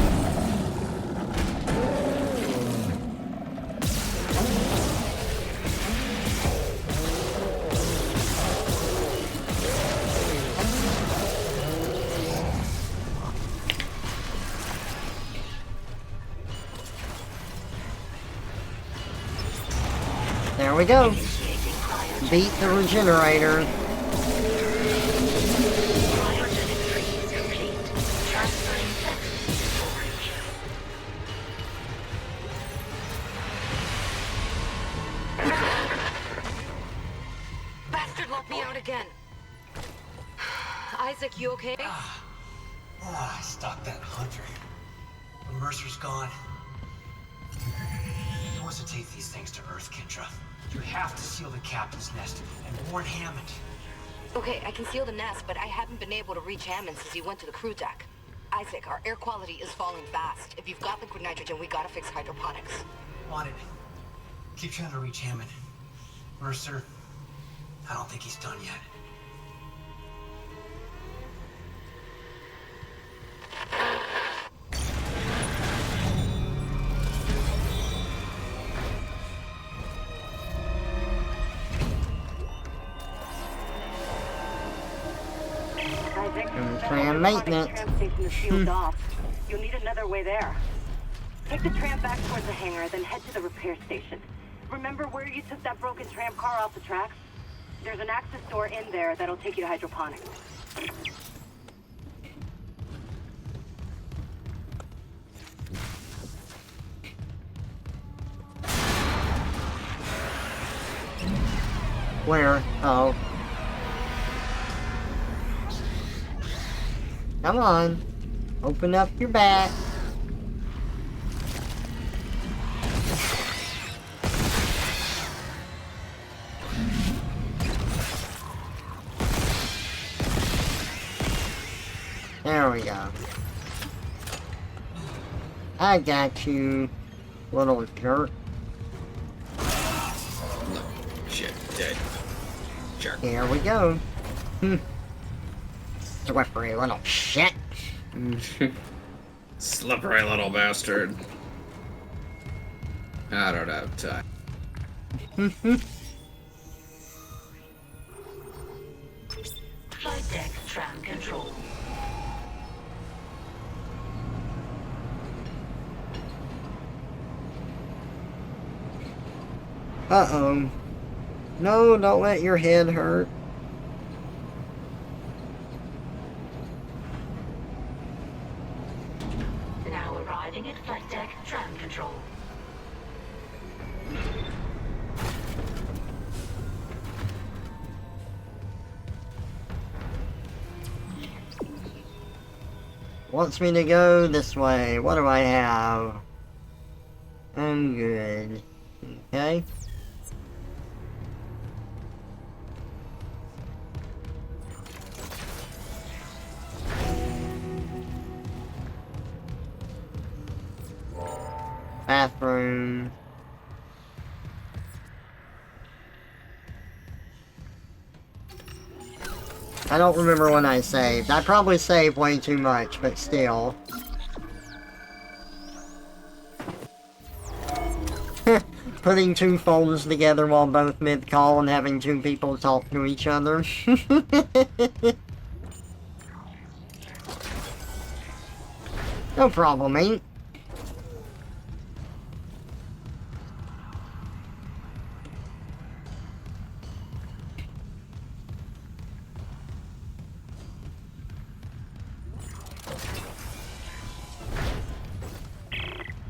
There we go. Beat the regenerator. Bastard locked me out again. Isaac, you okay? I stopped that 100. But Mercer's gone. He wants to take these things to Earth, Kendra. You have to seal the captain's nest and warn Hammond. Okay, I can seal the nest, but I haven't been able to reach Hammond since he went to the crew deck. Isaac, our air quality is falling fast. If you've got liquid nitrogen, we gotta fix hydroponics. On it. Keep trying to reach Hammond. Mercer, I don't think he's done yet. Tram maintenance. Tram station is sealed off. You'll need another way there. Take the tram back towards the hangar, then head to the repair station. Remember where you took that broken tram car off the tracks? There's an access door in there that'll take you to hydroponics. Where? Oh. Come on. Open up your back. There we go. I got you, little jerk. No, shit, dead. Jerk. Here we go. Slippery little shit. Slippery little bastard. I don't have time. Flight deck tram control. Uh-oh. No, don't let your head hurt. Now arriving at flight deck tram control. Wants me to go this way. What do I have? I'm good. Okay. Bathroom. I don't remember when I saved. I probably saved way too much, but still. Putting two phones together while both mid-call and having two people talk to each other. No problem, mate.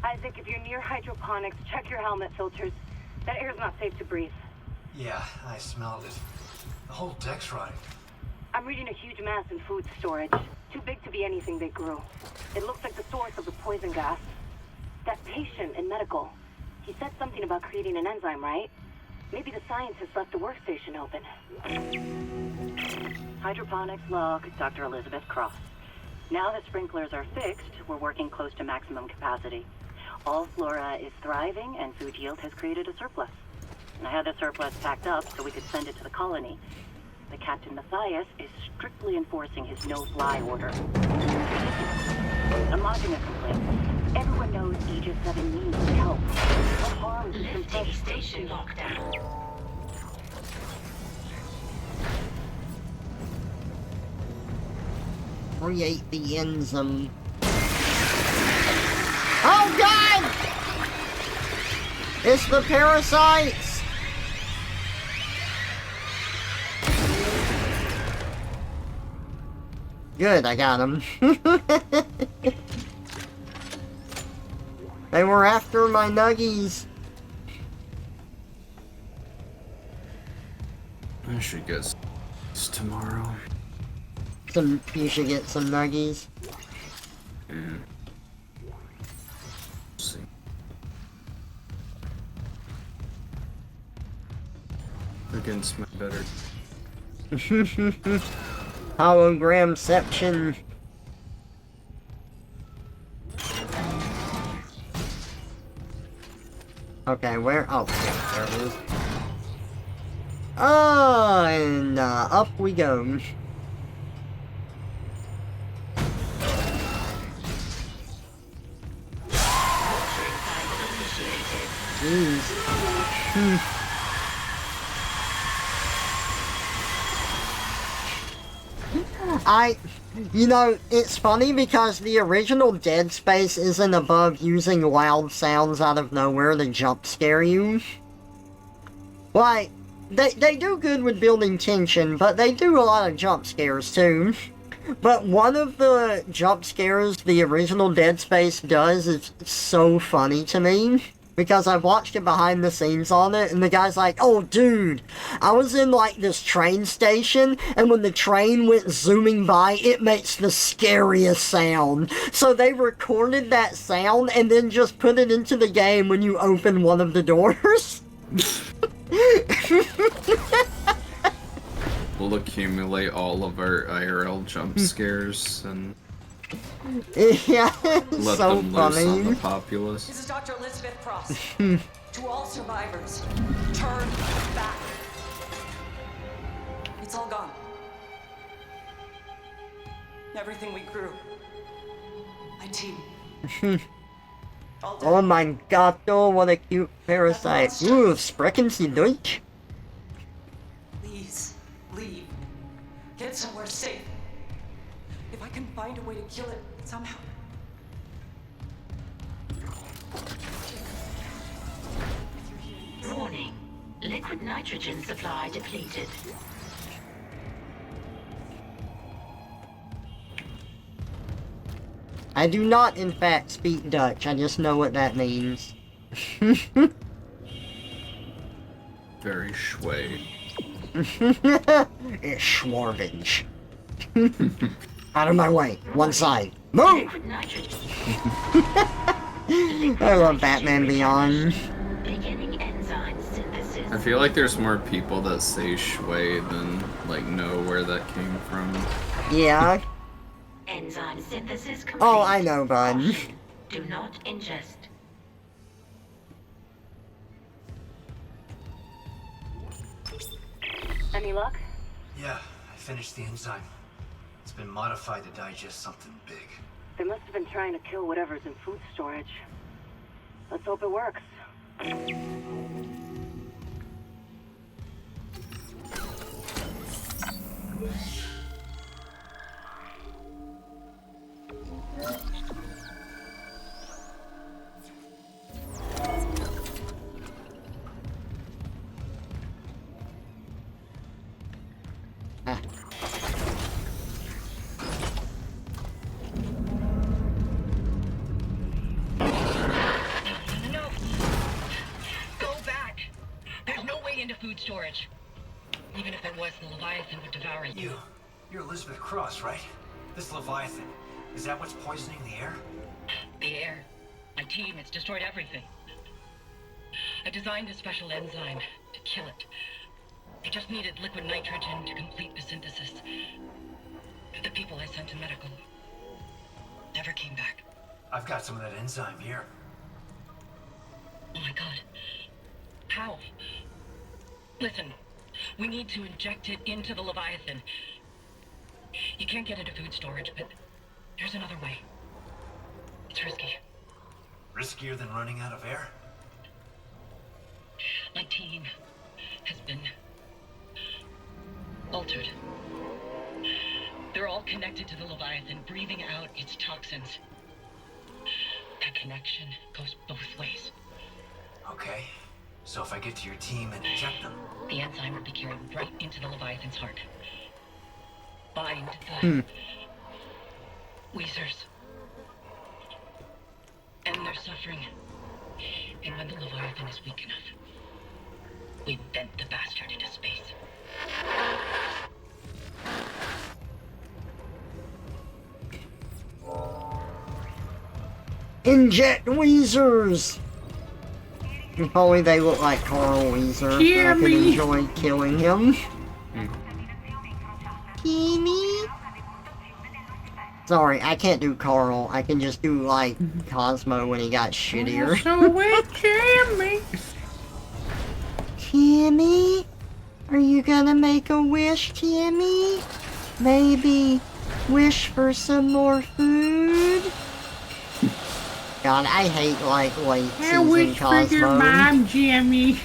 Isaac, if you're near hydroponics, check your helmet filters. That air's not safe to breathe. Yeah, I smelled it. The whole deck's rotting. I'm reading a huge mass in food storage. Too big to be anything they grew. It looks like the source of the poison gas. That patient in medical, he said something about creating an enzyme, right? Maybe the scientist left the workstation open. Hydroponics log, Dr. Elizabeth Cross. Now that sprinklers are fixed, we're working close to maximum capacity. All flora is thriving, and food yield has created a surplus. And I had the surplus packed up so we could send it to the colony. But Captain Matthias is strictly enforcing his no-fly order. I'm lodging a complaint. Everyone knows Aegis 7 needs help. What harm is Lifting station lockdown. Create the enzyme. Oh God! It's the parasites! Good, I got them. They were after my nuggies. I should get this tomorrow. You should get some nuggies. Yeah. See. Against my better. Hologramception. Okay, where? Oh, yeah, there it is. Oh, and up we go. Jeez. You know, it's funny because the original Dead Space isn't above using loud sounds out of nowhere to jump scare you. Like, they do good with building tension, but they do a lot of jump scares too. But one of the jump scares the original Dead Space does is so funny to me. Because I've watched it behind the scenes on it, and the guy's like, oh dude, I was in like this train station, and when the train went zooming by, it makes the scariest sound. So they recorded that sound and then just put it into the game when you open one of the doors. We'll accumulate all of our IRL jump scares and yeah, let so them funny. loose on the populace. This is Dr. Elizabeth Cross. To all survivors, turn back. It's all gone. Everything we grew. My team. Oh mein Gott, oh, what a cute parasite. Ooh, sprechen Sie Deutsch? Please, leave. Get somewhere safe. If I can find a way to kill it somehow. Warning. Liquid nitrogen supply depleted. I do not, in fact, speak Dutch. I just know what that means. Very schway. It's Schwarvage. Out of my way. One side. Move! I love Batman Beyond. I feel like there's more people that say schway than, like, know where that came from. Yeah. Enzyme synthesis complete. Oh, I know, bud. Do not ingest. Any luck? Yeah, I finished the enzyme. It's been modified to digest something big. They must have been trying to kill whatever's in food storage. Let's hope it works. No. Go back. There's no way into food storage. Even if there was, the Leviathan would devour you. You're Elizabeth Cross, right? This Leviathan, is that what's poisoning the air? The air. My team, it's destroyed everything. I designed a special enzyme to kill it. I just needed liquid nitrogen to complete the synthesis. The people I sent to medical never came back. I've got some of that enzyme here. Oh my god. How? Listen, we need to inject it into the Leviathan. You can't get into food storage, but there's another way. It's risky. Riskier than running out of air? My team has been altered. They're all connected to the Leviathan, breathing out its toxins. That connection goes both ways. Okay. So if I get to your team and inject them... The enzyme will be carried right into the Leviathan's heart. Bind the Weezers. And they're suffering. And when the Leviathan is weak enough, we bent the bastard into space. Inject Weezers! If only they look like Carl Weezer. I could enjoy killing him. Kimmy? Sorry, I can't do Carl. I can just do, like, Cosmo when he got shittier. So wait, Kimmy. Kimmy? Are you gonna make a wish, Kimmy? Maybe wish for some more food? God, I hate, like, late I season wish Cosmo. for your mom, Jimmy.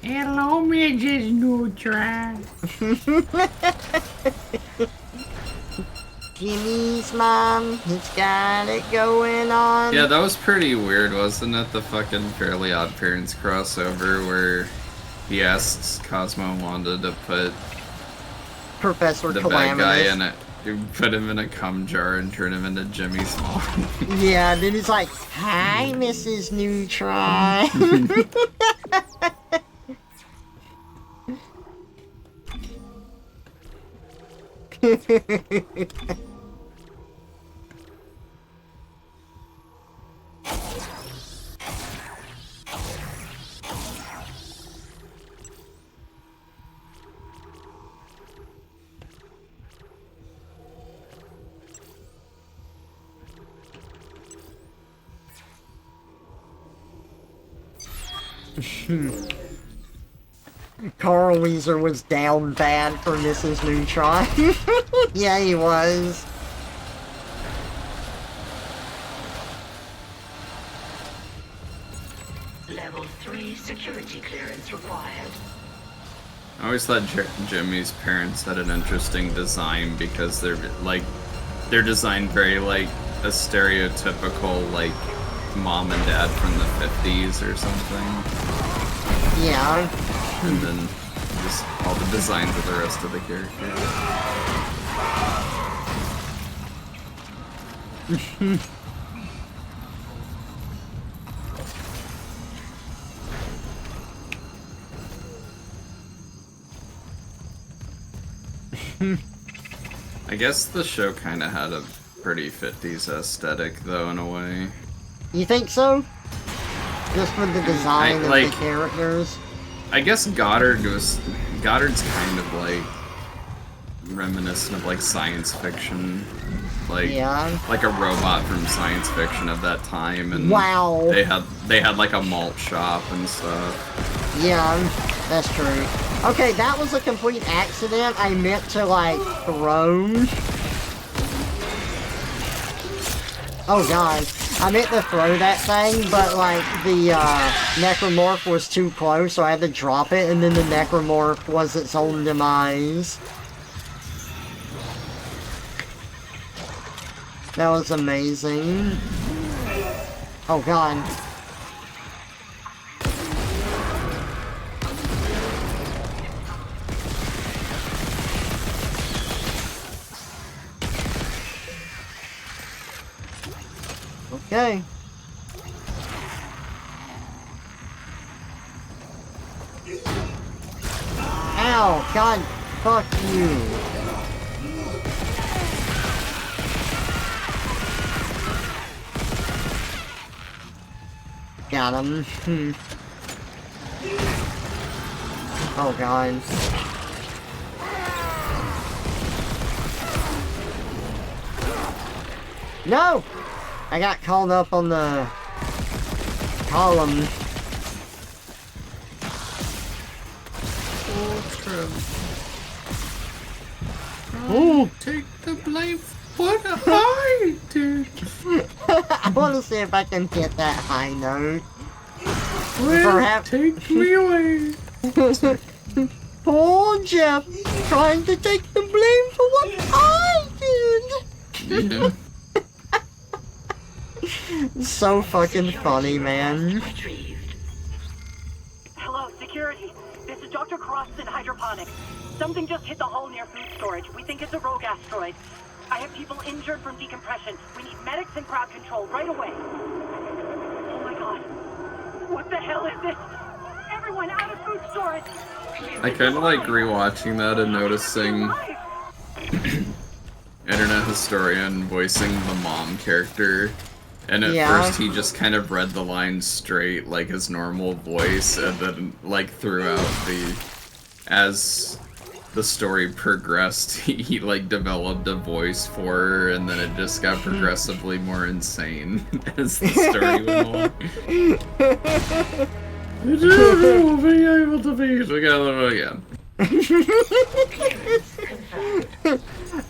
Hello, Mrs. Neutron. Jimmy's mom, he's got it going on. Yeah, that was pretty weird, wasn't it? The fucking Fairly Odd Parents crossover where he asks Cosmo and Wanda to put Professor the Calamitous. bad guy in it. Put him in a cum jar and turn him into Jimmy's mom. Yeah, then he's like, "Hi, Mrs. Neutron." Carl Weezer was down bad for Mrs. Neutron. Yeah, he was. Level 3 security clearance required. I always thought Jimmy's parents had an interesting design because they're designed very like a stereotypical like mom and dad from the 50s or something. Yeah. And then just all the designs of the rest of the characters. I guess the show kind of had a pretty 50s aesthetic, though, in a way. You think so? Just with the design of the characters? I guess Goddard's kind of like reminiscent of like science fiction, like a robot from science fiction of that time, and wow, they had like a malt shop and stuff. Yeah, that's true. Okay, that was a complete accident. I meant to like throw. Oh god. I meant to throw that thing, but like the necromorph was too close, so I had to drop it, and then the necromorph was its own demise. That was amazing. Oh god. Okay. Ow, god, fuck you. Got him. Oh god. No! I got called up on the column. Ooh, take the blame for what I did. I want to see if I can hit that high note. Well, perhaps take me away. Poor Jeff, trying to take the blame for what I did. Yeah. So fucking funny, man. Hello, security. This is Dr. Cross in hydroponics. Something just hit the hull near food storage. We think it's a rogue asteroid. I have people injured from decompression. We need medics and crowd control right away. Oh my god. What the hell is this? Everyone out of food storage! I kind of like rewatching that and noticing Internet Historian voicing the mom character. And at first he just kind of read the lines straight, like his normal voice, and then, like, throughout as the story progressed, he like, developed a voice for her, and then it just got progressively more insane as the story went along. We'll be able to be together again.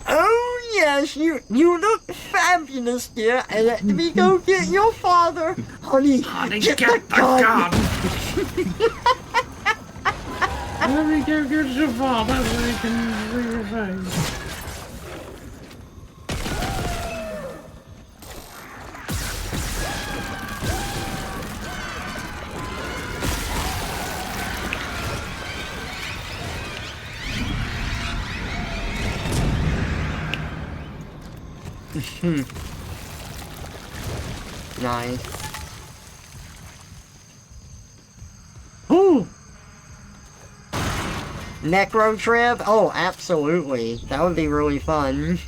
Oh yes, you look fabulous, dear. And let me go get your father, honey. Honey, get get the gun. Let me go get your ball. That's what I can see your face. Nice. Whew! Necro trip? Oh, absolutely. That would be really fun.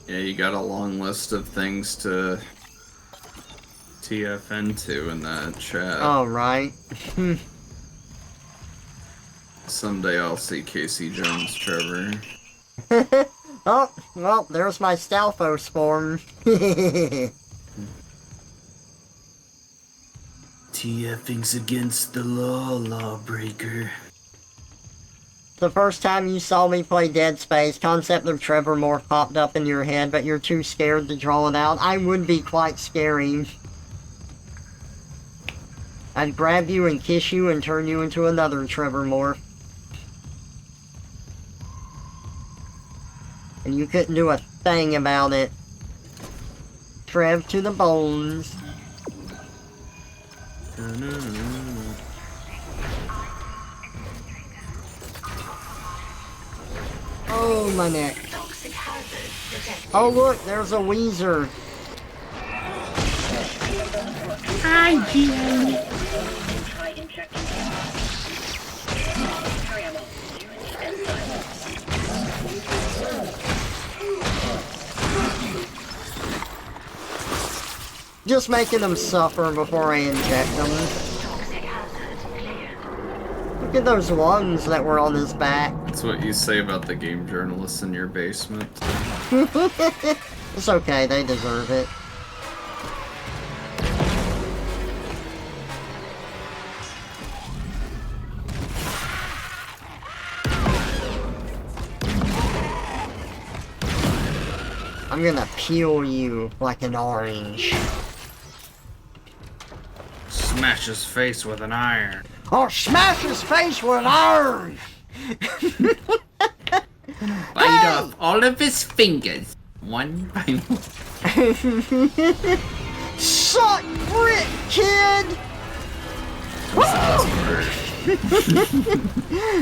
Yeah, you got a long list of things to TF into in that chat. All right. Someday I'll see Casey Jones, Trevor. Oh, well, there's my Stalfo spawn. TFing's against the law, lawbreaker. The first time you saw me play Dead Space, concept of Trevor Morph popped up in your head, but you're too scared to draw it out. I would be quite scary. I'd grab you and kiss you and turn you into another Trevor Morph. And you couldn't do a thing about it. Trev to the bones. Oh, my neck. Oh, look, there's a Weezer. Hi, Jim. Just making them suffer before I inject them. Look at those lungs that were on his back. That's what you say about the game journalists in your basement. It's okay, they deserve it. I'm gonna peel you like an orange. Smash his face with an iron. Oh, smash his face with an iron! Bite off all of his fingers. One by one. Suck brick, kid!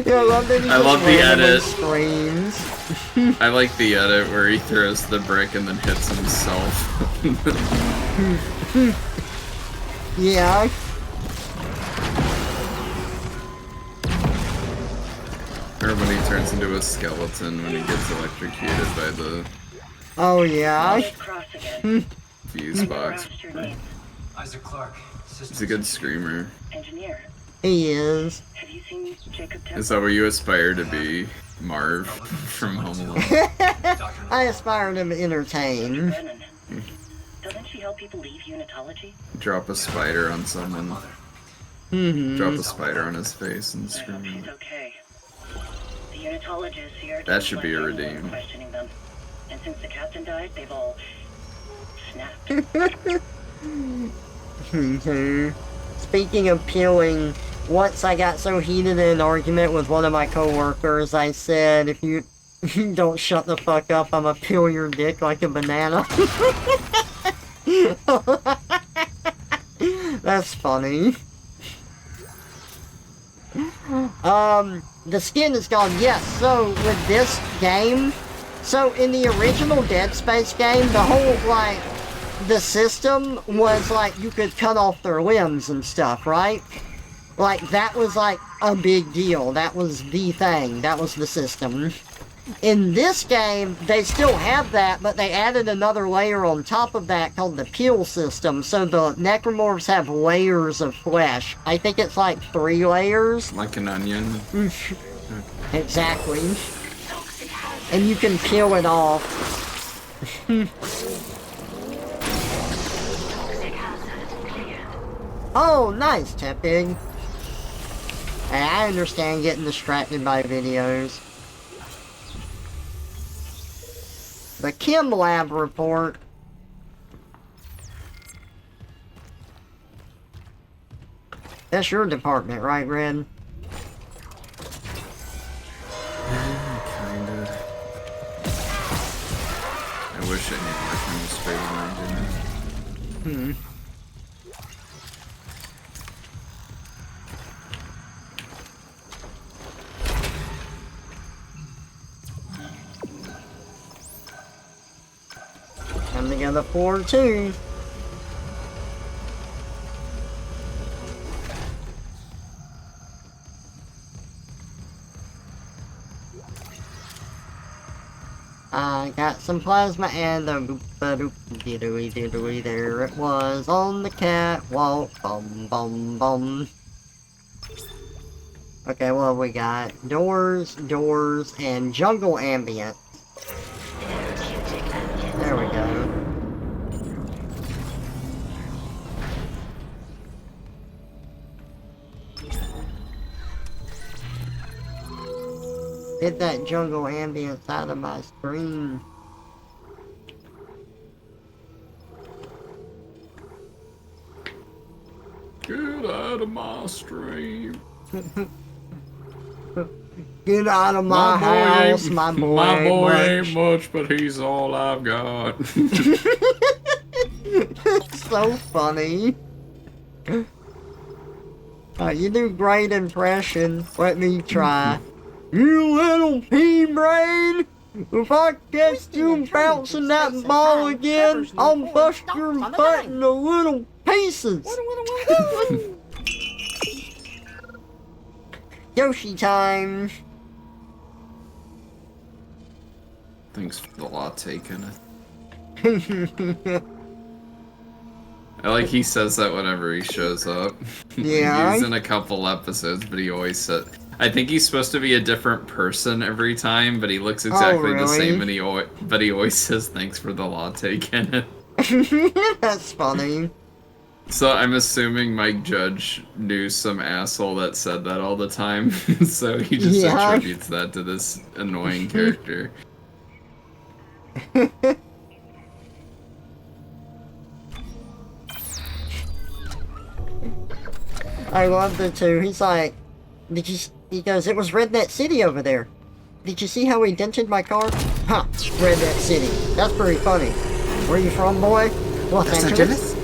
Yeah, I love that he I love the randomly edit. screams. I like the edit where he throws the brick and then hits himself. Yeah. Or when he turns into a skeleton when he gets electrocuted by the Oh, yeah. fuse box. Isaac Clarke. He's a good screamer. Engineer, He is. have you seen Jacob Is that where you aspire to be, Marv from Home Alone? I aspire to entertain. Brennan? Doesn't she help people leave unitology? Drop a spider on someone. Drop a spider on his face and scream. She's okay. The unitologists here That should be a redeem. questioning them. And since the captain died, they've all snapped. Speaking of peeling, once I got so heated in an argument with one of my coworkers, I said, if you don't shut the fuck up, I'ma peel your dick like a banana. That's funny. The skin is gone. Yes, so with this game, so in the original Dead Space game, the whole, like, the system was like you could cut off their limbs and stuff, right? Like, that was like a big deal. That was the thing. That was the system. In this game, they still have that, but they added another layer on top of that called the peel system. So the necromorphs have layers of flesh. I think it's like 3 layers. Like an onion. Exactly. And you can peel it off. Oh, nice, Tepig. Hey, I understand getting distracted by videos. The Chem Lab report. That's your department, right, Red? wish I knew where from the straight line, didn't I? Time to get a 4-2. I got some plasma and a boop-a-doop-de-dooey-de-dooey. There it was on the catwalk. Bum bum bum. Okay, what have we got? Doors, and jungle ambient. There we go. Get that jungle ambience out of my screen. Get out of my stream. Get out of my house, my boy. My boy ain't much, but he's all I've got. So funny. You do great impression. Let me try. You little pea brain! If I catch you bouncing that ball again, I'll bust your butt into little pieces. Yoshi time. Thanks for the latte, Kenneth. I like he says that whenever he shows up. Yeah. He's in a couple episodes, but he always said... I think he's supposed to be a different person every time, but he looks exactly the same, and he always says thanks for the latte, Kenneth. That's funny. So I'm assuming Mike Judge knew some asshole that said that all the time, so he just attributes that to this annoying character. I love the two. He's like, he goes, it was Redneck City over there. Did you see how he dented my car? Huh, Redneck City. That's pretty funny. Where you from, boy? Los Angeles?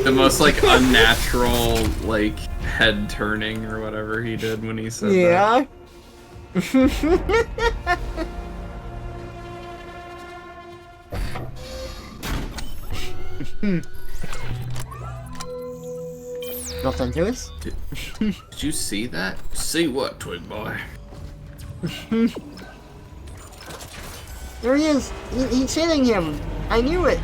The most, like, unnatural, like, head turning or whatever he did when he said that. Yeah. Nothing to us? Did you see that? See what, Twig Boy? There he is! He's hitting him! I knew it!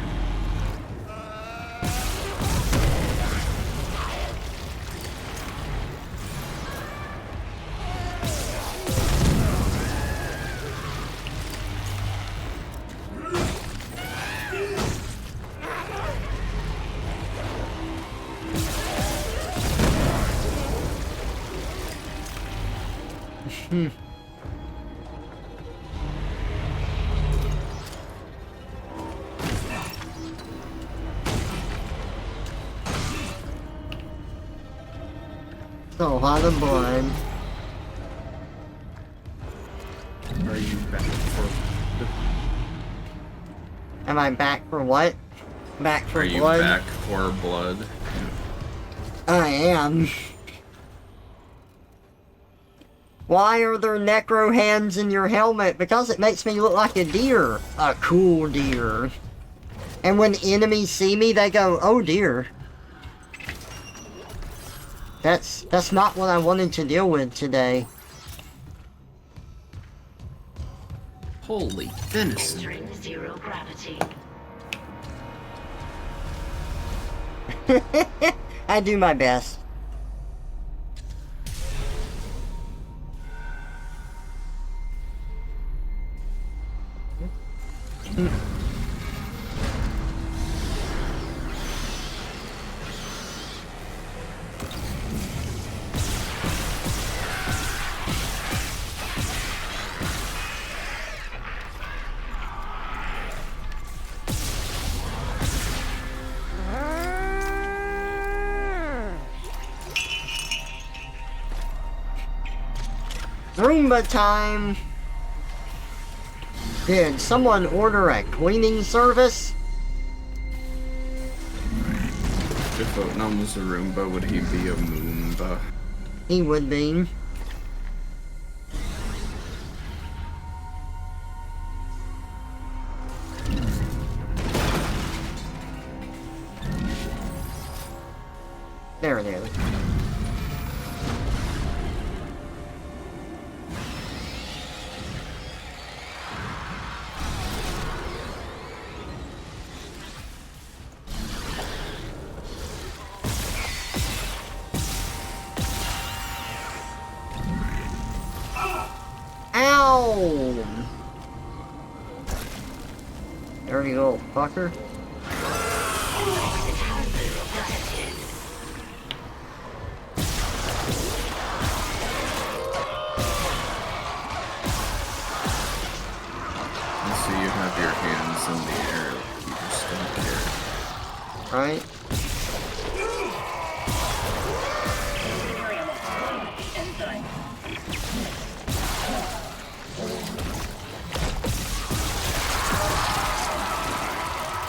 So a lot of blood. Are you back for... Am I back for what? Back for blood? Are you back for blood? I am. Why are there necro hands in your helmet? Because it makes me look like a deer. A cool deer. And when enemies see me, they go, oh dear. That's not what I wanted to deal with today. Holy venison. Entering zero gravity. I do my best. Roomba time! Did someone order a cleaning service? If Otnum was a Roomba, would he be a Moomba? He would be. There it is. Ow! Dirty little fucker. So you have your hands in the air, like you just don't care. Right?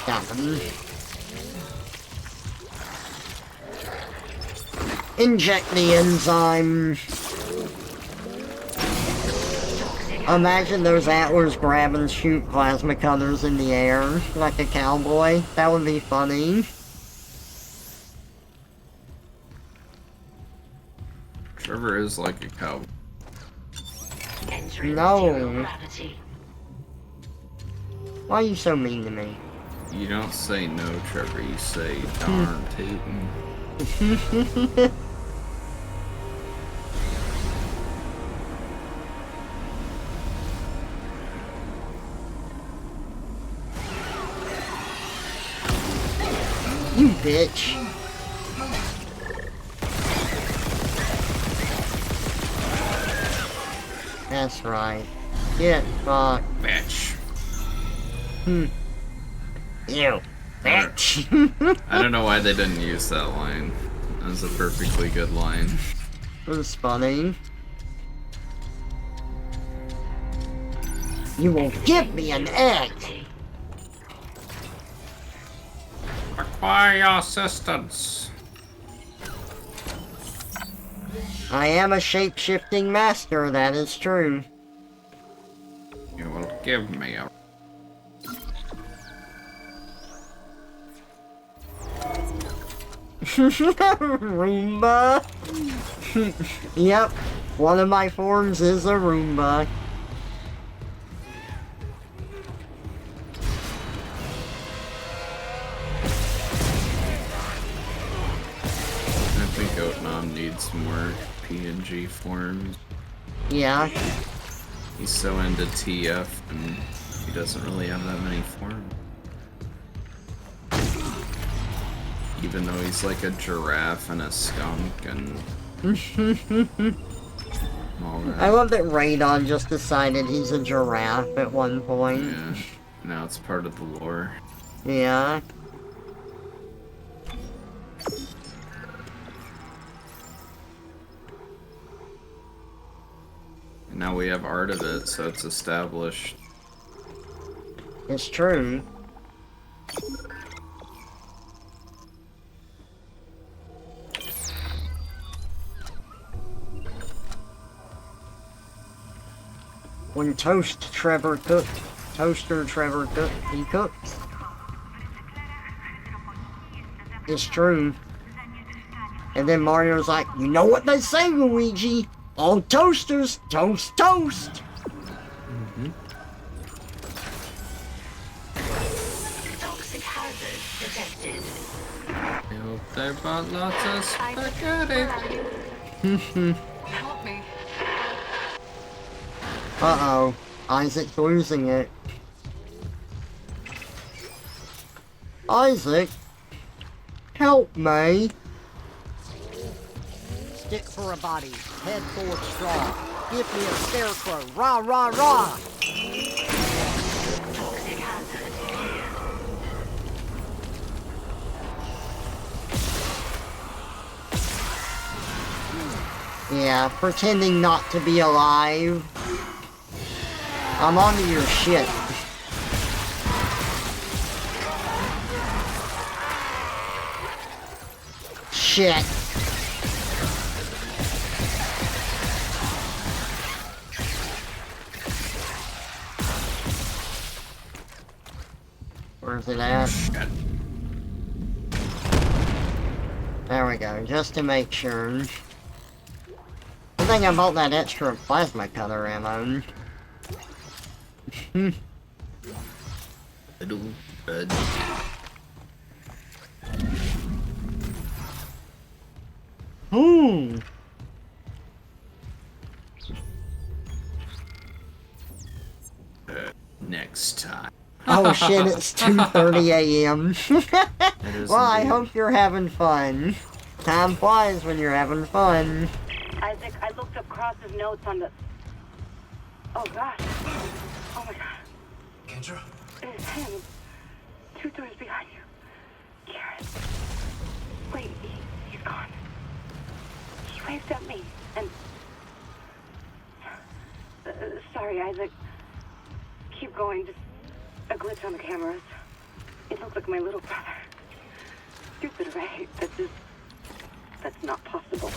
Got him. Inject the enzyme. Imagine those antlers grab and shoot plasma cutters in the air like a cowboy. That would be funny. Trevor is like a cowboy. No. Why are you so mean to me? You don't say no, Trevor, you say darn tootin'. You bitch. That's right. Get fucked. Bitch. Ew. Bitch. I don't know why they didn't use that line. That was a perfectly good line. It was funny. You will give me an egg. Require your assistance. I am a shape-shifting master, that is true. You will give me a... Roomba. Yep, one of my forms is a Roomba. I think Otnom needs more PNG forms. Yeah. He's so into TF and he doesn't really have that many forms. Even though he's like a giraffe and a skunk and all that. I love that Radon just decided he's a giraffe at one point. Yeah, now it's part of the lore. Yeah. And now we have art of it, so it's established. It's true. When Trevor cooks, he cooks. It's true. And then Mario's like, you know what they say, Luigi? All toasters, toast, toast! Toxic hazard detected. I hope they bought lots of spaghetti. Help me. Uh-oh. Isaac's losing it. Isaac? Help me. Stick for a body, head forward strong. Give me a scarecrow, rah rah rah! Toxic hazard here. Yeah, pretending not to be alive. I'm onto your shit. shit. Where's it at? There we go, just to make sure. I think I bought that extra plasma cutter ammo. Ooh. Next time. Oh shit, it's 2:30 a.m. Well, I indeed. hope you're having fun. Time flies when you're having fun. Isaac, I looked up Cross's notes on the... Oh, gosh. Oh, my God. Kendra? It's him. 2 doors behind you. Karen. Wait, he's gone. He waved at me, and... sorry, Isaac. Keep going, just a glitch on the cameras. It looks like my little brother. Stupid, right? That's not possible.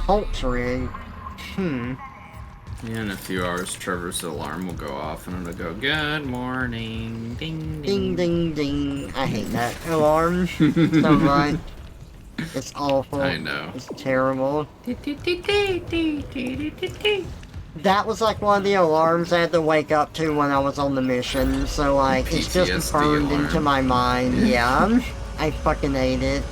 Pulse rig. Yeah, in a few hours, Trevor's alarm will go off and it'll go, "Good morning, ding, Ding, ding." ding, ding. I hate that alarm so much. It's awful. I know. It's terrible. That was like one of the alarms I had to wake up to when I was on the mission, so like, it's just PTSD burned alarm. into my mind, yeah. I fucking hate it.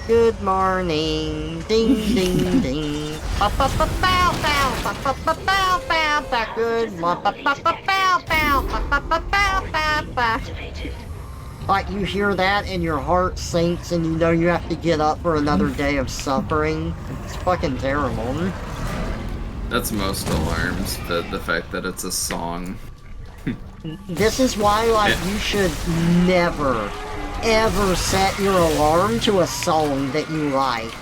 Good morning, ding ding ding. Ba ba ba bow bow, ba ba ba bow bow ba. Good morning, ba ba ba bow bow, ba ba ba bow bow ba. Like you hear that and your heart sinks and you know you have to get up for another day of suffering. It's fucking terrible. That's most alarms, but the fact that it's a song. This is why, like, you should never, ever set your alarm to a song that you like.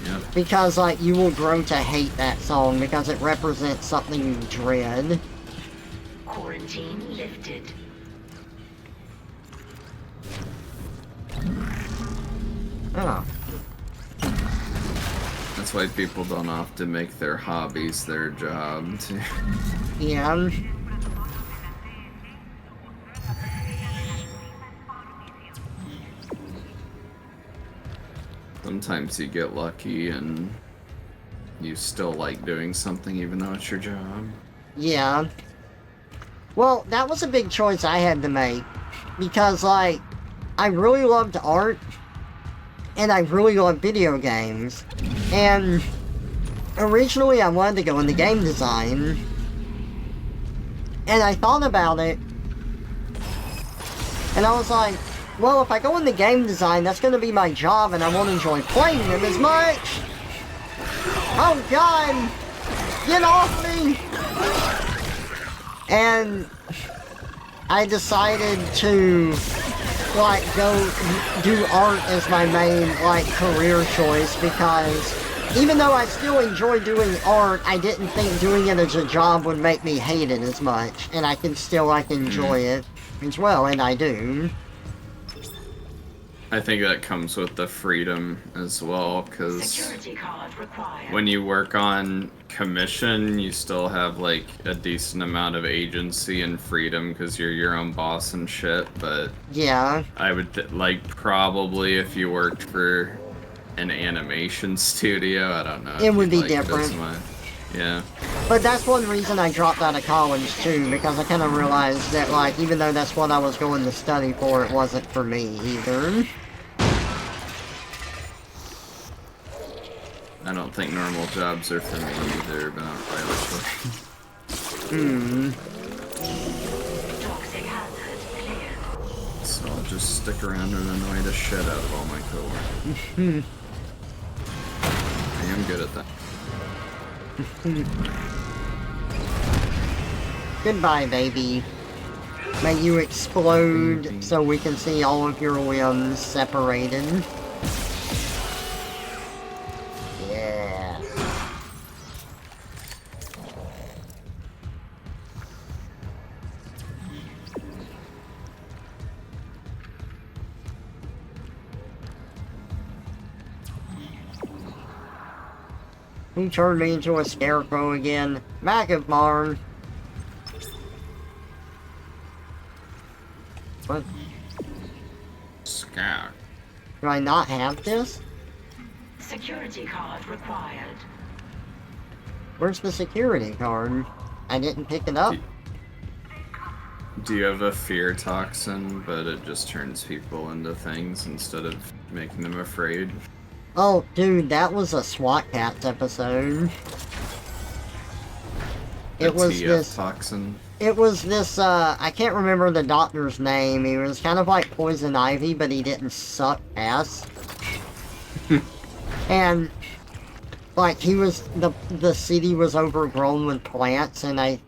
Yep. Because, like, you will grow to hate that song because it represents something you dread. Quarantine lifted. Oh. That's why people don't often make their hobbies their job, too. Yeah. Sometimes you get lucky and you still like doing something even though it's your job. Yeah. Well, that was a big choice I had to make. Because, like, I really loved art. And I really loved video games. And originally I wanted to go into game design. And I thought about it. And I was like, well, if I go into game design, that's going to be my job and I won't enjoy playing them as much. Oh God! Get off me! And I decided to, like, go do art as my main, like, career choice because even though I still enjoy doing art, I didn't think doing it as a job would make me hate it as much. And I can still, like, enjoy it as well, and I do. I think that comes with the freedom as well, because when you work on commission, you still have, like, a decent amount of agency and freedom because you're your own boss and shit, but yeah, I would, like, probably if you worked for an animation studio, I don't know. It would be different. Yeah. But that's one reason I dropped out of college, too, because I kind of realized that, like, even though that's what I was going to study for, it wasn't for me, either. I don't think normal jobs are for me either, but not really. So I'll just stick around and annoy the shit out of all my coworkers. I am good at that. Goodbye, baby. May you explode so we can see all of your limbs separated. Yeah. Who turned me into a scarecrow again? Maggot barn. What? Scout. Do I not have this? Security card required. Where's the security card? I didn't pick it up. Do you have a fear toxin, but it just turns people into things instead of making them afraid? Oh, dude, that was a SWAT Cats episode. It was this toxin. It was this, I can't remember the doctor's name. He was kind of like Poison Ivy, but he didn't suck ass. And, like, he was, the city was overgrown with plants, and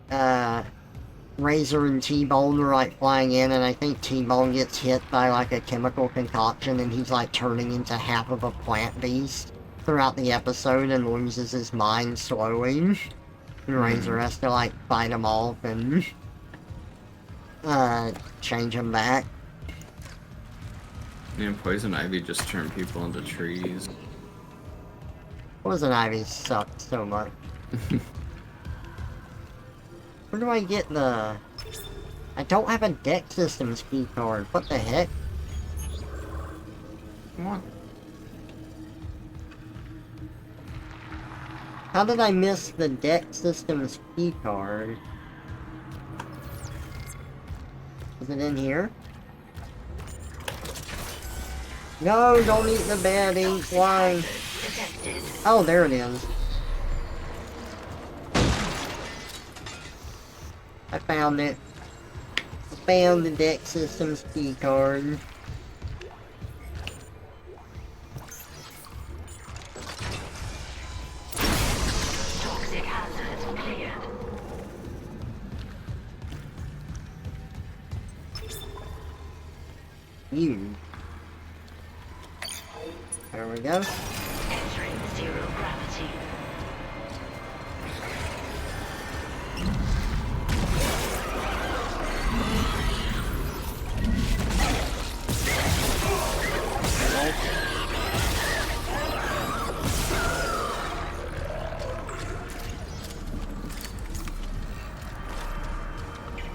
Razor and T-Bone were, like, flying in, and I think T-Bone gets hit by, like, a chemical concoction, and he's, like, turning into half of a plant beast throughout the episode and loses his mind slowly. And Razor has to, like, fight him off and, change him back. Yeah, Poison Ivy just turned people into trees. Poison Ivy sucks so much. Where do I get the... I don't have a deck systems key card. What the heck? What? How did I miss the deck systems key card? Is it in here? No, don't eat the bed, ink. Why? Oh, there it is. I found it. I found the deck systems key card. Toxic hazard cleared. You. There we go. Entering zero gravity.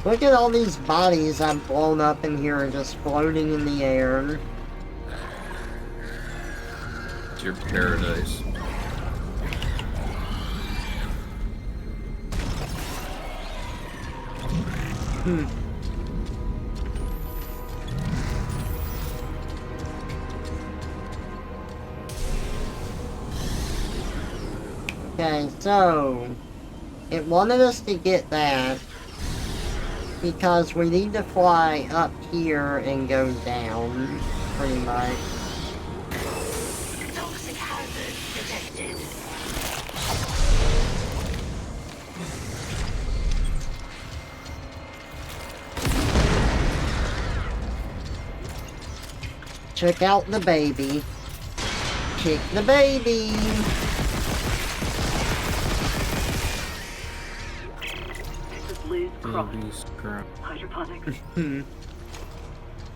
Look at all these bodies I've blown up in here just floating in the air. It's your paradise. Okay, so it wanted us to get that because we need to fly up here and go down, pretty much. Toxic hazard detected. Check out the baby. Kick the baby. This is Liz Cross. Hydroponics.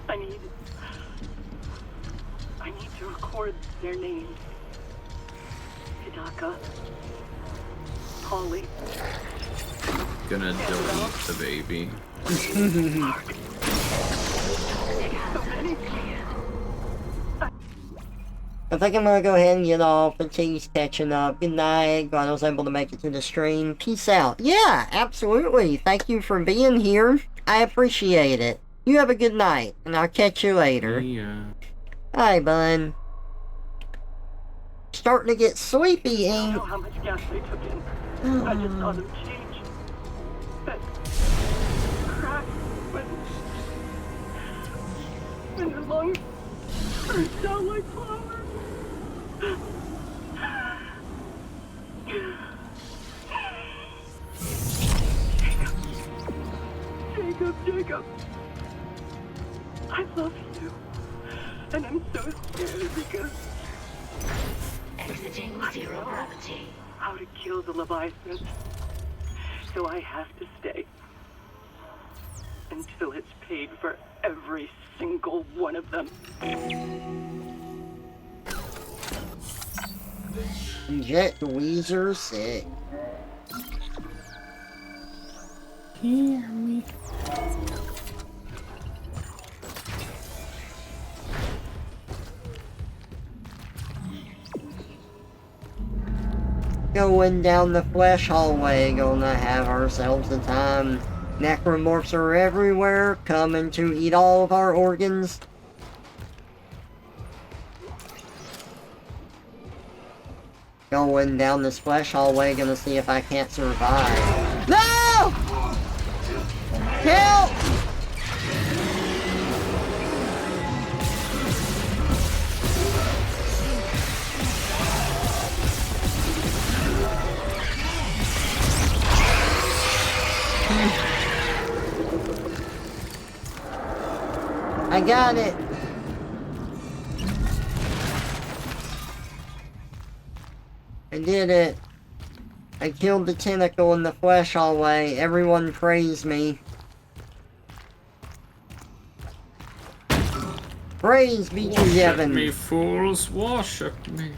I need to record their names. Hidaka. Holly. Gonna delete the baby. I think I'm gonna go ahead and get off. The tea's catching up. Good night. Glad I was able to make it to the stream. Peace out. Yeah, absolutely. Thank you for being here. I appreciate it. You have a good night, and I'll catch you later. Yeah. Hi, bud. Starting to get sleepy, I don't ain't? know how much gas they took in. I just saw them change. That crack when the lungs burst out like flowers. love you. And I'm so scared because... Exiting zero gravity. How to kill the Leviathan. So I have to stay. Until it's paid for every single one of them. Inject Weezer 6. Hear me. Going down the flesh hallway, gonna have ourselves a time. Necromorphs are everywhere, coming to eat all of our organs. Going down this flesh hallway, gonna see if I can't survive. No! Help! I got it. I did it. I killed the tentacle in the flesh hallway. Everyone praise me. Praise be to Worship Yevon. me, fools, worship me.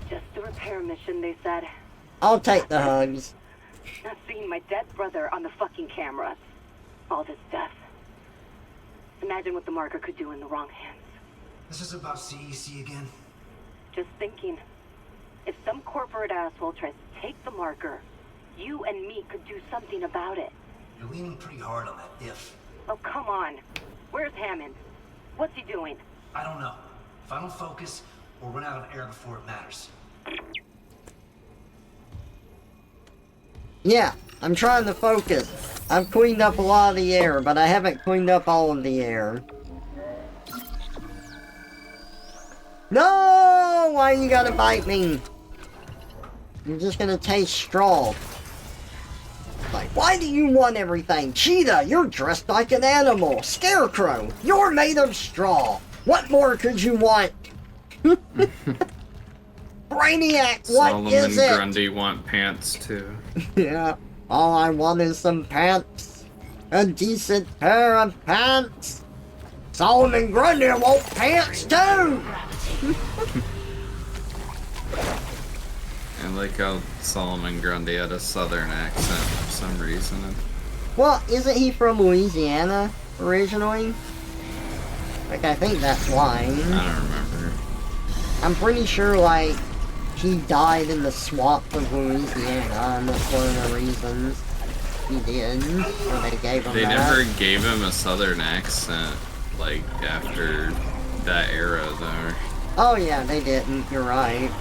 Just a repair mission, they said. I'll take the hugs. Not seeing my dead brother on the fucking camera. All this death. Imagine what the marker could do in the wrong hands. This is about CEC again? Just thinking. If some corporate asshole tries to take the marker, you and me could do something about it. You're leaning pretty hard on that if. Oh, come on. Where's Hammond? What's he doing? I don't know. If I don't focus, we'll run out of air before it matters. Yeah, I'm trying to focus. I've cleaned up a lot of the air, but I haven't cleaned up all of the air. No! Why you gotta bite me? You're just gonna taste straw. Like, why do you want everything? Cheetah, you're dressed like an animal. Scarecrow, you're made of straw. What more could you want? Brainiac, what Solomon is it? Grundy want pants too. Yeah, all I want is some pants. A decent pair of pants. Solomon Grundy want pants too! I like how Solomon Grundy had a southern accent for some reason. Well, isn't he from Louisiana originally? Like, I think that's why. I don't remember. I'm pretty sure, like, he died in the swamp of Louisiana, and that's one of the reasons he did. Or they gave him They that. never gave him a southern accent, like, after that era, though. Oh yeah, they didn't, you're right.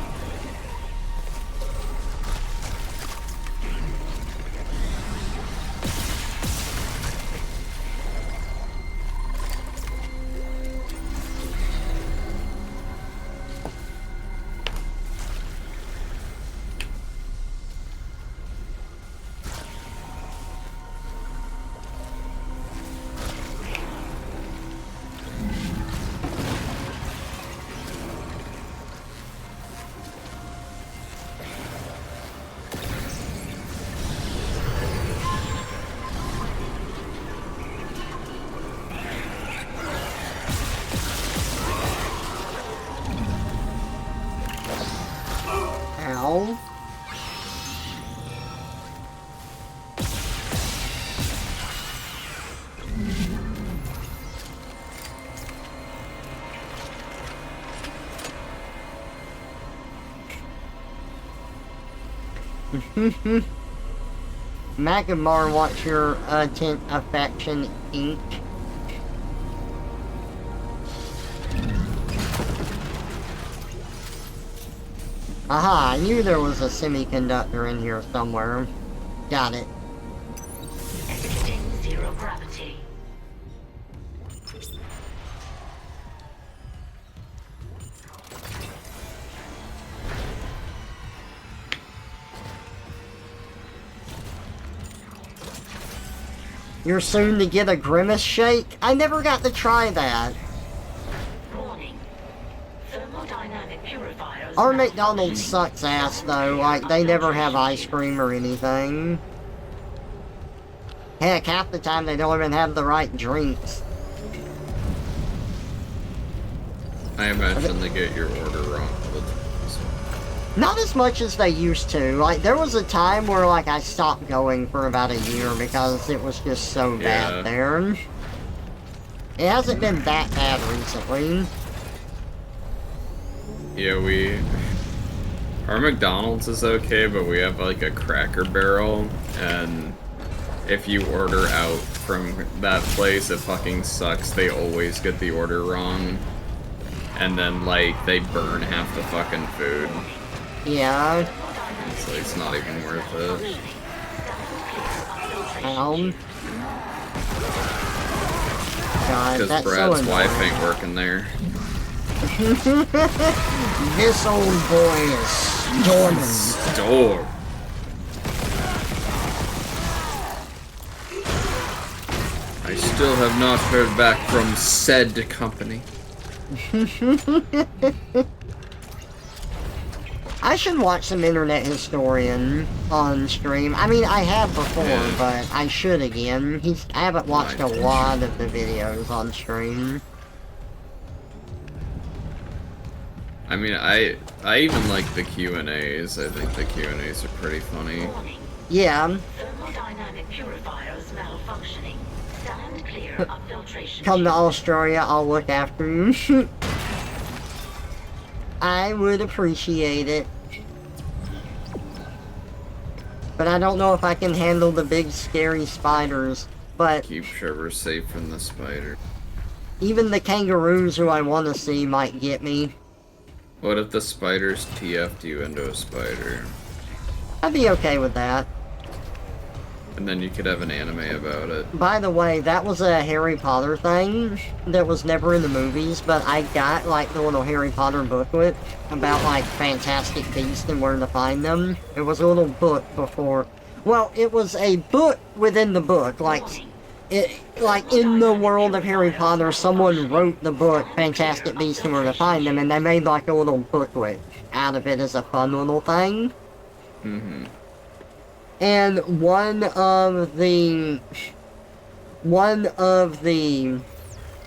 Ow. Magmar wants your affection, ink. Aha, I knew there was a semiconductor in here somewhere. Got it. Exiting zero gravity. You're soon to get a Grimace shake? I never got to try that. Warning. Thermodynamic purifiers. Our McDonald's sucks ass though, like they never have ice cream or anything. Heck, half the time they don't even have the right drinks. I imagine they get your order wrong all the time. Not as much as they used to. Like, there was a time where, like, I stopped going for about a year because it was just so bad there. It hasn't been that bad recently. Yeah, our McDonald's is okay, but we have, like, a Cracker Barrel, and if you order out from that place, it fucking sucks. They always get the order wrong. And then, like, they burn half the fucking food. Yeah. So it's not even worth it. God, because that's Brad's so wife ain't working there. This old boy is storming. Storm. I still have not heard back from said company. I should watch some Internet Historian on stream. I mean, I have before, but I should again. I haven't watched a lot of the videos on stream. I mean, I even like the Q&As. I think the Q&As are pretty funny. Yeah. Thermodynamic purifiers malfunctioning. Stand clear of filtration. Come to Australia, I'll look after you. I would appreciate it. But I don't know if I can handle the big scary spiders, but... Keep Trevor safe from the spider. Even the kangaroos who I want to see might get me. What if the spiders TF'd you into a spider? I'd be okay with that. And then you could have an anime about it. By the way, that was a Harry Potter thing that was never in the movies, but I got, like, the little Harry Potter booklet about, like, Fantastic Beasts and where to find them. It was a little book before. Well, it was a book within the book, like, in the world of Harry Potter, someone wrote the book Fantastic Beasts and where to find them, and they made, like, a little booklet out of it as a fun little thing. Mm-hmm. And one of the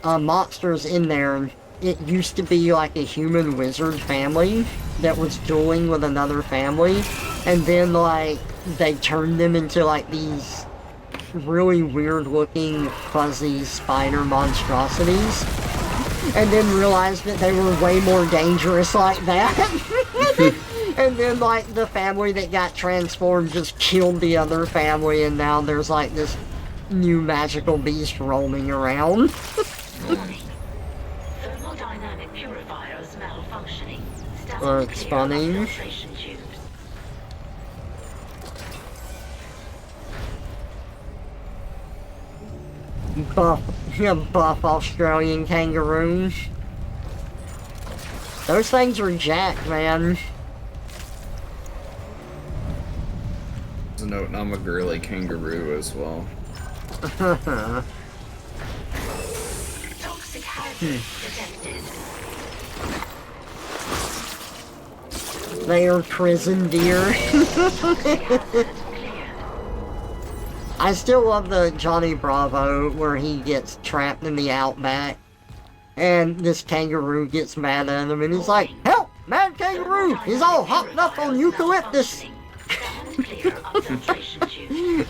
monsters in there, it used to be like a human wizard family that was dueling with another family, and then like they turned them into like these really weird looking fuzzy spider monstrosities, and then realized that they were way more dangerous like that. And then, like, the family that got transformed just killed the other family, and now there's, like, this new magical beast roaming around. Thermodynamic purifiers malfunctioning. Or it's funny. Buff Australian kangaroos. Those things are jacked, man. A note, and I'm a girly kangaroo as well. Toxic hazard detected. They are prison deer. I still love the Johnny Bravo where he gets trapped in the outback and this kangaroo gets mad at him and he's like, "Help! Mad kangaroo! He's all hopped up on eucalyptus!" Clear of filtration tube.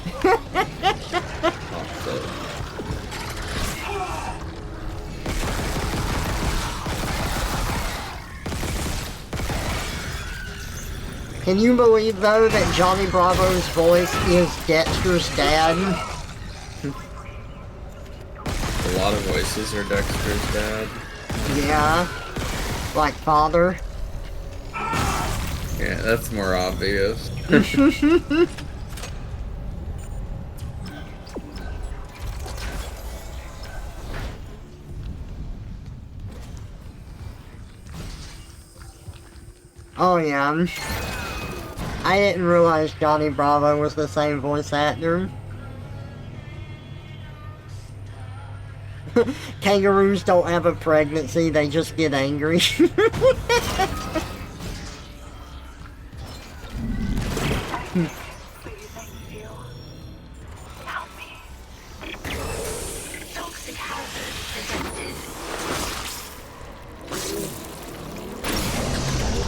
Can you believe, though, that Johnny Bravo's voice is Dexter's dad? A lot of voices are Dexter's dad. Yeah. Like father. Yeah, that's more obvious. Oh yeah. I didn't realize Johnny Bravo was the same voice actor. Kangaroos don't have a pregnancy, they just get angry. Toxic hazard detected.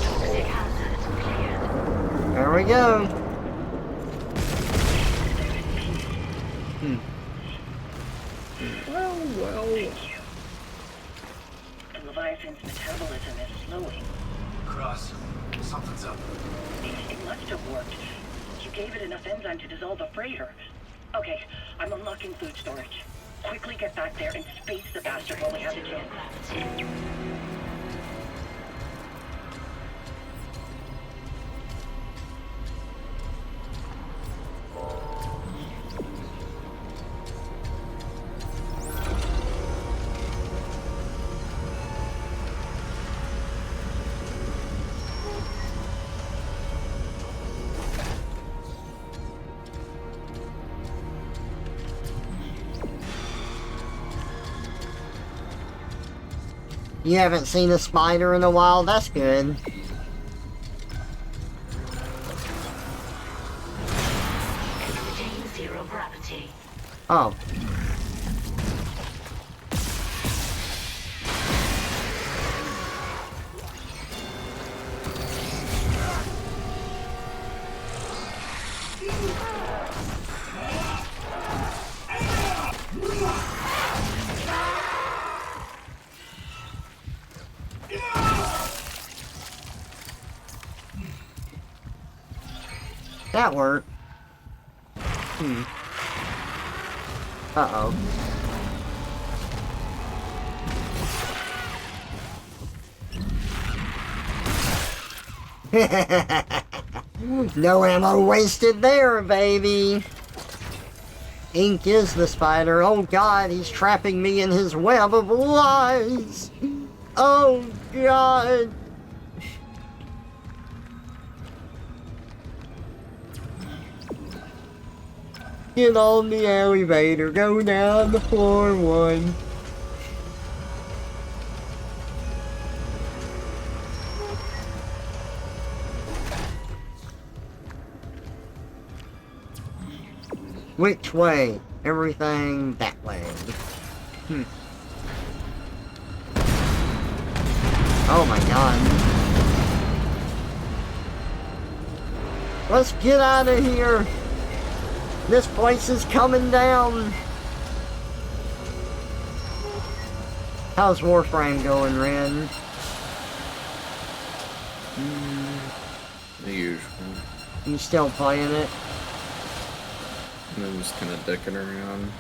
Toxic hazard cleared. There we go. Well. The Leviathan's metabolism is slowing. Cross, something's up. It must have worked. You gave it enough enzyme to dissolve a freighter. Okay, I'm unlocking food storage. Quickly get back there and space the bastard while we have the chance. You haven't seen a spider in a while, that's good. Retain zero gravity. Oh. That worked. Uh-oh. No ammo wasted there, baby. Ink is the spider. Oh god, he's trapping me in his web of lies. Oh god. Get on the elevator, go down to floor 1. Which way? Everything that way. Oh my god. Let's get out of here. This place is coming down. How's Warframe going, Ren? The usual. You still playing it? I'm just kind of dicking around.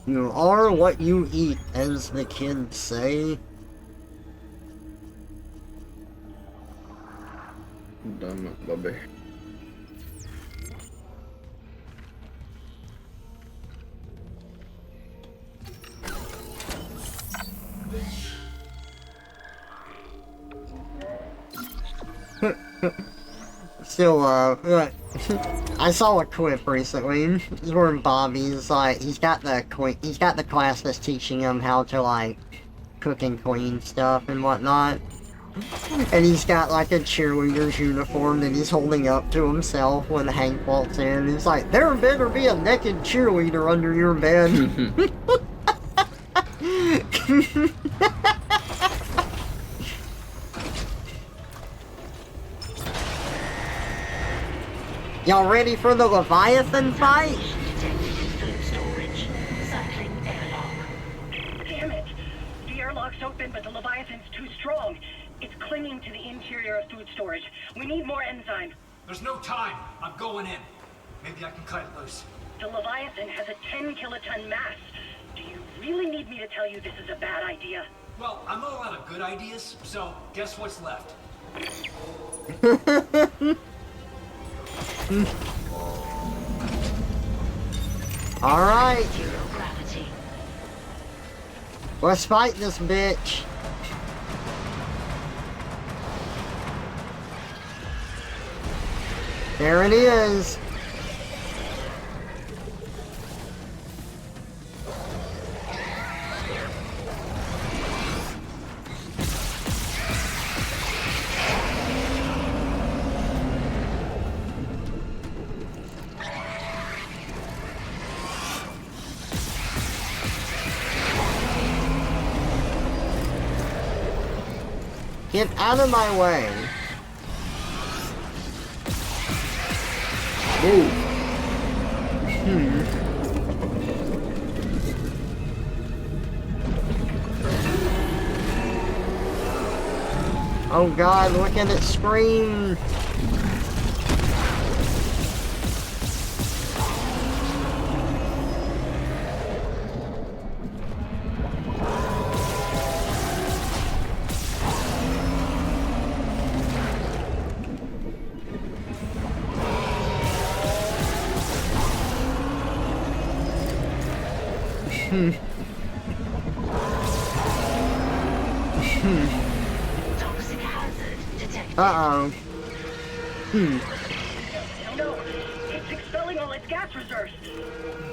You are what you eat, as the kids say. Dumb Bobby. Still, I saw a clip recently where Bobby's like, he's got the class that's teaching him how to like cook and clean stuff and whatnot, and he's got like a cheerleader's uniform that he's holding up to himself when Hank walks in. He's like, there better be a naked cheerleader under your bed. Y'all ready for the Leviathan fight? open, but the Leviathan's too strong. It's clinging to the interior of food storage. We need more enzyme. There's no time. I'm going in. Maybe I can cut it loose. The Leviathan has a 10-kiloton mass. Do you really need me to tell you this is a bad idea? Well, I'm all out of good ideas, so guess what's left? Alright. Let's fight this bitch. There it is. Get out of my way. Ooh. Oh god, look at it scream. Toxic hazard detected. Uh-oh. No, it's expelling all its gas reserves.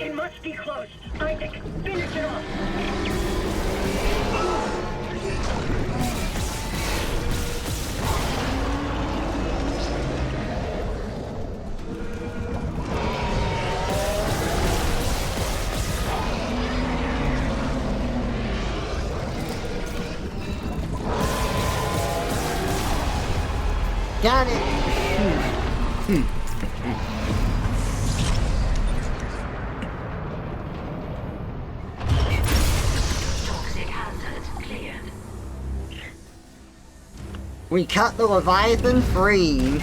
It must be close. Isaac, finish it off. Got it. Toxic hazard cleared. We cut the Leviathan free.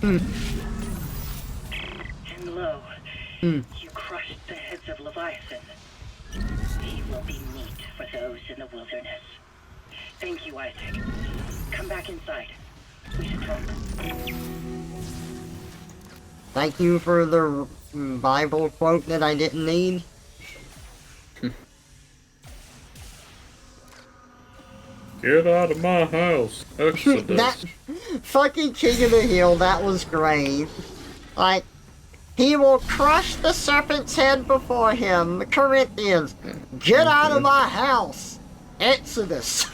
And lo, you crushed the heads of Leviathan. He will be meat for those in the wilderness. Thank you, Isaac. Come back inside. We should talk. Thank you for the Bible quote that I didn't need. Get out of my house. Exodus. That fucking King of the Hill, that was great. Like, he will crush the serpent's head before him. Corinthians, get out of my house. Exodus.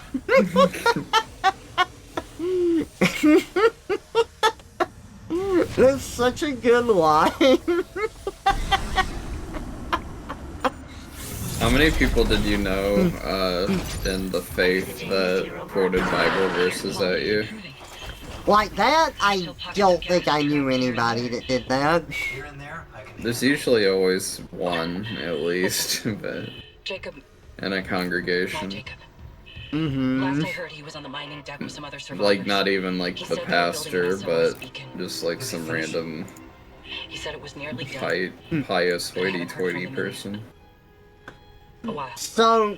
That's such a good line. How many people did you know in the faith that quoted Bible verses at you? Like that, I don't think I knew anybody that did that. There's usually always one, at least, but Jacob. in a congregation. Last I heard, he was on the mining deck with some other survivors. Like, not even like He the said they were building pastor, an but SOS beacon. just like some random He said it was nearly done. pious hoity-toity person. A while. So,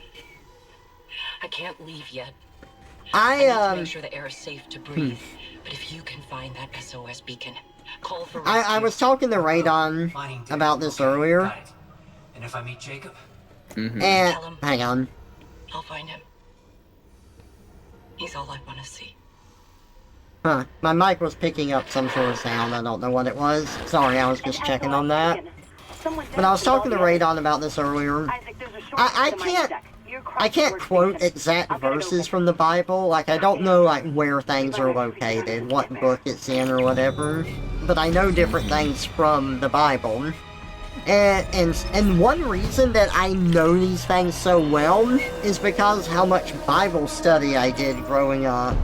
I can't leave yet. I need to make sure the air is safe to breathe. But if you can find that SOS beacon, call for rescue. I was talking to Radon about this earlier. And if I meet Jacob? And, hang on. I'll find him. He's all I want to see. Huh, my mic was picking up some sort of sound, I don't know what it was. Sorry, I was just checking on that. But I was talking to Radon about this earlier. I can't quote exact verses from the Bible, like I don't know like where things are located, what book it's in or whatever, but I know different things from the Bible. And one reason that I know these things so well is because how much Bible study I did growing up.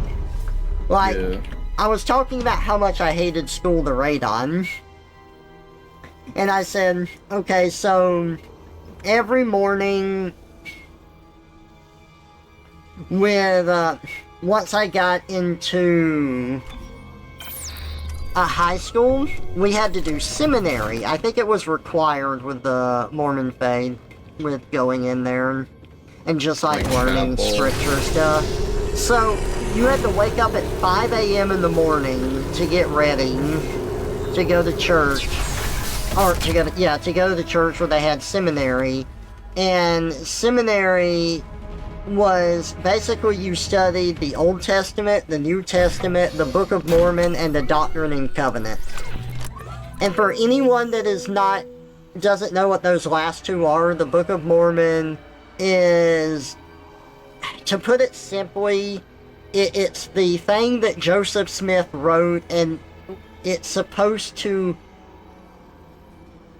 Like, I was talking about how much I hated school to Radon. And I said, okay, so every morning with, once I got into a high school, we had to do seminary. I think it was required with the Mormon faith, with going in there and just like learning chapel. scripture stuff. So you had to wake up at 5 a.m. in the morning to get ready to go to church, or to go to the church where they had seminary. And seminary was basically you studied the Old Testament, the New Testament, the Book of Mormon, and the Doctrine and Covenant. And for anyone that doesn't know what those last two are, the Book of Mormon is, to put it simply, it's the thing that Joseph Smith wrote, and it's supposed to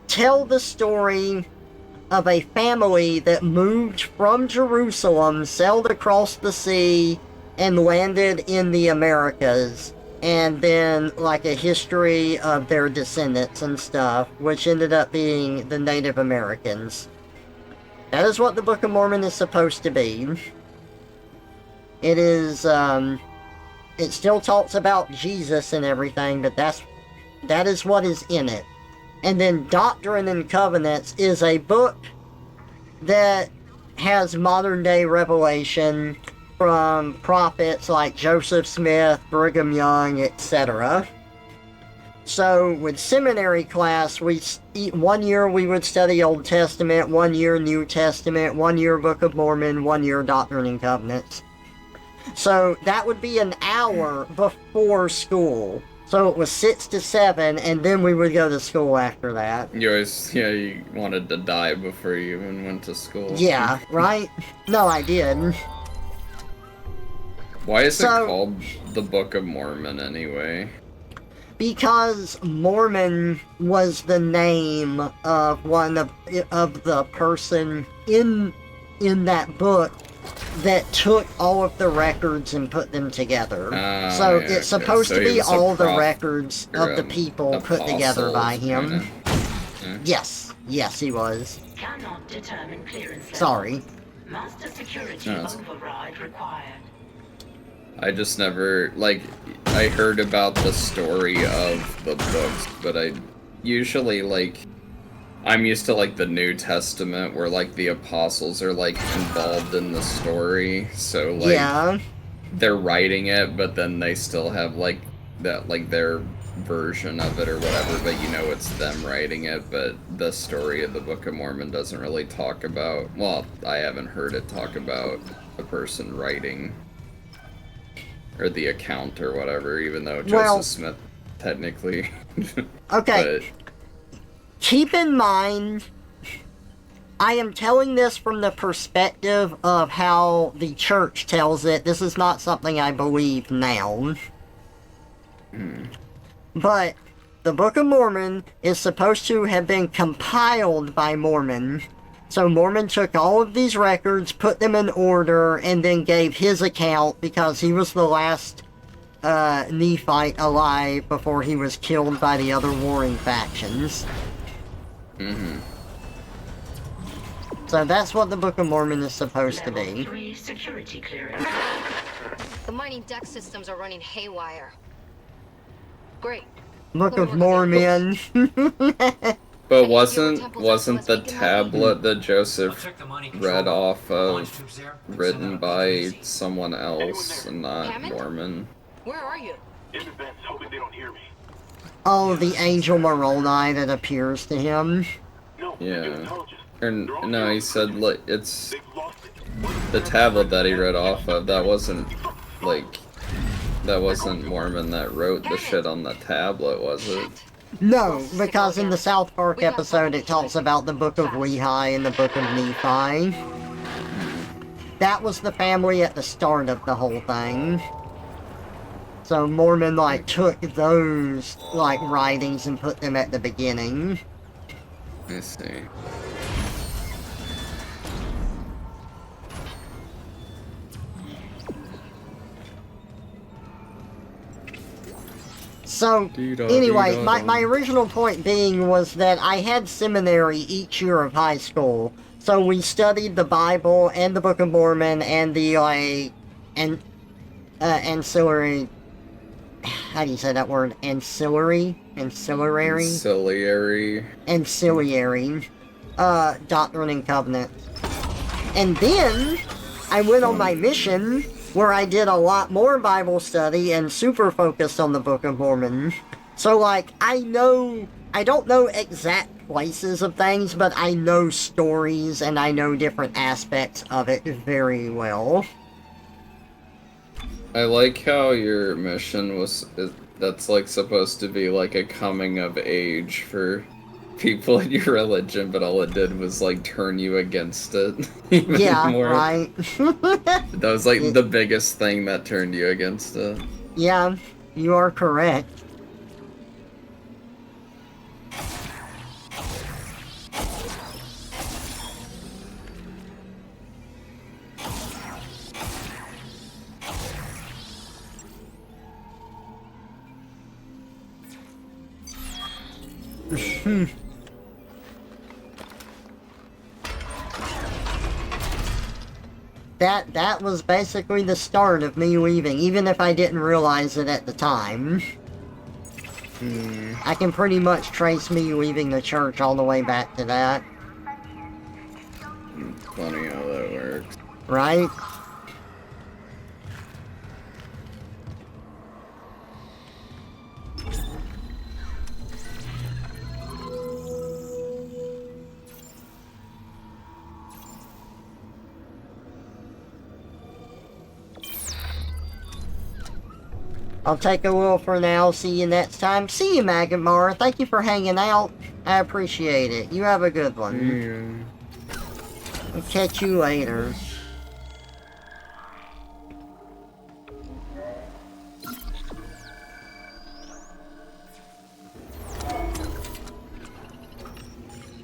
tell the story of a family that moved from Jerusalem, sailed across the sea, and landed in the Americas. And then, like, a history of their descendants and stuff, which ended up being the Native Americans. That is what the Book of Mormon is supposed to be. It is, it still talks about Jesus and everything, but that is what is in it. And then Doctrine and Covenants is a book that has modern day revelation from prophets like Joseph Smith, Brigham Young, etc. So with seminary class, 1 year we would study Old Testament, 1 year New Testament, 1 year Book of Mormon, 1 year Doctrine and Covenants. So that would be an hour before school. So it was 6 to 7, and then we would go to school after that. You wanted to die before you even went to school. Yeah, right? No, I did. Why is it called the Book of Mormon anyway? Because Mormon was the name of one of the person in that book that took all of the records and put them together. So yeah, it's supposed to be all the records of the or people put together by him. Kinda. Yes, he was. Cannot determine clearance level. Sorry. Master security override required. I just never, I heard about the story of the books, but I usually, I'm used to, the New Testament, where, the apostles are, involved in the story, so, yeah. They're writing it, but then they still have, their version of it or whatever, but it's them writing it, but the story of the Book of Mormon doesn't really talk about, well, I haven't heard it talk about the person writing, or the account or whatever, even though Joseph Smith technically. Okay. But, keep in mind, I am telling this from the perspective of how the church tells it. This is not something I believe now. But the Book of Mormon is supposed to have been compiled by Mormon. So Mormon took all of these records, put them in order, and then gave his account because he was the last Nephite alive before he was killed by the other warring factions. So that's what the Book of Mormon is supposed to be. 3 security clearance. The mining deck systems are running haywire. Great. Book of Mormon. but wasn't the tablet that Joseph read off of written by someone else and not Mormon? Where are you? In the vents, hoping they don't hear me. Oh, the angel Moroni that appears to him. Yeah. No, he said, it's the tablet that he read off of, that wasn't Mormon that wrote the shit on the tablet, was it? No, because in the South Park episode it talks about the Book of Lehi and the Book of Nephi. That was the family at the start of the whole thing. So Mormon, took those, writings and put them at the beginning. I see. So, anyway, my original point being was that I had seminary each year of high school, So we studied the Bible and the Book of Mormon and the ancillary. How do you say that word? Ancillary, Doctrine and Covenant. And then I went on my mission where I did a lot more Bible study and super focused on the Book of Mormon. So, like, I don't know exact places of things, but I know stories and I know different aspects of it very well. I like how your mission that's like supposed to be like a coming of age for people in your religion, but all it did was like turn you against it even more. Right. That was like the biggest thing that turned you against it. Yeah, you are correct. That was basically the start of me leaving, even if I didn't realize it at the time. I can pretty much trace me leaving the church all the way back to that. Funny how that works. Right? I'll take a little for now. See you next time. See you, Magmar. Thank you for hanging out. I appreciate it. You have a good one. I'll catch you later.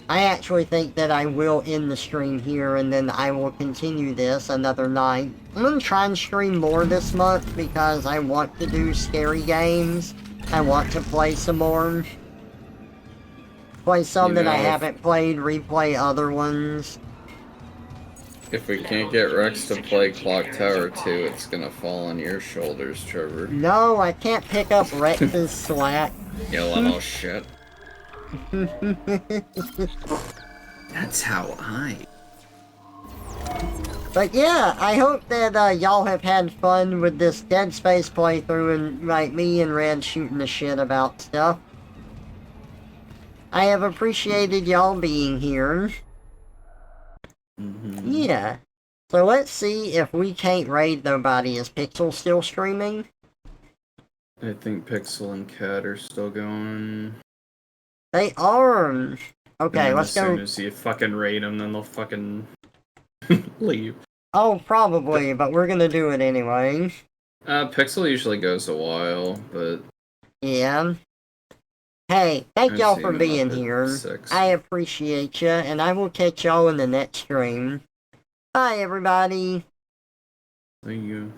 I actually think that I will end the stream here, and then I will continue this another night. I'm gonna try and stream more this month, because I want to do scary games. I want to play some more. Play some that I haven't played, replay other ones. If we can't get Rex to play Clock Tower 2, it's gonna fall on your shoulders, Trevor. No, I can't pick up Rex's slack. You little shit. That's how I... But yeah, I hope that y'all have had fun with this Dead Space playthrough and like me and Red shooting the shit about stuff. I have appreciated y'all being here. Yeah. So let's see if we can't raid nobody. Is Pixel still streaming? I think Pixel and Cat are still going. They are. Okay, let's go. As soon as you fucking raid them, then they'll fucking leave. Oh, probably, but we're gonna do it anyway. Pixel usually goes a while, but... Yeah. Hey, thank y'all for being here. 6. I appreciate ya, and I will catch y'all in the next stream. Bye, everybody. Thank you.